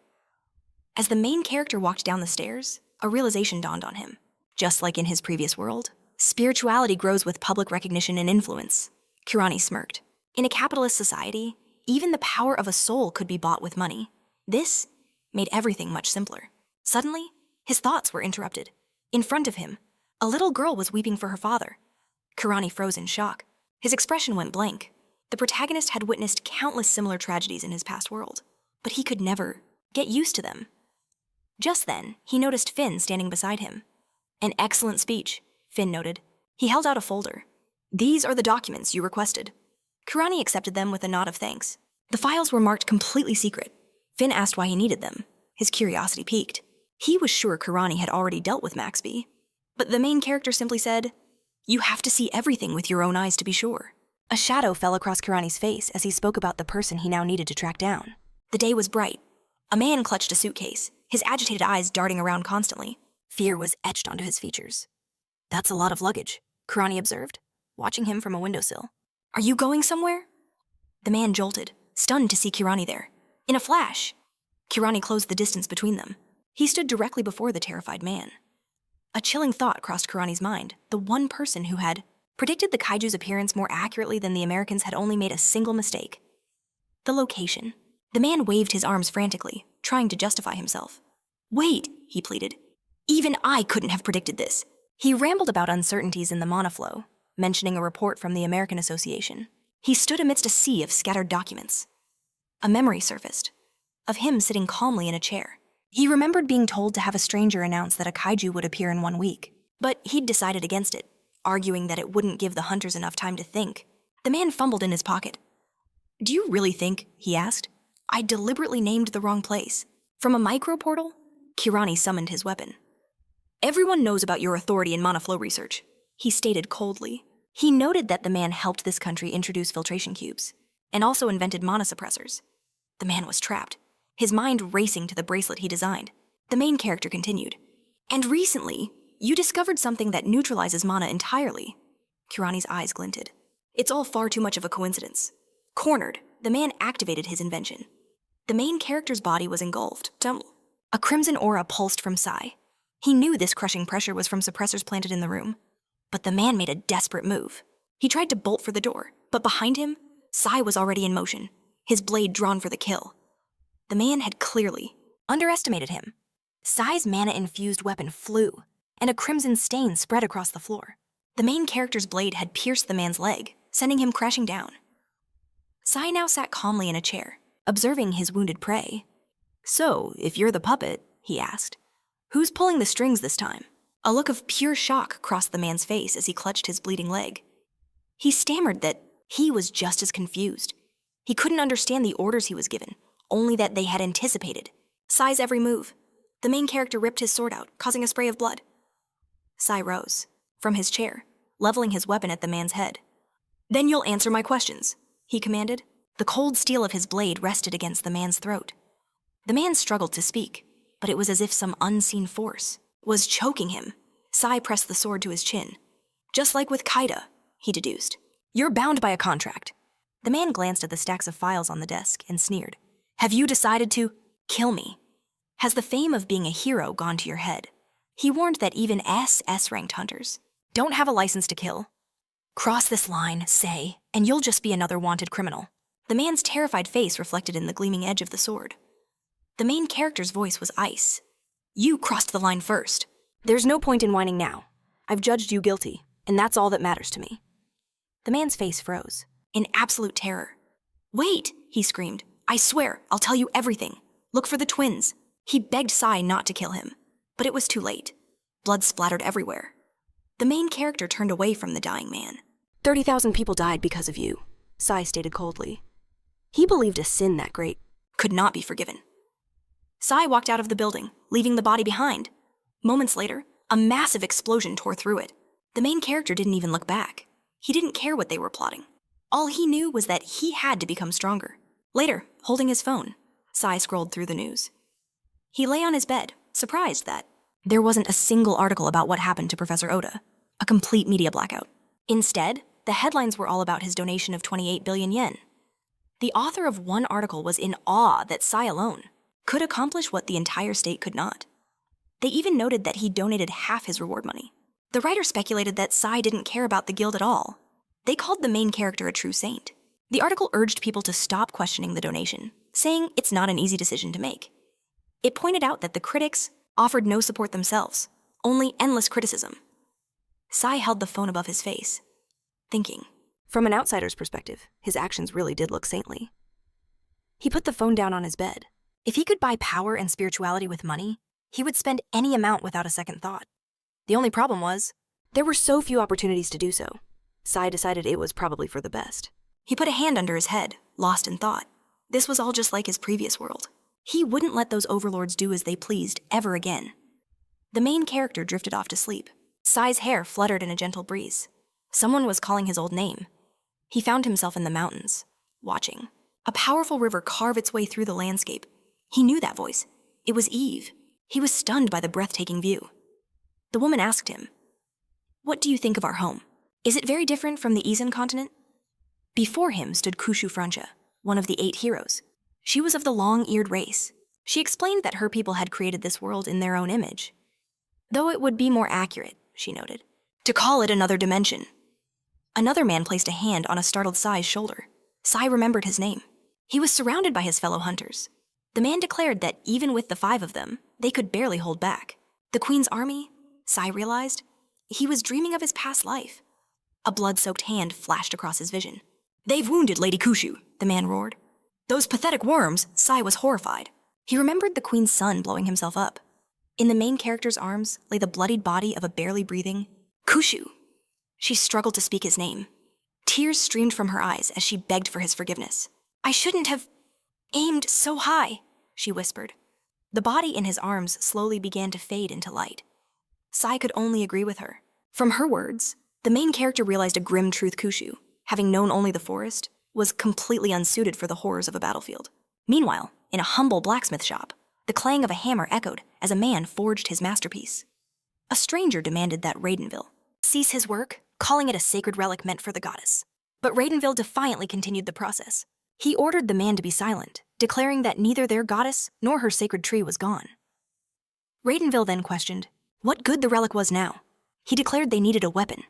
As the main character walked down the stairs, a realization dawned on him. Just like in his previous world, spirituality grows with public recognition and influence. Kirani smirked. In a capitalist society, even the power of a soul could be bought with money. This made everything much simpler. Suddenly, his thoughts were interrupted. In front of him, a little girl was weeping for her father. Kirani froze in shock. His expression went blank. The protagonist had witnessed countless similar tragedies in his past world, but he could never get used to them. Just then, he noticed Finn standing beside him. An excellent speech, Finn noted. He held out a folder. These are the documents you requested. Kirani accepted them with a nod of thanks. The files were marked completely secret. Finn asked why he needed them. His curiosity piqued. He was sure Kirani had already dealt with Maxby. But the main character simply said, "You have to see everything with your own eyes to be sure." A shadow fell across Kirani's face as he spoke about the person he now needed to track down. The day was bright. A man clutched a suitcase, his agitated eyes darting around constantly. Fear was etched onto his features. "That's a lot of luggage," Kirani observed, watching him from a windowsill. "Are you going somewhere?" The man jolted, stunned to see Kirani there. In a flash, Kirani closed the distance between them. He stood directly before the terrified man. A chilling thought crossed Kirani's mind. The one person who had predicted the kaiju's appearance more accurately than the Americans had only made a single mistake. The location. The man waved his arms frantically, trying to justify himself. "Wait," he pleaded. "Even I couldn't have predicted this." He rambled about uncertainties in the monoflow, mentioning a report from the American Association. He stood amidst a sea of scattered documents. A memory surfaced, of him sitting calmly in a chair. He remembered being told to have a stranger announce that a kaiju would appear in 1 week, but he'd decided against it, arguing that it wouldn't give the hunters enough time to think. The man fumbled in his pocket. "Do you really think," he asked, "I deliberately named the wrong place?" From a micro-portal, Kirani summoned his weapon. "Everyone knows about your authority in monoflow research," he stated coldly. He noted that the man helped this country introduce filtration cubes, and also invented monosuppressors. The man was trapped, his mind racing to the bracelet he designed. The main character continued. "And recently, you discovered something that neutralizes mana entirely." Kirani's eyes glinted. "It's all far too much of a coincidence." Cornered, the man activated his invention. The main character's body was engulfed. A crimson aura pulsed from Sai. He knew this crushing pressure was from suppressors planted in the room. But the man made a desperate move. He tried to bolt for the door, but behind him, Sai was already in motion, his blade drawn for the kill. The man had clearly underestimated him. Sai's mana-infused weapon flew, and a crimson stain spread across the floor. The main character's blade had pierced the man's leg, sending him crashing down. Sai now sat calmly in a chair, observing his wounded prey. "So, if you're the puppet," he asked, "who's pulling the strings this time?" A look of pure shock crossed the man's face as he clutched his bleeding leg. He stammered that he was just as confused. He couldn't understand the orders he was given, only that they had anticipated. Sai's every move. The main character ripped his sword out, causing a spray of blood. Sai rose from his chair, leveling his weapon at the man's head. "Then you'll answer my questions," he commanded. The cold steel of his blade rested against the man's throat. The man struggled to speak, but it was as if some unseen force was choking him. Sai pressed the sword to his chin. "Just like with Kaida," he deduced. "You're bound by a contract." The man glanced at the stacks of files on the desk and sneered. "Have you decided to kill me? Has the fame of being a hero gone to your head?" He warned that even SS-ranked hunters don't have a license to kill. "Cross this line, say, and you'll just be another wanted criminal." The man's terrified face reflected in the gleaming edge of the sword. The main character's voice was ice. "You crossed the line first." "There's no point in whining now. I've judged you guilty, and that's all that matters to me." The man's face froze, in absolute terror. "Wait," he screamed. "I swear, I'll tell you everything. Look for the twins." He begged Sai not to kill him, but it was too late. Blood splattered everywhere. The main character turned away from the dying man. 30,000 people died because of you," Sai stated coldly. He believed a sin that great could not be forgiven. Sai walked out of the building, leaving the body behind. Moments later, a massive explosion tore through it. The main character didn't even look back. He didn't care what they were plotting. All he knew was that he had to become stronger. Later, holding his phone, Sai scrolled through the news. He lay on his bed, surprised that there wasn't a single article about what happened to Professor Oda, a complete media blackout. Instead, the headlines were all about his donation of 28 billion yen. The author of one article was in awe that Sai alone could accomplish what the entire state could not. They even noted that he donated half his reward money. The writer speculated that Sai didn't care about the guild at all. They called the main character a true saint. The article urged people to stop questioning the donation, saying it's not an easy decision to make. It pointed out that the critics offered no support themselves, only endless criticism. Sai held the phone above his face, thinking. From an outsider's perspective, his actions really did look saintly. He put the phone down on his bed. If he could buy power and spirituality with money, he would spend any amount without a second thought. The only problem was, there were so few opportunities to do so. Sai decided it was probably for the best. He put a hand under his head, lost in thought. This was all just like his previous world. He wouldn't let those overlords do as they pleased ever again. The main character drifted off to sleep. Sai's hair fluttered in a gentle breeze. Someone was calling his old name. He found himself in the mountains, watching. A powerful river carve its way through the landscape. He knew that voice. It was Eve. He was stunned by the breathtaking view. The woman asked him, "What do you think of our home? Is it very different from the Easen continent?" Before him stood Kushu Francia, one of the 8 heroes. She was of the long-eared race. She explained that her people had created this world in their own image. Though it would be more accurate, she noted, to call it another dimension. Another man placed a hand on a startled Sai's shoulder. Sai remembered his name. He was surrounded by his fellow hunters. The man declared that even with the 5 of them, they could barely hold back. The Queen's army, Sai realized, he was dreaming of his past life. A blood-soaked hand flashed across his vision. "They've wounded Lady Kushu," the man roared. "Those pathetic worms," Sai was horrified. He remembered the Queen's son blowing himself up. In the main character's arms lay the bloodied body of a barely breathing Kushu. She struggled to speak his name. Tears streamed from her eyes as she begged for his forgiveness. "I shouldn't have aimed so high," she whispered. The body in his arms slowly began to fade into light. Sai could only agree with her. From her words, the main character realized a grim truth. Kushu, having known only the forest, was completely unsuited for the horrors of a battlefield. Meanwhile, in a humble blacksmith shop, the clang of a hammer echoed as a man forged his masterpiece. A stranger demanded that Raidenville cease his work, calling it a sacred relic meant for the goddess. But Raidenville defiantly continued the process. He ordered the man to be silent, declaring that neither their goddess nor her sacred tree was gone. Raidenville then questioned what good the relic was now. He declared they needed a weapon,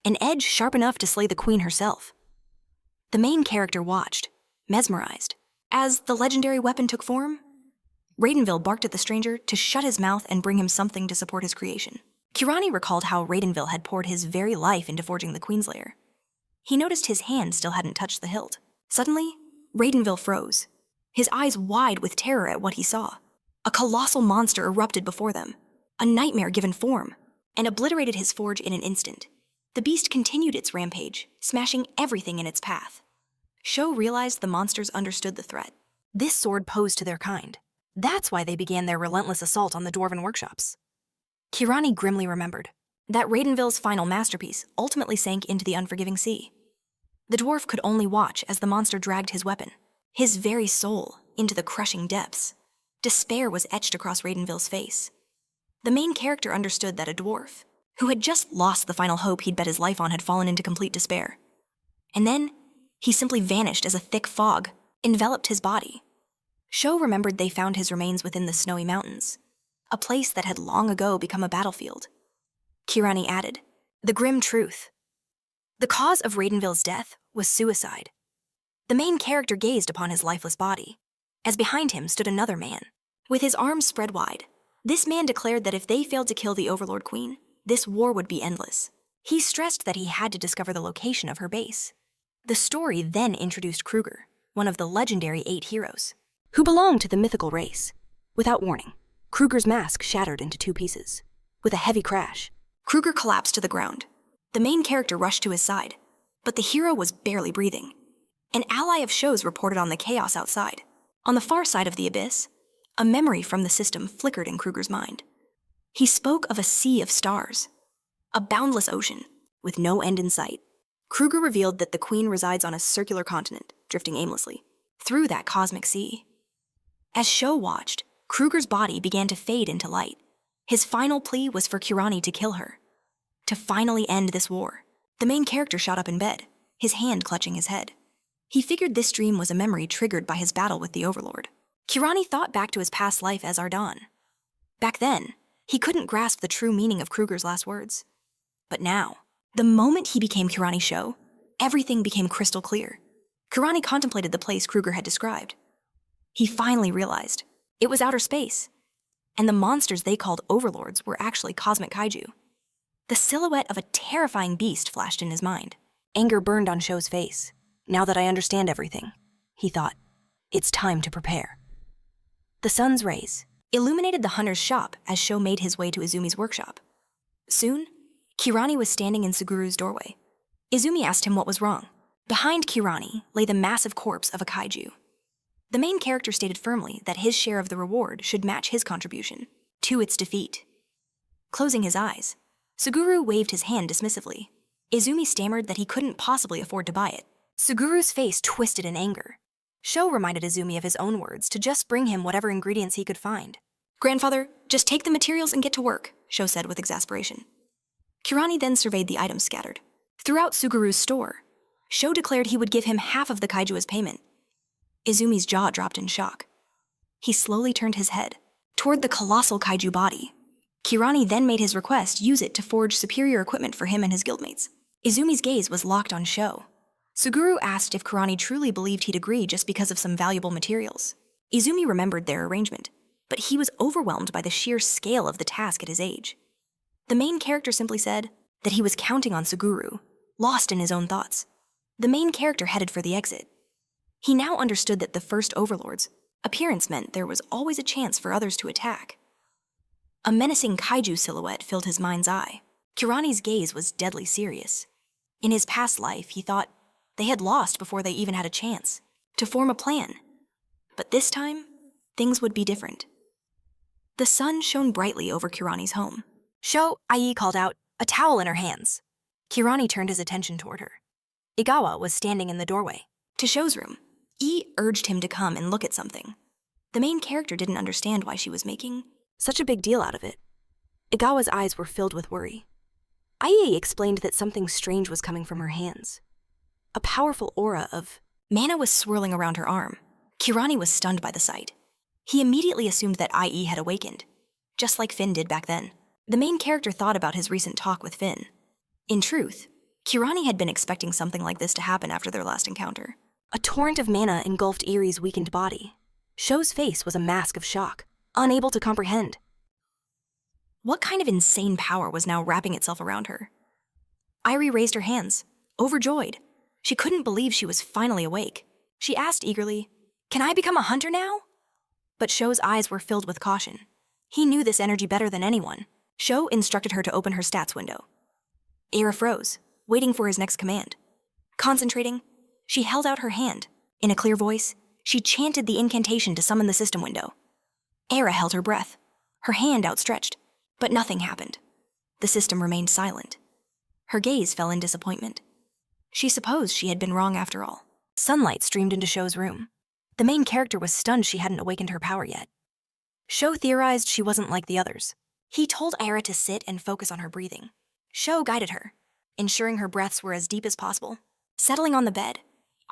an edge sharp enough to slay the queen herself. The main character watched, mesmerized. As the legendary weapon took form, Raidenville barked at the stranger to shut his mouth and bring him something to support his creation. Kirani recalled how Raidenville had poured his very life into forging the Queen's lair. He noticed his hand still hadn't touched the hilt. Suddenly, Raidenville froze, his eyes wide with terror at what he saw. A colossal monster erupted before them, a nightmare given form, and obliterated his forge in an instant. The beast continued its rampage, smashing everything in its path. Sho realized the monsters understood the threat. This sword posed to their kind. That's why they began their relentless assault on the dwarven workshops. Kirani grimly remembered that Raidenville's final masterpiece ultimately sank into the unforgiving sea. The dwarf could only watch as the monster dragged his weapon, his very soul, into the crushing depths. Despair was etched across Raidenville's face. The main character understood that a dwarf, who had just lost the final hope he'd bet his life on, had fallen into complete despair. And then, he simply vanished as a thick fog enveloped his body. Sho remembered they found his remains within the snowy mountains, a place that had long ago become a battlefield. Kirani added, the grim truth. The cause of Raidenville's death was suicide. The main character gazed upon his lifeless body, as behind him stood another man. With his arms spread wide, this man declared that if they failed to kill the Overlord Queen, this war would be endless. He stressed that he had to discover the location of her base. The story then introduced Kruger, one of the legendary 8 heroes, who belonged to the mythical race. Without warning, Kruger's mask shattered into 2 pieces. With a heavy crash, Kruger collapsed to the ground. The main character rushed to his side, but the hero was barely breathing. An ally of Sho's reported on the chaos outside. On the far side of the abyss, a memory from the system flickered in Kruger's mind. He spoke of a sea of stars, a boundless ocean, with no end in sight. Kruger revealed that the Queen resides on a circular continent, drifting aimlessly, through that cosmic sea. As Sho watched, Kruger's body began to fade into light. His final plea was for Kirani to kill her, to finally end this war. The main character shot up in bed, his hand clutching his head. He figured this dream was a memory triggered by his battle with the Overlord. Kirani thought back to his past life as Ardon. Back then, he couldn't grasp the true meaning of Kruger's last words. But now, the moment he became Kirani Sho, everything became crystal clear. Kirani contemplated the place Kruger had described. He finally realized it was outer space, and the monsters they called overlords were actually cosmic kaiju. The silhouette of a terrifying beast flashed in his mind. Anger burned on Sho's face. Now that I understand everything, he thought, it's time to prepare. The sun's rays Illuminated the hunter's shop as Sho made his way to Izumi's workshop. Soon, Kirani was standing in Suguru's doorway. Izumi asked him what was wrong. Behind Kirani lay the massive corpse of a kaiju. The main character stated firmly that his share of the reward should match his contribution to its defeat. Closing his eyes, Suguru waved his hand dismissively. Izumi stammered that he couldn't possibly afford to buy it. Suguru's face twisted in anger. Sho reminded Izumi of his own words to just bring him whatever ingredients he could find. "Grandfather, just take the materials and get to work," Sho said with exasperation. Kirani then surveyed the items scattered. Throughout Suguru's store, Sho declared he would give him half of the kaiju as payment. Izumi's jaw dropped in shock. He slowly turned his head toward the colossal kaiju body. Kirani then made his request use it to forge superior equipment for him and his guildmates. Izumi's gaze was locked on Sho. Suguru asked if Kirani truly believed he'd agree just because of some valuable materials. Izumi remembered their arrangement, but he was overwhelmed by the sheer scale of the task at his age. The main character simply said that he was counting on Suguru, lost in his own thoughts. The main character headed for the exit. He now understood that the first overlord's appearance meant there was always a chance for others to attack. A menacing kaiju silhouette filled his mind's eye. Kirani's gaze was deadly serious. In his past life, he thought they had lost before they even had a chance to form a plan. But this time, things would be different. The sun shone brightly over Kirani's home. Sho, Ai called out, a towel in her hands. Kirani turned his attention toward her. Igawa was standing in the doorway. To Sho's room, Ii urged him to come and look at something. The main character didn't understand why she was making such a big deal out of it. Igawa's eyes were filled with worry. Ai explained that something strange was coming from her hands. A powerful aura of mana was swirling around her arm. Kirani was stunned by the sight. He immediately assumed that IE had awakened, just like Finn did back then. The main character thought about his recent talk with Finn. In truth, Kirani had been expecting something like this to happen after their last encounter. A torrent of mana engulfed Irie's weakened body. Sho's face was a mask of shock, unable to comprehend. What kind of insane power was now wrapping itself around her? Irie raised her hands, overjoyed. She couldn't believe she was finally awake. She asked eagerly, "Can I become a hunter now?" But Sho's eyes were filled with caution. He knew this energy better than anyone. Sho instructed her to open her stats window. Era froze, waiting for his next command. Concentrating, she held out her hand. In a clear voice, she chanted the incantation to summon the system window. Era held her breath, her hand outstretched, but nothing happened. The system remained silent. Her gaze fell in disappointment. She supposed she had been wrong after all. Sunlight streamed into Sho's room. The main character was stunned she hadn't awakened her power yet. Sho theorized she wasn't like the others. He told Era to sit and focus on her breathing. Sho guided her, ensuring her breaths were as deep as possible. Settling on the bed,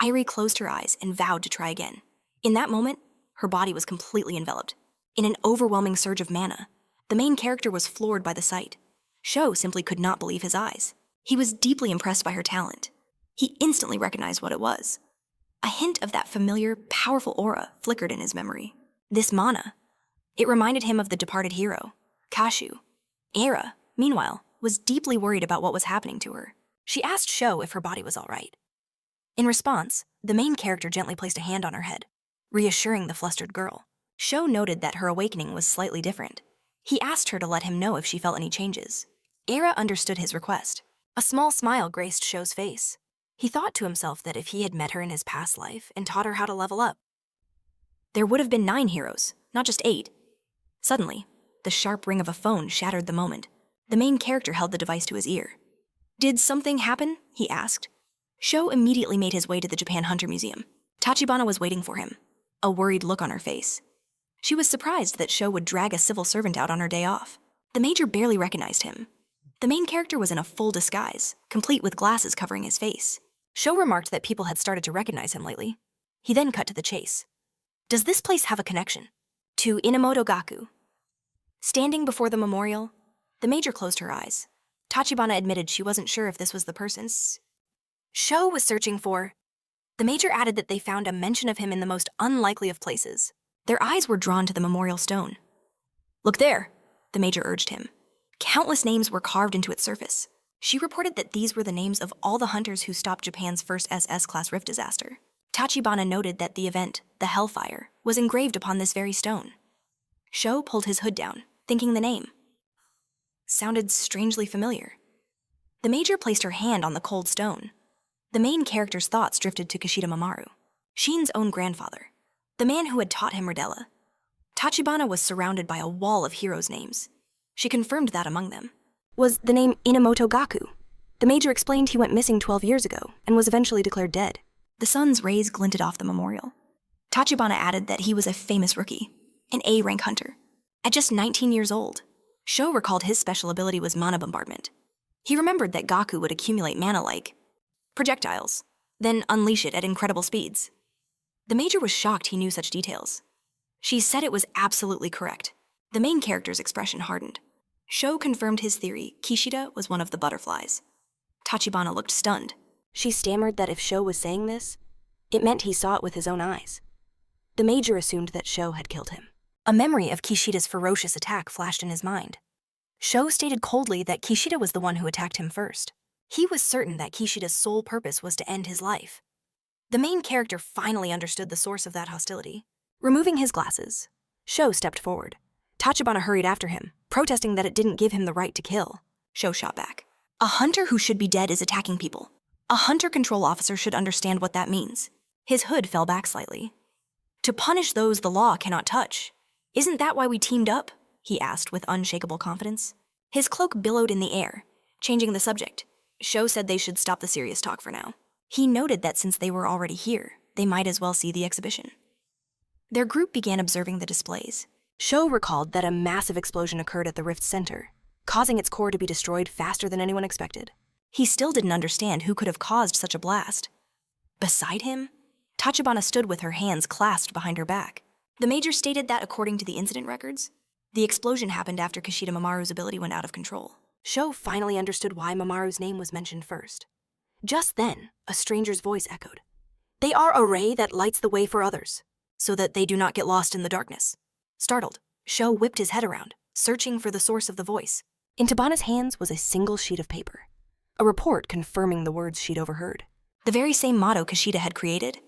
Irie closed her eyes and vowed to try again. In that moment, her body was completely enveloped. In an overwhelming surge of mana, the main character was floored by the sight. Sho simply could not believe his eyes. He was deeply impressed by her talent. He instantly recognized what it was. A hint of that familiar, powerful aura flickered in his memory. This mana. It reminded him of the departed hero, Kashu. Era, meanwhile, was deeply worried about what was happening to her. She asked Sho if her body was all right. In response, the main character gently placed a hand on her head, reassuring the flustered girl. Sho noted that her awakening was slightly different. He asked her to let him know if she felt any changes. Era understood his request. A small smile graced Sho's face. He thought to himself that if he had met her in his past life and taught her how to level up, there would have been 9 heroes, not just 8. Suddenly, the sharp ring of a phone shattered the moment. The main character held the device to his ear. "Did something happen?" he asked. Sho immediately made his way to the Japan Hunter Museum. Tachibana was waiting for him, a worried look on her face. She was surprised that Sho would drag a civil servant out on her day off. The major barely recognized him. The main character was in a full disguise, complete with glasses covering his face. Sho remarked that people had started to recognize him lately. He then cut to the chase. Does this place have a connection to Inamoto Gaku? Standing before the memorial, the major closed her eyes. Tachibana admitted she wasn't sure if this was the person's. Sho was searching for The major added that they found a mention of him in the most unlikely of places. Their eyes were drawn to the memorial stone. "Look there," the major urged him. Countless names were carved into its surface. She reported that these were the names of all the hunters who stopped Japan's first SS-class rift disaster. Tachibana noted that the event, the Hellfire, was engraved upon this very stone. Sho pulled his hood down, thinking the name sounded strangely familiar. The major placed her hand on the cold stone. The main character's thoughts drifted to Kishida Mamaru, Shin's own grandfather, the man who had taught him Ridella. Tachibana was surrounded by a wall of heroes' names. She confirmed that among them Was the name Inamoto Gaku. The major explained he went missing 12 years ago and was eventually declared dead. The sun's rays glinted off the memorial. Tachibana added that he was a famous rookie, an A-rank hunter. At just 19 years old, Sho recalled his special ability was mana bombardment. He remembered that Gaku would accumulate mana like projectiles, then unleash it at incredible speeds. The major was shocked he knew such details. She said it was absolutely correct. The main character's expression hardened. Sho confirmed his theory Kishida was one of the butterflies. Tachibana looked stunned. She stammered that if Sho was saying this, it meant he saw it with his own eyes. The major assumed that Sho had killed him. A memory of Kishida's ferocious attack flashed in his mind. Sho stated coldly that Kishida was the one who attacked him first. He was certain that Kishida's sole purpose was to end his life. The main character finally understood the source of that hostility. Removing his glasses, Sho stepped forward. Tachibana hurried after him, protesting that it didn't give him the right to kill. Sho shot back. "A hunter who should be dead is attacking people. A hunter control officer should understand what that means." His hood fell back slightly. "To punish those the law cannot touch. Isn't that why we teamed up?" he asked with unshakable confidence. His cloak billowed in the air, changing the subject. Sho said they should stop the serious talk for now. He noted that since they were already here, they might as well see the exhibition. Their group began observing the displays. Sho recalled that a massive explosion occurred at the rift's center, causing its core to be destroyed faster than anyone expected. He still didn't understand who could have caused such a blast. Beside him, Tachibana stood with her hands clasped behind her back. The major stated that according to the incident records, the explosion happened after Kishida Mamaru's ability went out of control. Sho finally understood why Mamaru's name was mentioned first. Just then, a stranger's voice echoed. "They are a ray that lights the way for others, so that they do not get lost in the darkness." Startled, Sho whipped his head around, searching for the source of the voice. In Tabana's hands was a single sheet of paper, a report confirming the words she'd overheard. The very same motto Kishida had created.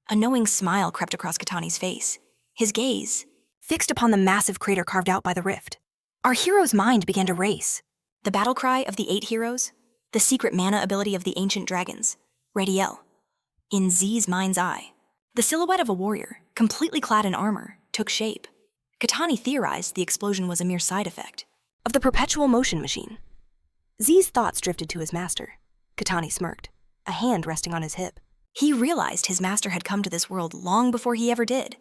A knowing smile crept across Katani's face, his gaze fixed upon the massive crater carved out by the rift. Our hero's mind began to race. The battle cry of the 8 heroes, the secret mana ability of the ancient dragons, Radiel. In Z's mind's eye, the silhouette of a warrior, completely clad in armor, took shape. Katani theorized the explosion was a mere side effect of the perpetual motion machine. Z's thoughts drifted to his master. Katani smirked, a hand resting on his hip. He realized his master had come to this world long before he ever did.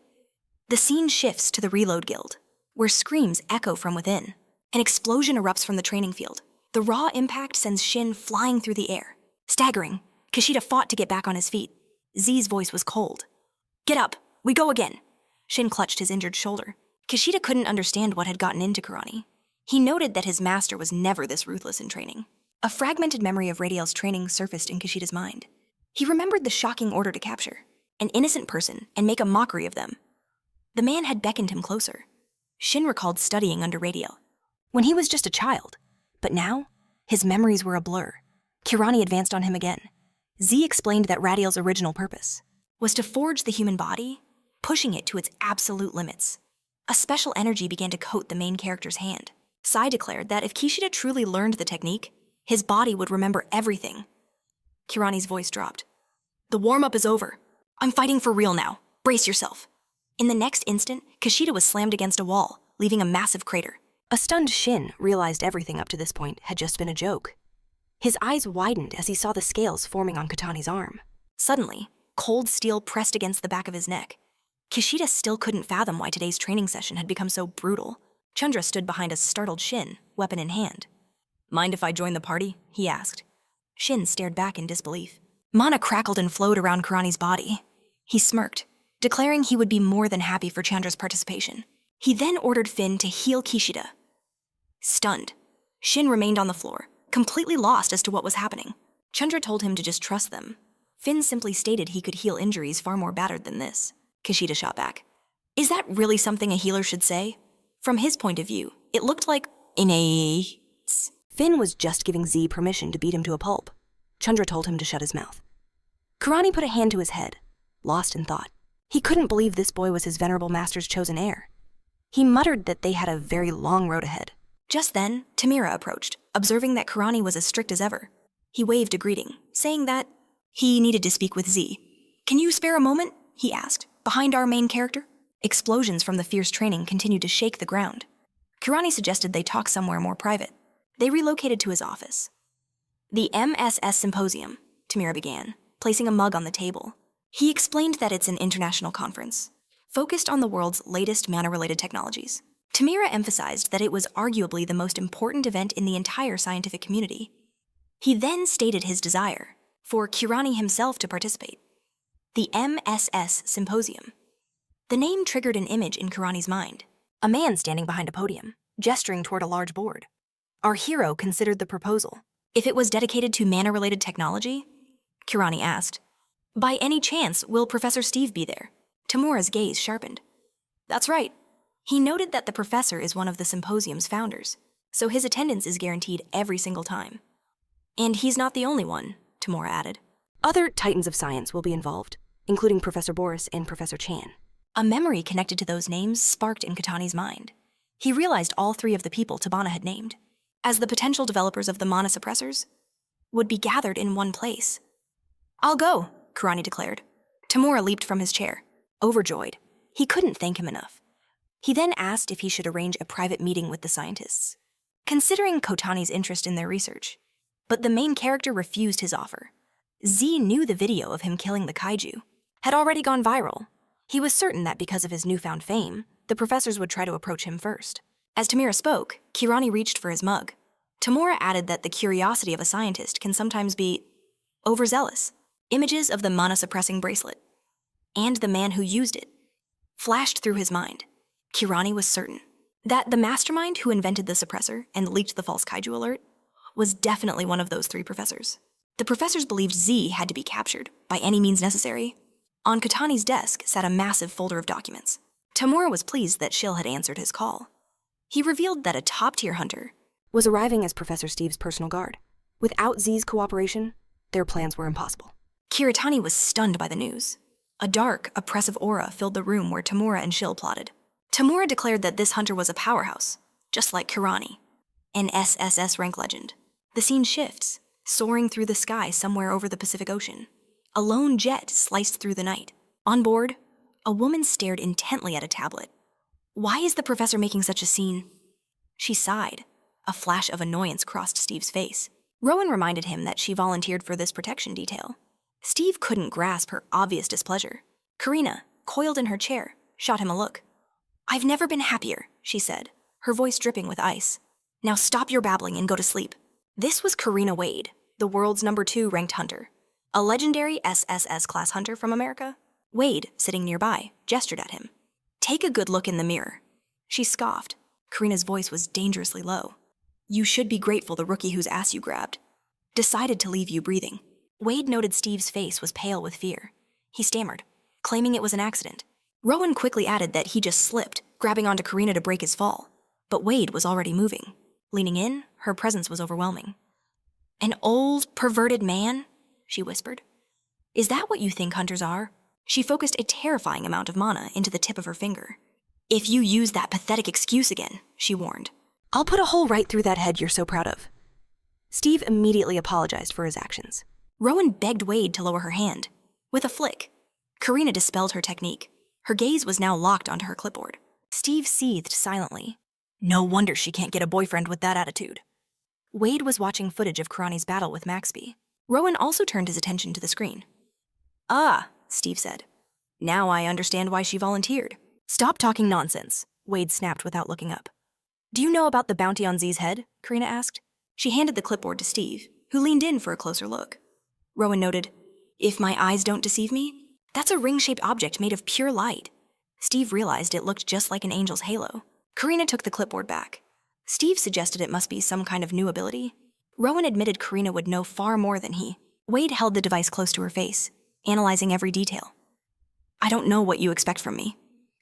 The scene shifts to the Reload Guild, where screams echo from within. An explosion erupts from the training field. The raw impact sends Shin flying through the air. Staggering, Kishida fought to get back on his feet. Z's voice was cold. "Get up, we go again." Shin clutched his injured shoulder. Kishida couldn't understand what had gotten into Kurani. He noted that his master was never this ruthless in training. A fragmented memory of Radiel's training surfaced in Kishida's mind. He remembered the shocking order to capture an innocent person and make a mockery of them. The man had beckoned him closer. Shin recalled studying under Radiel when he was just a child, but now his memories were a blur. Kirani advanced on him again. Z explained that Radiel's original purpose was to forge the human body, pushing it to its absolute limits. A special energy began to coat the main character's hand. Sai declared that if Kishida truly learned the technique, his body would remember everything. Kirani's voice dropped. "The warm-up is over. I'm fighting for real now. Brace yourself." In the next instant, Kishida was slammed against a wall, leaving a massive crater. A stunned Shin realized everything up to this point had just been a joke. His eyes widened as he saw the scales forming on Katani's arm. Suddenly, cold steel pressed against the back of his neck. Kishida still couldn't fathom why today's training session had become so brutal. Chandra stood behind a startled Shin, weapon in hand. "Mind if I join the party?" he asked. Shin stared back in disbelief. Mana crackled and flowed around Kurani's body. He smirked, declaring he would be more than happy for Chandra's participation. He then ordered Finn to heal Kishida. Stunned, Shin remained on the floor, completely lost as to what was happening. Chandra told him to just trust them. Finn simply stated he could heal injuries far more battered than this. Kishida shot back. Is that really something a healer should say? From his point of view, it looked like innate. Finn was just giving Z permission to beat him to a pulp. Chandra told him to shut his mouth. Karani put a hand to his head, lost in thought. He couldn't believe this boy was his venerable master's chosen heir. He muttered that they had a very long road ahead. Just then, Tamira approached, observing that Karani was as strict as ever. He waved a greeting, saying that he needed to speak with Z. Can you spare a moment? He asked, behind our main character. Explosions from the fierce training continued to shake the ground. Karani suggested they talk somewhere more private. They relocated to his office. The MSS Symposium, Tamira began, placing a mug on the table. He explained that it's an international conference, focused on the world's latest mana-related technologies. Tamira emphasized that it was arguably the most important event in the entire scientific community. He then stated his desire for Kirani himself to participate. The MSS Symposium. The name triggered an image in Kirani's mind. A man standing behind a podium, gesturing toward a large board. Our hero considered the proposal. If it was dedicated to mana-related technology? Kirani asked. By any chance, will Professor Steve be there? Tamura's gaze sharpened. That's right. He noted that the professor is one of the symposium's founders, so his attendance is guaranteed every single time. And he's not the only one, Tamura added. Other titans of science will be involved, including Professor Boris and Professor Chan. A memory connected to those names sparked in Katani's mind. He realized all three of the people Tabana had named, as the potential developers of the mana suppressors, would be gathered in one place. I'll go, Karani declared. Tamura leaped from his chair, overjoyed. He couldn't thank him enough. He then asked if he should arrange a private meeting with the scientists, considering Kotani's interest in their research. But the main character refused his offer. Z knew the video of him killing the kaiju had already gone viral. He was certain that because of his newfound fame, the professors would try to approach him first. As Tamira spoke, Kirani reached for his mug. Tamura added that the curiosity of a scientist can sometimes be overzealous. Images of the mana-suppressing bracelet and the man who used it flashed through his mind. Kirani was certain that the mastermind who invented the suppressor and leaked the false kaiju alert was definitely one of those three professors. The professors believed Z had to be captured by any means necessary. On Katani's desk sat a massive folder of documents. Tamura was pleased that Shill had answered his call. He revealed that a top-tier hunter was arriving as Professor Steve's personal guard. Without Z's cooperation, their plans were impossible. Kiritani was stunned by the news. A dark, oppressive aura filled the room where Tamura and Shill plotted. Tamura declared that this hunter was a powerhouse, just like Kirani, an SSS rank legend. The scene shifts, soaring through the sky somewhere over the Pacific Ocean. A lone jet sliced through the night. On board, a woman stared intently at a tablet. Why is the professor making such a scene? She sighed. A flash of annoyance crossed Steve's face. Rowan reminded him that she volunteered for this protection detail. Steve couldn't grasp her obvious displeasure. Karina, coiled in her chair, shot him a look. I've never been happier, she said, her voice dripping with ice. Now stop your babbling and go to sleep. This was Karina Wade, the world's #2 ranked hunter. A legendary SSS class hunter from America. Wade, sitting nearby, gestured at him. Take a good look in the mirror. She scoffed. Karina's voice was dangerously low. You should be grateful the rookie whose ass you grabbed decided to leave you breathing. Wade noted Steve's face was pale with fear. He stammered, claiming it was an accident. Rowan quickly added that he just slipped, grabbing onto Karina to break his fall. But Wade was already moving. Leaning in, her presence was overwhelming. An old, perverted man? She whispered. Is that what you think hunters are? She focused a terrifying amount of mana into the tip of her finger. If you use that pathetic excuse again, she warned. I'll put a hole right through that head you're so proud of. Steve immediately apologized for his actions. Rowan begged Wade to lower her hand. With a flick, Karina dispelled her technique. Her gaze was now locked onto her clipboard. Steve seethed silently. No wonder she can't get a boyfriend with that attitude. Wade was watching footage of Karani's battle with Maxby. Rowan also turned his attention to the screen. Ah, Steve said. Now I understand why she volunteered. Stop talking nonsense, Wade snapped without looking up. Do you know about the bounty on Z's head? Karina asked. She handed the clipboard to Steve, who leaned in for a closer look. Rowan noted, if my eyes don't deceive me, that's a ring-shaped object made of pure light. Steve realized it looked just like an angel's halo. Karina took the clipboard back. Steve suggested it must be some kind of new ability. Rowan admitted Karina would know far more than he. Wade held the device close to her face, analyzing every detail. I don't know what you expect from me,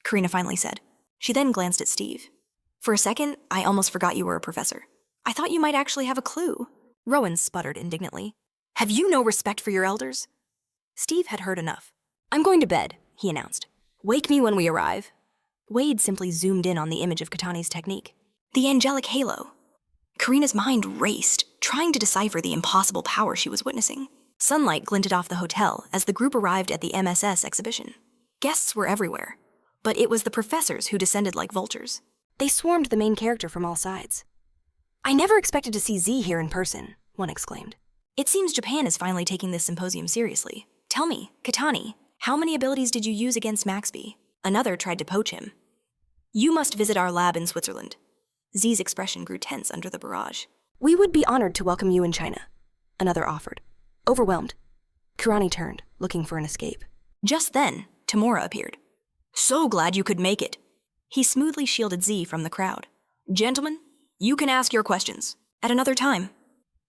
Karina finally said. She then glanced at Steve. For a second, I almost forgot you were a professor. I thought you might actually have a clue. Rowan sputtered indignantly. Have you no respect for your elders? Steve had heard enough. I'm going to bed, he announced. Wake me when we arrive. Wade simply zoomed in on the image of Katani's technique. The angelic halo. Karina's mind raced, trying to decipher the impossible power she was witnessing. Sunlight glinted off the hotel as the group arrived at the MSS exhibition. Guests were everywhere, but it was the professors who descended like vultures. They swarmed the main character from all sides. I never expected to see Z here in person, one exclaimed. It seems Japan is finally taking this symposium seriously. Tell me, Katani, how many abilities did you use against Maxby? Another tried to poach him. You must visit our lab in Switzerland. Z's expression grew tense under the barrage. We would be honored to welcome you in China, another offered. Overwhelmed, Kurani turned, looking for an escape. Just then, Tamura appeared. So glad you could make it. He smoothly shielded Z from the crowd. Gentlemen, you can ask your questions at another time.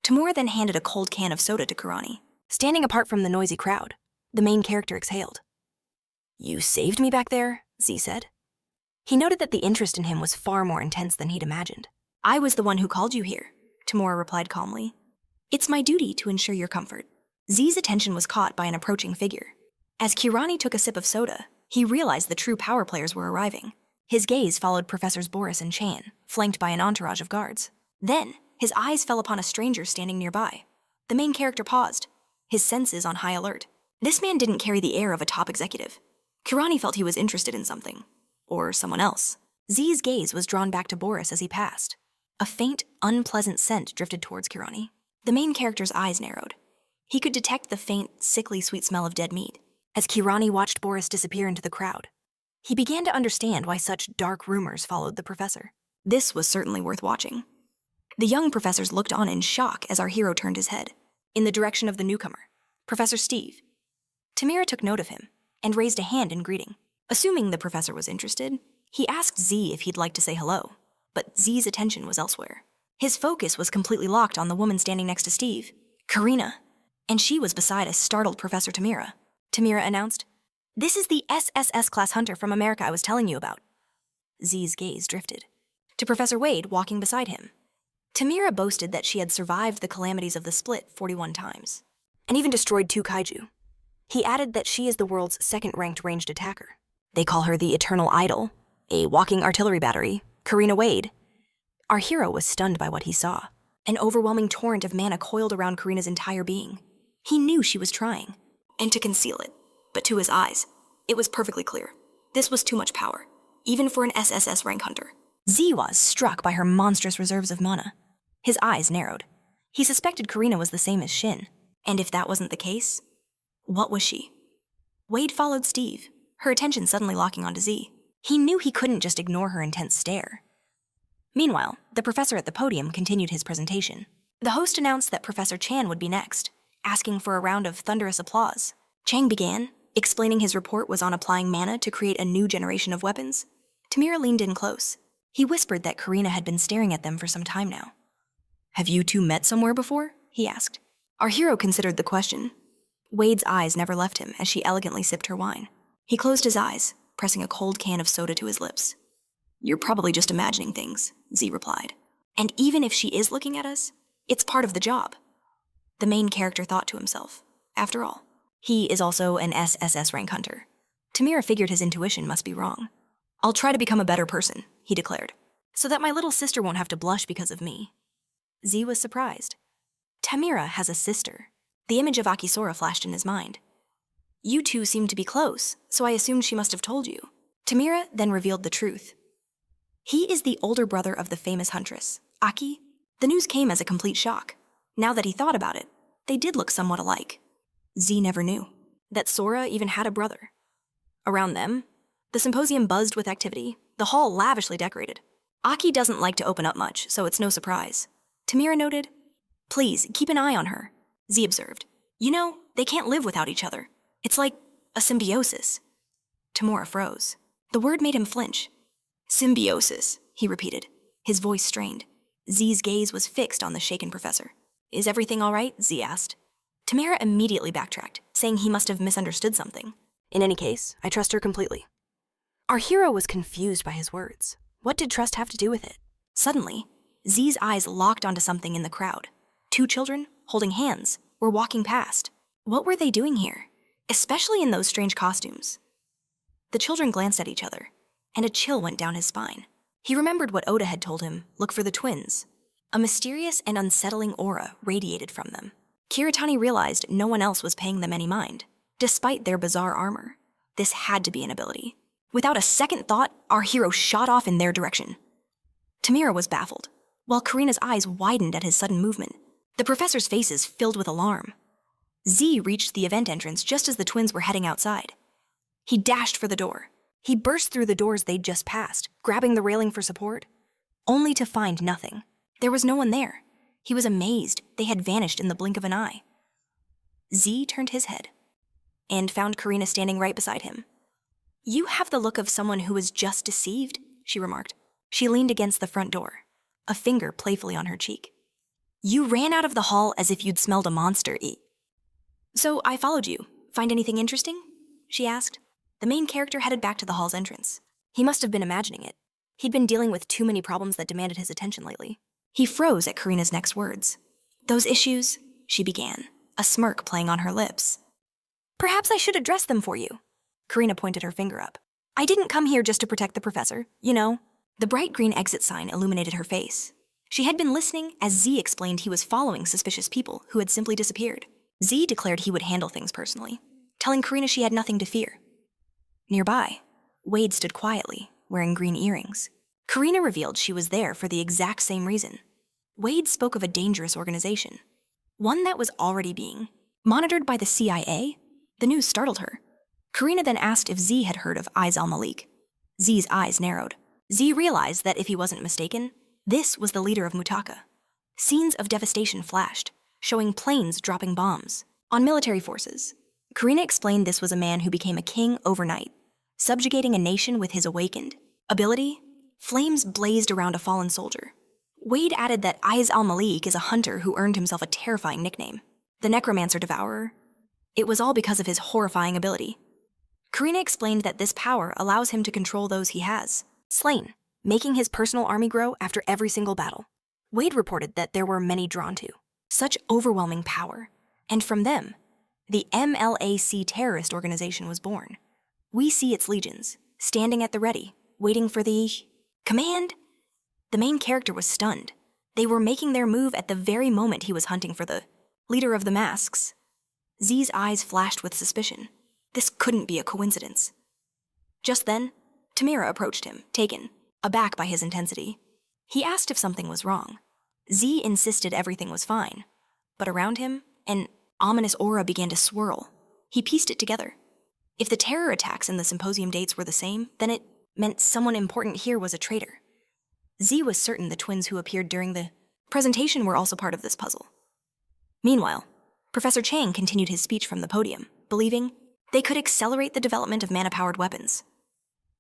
Tamura then handed a cold can of soda to Kurani. Standing apart from the noisy crowd, the main character exhaled. You saved me back there, Z said. He noted that the interest in him was far more intense than he'd imagined. I was the one who called you here, Tamura replied calmly. It's my duty to ensure your comfort. Z's attention was caught by an approaching figure. As Kurani took a sip of soda, he realized the true power players were arriving. His gaze followed Professors Boris and Chan, flanked by an entourage of guards. Then, his eyes fell upon a stranger standing nearby. The main character paused, his senses on high alert. This man didn't carry the air of a top executive. Kurani felt he was interested in something, or someone else. Z's gaze was drawn back to Boris as he passed. A faint, unpleasant scent drifted towards Kurani. The main character's eyes narrowed. He could detect the faint, sickly sweet smell of dead meat. As Kurani watched Boris disappear into the crowd, he began to understand why such dark rumors followed the professor. This was certainly worth watching. The young professors looked on in shock as our hero turned his head, in the direction of the newcomer, Professor Steve. Tamira took note of him and raised a hand in greeting. Assuming the professor was interested, he asked Z if he'd like to say hello, but Z's attention was elsewhere. His focus was completely locked on the woman standing next to Steve, Karina, and she was beside a startled Professor Tamira. Tamira announced, This is the SSS class hunter from America I was telling you about. Z's gaze drifted to Professor Wade walking beside him. Tamira boasted that she had survived the calamities of the split 41 times, and even destroyed 2 kaiju. He added that she is the world's second-ranked ranged attacker. They call her the Eternal Idol, a walking artillery battery, Karina Wade. Our hero was stunned by what he saw. An overwhelming torrent of mana coiled around Karina's entire being. He knew she was trying, and to conceal it, but to his eyes, it was perfectly clear. This was too much power, even for an SSS rank hunter. Z was struck by her monstrous reserves of mana. His eyes narrowed. He suspected Karina was the same as Shin, and if that wasn't the case, what was she? Wade followed Steve, her attention suddenly locking onto Z. He knew he couldn't just ignore her intense stare. Meanwhile, the professor at the podium continued his presentation. The host announced that Professor Chan would be next, asking for a round of thunderous applause. Chang began, explaining his report was on applying mana to create a new generation of weapons. Tamira leaned in close. He whispered that Karina had been staring at them for some time now. Have you two met somewhere before? He asked. Our hero considered the question. Wade's eyes never left him as she elegantly sipped her wine. He closed his eyes, pressing a cold can of soda to his lips. You're probably just imagining things, Z replied. And even if she is looking at us, it's part of the job. The main character thought to himself. After all, he is also an SSS rank hunter. Tamira figured his intuition must be wrong. I'll try to become a better person, he declared, so that my little sister won't have to blush because of me. Z was surprised. Tamira has a sister. The image of Akisora flashed in his mind. You two seem to be close, so I assumed she must have told you. Tamira then revealed the truth. He is the older brother of the famous huntress, Aki. The news came as a complete shock. Now that he thought about it, they did look somewhat alike. Z never knew that Sora even had a brother. Around them, the symposium buzzed with activity, the hall lavishly decorated. Aki doesn't like to open up much, so it's no surprise. Tamira noted, Please, keep an eye on her. Z observed. You know, they can't live without each other. It's like a symbiosis. Tamura froze. The word made him flinch. Symbiosis, he repeated, his voice strained. Z's gaze was fixed on the shaken professor. Is everything all right? Z asked. Tamira immediately backtracked, saying he must have misunderstood something. In any case, I trust her completely. Our hero was confused by his words. What did trust have to do with it? Suddenly, Z's eyes locked onto something in the crowd. 2 children, holding hands, were walking past. What were they doing here, especially in those strange costumes? The children glanced at each other, and a chill went down his spine. He remembered what Oda had told him, look for the twins. A mysterious and unsettling aura radiated from them. Kiritani realized no one else was paying them any mind, despite their bizarre armor. This had to be an ability. Without a second thought, our hero shot off in their direction. Tamira was baffled, while Karina's eyes widened at his sudden movement. The professor's faces filled with alarm. Z reached the event entrance just as the twins were heading outside. He dashed for the door. He burst through the doors they'd just passed, grabbing the railing for support, only to find nothing. There was no one there. He was amazed they had vanished in the blink of an eye. Z turned his head and found Karina standing right beside him. "You have the look of someone who was just deceived," she remarked. She leaned against the front door, a finger playfully on her cheek. "You ran out of the hall as if you'd smelled a monster eat." "So I followed you. Find anything interesting?" she asked. The main character headed back to the hall's entrance. He must have been imagining it. He'd been dealing with too many problems that demanded his attention lately. He froze at Karina's next words. "Those issues," she began, a smirk playing on her lips. "Perhaps I should address them for you." Karina pointed her finger up. "I didn't come here just to protect the professor, you know." The bright green exit sign illuminated her face. She had been listening as Z explained he was following suspicious people who had simply disappeared. Z declared he would handle things personally, telling Karina she had nothing to fear. Nearby, Wade stood quietly, wearing green earrings. Karina revealed she was there for the exact same reason. Wade spoke of a dangerous organization, one that was already being monitored by the CIA. The news startled her. Karina then asked if Z had heard of Aiz al-Malik. Z's eyes narrowed. Z realized that if he wasn't mistaken, this was the leader of Mutaka. Scenes of devastation flashed, showing planes dropping bombs on military forces. Karina explained this was a man who became a king overnight, subjugating a nation with his awakened ability. Flames blazed around a fallen soldier. Wade added that Aiz al-Malik is a hunter who earned himself a terrifying nickname, the Necromancer Devourer. It was all because of his horrifying ability. Karina explained that this power allows him to control those he has slain, making his personal army grow after every single battle. Wade reported that there were many drawn to such overwhelming power, and from them, the MLAC terrorist organization was born. We see its legions, standing at the ready, waiting for the command. The main character was stunned. They were making their move at the very moment he was hunting for the leader of the masks. Z's eyes flashed with suspicion. This couldn't be a coincidence. Just then, Tamira approached him, taken aback by his intensity. He asked if something was wrong. Z insisted everything was fine, but around him, an ominous aura began to swirl. He pieced it together. If the terror attacks and the symposium dates were the same, then it meant someone important here was a traitor. Z was certain the twins who appeared during the presentation were also part of this puzzle. Meanwhile, Professor Chang continued his speech from the podium, believing they could accelerate the development of mana-powered weapons.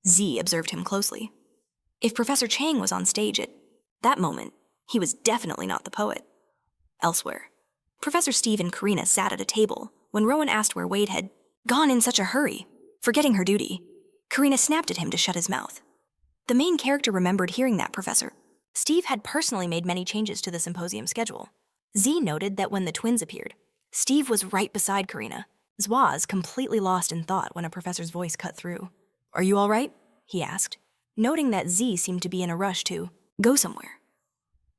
Z observed him closely. If Professor Chang was on stage at that moment, he was definitely not the poet. Elsewhere, Professor Steve and Karina sat at a table when Rowan asked where Wade had gone in such a hurry. Forgetting her duty, Karina snapped at him to shut his mouth. The main character remembered hearing that Professor Steve had personally made many changes to the symposium schedule. Z noted that when the twins appeared, Steve was right beside Karina. Zwaz completely lost in thought when a professor's voice cut through. "Are you all right?" he asked, noting that Z seemed to be in a rush to go somewhere.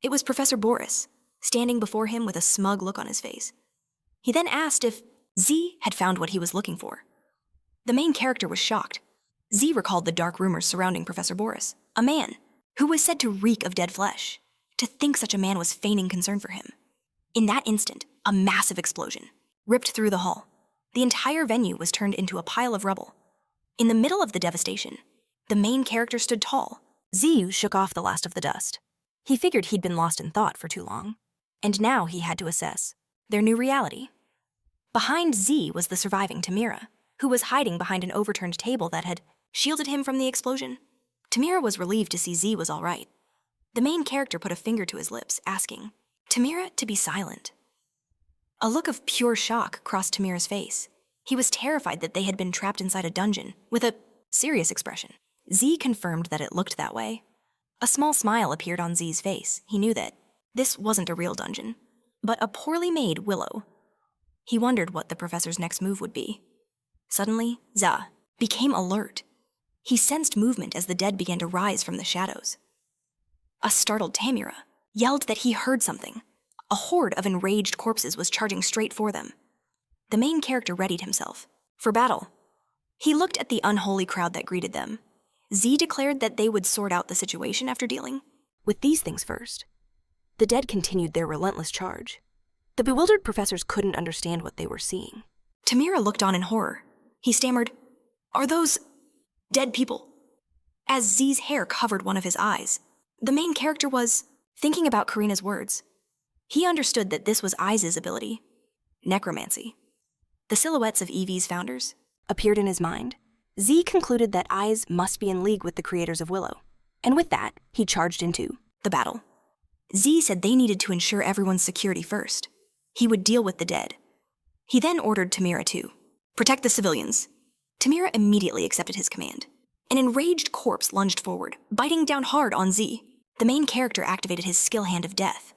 It was Professor Boris, standing before him with a smug look on his face. He then asked if Z had found what he was looking for. The main character was shocked. Z recalled the dark rumors surrounding Professor Boris, a man who was said to reek of dead flesh. To think such a man was feigning concern for him. In that instant, a massive explosion ripped through the hall. The entire venue was turned into a pile of rubble. In the middle of the devastation, the main character stood tall. Z shook off the last of the dust. He figured he'd been lost in thought for too long, and now he had to assess their new reality. Behind Z was the surviving Tamira, who was hiding behind an overturned table that had shielded him from the explosion. Tamira was relieved to see Z was all right. The main character put a finger to his lips, asking Tamira to be silent. A look of pure shock crossed Tamira's face. He was terrified that they had been trapped inside a dungeon, with a serious expression. Z confirmed that it looked that way. A small smile appeared on Z's face. He knew that this wasn't a real dungeon, but a poorly made willow. He wondered what the professor's next move would be. Suddenly, Za became alert. He sensed movement as the dead began to rise from the shadows. A startled Tamira yelled that he heard something. A horde of enraged corpses was charging straight for them. The main character readied himself for battle. He looked at the unholy crowd that greeted them. Z declared that they would sort out the situation after dealing with these things first. The dead continued their relentless charge. The bewildered professors couldn't understand what they were seeing. Tamira looked on in horror. He stammered, "Are those dead people?" As Z's hair covered one of his eyes, the main character was thinking about Karina's words. He understood that this was Iz's ability, necromancy. The silhouettes of Eevee's founders appeared in his mind. Z concluded that Iz must be in league with the creators of Willow, and with that, he charged into the battle. Z said they needed to ensure everyone's security first. He would deal with the dead. He then ordered Tamira to protect the civilians. Tamira immediately accepted his command. An enraged corpse lunged forward, biting down hard on Z. The main character activated his skill hand of death.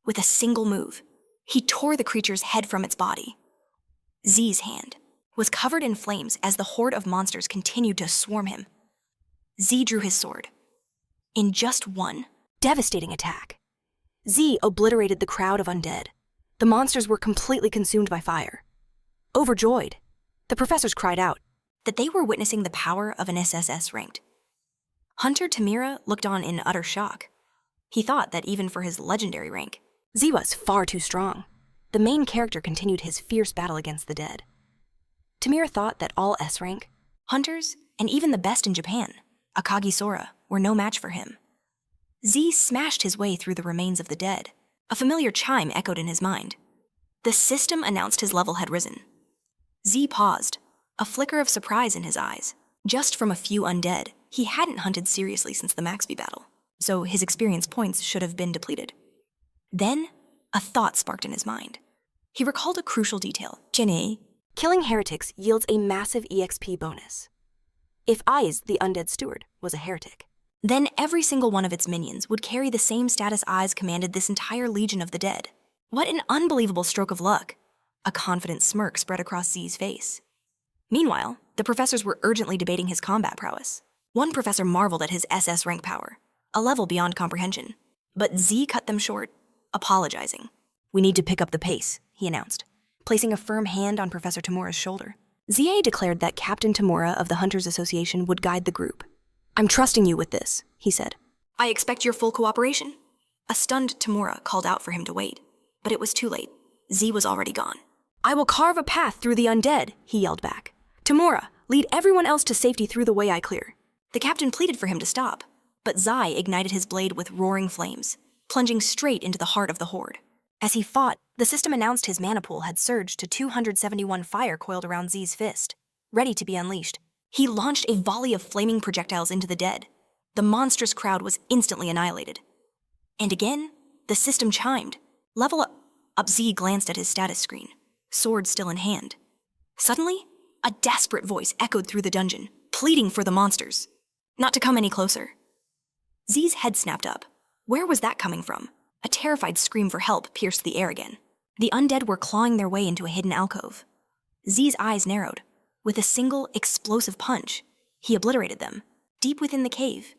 With a single move, he tore the creature's head from its body. Z's hand was covered in flames as the horde of monsters continued to swarm him. Z drew his sword. In just one devastating attack, Z obliterated the crowd of undead. The monsters were completely consumed by fire. Overjoyed, the professors cried out that they were witnessing the power of an SSS ranked. Hunter Tamira looked on in utter shock. He thought that even for his legendary rank, Z was far too strong. The main character continued his fierce battle against the dead. Tamira thought that all S rank hunters, and even the best in Japan, Akagi Sora, were no match for him. Z smashed his way through the remains of the dead. A familiar chime echoed in his mind. The system announced his level had risen. Z paused, a flicker of surprise in his eyes. Just from a few undead, he hadn't hunted seriously since the Maxby battle, so his experience points should have been depleted. Then, a thought sparked in his mind. He recalled a crucial detail. Jenny, killing heretics yields a massive EXP bonus. If Iz, the undead steward, was a heretic, then every single one of its minions would carry the same status Iz commanded this entire legion of the dead. What an unbelievable stroke of luck. A confident smirk spread across Z's face. Meanwhile, the professors were urgently debating his combat prowess. One professor marveled at his SS rank power, a level beyond comprehension. But Z cut them short, apologizing. "We need to pick up the pace," he announced, placing a firm hand on Professor Tamura's shoulder. ZA declared that Captain Tamura of the Hunters Association would guide the group. "I'm trusting you with this," he said. "I expect your full cooperation." A stunned Tamura called out for him to wait, but it was too late. Z was already gone. "I will carve a path through the undead," he yelled back. "Tamura, lead everyone else to safety through the way I clear." The captain pleaded for him to stop, but Zai ignited his blade with roaring flames, plunging straight into the heart of the horde. As he fought, the system announced his mana pool had surged to 271 fire coiled around Z's fist, ready to be unleashed. He launched a volley of flaming projectiles into the dead. The monstrous crowd was instantly annihilated. And again, the system chimed. Level up. Z glanced at his status screen, sword still in hand. Suddenly, a desperate voice echoed through the dungeon, pleading for the monsters not to come any closer. Z's head snapped up. Where was that coming from? A terrified scream for help pierced the air again. The undead were clawing their way into a hidden alcove. Z's eyes narrowed. With a single, explosive punch, he obliterated them, deep within the cave.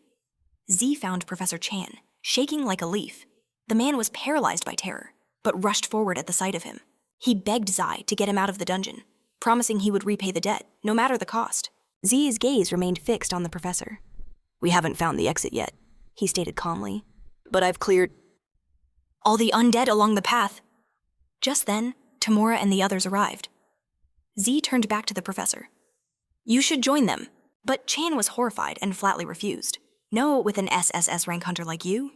Z found Professor Chan, shaking like a leaf. The man was paralyzed by terror, but rushed forward at the sight of him. He begged Zai to get him out of the dungeon, promising he would repay the debt, no matter the cost. Z's gaze remained fixed on the professor. "We haven't found the exit yet," he stated calmly, "but I've cleared all the undead along the path." Just then, Tamura and the others arrived. Z turned back to the professor. "You should join them," but Chan was horrified and flatly refused. "No, with an SSS rank hunter like you.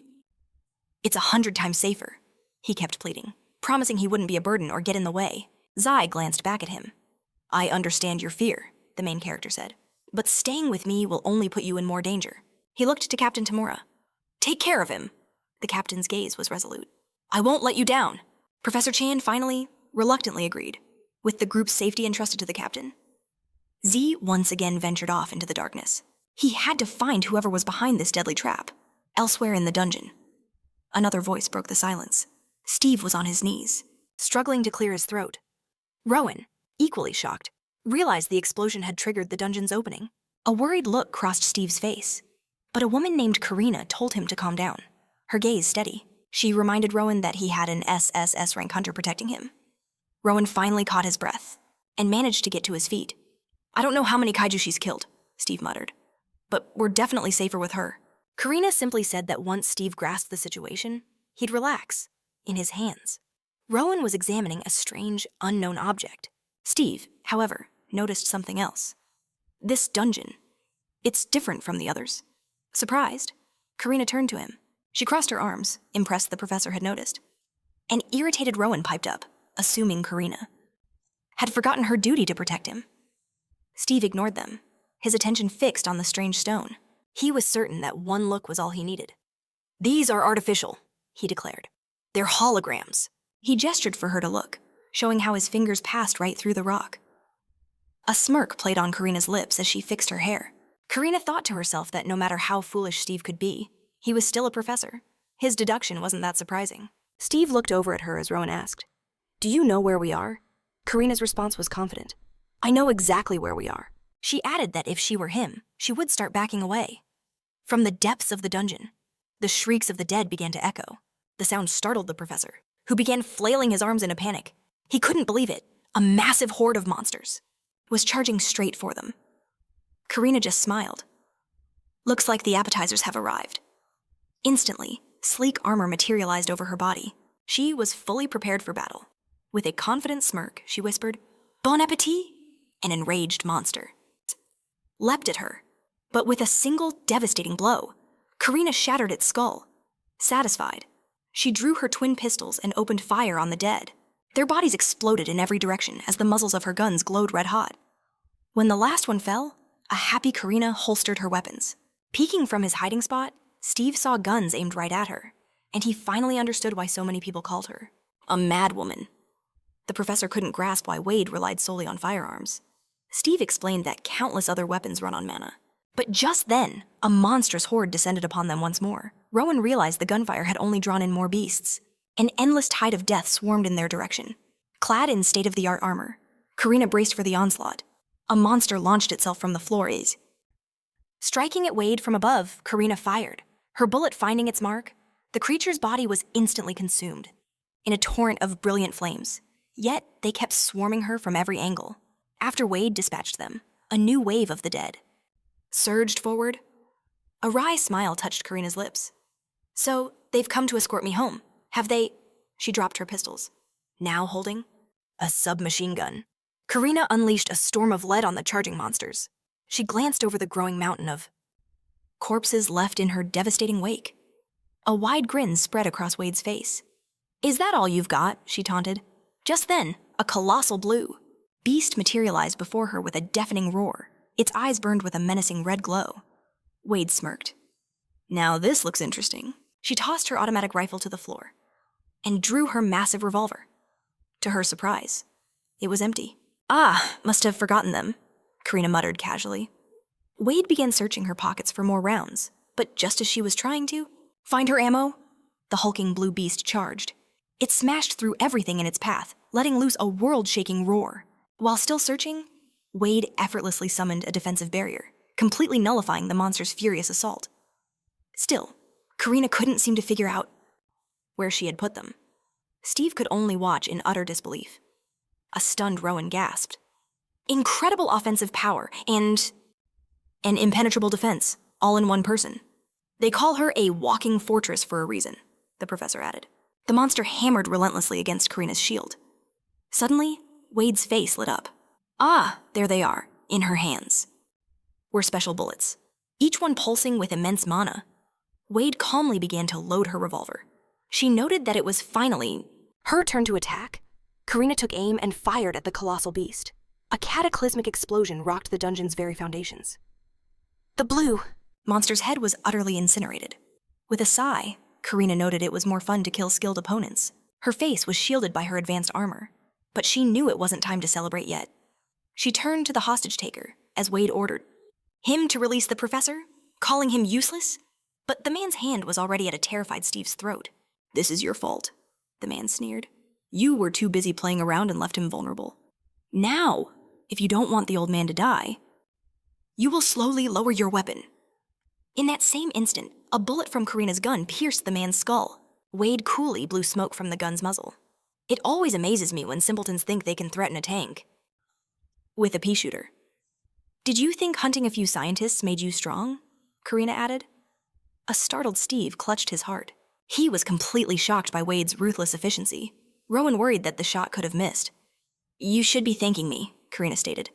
It's 100 times safer," he kept pleading, promising he wouldn't be a burden or get in the way. Zai glanced back at him. "I understand your fear," the main character said, "but staying with me will only put you in more danger." He looked to Captain Tamura. "Take care of him." The captain's gaze was resolute. "I won't let you down." Professor Chan finally reluctantly agreed, with the group's safety entrusted to the captain. Z once again ventured off into the darkness. He had to find whoever was behind this deadly trap, elsewhere in the dungeon. Another voice broke the silence. Steve was on his knees, struggling to clear his throat. Rowan, equally shocked, realized the explosion had triggered the dungeon's opening. A worried look crossed Steve's face, but a woman named Karina told him to calm down, her gaze steady. She reminded Rowan that he had an SSS rank hunter protecting him. Rowan finally caught his breath and managed to get to his feet. "I don't know how many kaiju she's killed," Steve muttered, "but we're definitely safer with her." Karina simply said that once Steve grasped the situation, he'd relax, in his hands. Rowan was examining a strange, unknown object. Steve, however, noticed something else. This dungeon, it's different from the others. Surprised, Karina turned to him. She crossed her arms, impressed the professor had noticed. An irritated Rowan piped up, assuming Karina had forgotten her duty to protect him. Steve ignored them, his attention fixed on the strange stone. He was certain that one look was all he needed. "These are artificial," he declared. "They're holograms." He gestured for her to look, showing how his fingers passed right through the rock. A smirk played on Karina's lips as she fixed her hair. Karina thought to herself that no matter how foolish Steve could be, he was still a professor. His deduction wasn't that surprising. Steve looked over at her as Rowan asked, "Do you know where we are?" Karina's response was confident. "I know exactly where we are." She added that if she were him, she would start backing away. From the depths of the dungeon, the shrieks of the dead began to echo. The sound startled the professor, who began flailing his arms in a panic. He couldn't believe it. A massive horde of monsters was charging straight for them. Karina just smiled. "Looks like the appetizers have arrived." Instantly, sleek armor materialized over her body. She was fully prepared for battle. With a confident smirk, she whispered, "Bon appetit!" An enraged monster leapt at her, but with a single devastating blow, Karina shattered its skull. Satisfied, she drew her twin pistols and opened fire on the dead. Their bodies exploded in every direction as the muzzles of her guns glowed red hot. When the last one fell, a happy Karina holstered her weapons. Peeking from his hiding spot, Steve saw guns aimed right at her, and he finally understood why so many people called her a madwoman. The professor couldn't grasp why Wade relied solely on firearms. Steve explained that countless other weapons run on mana. But just then, a monstrous horde descended upon them once more. Rowan realized the gunfire had only drawn in more beasts. An endless tide of death swarmed in their direction. Clad in state-of-the-art armor, Karina braced for the onslaught. A monster launched itself from the floor. Striking at Wade from above, Karina fired. Her bullet finding its mark, the creature's body was instantly consumed in a torrent of brilliant flames. Yet they kept swarming her from every angle. After Wade dispatched them, a new wave of the dead surged forward. A wry smile touched Karina's lips. "So, they've come to escort me home, have they?" She dropped her pistols, now holding a submachine gun. Karina unleashed a storm of lead on the charging monsters. She glanced over the growing mountain of corpses left in her devastating wake. A wide grin spread across Wade's face. "Is that all you've got?" she taunted. Just then, a colossal blue beast materialized before her with a deafening roar. Its eyes burned with a menacing red glow. Wade smirked. "Now this looks interesting." She tossed her automatic rifle to the floor and drew her massive revolver. To her surprise, it was empty. "Ah, must have forgotten them," Karina muttered casually. Wade began searching her pockets for more rounds, but just as she was trying to find her ammo, the hulking blue beast charged. It smashed through everything in its path, letting loose a world-shaking roar. While still searching, Wade effortlessly summoned a defensive barrier, completely nullifying the monster's furious assault. Still, Karina couldn't seem to figure out where she had put them. Steve could only watch in utter disbelief. A stunned Rowan gasped. "Incredible offensive power and an impenetrable defense, all in one person. They call her a walking fortress for a reason," the professor added. The monster hammered relentlessly against Karina's shield. Suddenly, Wade's face lit up. Ah, there they are, in her hands, were special bullets, each one pulsing with immense mana. Wade calmly began to load her revolver. She noted that it was finally her turn to attack. Karina took aim and fired at the colossal beast. A cataclysmic explosion rocked the dungeon's very foundations. The blue monster's head was utterly incinerated. With a sigh, Karina noted it was more fun to kill skilled opponents. Her face was shielded by her advanced armor. but she knew it wasn't time to celebrate yet. She turned to the hostage taker, as Wade ordered. Him to release the professor, calling him useless? But the man's hand was already at a terrified Steve's throat. "This is your fault," the man sneered. "You were too busy playing around and left him vulnerable. Now, if you don't want the old man to die, you will slowly lower your weapon." In that same instant, a bullet from Karina's gun pierced the man's skull. Wade coolly blew smoke from the gun's muzzle. It always amazes me when simpletons think they can threaten a tank with a pea shooter. "Did you think hunting a few scientists made you strong?" Karina added. A startled Steve clutched his heart. He was completely shocked by Wade's ruthless efficiency. Rowan worried that the shot could have missed. "You should be thanking me," Karina stated.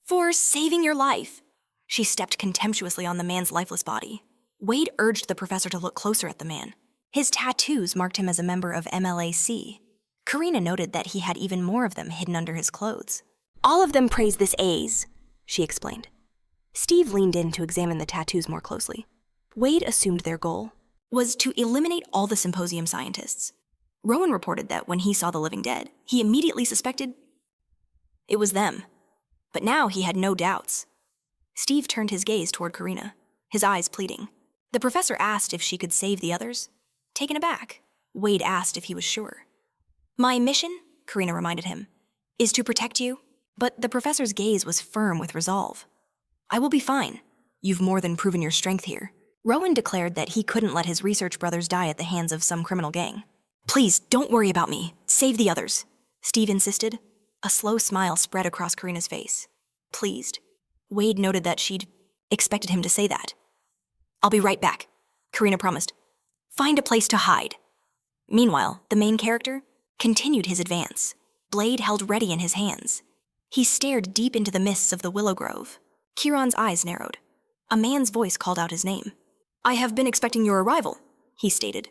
"For saving your life." She stepped contemptuously on the man's lifeless body. Wade urged the professor to look closer at the man. His tattoos marked him as a member of MLAC. Karina noted that he had even more of them hidden under his clothes. "All of them praise this A's," she explained. Steve leaned in to examine the tattoos more closely. Wade assumed their goal was to eliminate all the symposium scientists. Rowan reported that when he saw the living dead, he immediately suspected it was them. But now he had no doubts. Steve turned his gaze toward Karina, his eyes pleading. The professor asked if she could save the others. Taken aback, Wade asked if he was sure. "My mission," Karina reminded him, "is to protect you." But the professor's gaze was firm with resolve. "I will be fine. You've more than proven your strength here." Rowan declared that he couldn't let his research brothers die at the hands of some criminal gang. "Please, don't worry about me. Save the others," Steve insisted. A slow smile spread across Karina's face. Pleased. Wade noted that she'd expected him to say that. "I'll be right back," Karina promised. "Find a place to hide." Meanwhile, the main character continued his advance, blade held ready in his hands. He stared deep into the mists of the willow grove. Kieran's eyes narrowed. A man's voice called out his name. "I have been expecting your arrival," he stated.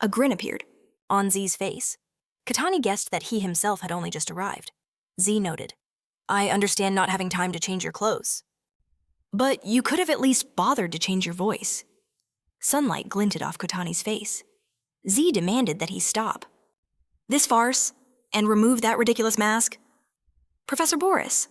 A grin appeared on Z's face. Katani guessed that he himself had only just arrived. Z noted, "I understand not having time to change your clothes. But you could have at least bothered to change your voice." Sunlight glinted off Katani's face. Z demanded that he stop. "This farce, and remove that ridiculous mask." "Professor Boris,"